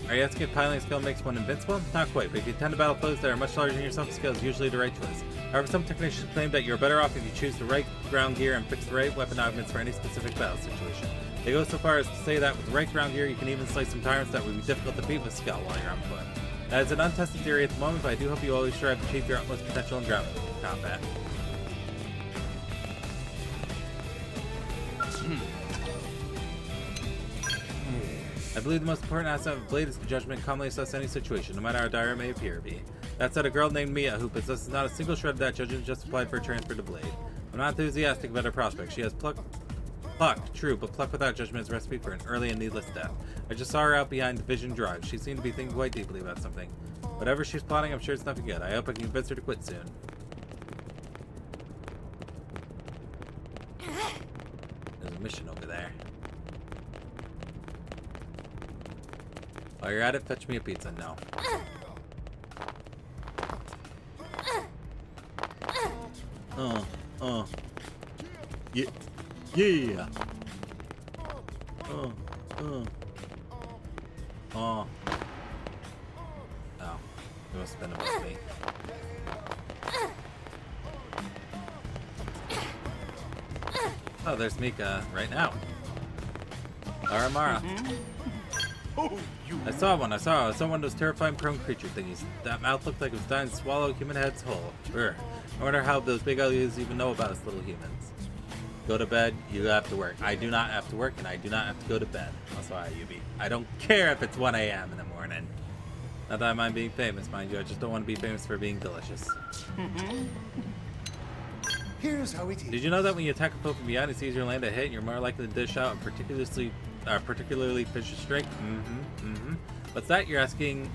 Are you asking if piloting skill makes one invincible? Not quite, but if you tend to battle foes that are much larger than yourself, the skill is usually the right choice. However, some technicians claim that you're better off if you choose the right ground gear and fix the right weapon augments for any specific battle situation. They go so far as to say that with the right ground gear, you can even slice some tyrants that would be difficult to beat with skill while you're on foot. That is an untested theory at the moment, but I do hope you always strive to achieve your utmost potential in ground combat. I believe the most important aspect of Blade is judgment, calmly assess any situation, no matter how dire it may appear to be. That said, a girl named Mia, who possesses not a single shred of that judgment, just applied for a transfer to Blade. I'm not enthusiastic about her prospects. She has pluck, true, but pluck without judgment is a recipe for an early and needless death. I just saw her out behind Division Drive. She seemed to be thinking quite deeply about something. Whatever she's plotting, I'm sure it's nothing good. I hope I can convince her to quit soon. There's a mission over there. While you're at it, fetch me a pizza. No. Yeah. Yeah. Oh. Oh, you must have been above me. Oh, there's Mika right now. Mara. I saw one of those terrifying prone creature thingies. That mouth looked like it was dying to swallow human heads whole. Urgh. I wonder how those big uglies even know about us little humans. Go to bed, you have to work. I do not have to work, and I do not have to go to bed. Also, Ayubi. I don't care if it's 1 a.m. in the morning. Not that I mind being famous, mind you. I just don't want to be famous for being delicious. Here's how we teach. Did you know that when you attack a foe from behind, it's easier to land a hit, and you're more likely to dish out a particularly vicious strike? What's that? You're asking?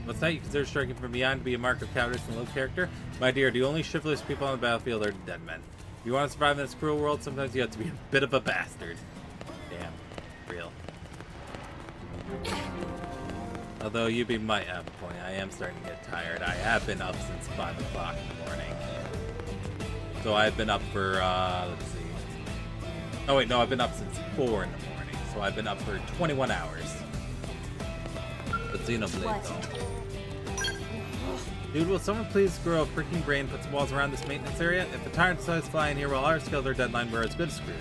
What's that? You consider striking from behind to be a mark of cowardice and low character? My dear, the only chivalrous people on the battlefield are dead men. If you want to survive in this cruel world, sometimes you have to be a bit of a bastard. Damn. Real. Although Yubi might have a point. I am starting to get tired. I have been up since 5 o'clock in the morning. So I've been up for, let's see. Oh wait, no, I've been up since 4 in the morning. So I've been up for 21 hours. But Xenoblade, though. Dude, will someone please grow a freaking brain and put some walls around this maintenance area? If the tyrant decides to fly in here while our skills are deadline, we're as good as screwed.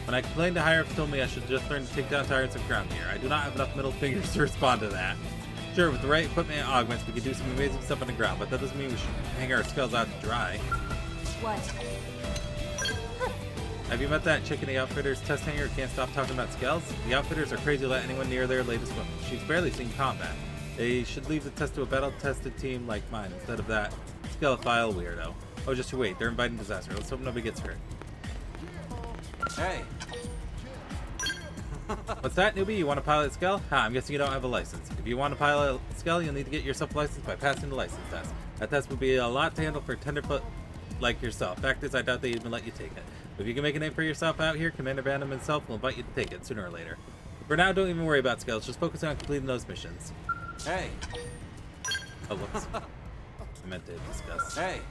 When I complained to Hierarch, told me I should just learn to take down tyrants of ground gear. I do not have enough middle fingers to respond to that. Sure, with the right equipment and augments, we could do some amazing stuff on the ground, but that doesn't mean we should hang our skulls out to dry. What? Have you met that chick in the Outfitters test hangar who can't stop talking about skulls? The Outfitters are crazy to let anyone near their latest weapon. She's barely seen combat. They should leave the test to a battle-tested team like mine instead of that skelephile weirdo. Oh, just you wait. They're inviting disaster. Let's hope nobody gets hurt. Hey. What's that, newbie? You want to pilot Skell? I'm guessing you don't have a license. If you want to pilot Skell, you'll need to get yourself licensed by passing the license test. That test would be a lot to handle for a tenderfoot like yourself. Fact is, I doubt they even let you take it. But if you can make a name for yourself out here, Commander Bantam himself will invite you to take it sooner or later. For now, don't even worry about Skells. Just focus on completing those missions. Hey. Oh, whoops. I meant to discuss. Hey.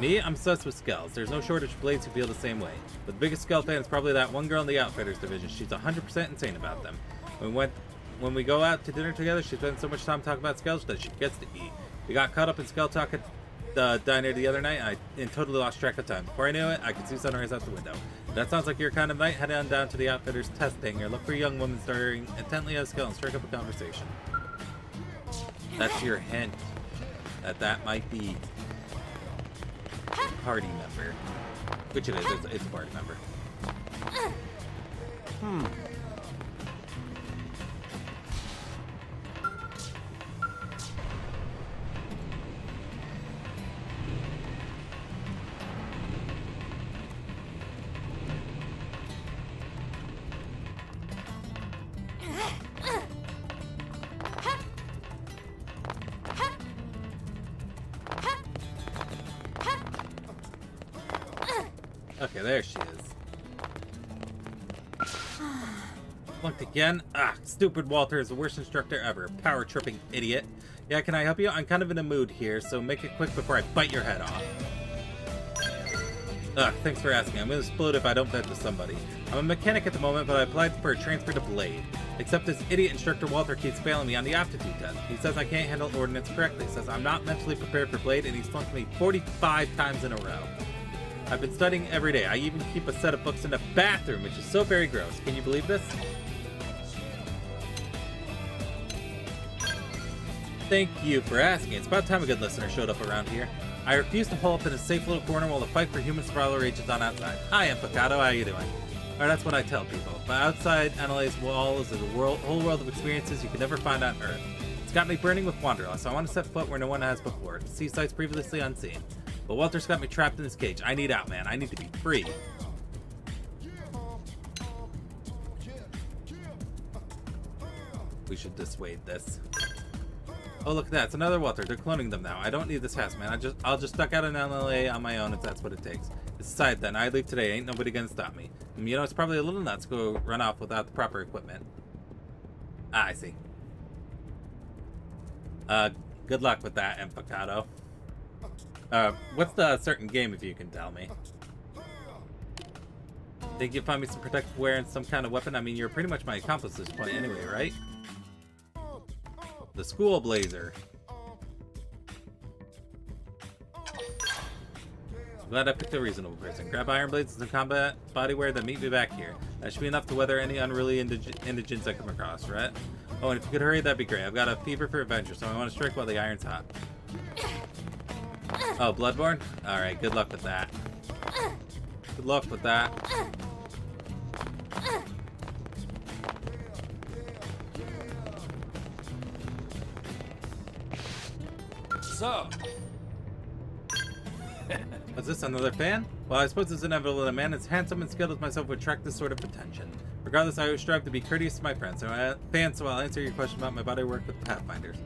Me? I'm obsessed with Skells. There's no shortage of blades who feel the same way. But the biggest Skell fan is probably that one girl in the Outfitters division. She's 100% insane about them. When we go out to dinner together, she spends so much time talking about Skells that she gets to eat. We got caught up in Skell talk at the diner the other night, and totally lost track of time. Before I knew it, I could see sunrise out the window. That sounds like your kind of night. Head on down to the Outfitters test hangar. Look for a young woman staring intently at a Skell and strike up a conversation. That's your hint that might be a party member. Which it is. It's a party member. Okay, there she is. Flunked again? Stupid Walter is the worst instructor ever. Power tripping idiot. Yeah, can I help you? I'm kind of in a mood here, so make it quick before I bite your head off. Thanks for asking. I'm gonna explode if I don't bet with somebody. I'm a mechanic at the moment, but I applied for a transfer to Blade. Except this idiot instructor Walter keeps failing me on the aptitude test. He says I can't handle ordnance correctly. He says I'm not mentally prepared for Blade, and he's flunked me 45 times in a row. I've been studying every day. I even keep a set of books in the bathroom, which is so very gross. Can you believe this? Thank you for asking. It's about time a good listener showed up around here. I refuse to hole up in a safe little corner while the fight for human survival rages on outside. Hi, Empicado. How you doing? Or that's what I tell people. But outside NLA's walls is a whole world of experiences you could never find on Earth. It's got me burning with wanderlust, so I want to set foot where no one has before, to see sights previously unseen. But Walter's got me trapped in this cage. I need out, man. I need to be free. We should dissuade this. Oh, look at that. It's another Walter. They're cloning them now. I don't need this house, man. I'll just duck out in LLA on my own if that's what it takes. Decide then. I leave today. Ain't nobody gonna stop me. And, you know, it's probably a little nuts to go run off without the proper equipment. Ah, I see. Good luck with that, Empacado. What's the certain game, if you can tell me? Think you'll find me some protective wear and some kind of weapon? I mean, you're pretty much my accomplice at this point anyway, right? The school blazer. I'm glad I picked a reasonable person. Grab iron blades and some combat bodywear, then meet me back here. That should be enough to weather any unruly indigents I come across, right? Oh, and if you could hurry, that'd be great. I've got a fever for adventure, so I want to strike while the iron's hot. Oh, Bloodborne? Alright, good luck with that. Good luck with that. So, Was this another fan? Well, I suppose it's inevitable that a man as handsome and skilled as myself would attract this sort of attention. Regardless, I always strive to be courteous to my friends. So I'll answer your question about my body work with Pathfinders.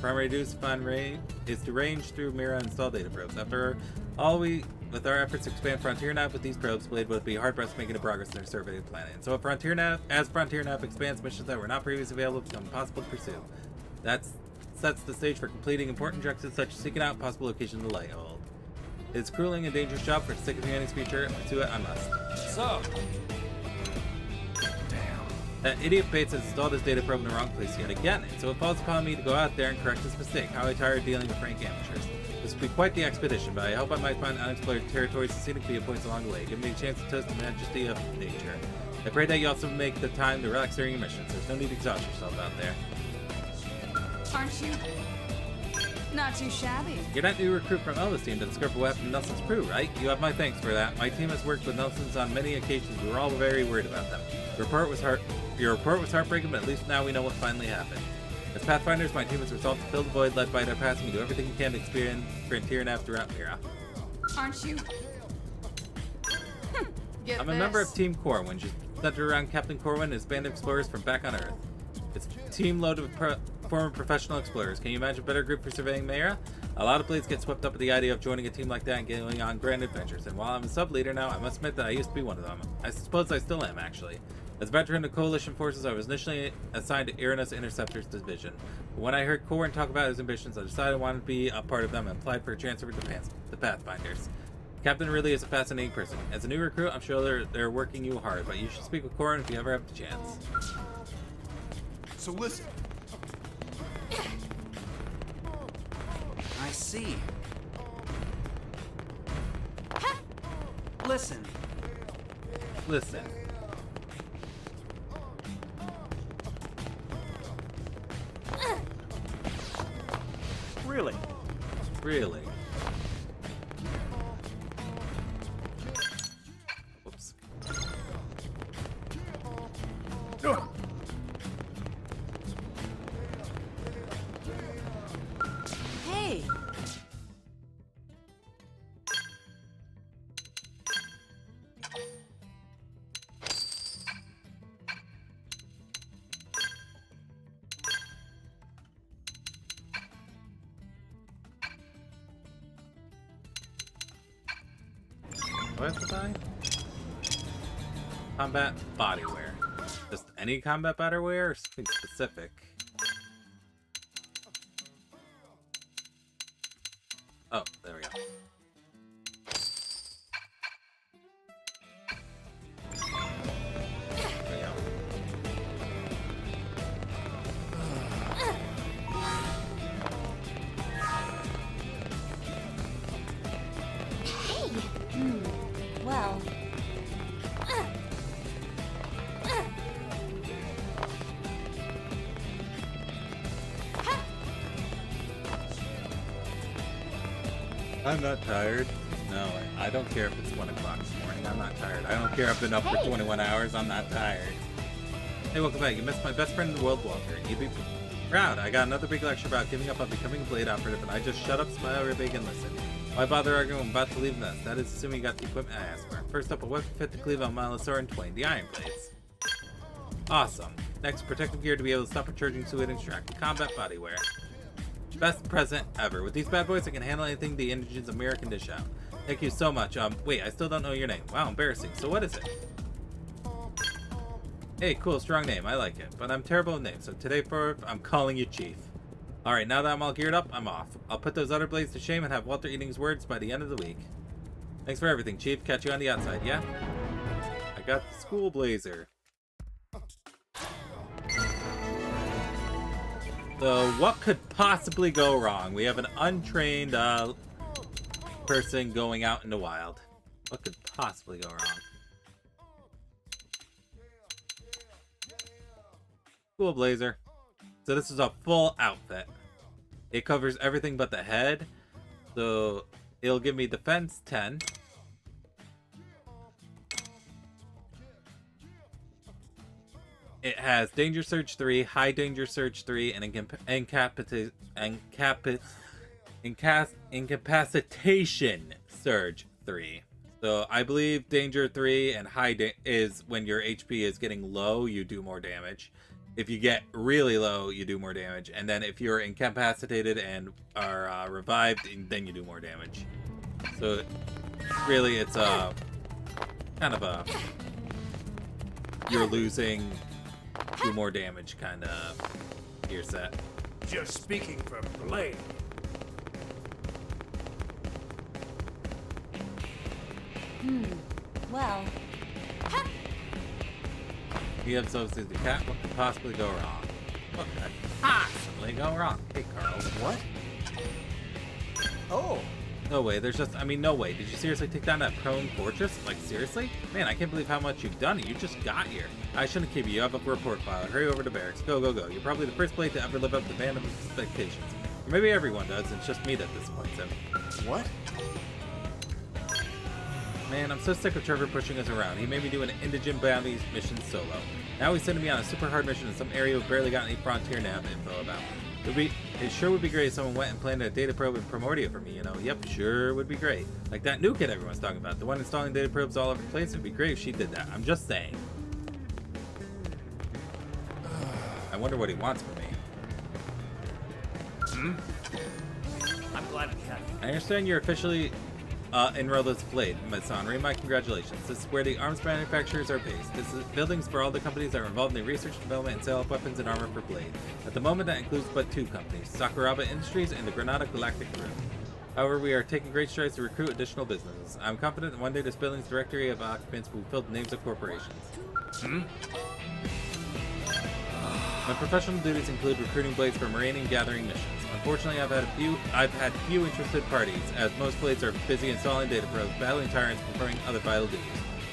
Primary duty is to range through Mira and install data probes. After all, with our efforts to expand FrontierNav with these probes, Blade would be hard-pressed making a progress in their survey of the planet. And so as FrontierNav expands, missions that were not previously available become impossible to pursue. That sets the stage for completing important objectives such as seeking out possible locations of the Lighthold. It's a grueling and dangerous job. For the sake of humanity's future, and pursue it I must. So. That idiot Bates has installed his data probe in the wrong place yet again, and so it falls upon me to go out there and correct this mistake. How I tired dealing with rank amateurs. This will be quite the expedition, but I hope I might find unexplored territories and scenic viewpoints along the way, giving me a chance to toast the majesty of nature. I pray that you also make the time to relax during your missions. There's no need to exhaust yourself out there. Aren't you? Not too shabby. You're that new recruit from Elva's team to discover what happened to Nelson's crew, right? You have my thanks for that. My team has worked with Nelson's on many occasions. We were all very worried about them. Your report was heartbreaking, but at least now we know what finally happened. As Pathfinders, my team has resolved to fill the void led by their passing and do everything we can to experience FrontierNav throughout Mira. Aren't you? I'm a member of Team Corwin, just centered around Captain Corwin and his band of explorers from back on Earth. It's a team loaded with former professional explorers. Can you imagine a better group for surveying Mira? A lot of Blades get swept up with the idea of joining a team like that and going on grand adventures, and while I'm a sub-leader now, I must admit that I used to be one of them. I suppose I still am, actually. As a veteran of Coalition forces, I was initially assigned to Irena's Interceptors Division. But when I heard Corwin talk about his ambitions, I decided I wanted to be a part of them and applied for a transfer to the Pathfinders. The captain really is a fascinating person. As a new recruit, I'm sure they're working you hard, but you should speak with Corwin if you ever have the chance. So listen. I see. Listen. Listen. Really? Really? Whoops. Hey. Do I have to buy? Combat bodywear. Just any combat bodywear or something specific? Oh, there we go. There we go. Well. I'm not tired. No, I don't care if it's 1 o'clock this morning. I'm not tired. I don't care if I've been up for 21 hours. I'm not tired. Hey, welcome back. You missed my best friend in the world, Walter. You'd be proud. I got another big lecture about giving up on becoming a blade operative, and I just shut up, smile real big, and listen. Why bother arguing? I'm about to leave this. That is assuming you got the equipment I asked for. First up, a weapon fit to cleave on Milosaur and Twain, the Iron Blades. Awesome. Next, protective gear to be able to stop a charging suit and extract combat bodywear. Best present ever. With these bad boys, I can handle anything the indigents of Mira can dish out. Thank you so much. Wait, I still don't know your name. Wow, embarrassing. So what is it? Hey, cool, strong name. I like it. But I'm terrible with names, so today, I'm calling you Chief. Alright, now that I'm all geared up, I'm off. I'll put those other blades to shame and have Walter eating his words by the end of the week. Thanks for everything, Chief. Catch you on the outside, yeah? I got the school blazer. So, what could possibly go wrong? We have an untrained person going out in the wild. What could possibly go wrong? Cool blazer. So this is a full outfit. It covers everything but the head. So it'll give me defense 10. It has Danger Surge 3, High Danger Surge 3, and Incapacitation Surge 3. So I believe Danger 3 and High is when your HP is getting low, you do more damage. If you get really low, you do more damage. And then if you're incapacitated and are revived, then you do more damage. So really it's a kind of a you're losing, do more damage kind of gear set. Just speaking for Blade. Well. You have substance to cat. What could possibly go wrong? What could possibly go wrong? Hey, Carl. What? Oh. No way. There's just, no way. Did you seriously take down that prone fortress? Like, seriously? Man, I can't believe how much you've done. You just got here. I shouldn't keep you. You have a report file. Hurry over to barracks. Go, go, go. You're probably the first blade to ever live up to Band's expectations. Or maybe everyone does. It's just me that disappoints him. What? Man, I'm so sick of Trevor pushing us around. He made me do an indigent bounty mission solo. Now he's sending me on a super hard mission in some area we've barely got any frontier nav info about. It sure would be great if someone went and planted a data probe in Primordia for me, you know. Yep, sure would be great. Like that new kid everyone's talking about. The one installing data probes all over the place. It would be great if she did that. I'm just saying. I wonder what he wants from me. I'm glad we had you. I understand you're officially enrolled as Blade, HisshAnri. My congratulations. This is where the arms manufacturers are based. This is buildings for all the companies that are involved in the research, development, and sale of weapons and armor for Blade. At the moment, that includes but 2 companies, Sakuraba Industries and the Granada Galactic Group. However, we are taking great strides to recruit additional businesses. I'm confident that one day this building's directory of occupants will be filled with names of corporations. My professional duties include recruiting blades for marine and gathering missions. Unfortunately, I've had few interested parties, as most blades are busy installing data probes, battling tyrants, performing other vital duties.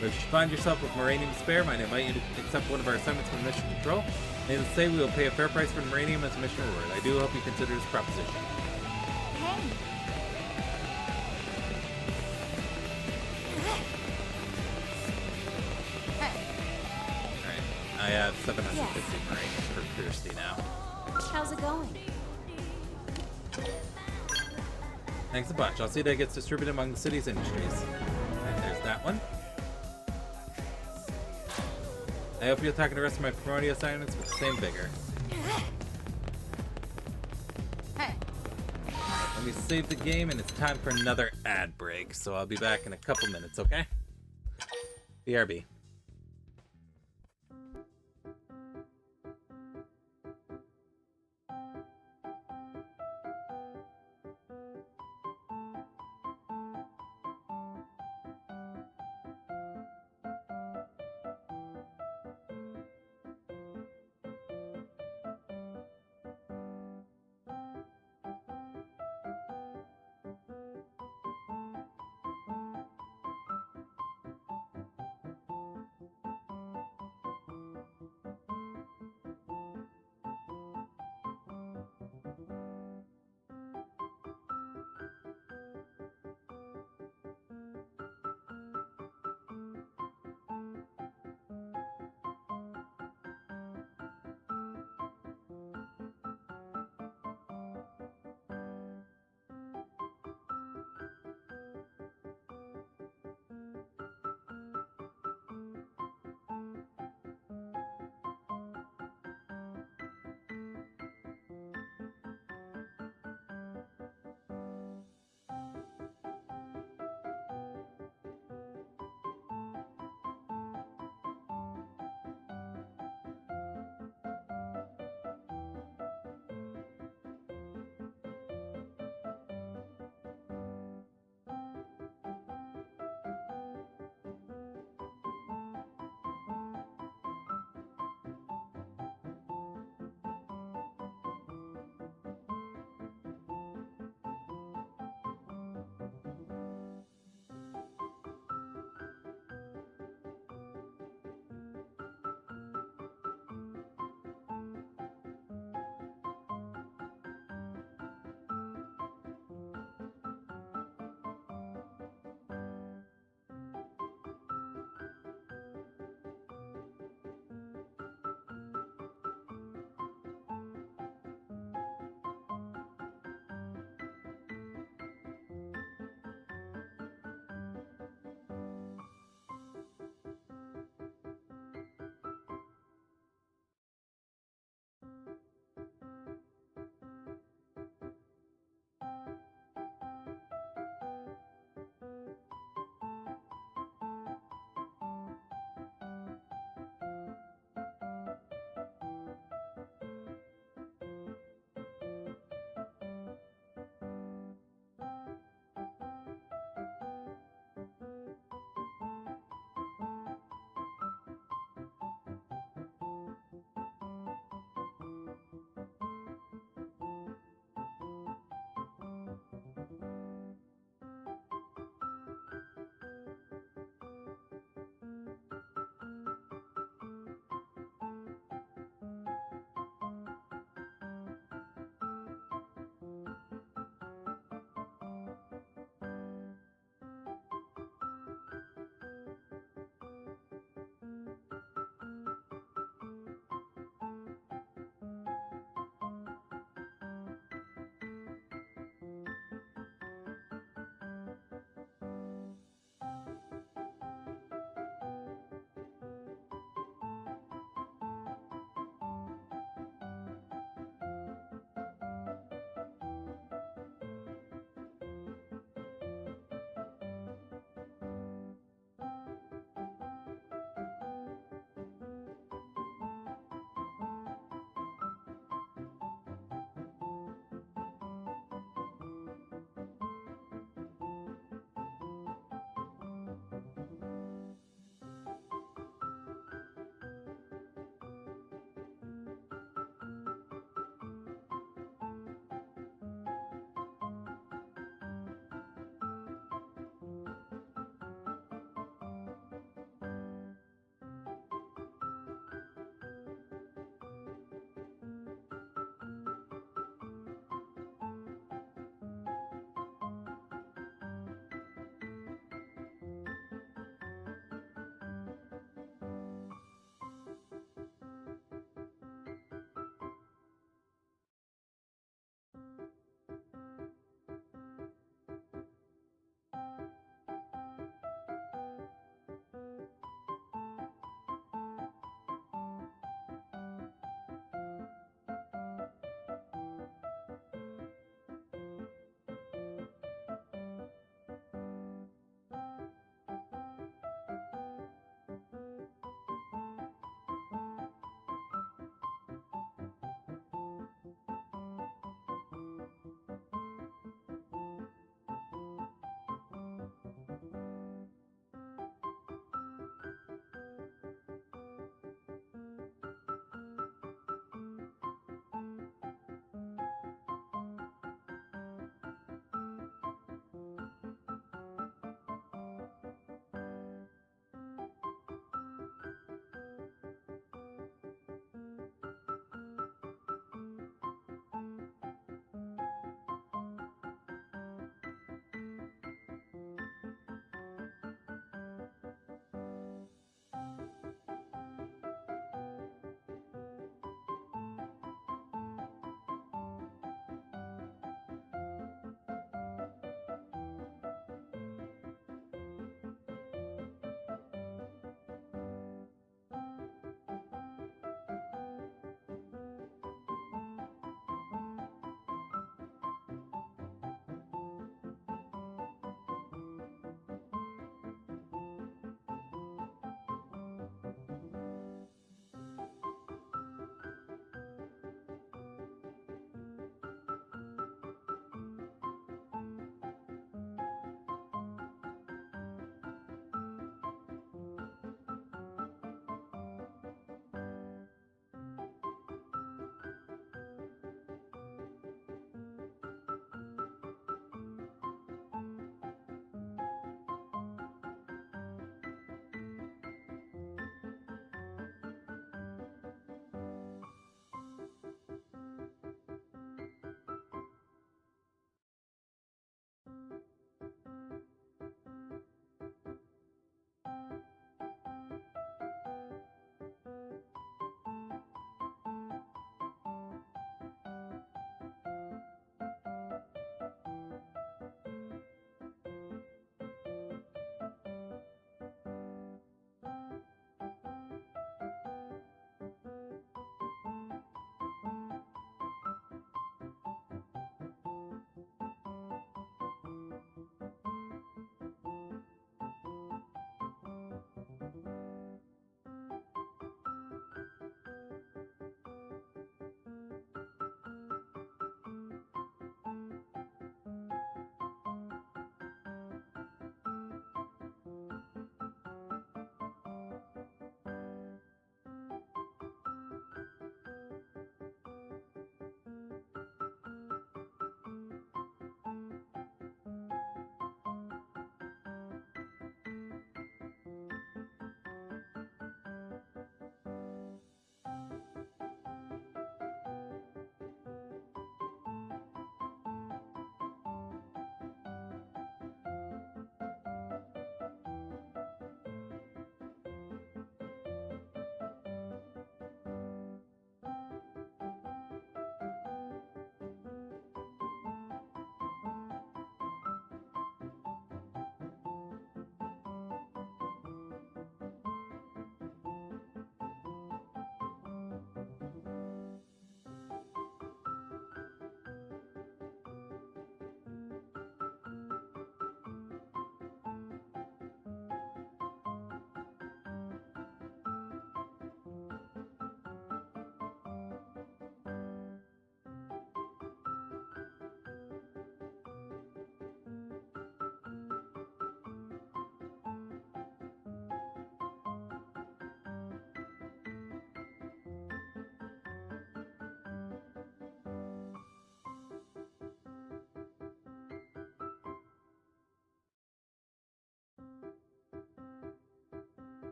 But if you find yourself with maranium to spare, I might invite you to accept one of our assignments for mission control. Needless to say, we will pay a fair price for maranium as a mission reward. I do hope you consider this proposition. Hey. Alright, I have 750 maranium for Kirsty now. How's it going? Thanks a bunch. I'll see that it gets distributed among the city's industries. Alright, there's that one. I hope you'll tackle the rest of my Primordia assignments with the same vigor. Let me save the game, and it's time for another ad break, so I'll be back in a couple minutes, okay? BRB.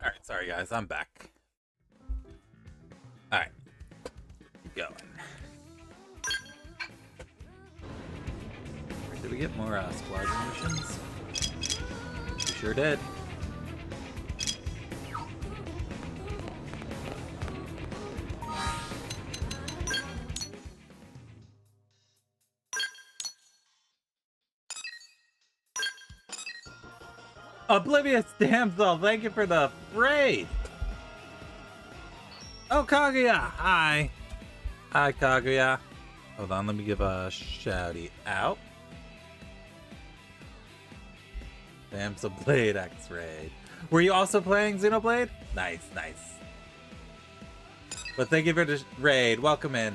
Alright, sorry guys, I'm back. Alright. Keep going. Did we get more squadron missions? We sure did. Oblivious Damsel, thank you for the raid! Oh, Kaguya! Hi! Hi, Kaguya. Hold on, let me give a shouty out. Damsel Blade X-Raid. Were you also playing Xenoblade? Nice, nice. But thank you for the raid. Welcome in,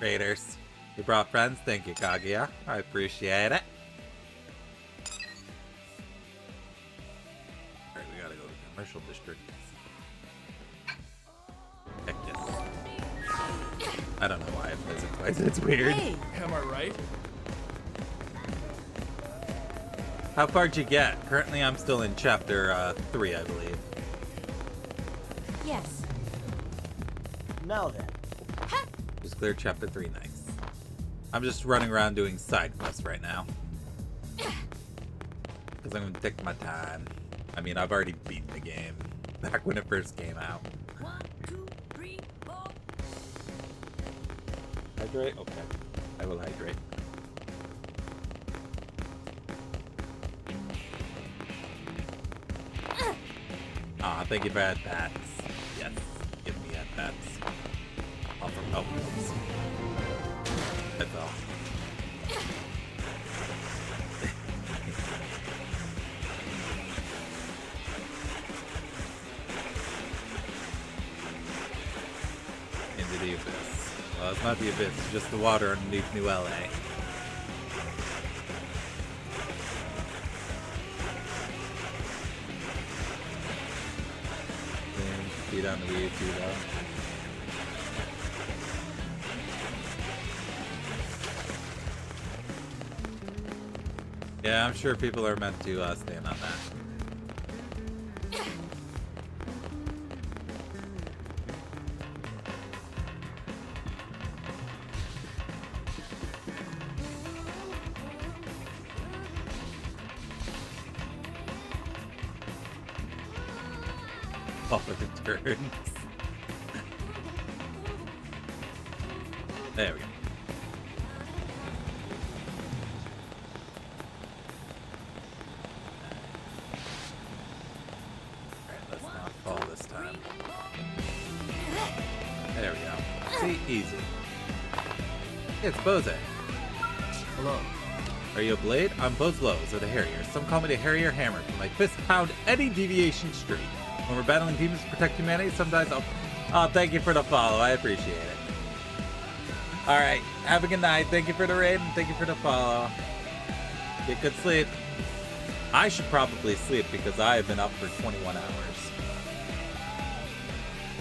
raiders. You brought friends. Thank you, Kaguya. I appreciate it. Alright, we gotta go to the commercial district. Heck yes. I don't know why it plays it twice. It's weird. Hey, am I right? How far'd you get? Currently, I'm still in chapter 3, I believe. Yes. Now then. Just clear chapter 3, nice. I'm just running around doing side quests right now. Because I'm gonna take my time. I mean, I've already beaten the game back when it first came out. 1, 2, 3, 4. Hydrate? Okay. I will hydrate. Aw, thank you for that pats. Yes, give me that pats. Offer oops. I fell. Into the abyss. Well, it's not the abyss, it's just the water underneath New LA. Beat on the Wii U too, though. Yeah, I'm sure people are meant to stand on that. All of the turns. There we go. Alright, let's not fall this time. There we go. See, easy. It's Bose. Hello. Are you a blade? I'm Bose Lowe's, or the Harrier. Some call me the Harrier Hammer, from my fist pound any deviation straight. When we're battling demons to protect humanity, sometimes I'll... Oh, thank you for the follow. I appreciate it. Alright, have a good night. Thank you for the raid, and thank you for the follow. Get good sleep. I should probably sleep because I have been up for 21 hours.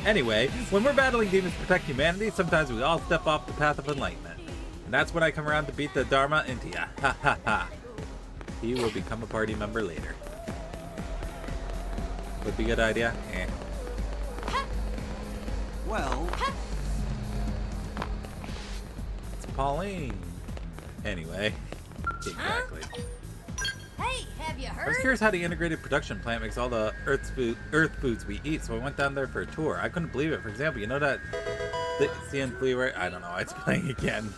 Anyway, when we're battling demons to protect humanity, sometimes we all step off the path of enlightenment. And that's when I come around to beat the Dharma into ya. Ha ha ha. He will become a party member later. Would be a good idea? Eh. Well... It's Pauline. Anyway. Exactly. Hey, have you I was heard? curious how the integrated production plant makes all the earth foods we eat, so I went down there for a tour. I couldn't believe it. For example, you know that the CN fleawork... I don't know, it's playing again.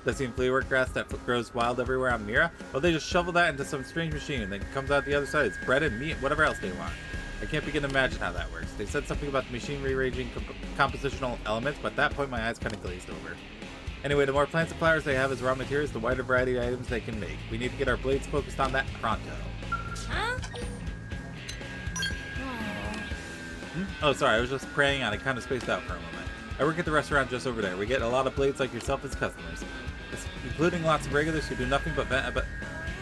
The CN fleawork grass that grows wild everywhere on Mira? Well, they just shovel that into some strange machine, and then it comes out the other side. It's bread and meat, whatever else they want. I can't begin to imagine how that works. They said something about the machine rearranging compositional elements, but at that point my eyes kind of glazed over. Anyway, the more plants and flowers they have as raw materials, the wider variety of items they can make. We need to get our blades focused on that pronto. Huh? Oh, sorry, I was just praying and I kind of spaced out for a moment. I work at the restaurant just over there. We get a lot of blades like yourself as customers, including lots of regulars who do nothing but vent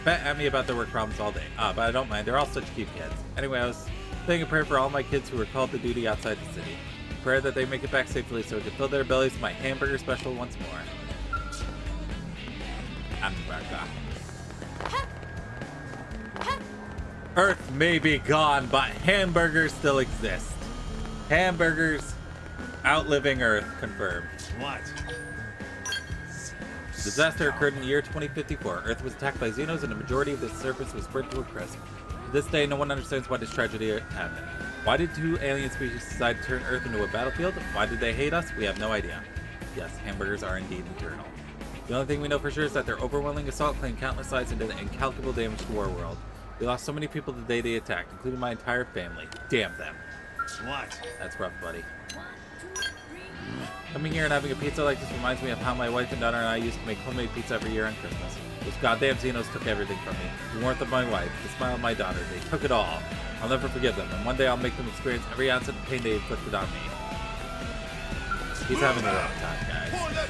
at me about their work problems all day. But I don't mind. They're all such cute kids. Anyway, I was saying a prayer for all my kids who were called to duty outside the city. Prayer that they make it back safely so we can fill their bellies with my hamburger special once more. Hamburger. Earth may be gone, but hamburgers still exist. Hamburgers outliving Earth confirmed. What? Disaster occurred in the year 2054. Earth was attacked by Xenos and the majority of the surface was burnt to a crisp. To this day, no one understands why this tragedy happened. Why did two alien species decide to turn Earth into a battlefield? Why did they hate us? We have no idea. Yes, hamburgers are indeed eternal. The only thing we know for sure is that their overwhelming assault claimed countless lives and did incalculable damage to our world. We lost so many people the day they attacked, including my entire family. Damn them. What? That's rough, buddy. Coming here and having a pizza like this reminds me of how my wife and daughter and I used to make homemade pizza every year on Christmas. Those goddamn Xenos took everything from me. The warmth of my wife, the smile of my daughter, they took it all. I'll never forgive them, and one day I'll make them experience every ounce of the pain they inflicted on me. He's having a rough time, guys.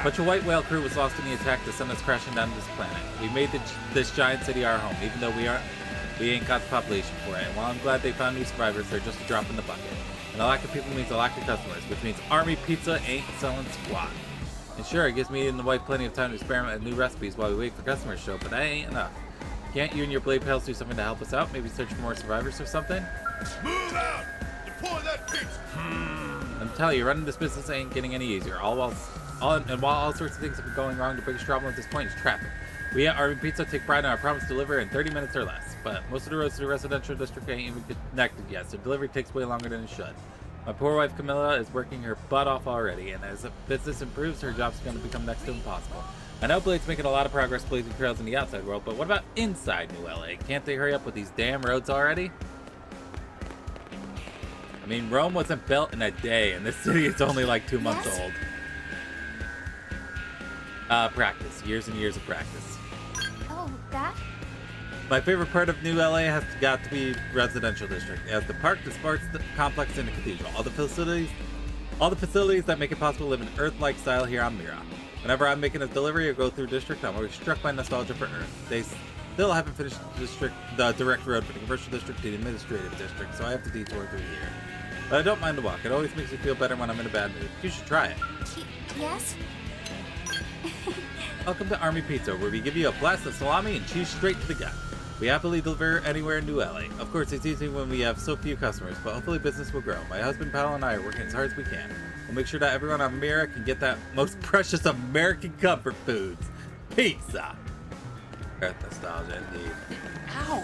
But your white whale crew was lost in the attack to send us crashing down to this planet. We made this giant city our home, even though we ain't got the population for it. And while I'm glad they found new survivors, they're just a drop in the bucket. And a lack of people means a lack of customers, which means Army Pizza ain't selling squat. And sure, it gives me and the wife plenty of time to experiment with new recipes while we wait for customers to show, but that ain't enough. Can't you and your blade pals do something to help us out? Maybe search for more survivors or something? Move out! Deploy that pizza! I'm telling you, running this business ain't getting any easier. While all sorts of things have been going wrong, the biggest problem at this point is traffic. We at Army Pizza take pride in our promise to deliver in 30 minutes or less, but most of the roads to the residential district ain't even connected yet, so delivery takes way longer than it should. My poor wife Camilla is working her butt off already, and as the business improves, her job's going to become next to impossible. I know Blade's making a lot of progress blazing trails in the outside world, but what about inside New LA? Can't they hurry up with these damn roads already? I mean, Rome wasn't built in a day, and this city is only like 2 months old. Practice. Years and years of practice. Oh, that? My favorite part of New LA has got to be residential district. It has the park, the sports complex, and the cathedral. All the facilities that make it possible to live in Earth-like style here on Mira. Whenever I'm making a delivery or go through district, I'm always struck by nostalgia for Earth. They still haven't finished the direct road from the commercial district to the administrative district, so I have to detour through here. But I don't mind the walk. It always makes me feel better when I'm in a bad mood. You should try it. Yes? Welcome to Army Pizza, where we give you a blast of salami and cheese straight to the gut. We happily deliver anywhere in New LA. Of course, it's easy when we have so few customers, but hopefully business will grow. My husband, Pal, and I are working as hard as we can. We'll make sure that everyone on Mira can get that most precious American comfort foods. Pizza! Earth nostalgia, indeed. Ow!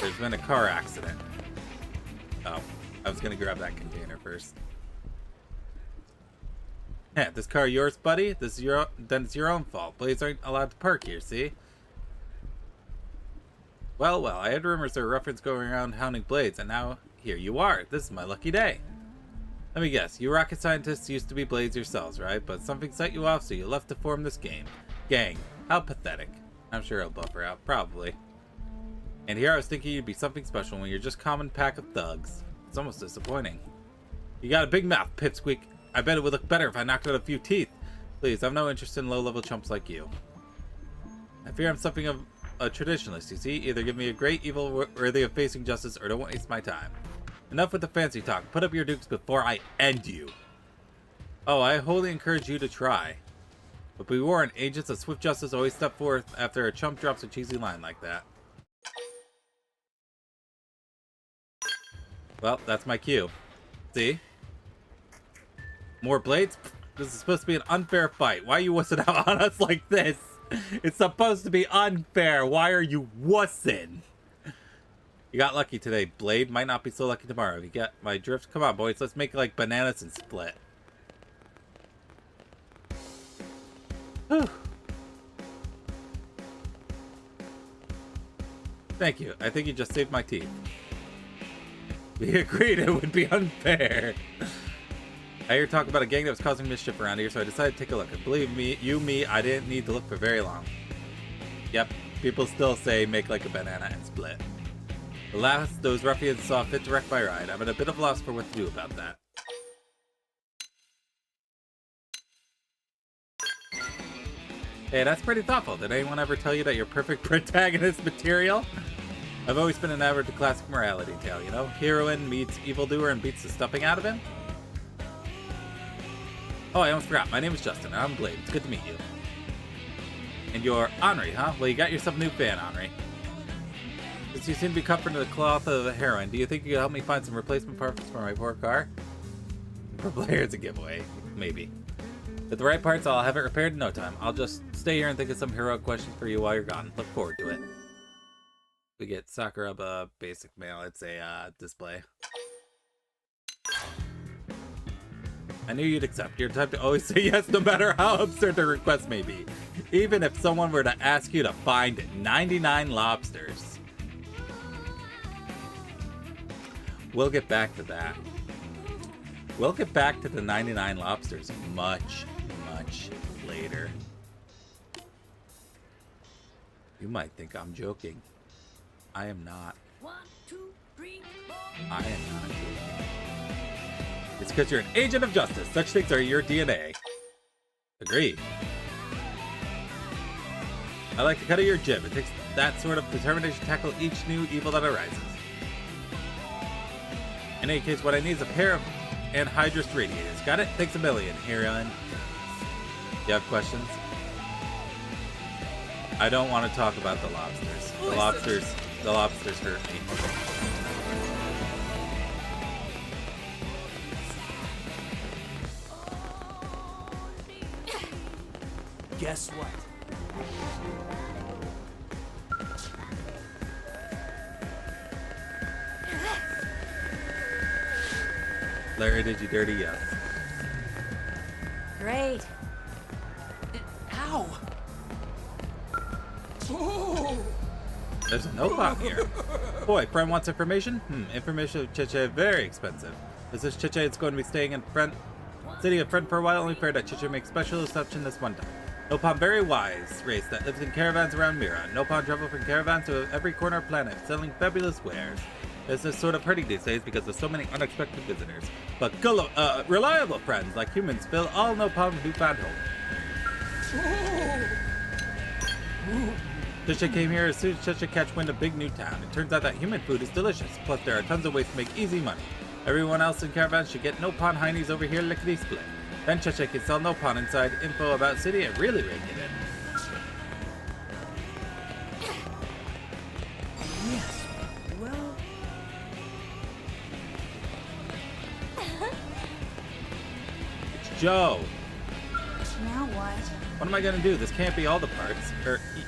There's been a car accident. Oh, I was gonna grab that container first. Yeah, this car yours, buddy? Then it's your own fault. Blades aren't allowed to park here, see? Well, I had rumors there were ruffians going around hounding Blades, and now here you are. This is my lucky day. Let me guess, you rocket scientists used to be Blades yourselves, right? But something set you off, so you left to form this gang. How pathetic. I'm sure it'll buffer out, probably. And here I was thinking you'd be something special when you're just a common pack of thugs. It's almost disappointing. You got a big mouth, Pipsqueak. I bet it would look better if I knocked out a few teeth. Please, I've no interest in low-level chumps like you. I fear I'm something of a traditionalist, you see? Either give me a great evil worthy of facing justice, or don't waste my time. Enough with the fancy talk. Put up your dukes before I end you. Oh, I wholly encourage you to try. But be warned, agents of swift justice always step forth after a chump drops a cheesy line like that. Well, that's my cue. See? More Blades? This is supposed to be an unfair fight. Why are you wussing out on us like this? It's supposed to be unfair. Why are you wussing? You got lucky today. Blade might not be so lucky tomorrow. You get my drift? Come on, boys. Let's make it like bananas and split. Whew. Thank you. I think you just saved my teeth. We agreed it would be unfair. I hear talk about a gang that was causing mischief around here, so I decided to take a look. And believe me, I didn't need to look for very long. Yep, people still say make like a banana and split. The last those ruffians saw fit to wreck my ride. I'm at a bit of a loss for what to do about that. Hey, that's pretty thoughtful. Did anyone ever tell you that you're perfect protagonist material? I've always been enamored with classic morality tale, you know? Heroine meets evildoer and beats the stuffing out of him? Oh, I almost forgot. My name is Justin, and I'm Blade. It's good to meet you. And you're Henri, huh? Well, you got yourself a new fan, Henri. Since you seem to be cut from the cloth of a heroine, do you think you could help me find some replacement parts for my poor car? For player, it's a giveaway. Maybe. With the right parts, I'll have it repaired in no time. I'll just stay here and think of some heroic questions for you while you're gone. Look forward to it. We get Sakuraba basic mail. It's a display. I knew you'd accept. You're the type to always say yes no matter how absurd the request may be. Even if someone were to ask you to find 99 lobsters. We'll get back to that. We'll get back to the 99 lobsters much, much later. You might think I'm joking. I am not. 1, 2, 3, 4. I am not joking. It's because you're an agent of justice. Such things are your DNA. Agreed. I like the cut of your jib. It takes that sort of determination to tackle each new evil that arises. In any case, what I need is a pair of anhydrous radiators. Got it? Thanks a million, heroine. You have questions? I don't want to talk about the lobsters. The lobsters hurt me. Guess what? Larry, did you dirty? Yes. Great. Ow! There's a notebook here. Boy, friend wants information? Information of Chiche, very expensive. This is Chiche, it's going to be staying in city of Friend for a while, only fair that Chiche makes special exception this one time. Nopon, very wise race that lives in caravans around Mira. Nopon travel from caravans to every corner of planet, selling fabulous wares. This is sort of hurting these days because there's so many unexpected visitors. But reliable friends like humans fill all Nopon newfound home. Chiche came here as soon as Chiche catch wind of big new town. It turns out that human food is delicious, plus there are tons of ways to make easy money. Everyone else in caravans should get Nopon heinies over here lickety-split. Then Chiche can sell Nopon inside info about city and really rake it in. Yes. Well. It's Joe. Now what? What am I gonna do? This can't be all the parts.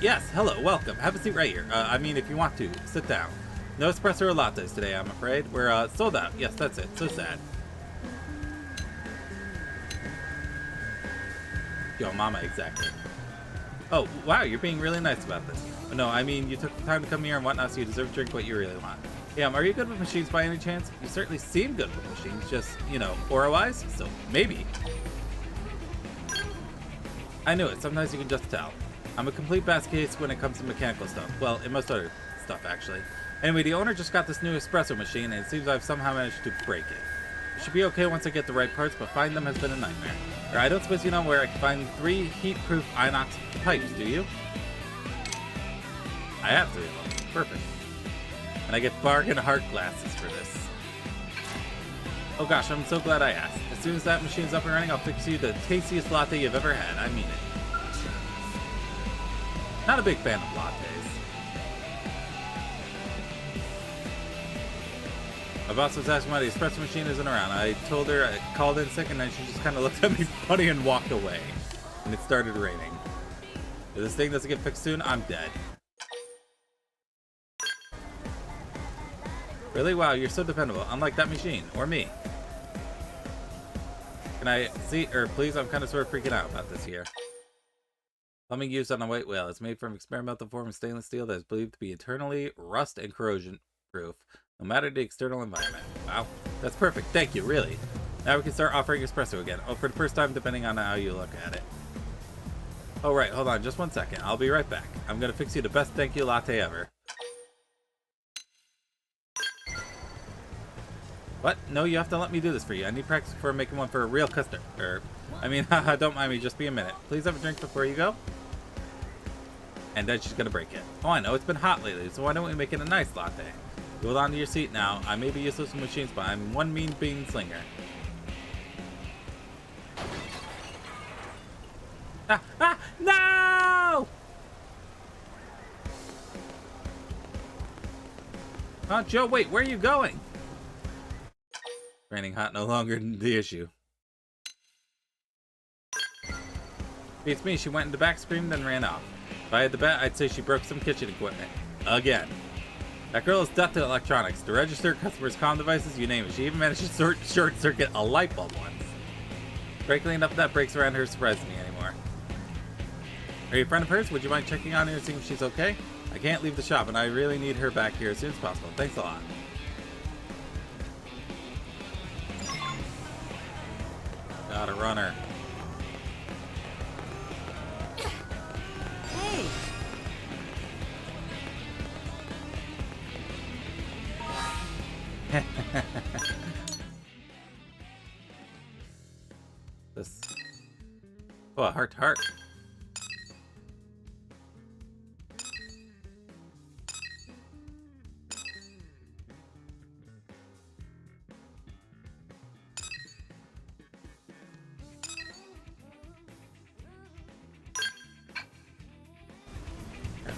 Yes, hello, welcome. Have a seat right here. I mean, if you want to, sit down. No espresso or lattes today, I'm afraid. We're sold out. Yes, that's it. So sad. Yo, mama, exactly. Oh, wow, you're being really nice about this. No, I mean, you took the time to come here and whatnot, so you deserve to drink what you really want. Yeah, are you good with machines by any chance? You certainly seem good with machines, just, you know, aura-wise, so maybe. I knew it. Sometimes you can just tell. I'm a complete basket case when it comes to mechanical stuff. Well, in most other stuff, actually. Anyway, the owner just got this new espresso machine, and it seems I've somehow managed to break it. It should be okay once I get the right parts, but finding them has been a nightmare. I don't suppose you know where I can find 3 heat-proof inox pipes, do you? I have 3 of them. Perfect. And I get bargain heart glasses for this. Oh gosh, I'm so glad I asked. As soon as that machine's up and running, I'll fix you the tastiest latte you've ever had. I mean it. Not a big fan of lattes. My boss was asking why the espresso machine isn't around. I told her I called in sick, and then she just kind of looked at me funny and walked away. And it started raining. If this thing doesn't get fixed soon, I'm dead. Really? Wow, you're so dependable. Unlike that machine. Or me. Can I see, or please, I'm kind of sort of freaking out about this here. Plumbing used on a white whale. It's made from experimental form of stainless steel that is believed to be eternally rust and corrosion proof, no matter the external environment. Wow, that's perfect. Thank you, really. Now we can start offering espresso again. Oh, for the first time, depending on how you look at it. Oh, right, hold on, just 1 second. I'll be right back. I'm gonna fix you the best thank you latte ever. What? No, you have to let me do this for you. I need practice before making one for a real customer. I mean, haha, don't mind me, just be a minute. Please have a drink before you go. And then she's gonna break it. Oh, I know, it's been hot lately, so why don't we make it a nice latte? You hold on to your seat now. I may be useless with machines, but I'm one mean bean slinger. No! Joe, wait, where are you going? Raining hot no longer the issue. Beats me, she went in the back, screamed, then ran off. If I had to bet, I'd say she broke some kitchen equipment. Again. That girl is deaf to electronics. To register customers' comm devices, you name it. She even managed to short-circuit a light bulb once. Frankly, enough of that breaks around her surprises me anymore. Are you a friend of hers? Would you mind checking on her and seeing if she's okay? I can't leave the shop, and I really need her back here as soon as possible. Thanks a lot. Gotta run her. Hey! This. Oh, a heart to heart.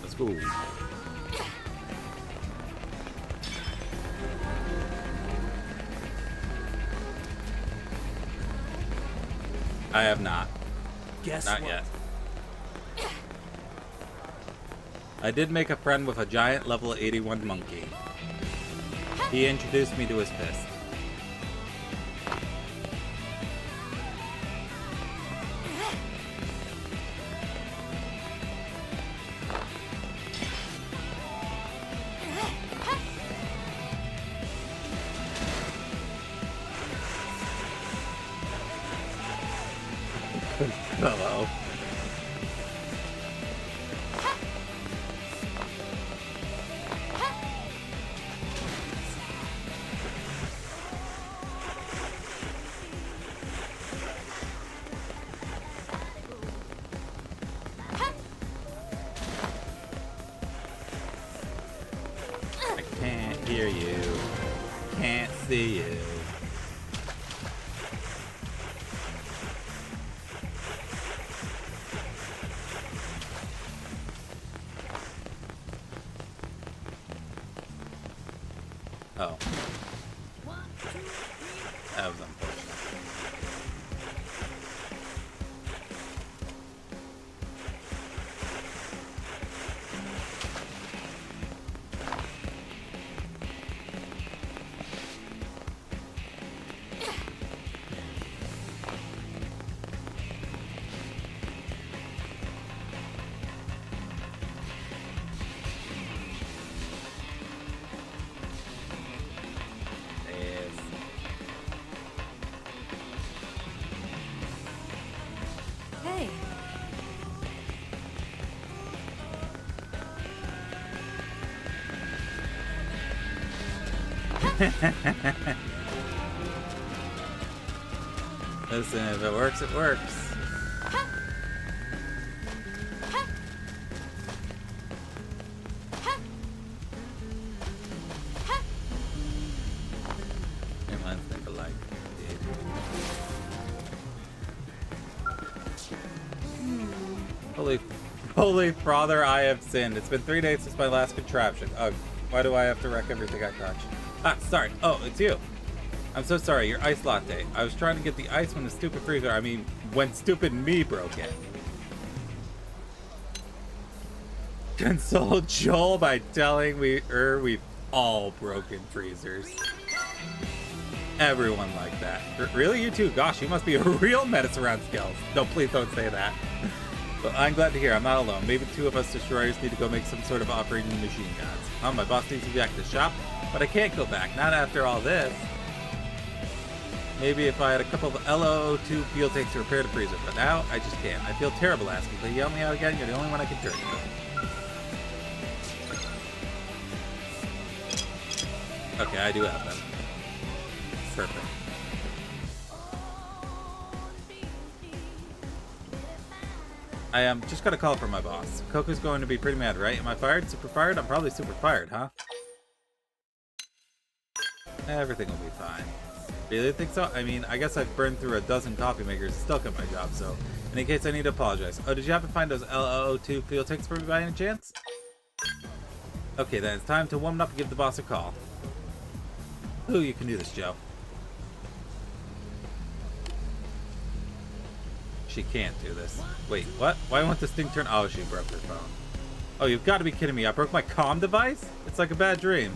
Let's go. I have not. Guess not what? yet. I did make a friend with a giant level 81 monkey. He introduced me to his fist. Hello. I can't hear you. Can't see you. Oh. That was unfortunate. Hey. Listen, if it works, it works. Your minds think alike. Holy father, I have sinned. It's been 3 days since my last contraption. Ugh, why do I have to wreck everything I touch? Ah, sorry. Oh, it's you. I'm so sorry, your ice latte. I was trying to get the ice when the stupid freezer, when stupid me broke it. Console Joel by telling we've all broken freezers. Everyone like that. Really? You too? Gosh, you must be a real menace around skills. No, please don't say that. But I'm glad to hear I'm not alone. Maybe 2 of us destroyers need to go make some sort of operating machine gods. Oh, my boss needs to be back to the shop, but I can't go back. Not after all this. Maybe if I had a couple of LO2 fuel tanks to repair the freezer, but now I just can't. I feel terrible asking. Can you help me out again? You're the only one I can turn to. Okay, I do have them. Perfect. I just got a call from my boss. Coco's going to be pretty mad, right? Am I fired? Super fired? I'm probably super fired, huh? Everything will be fine. Really think so? I mean, I guess I've burned through a dozen coffee makers and still kept my job, so in any case I need to apologize. Oh, did you happen to find those LO2 fuel tanks for me by any chance? Okay, then it's time to warm up and give the boss a call. Ooh, you can do this, Joe. She can't do this. Wait, what? Why won't this thing turn? Oh, she broke her phone. Oh, you've got to be kidding me. I broke my comm device? It's like a bad dream.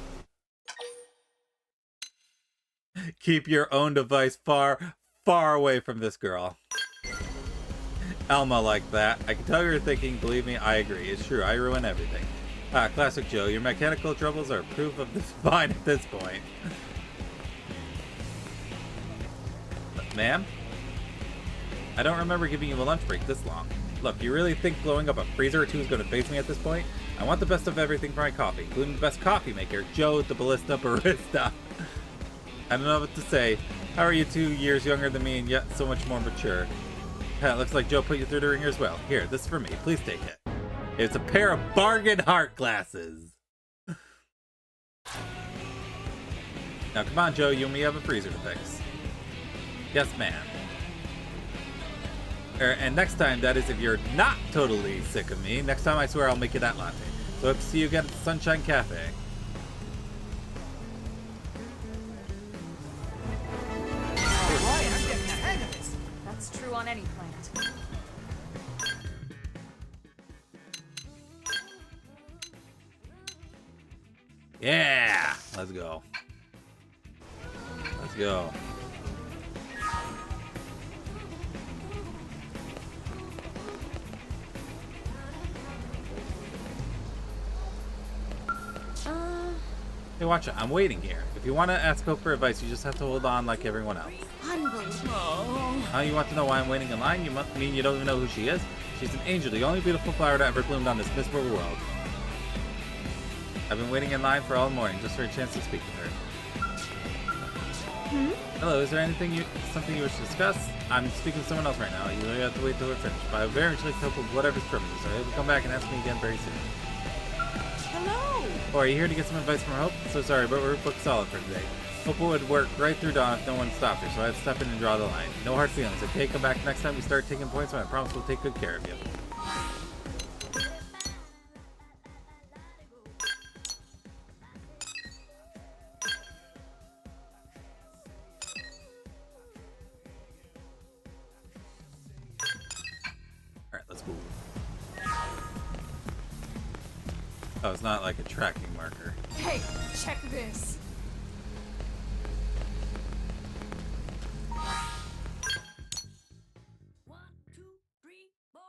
Keep your own device far, far away from this girl. Elma like that. I can tell you're thinking, believe me, I agree. It's true, I ruin everything. Ah, classic Joe. Your mechanical troubles are proof of this fine at this point. Ma'am? I don't remember giving you a lunch break this long. Look, you really think blowing up a freezer or two is going to faze me at this point? I want the best of everything for my coffee, including the best coffee maker, Joe the Ballista Barista. I don't know what to say. How are you 2 years younger than me and yet so much more mature? It looks like Joe put you through the ringer as well. Here, this is for me. Please take it. It's a pair of bargain heart glasses. Now come on, Joe. You and me have a freezer to fix. Yes, ma'am. And next time, that is if you're not totally sick of me, next time I swear I'll make you that latte. So hope to see you again at the Sunshine Cafe. Alright, I'm getting the hang of this. That's true on any planet. Yeah! Let's go. Let's go. Hey, watch it. I'm waiting here. If you want to ask Hope for advice, you just have to hold on like everyone else. Unbelievable. You want to know why I'm waiting in line? You must mean you don't even know who she is? She's an angel, the only beautiful flower to ever bloomed on this miserable world. I've been waiting in line for all morning just for a chance to speak with her. Hello, is there something you wish to discuss? I'm speaking with someone else right now. You really have to wait till we're finished. But I very much like to help with whatever's troubling you, so I hope you come back and ask me again very soon. Hello. Oh, are you here to get some advice from Hope? So sorry, but we're booked solid for today. Hope would work right through dawn if no one stopped her, so I had to step in and draw the line. No hard feelings, okay? Come back next time we start taking points, and I promise we'll take good care of you. Alright, let's move. Oh, it's not like a tracking marker. Hey, check this. One, two, three, four.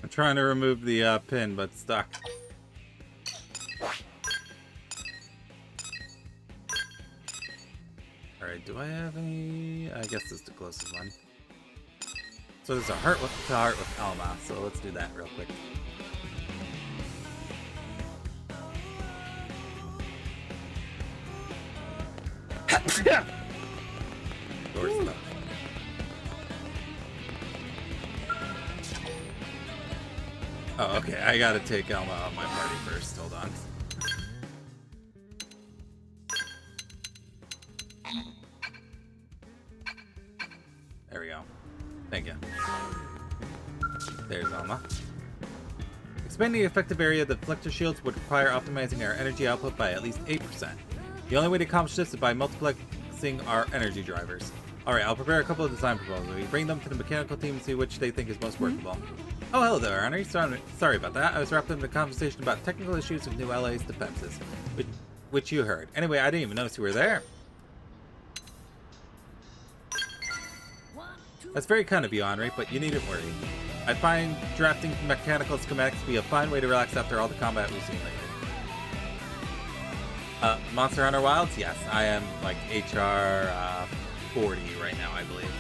I'm trying to remove the pin, but it's stuck. Alright, do I have any? I guess this is the closest one. So there's a heart with Alma, so let's do that real quick. Door stuff. Oh, okay, I gotta take Alma out of my party first, hold on. There we go. Thank you. There's Alma. Expanding the effective area of the deflector shields would require optimizing our energy output by at least 8%. The only way to accomplish this is by multiplexing our energy drivers. Alright, I'll prepare a couple of design proposals. We bring them to the mechanical team and see which they think is most workable. Oh, hello there, Henry. Sorry about that. I was wrapped up in a conversation about technical issues with New LA's defenses, which you heard. Anyway, I didn't even notice you were there. That's very kind of you, Henry, but you needn't worry. I find drafting mechanical schematics to be a fine way to relax after all the combat we've seen lately. Monster Hunter Wilds? Yes, I am like HR 40 right now, I believe.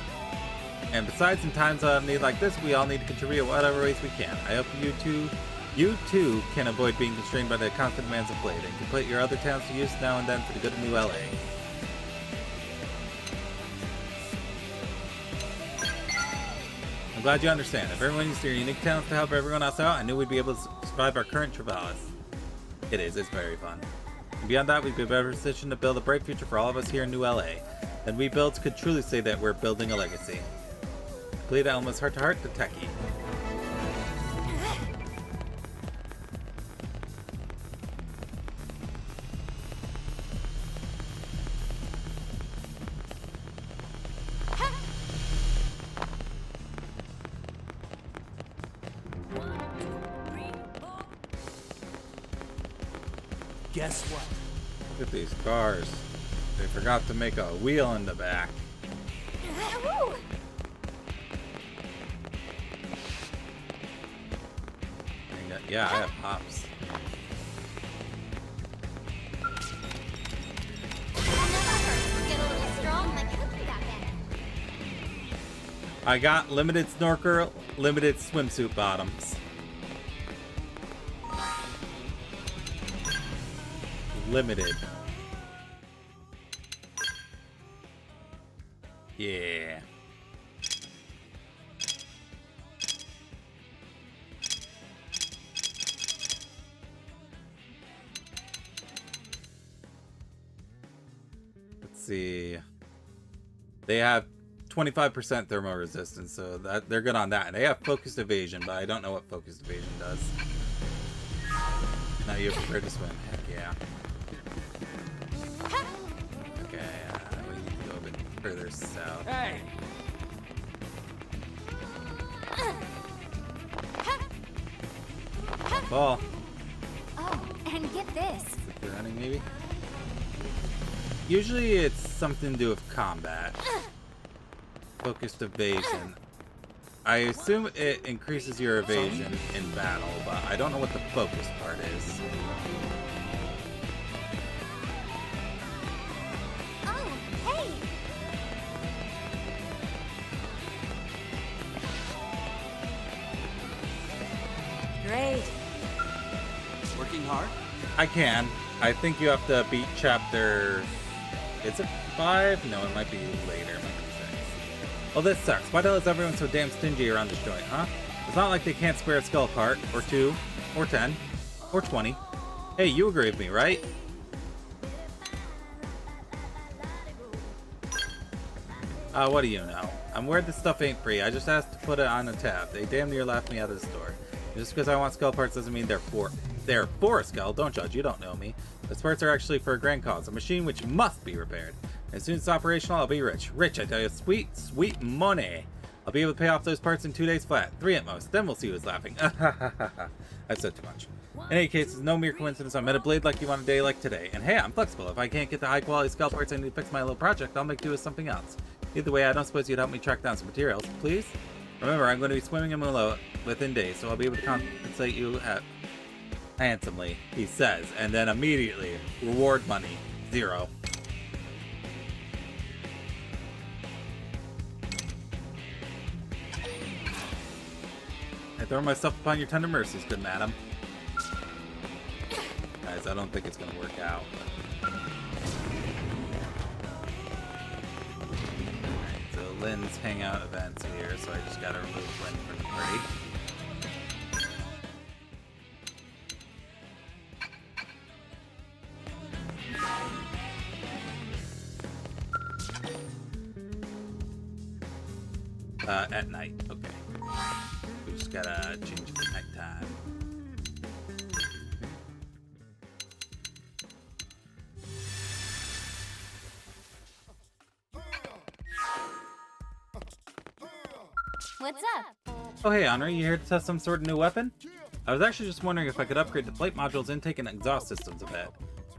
And besides, in times of need like this, we all need to contribute in whatever ways we can. I hope you too can avoid being constrained by the constant demands of Blade and can put your other talents to use now and then for the good of New LA. I'm glad you understand. If everyone used their unique talents to help everyone else out, I knew we'd be able to survive our current travails. It is. It's very fun. And beyond that, we'd be better positioned to build a bright future for all of us here in New LA. And we builds could truly say that we're building a legacy. Complete Elma's heart-to-heart to techie. Guess what? Look at these cars. They forgot to make a wheel in the back. Yeah, I have hops. Get a little strong, my cookie got better. I got limited snorkel, limited swimsuit bottoms. Limited. Yeah. Let's see. They have 25% thermal resistance, so that they're good on that. And they have focused evasion, but I don't know what focused evasion does. Now you're prepared to swim. Heck yeah. Okay, we need to go a bit further south. Hey! Ball. Oh, and get this. If you're running, maybe? Usually it's something to do with combat. Focused evasion. I assume it increases your evasion in battle, but I don't know what the focus part is. Oh, hey! Great. Working hard? I can. I think you have to beat chapter... Is it 5? No, it might be later. It might be 6. Well, this sucks. Why the hell is everyone so damn stingy around this joint, huh? It's not like they can't square a skull apart, or 2, or 10, or 20. Hey, you agree with me, right? What do you know? I'm worried this stuff ain't free. I just asked to put it on a tab. They damn near laughed me out of the store. Just because I want skull parts doesn't mean they're for a skull. Don't judge, you don't know me. Those parts are actually for a grand cause, a machine which must be repaired. As soon as it's operational, I'll be rich. Rich, I tell you, sweet, sweet money. I'll be able to pay off those parts in 2 days flat. 3 at most. Then we'll see who's laughing. I said too much. In any case, it's no mere coincidence I met a blade like you on a day like today. And hey, I'm flexible. If I can't get the high quality skull parts I need to fix my little project, I'll make do with something else. Either way, I don't suppose you'd help me track down some materials, please? Remember, I'm going to be swimming in Mulo within days, so I'll be able to compensate you handsomely, he says. And then immediately, reward money, 0. I throw myself upon your tender mercies, good madam. Guys, I don't think it's going to work out. So Lynn's hangout events here, so I just gotta remove Lynn from the party. At night, okay. We just gotta change it to nighttime. What's up? Oh hey, Henri, you here to test some sort of new weapon? I was actually just wondering if I could upgrade the plate module's intake and exhaust systems a bit.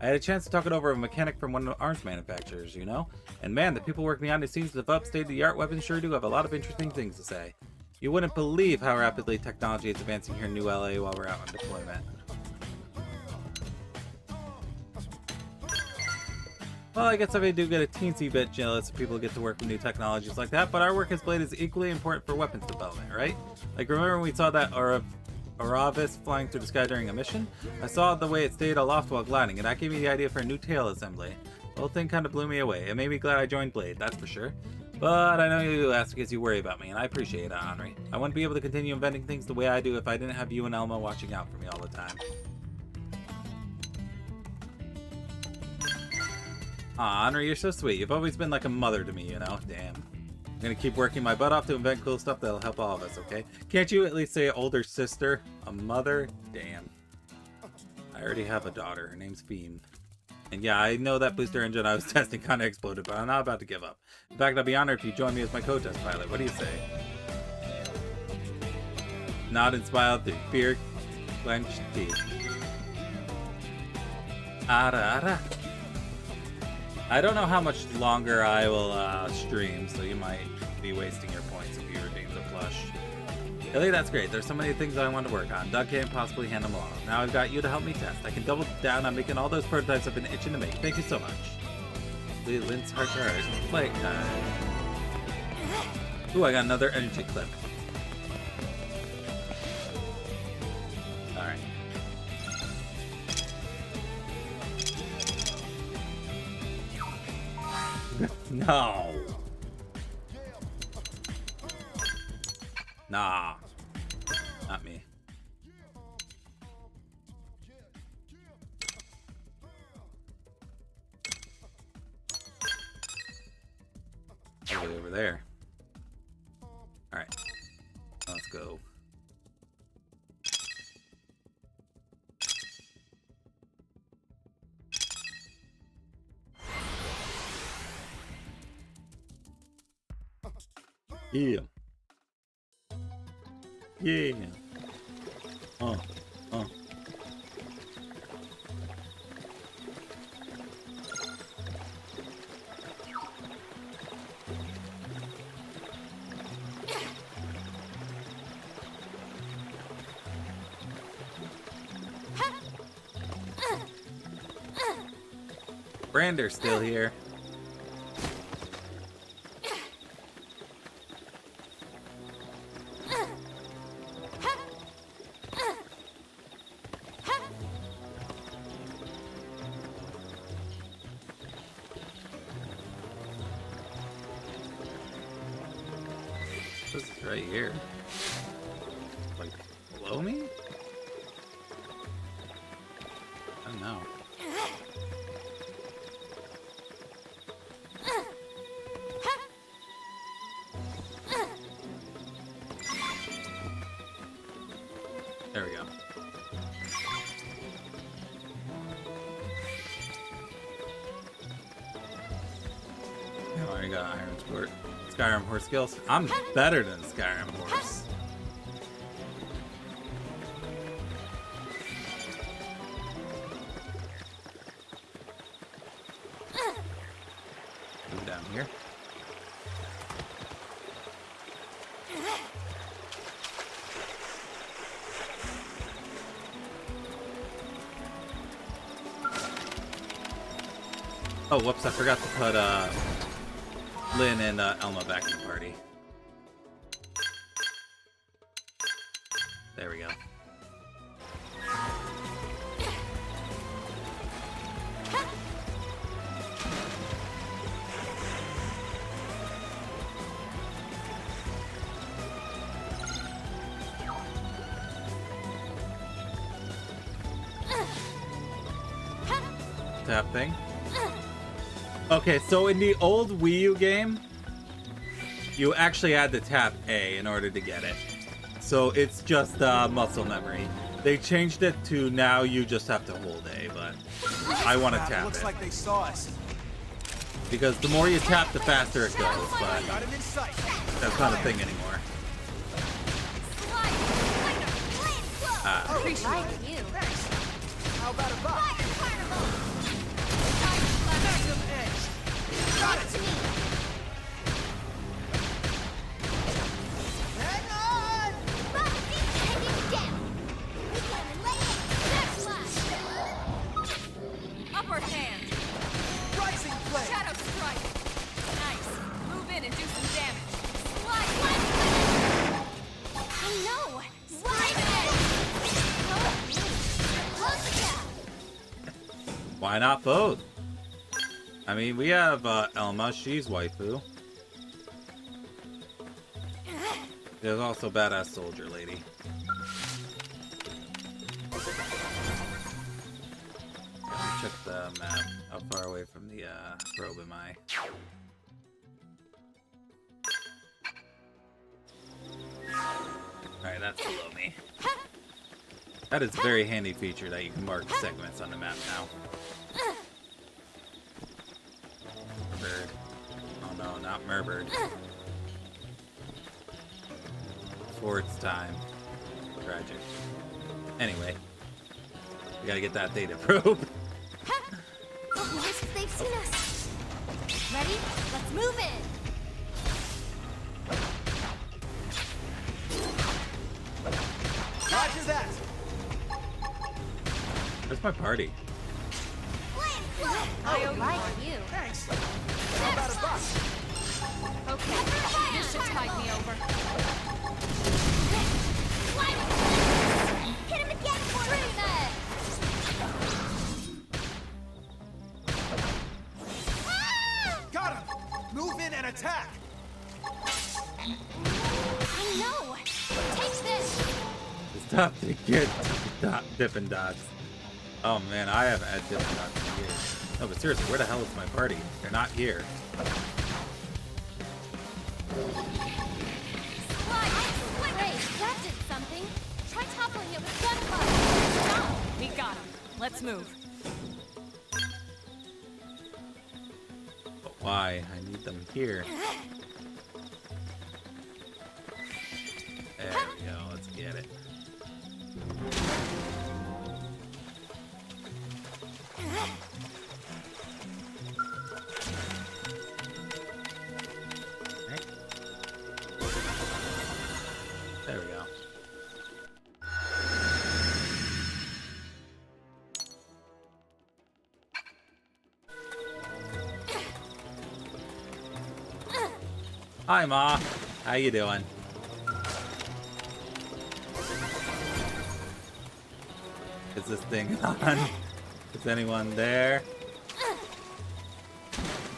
I had a chance to talk it over with a mechanic from one of the arms manufacturers, you know? And man, the people working behind the scenes with up-state-of-the-art weapons sure do have a lot of interesting things to say. You wouldn't believe how rapidly technology is advancing here in New LA while we're out on deployment. Well, I guess I do get a teensy bit jealous of people who get to work with new technologies like that, but our work as Blade is equally important for weapons development, right? Like, remember when we saw that Aravis flying through the sky during a mission? I saw the way it stayed aloft while gliding, and that gave me the idea for a new tail assembly. The whole thing kind of blew me away. It made me glad I joined Blade, that's for sure. But I know you ask because you worry about me, and I appreciate it, Henri. I wouldn't be able to continue inventing things the way I do if I didn't have you and Elma watching out for me all the time. Aw, Henry, you're so sweet. You've always been like a mother to me, you know? Damn. I'm gonna keep working my butt off to invent cool stuff that'll help all of us, okay? Can't you at least say older sister? A mother? Damn. I already have a daughter. Her name's Fiend. And yeah, I know that booster engine I was testing kinda exploded, but I'm not about to give up. In fact, I'll be honored if you join me as my co-test pilot. What do you say? Nod and smile through fear-clenched teeth. Ara. I don't know how much longer I will stream, so you might be wasting your points if you redeem the plush. Really, that's great. There's so many things that I want to work on. Doug can't possibly handle them all. Now I've got you to help me test. I can double down on making all those prototypes I've been itching to make. Thank you so much. Lynn's heart to heart. Play time. Ooh, I got another energy clip. Alright. No. Nah. Not me. All the way over there. Alright. Let's go. Yeah. Yeah. Brander's still here. This is right here. Like, below me? I don't know. There we go. I already got Iron Sport. Skyrim horse skills. I'm better than Skyrim horse. Move down here. Oh, whoops, I forgot to put Lynn and Elma back in the party. There we go. Tap thing. Okay, so in the old Wii U game, you actually had to tap A in order to get it. So it's just muscle memory. They changed it to now you just have to hold A, but I want to tap looks it. like they saw us. Because the more you tap, the faster it goes, but Got him in sight. that's not a thing anymore. Appreciate you. Thanks. How about a buck? Got it. Hang on! Hang it down! We can lay it! Backslash! Upper hand! Rising flame. Shadow strike! Nice! Move in and do some damage! Slide! I know! Slide it! Close the gap! Why not both? I mean, we have Elma, she's waifu. There's also Badass Soldier Lady. check the map. How far away from the probe am I? Alright, that's below me. That is a very handy feature that you can mark segments on the map now. Bird. Oh no, not Merbird. Before it's time. Tragic. Anyway. We gotta get that data probe. What? They've seen us. Ready? Let's move in. Roger that. Where's my party? I owe you. Thanks. How about a bus? Okay, this should tide me over. Hit him again for me. Got him. Move in and attack. I know. Take this. Stop to get dip and dots. Oh man, I haven't had dip and dots in years. No, but seriously, where the hell is my party? They're not here. Great, that did something. Try toppling it with gunfire. We got him. Let's move. But why? I need them here. There we go, let's get it. Right. There we go. Hi, Ma. How you doing? Is this thing on? Is anyone there?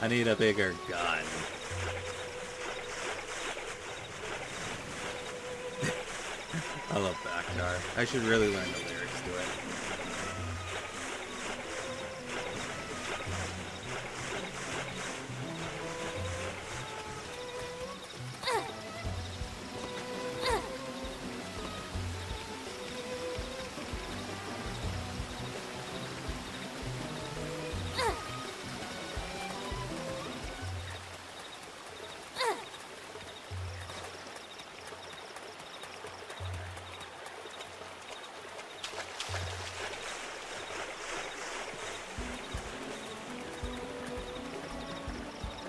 I need a bigger gun. I love Backcar. I should really learn the lyrics to it.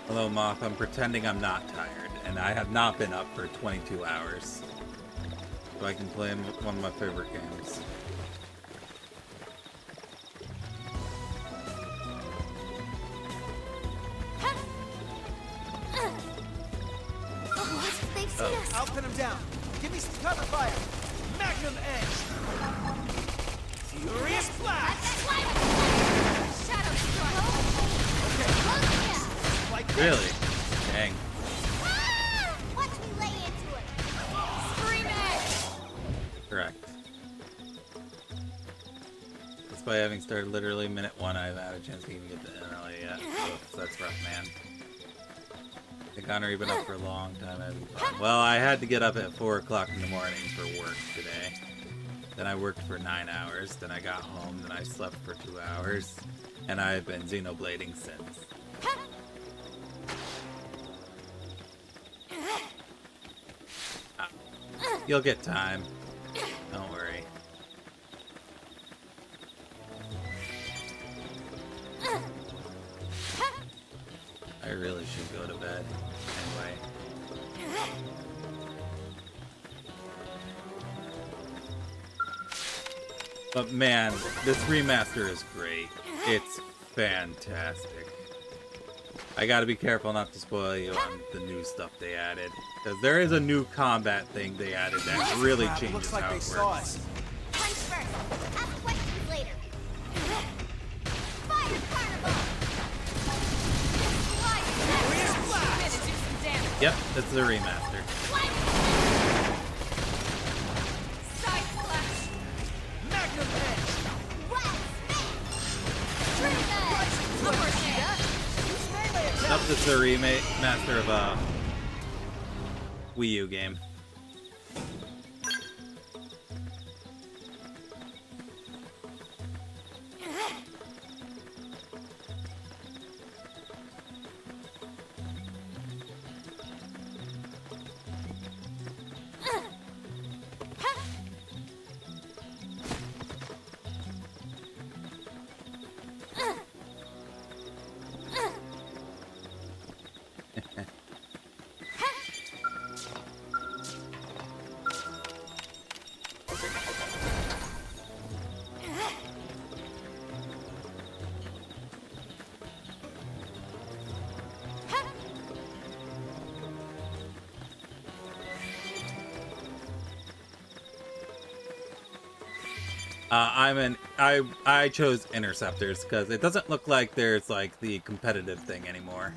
Hello, Moth. I'm pretending I'm not tired, and I have not been up for 22 hours. So I can play one of my favorite games. What? They've seen us. I'll pin him down. Give me some cover fire. Magnum edge. Furious blast. Shadow strike. Really? Dang. Watch me lay into it. Scream it. Correct. Despite having started literally minute 1, I haven't had a chance to even get to NLA yet. So that's rough, man. I think Xenoblade been up for a long time. Well, I had to get up at 4 o'clock in the morning for work today. Then I worked for 9 hours. Then I got home. Then I slept for 2 hours. And I've been Xenoblading since. You'll get time. Don't worry. I really should go to bed. Anyway. But man, this remaster is great. It's fantastic. I gotta be careful not to spoil you on the new stuff they added. Because there is a new combat thing they added that really changes Looks like how they it saw works. us. Punch first. Ask questions later. Fire carnival. Yep, this is a remaster. Side flash. Magnum edge. Wet spin. this is a remaster of a Wii U game. I chose interceptors because it doesn't look like there's like the competitive thing anymore.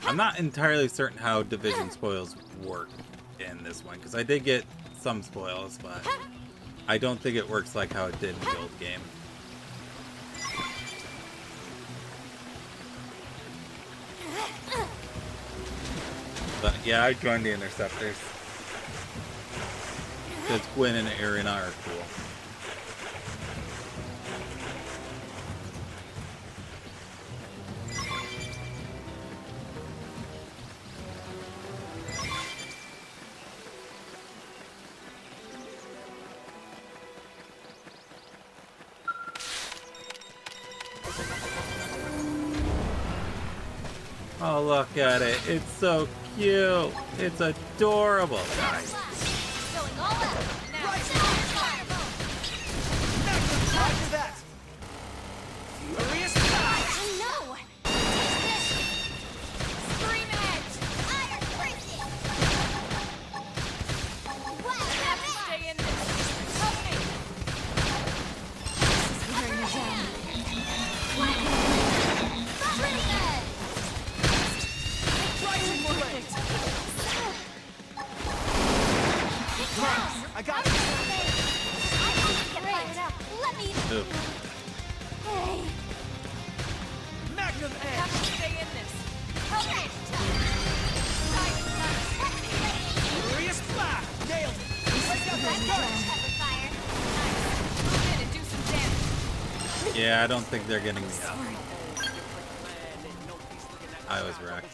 I'm not entirely certain how division spoils work in this one because I did get some spoils, but I don't think it works like how it did in the old game. But yeah, I joined the interceptors. Because Gwen and Arena are cool. Oh, look at it. It's so cute. It's adorable. Nice. Roger that! Furious Flash! No! Scream Edge! Iron Freaking! Well, stay in this! Help me! Wearing me down. Scream Edge! Rising Blade! I got it! Ooh. Hey! Magnum Edge! Stay in this! Okay! Furious Flash! Nailed it! Break out those guns! Fire! Nice! Move in and do some damage! Yeah, I don't think they're getting me up. I was wrecked.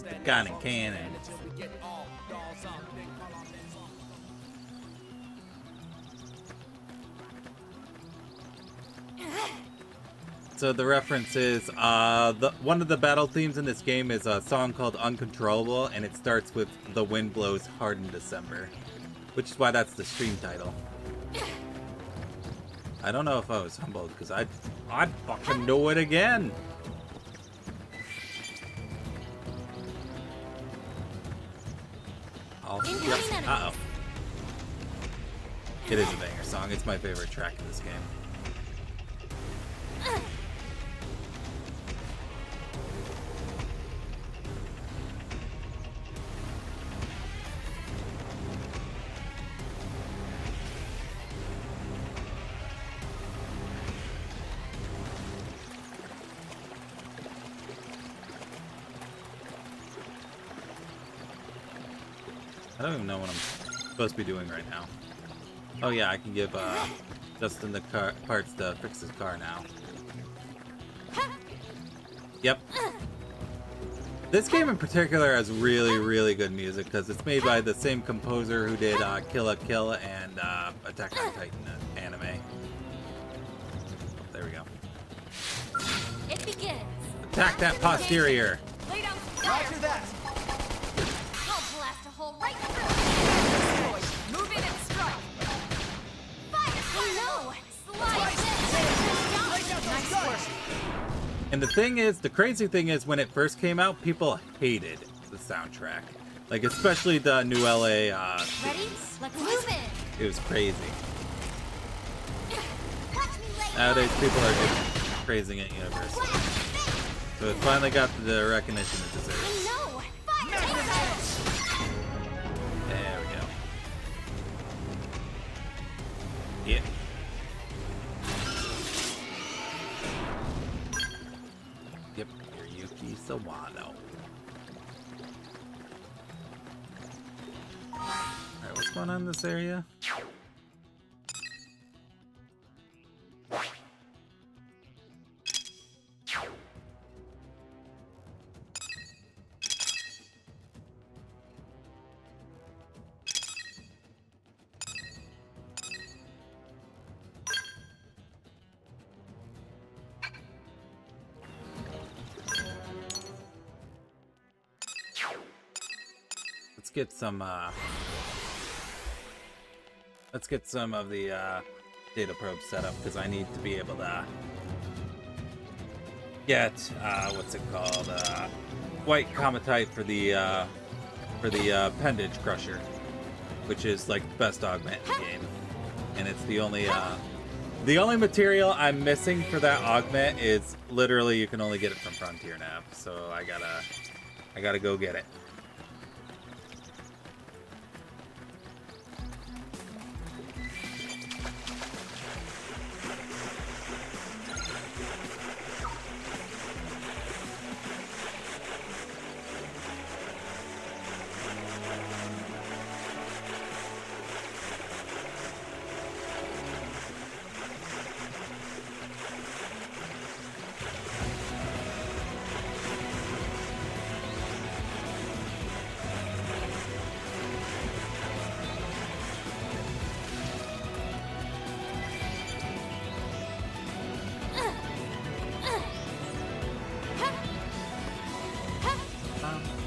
The gun and cannon. So the reference is, one of the battle themes in this game is a song called Uncontrollable, and it starts with "The Wind Blows Hard in December," which is why that's the stream title. I don't know if I was humbled, because I'd fucking do it again. Uh-oh. It is a banger song. It's my favorite track in this game. I don't even know what I'm supposed to be doing right now. Oh yeah, I can give Justin the parts to fix his car now. Yep. This game in particular has really, really good music because it's made by the same composer who did Kill la Kill and Attack on Titan anime. Oh, there we go. It begins! Attack that posterior! Lay down some Roger fire! that! I'll blast a hole right through! Move in and strike! Fire! Hello! Slide! Nice work! And the thing is, the crazy thing is, when it first came out, people hated the soundtrack. Like, especially the New LA Ready? Let's move in! It was crazy. Nowadays, people are just praising it universally. So it finally got the recognition it deserves. No! Fire! There we go. Yeah. Sawano. Alright, what's going on in this area? Let's get some of the data probes set up, because I need to be able to get what's it called, white cometite for the appendage crusher, which is like the best augment in the game, and it's the only material I'm missing for that augment is literally you can only get it from Frontier Nav, so I gotta go get it.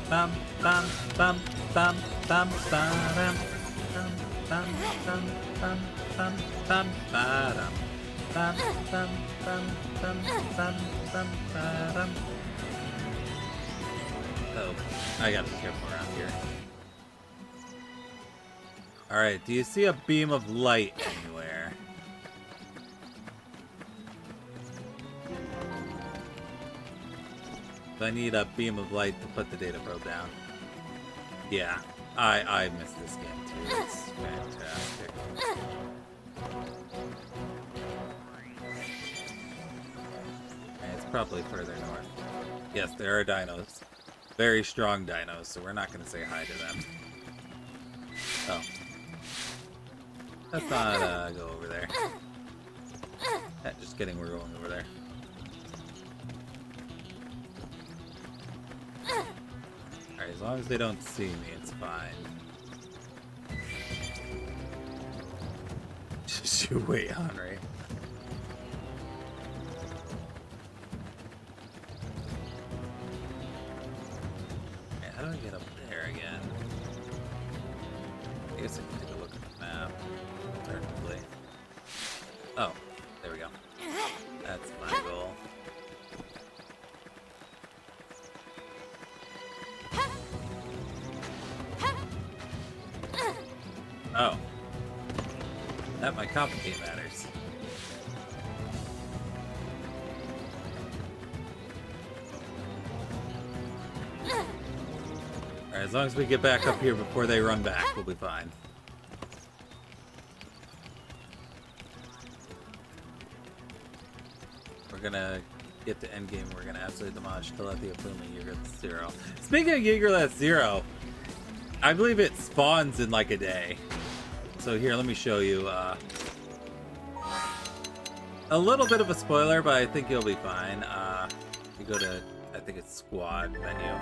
Bum bum bum bum bum bum bum bum bum bum bum bum bum bum bum bum bum bum bum. Oh, I gotta be careful around here. Alright, do you see a beam of light anywhere? I need a beam of light to put the data probe down. Yeah, I missed this game too. It's fantastic. And it's probably further north. Yes, there are dinos. Very strong dinos, so we're not going to say hi to them. Oh. Let's not go over there. Just kidding, we're going over there. Alright, as long as they don't see me, it's fine. Just you wait, Henry. Okay, how do I get up there again? I guess I can take a look at the map. Alternatively. Oh, there we go. That's my goal. Oh. That might complicate matters. Alright, as long as we get back up here before they run back, we'll be fine. We're gonna get to endgame, we're gonna absolutely demolish Telethi Afumi, Yeagerless Zero. Speaking of Yeagerless Zero, I believe it spawns in like a day. So here, let me show you a little bit of a spoiler, but I think you'll be fine. You go to, I think it's squad menu.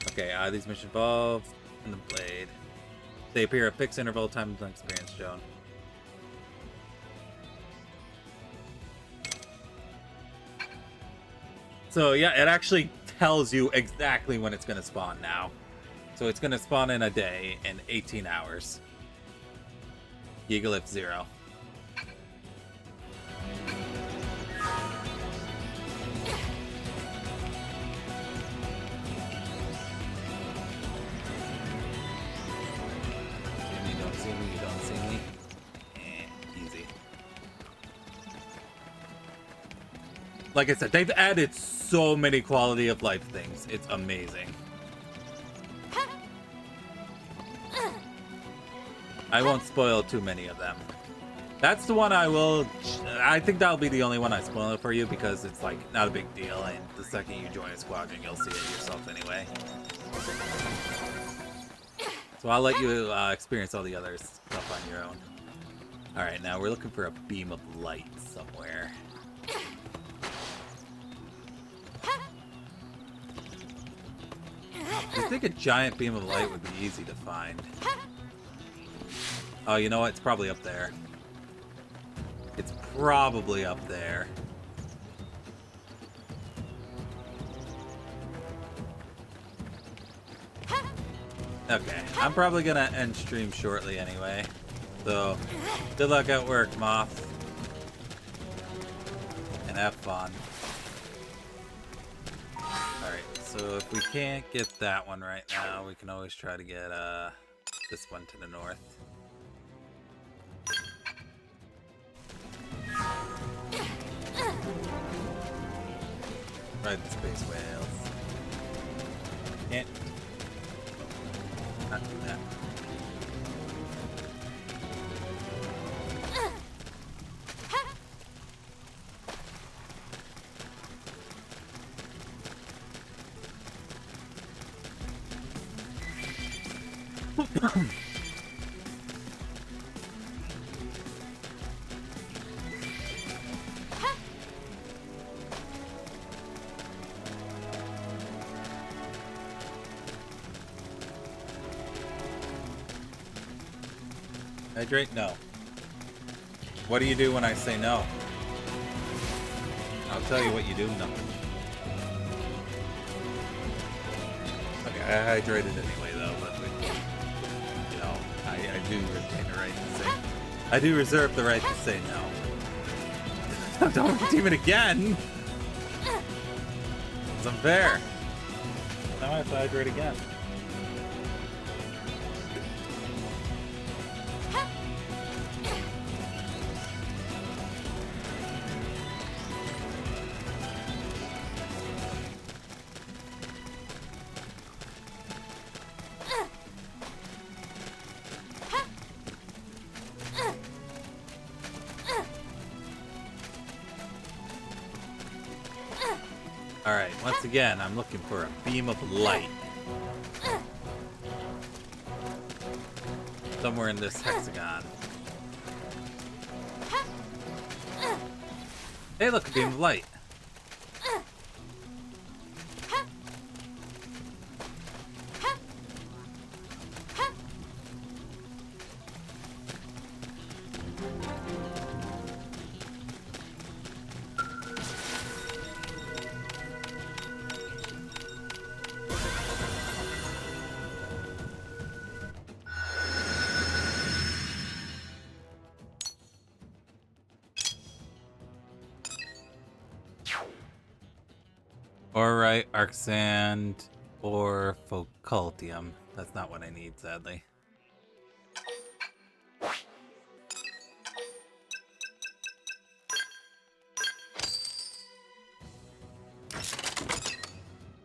Okay, these missions involve in the blade. They appear at fixed interval, time and experience shown. So yeah, it actually tells you exactly when it's going to spawn now. So it's going to spawn in a day in 18 hours. Yeagerless Zero. You don't see me, you don't see me. Easy. Like I said, they've added so many quality of life things. It's amazing. I won't spoil too many of them. That's the one I think that'll be the only one I spoil it for you because it's like not a big deal, and the second you join a squadron, you'll see it yourself anyway. So I'll let you experience all the other stuff on your own. All right, now we're looking for a beam of light somewhere. I think a giant beam of light would be easy to find. Oh, you know what? It's probably up there. It's probably up there. Okay, I'm probably gonna end stream shortly anyway. So, good luck at work, Moth. And have fun. Alright, so if we can't get that one right now, we can always try to get this one to the north. Ride the space whales. Can't not do that. Hydrate? No. What do you do when I say no? I'll tell you what you do. Nothing. Okay, I hydrated anyway, though, but you know, I do retain the right to say. I do reserve the right to say no. Don't redeem it again. It's unfair. Now I have to hydrate again. Alright, once again, I'm looking for a beam of light. Somewhere in this hexagon. Hey, look, a beam of light. Alright, arc sand or focaltium. That's not what I need, sadly.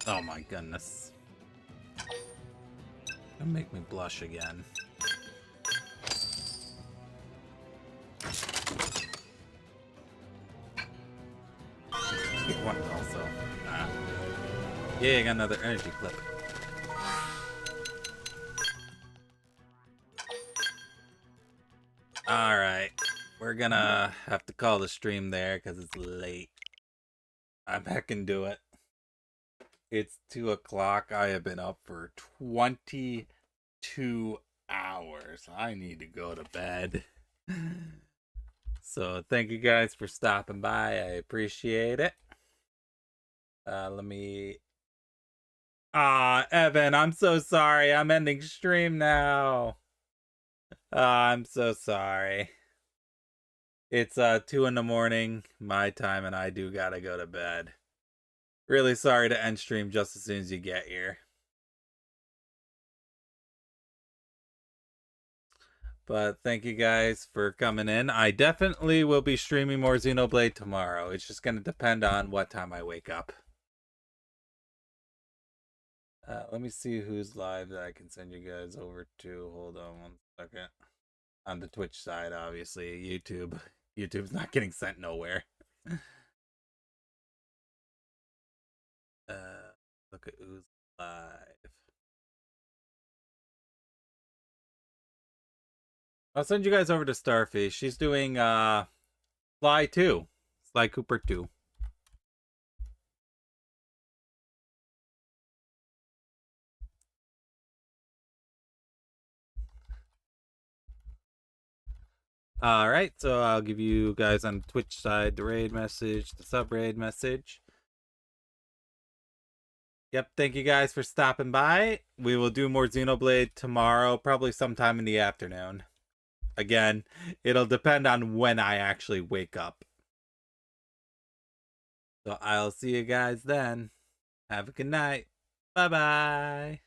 Oh my goodness. Don't make me blush again. One also. Yeah, I got another energy clip. Alright. We're gonna have to call the stream there because it's late. I'm back and do it. It's 2 o'clock. I have been up for 22 hours. I need to go to bed. So thank you guys for stopping by. I appreciate it. Let me... Evan, I'm so sorry. I'm ending stream now. I'm so sorry. It's 2 in the morning, my time, and I do gotta go to bed. Really sorry to end stream just as soon as you get here. But thank you guys for coming in. I definitely will be streaming more Xenoblade tomorrow. It's just gonna depend on what time I wake up. Let me see who's live that I can send you guys over to. Hold on one second. on the Twitch side, obviously. YouTube's not getting sent nowhere. Look at who's live. I'll send you guys over to Starfish. She's doing Sly 2. Sly Cooper 2. Alright, so I'll give you guys on the Twitch side the raid message, the sub-raid message. Yep, thank you guys for stopping by. We will do more Xenoblade tomorrow, probably sometime in the afternoon. Again, it'll depend on when I actually wake up. So I'll see you guys then. Have a good night. Bye-bye.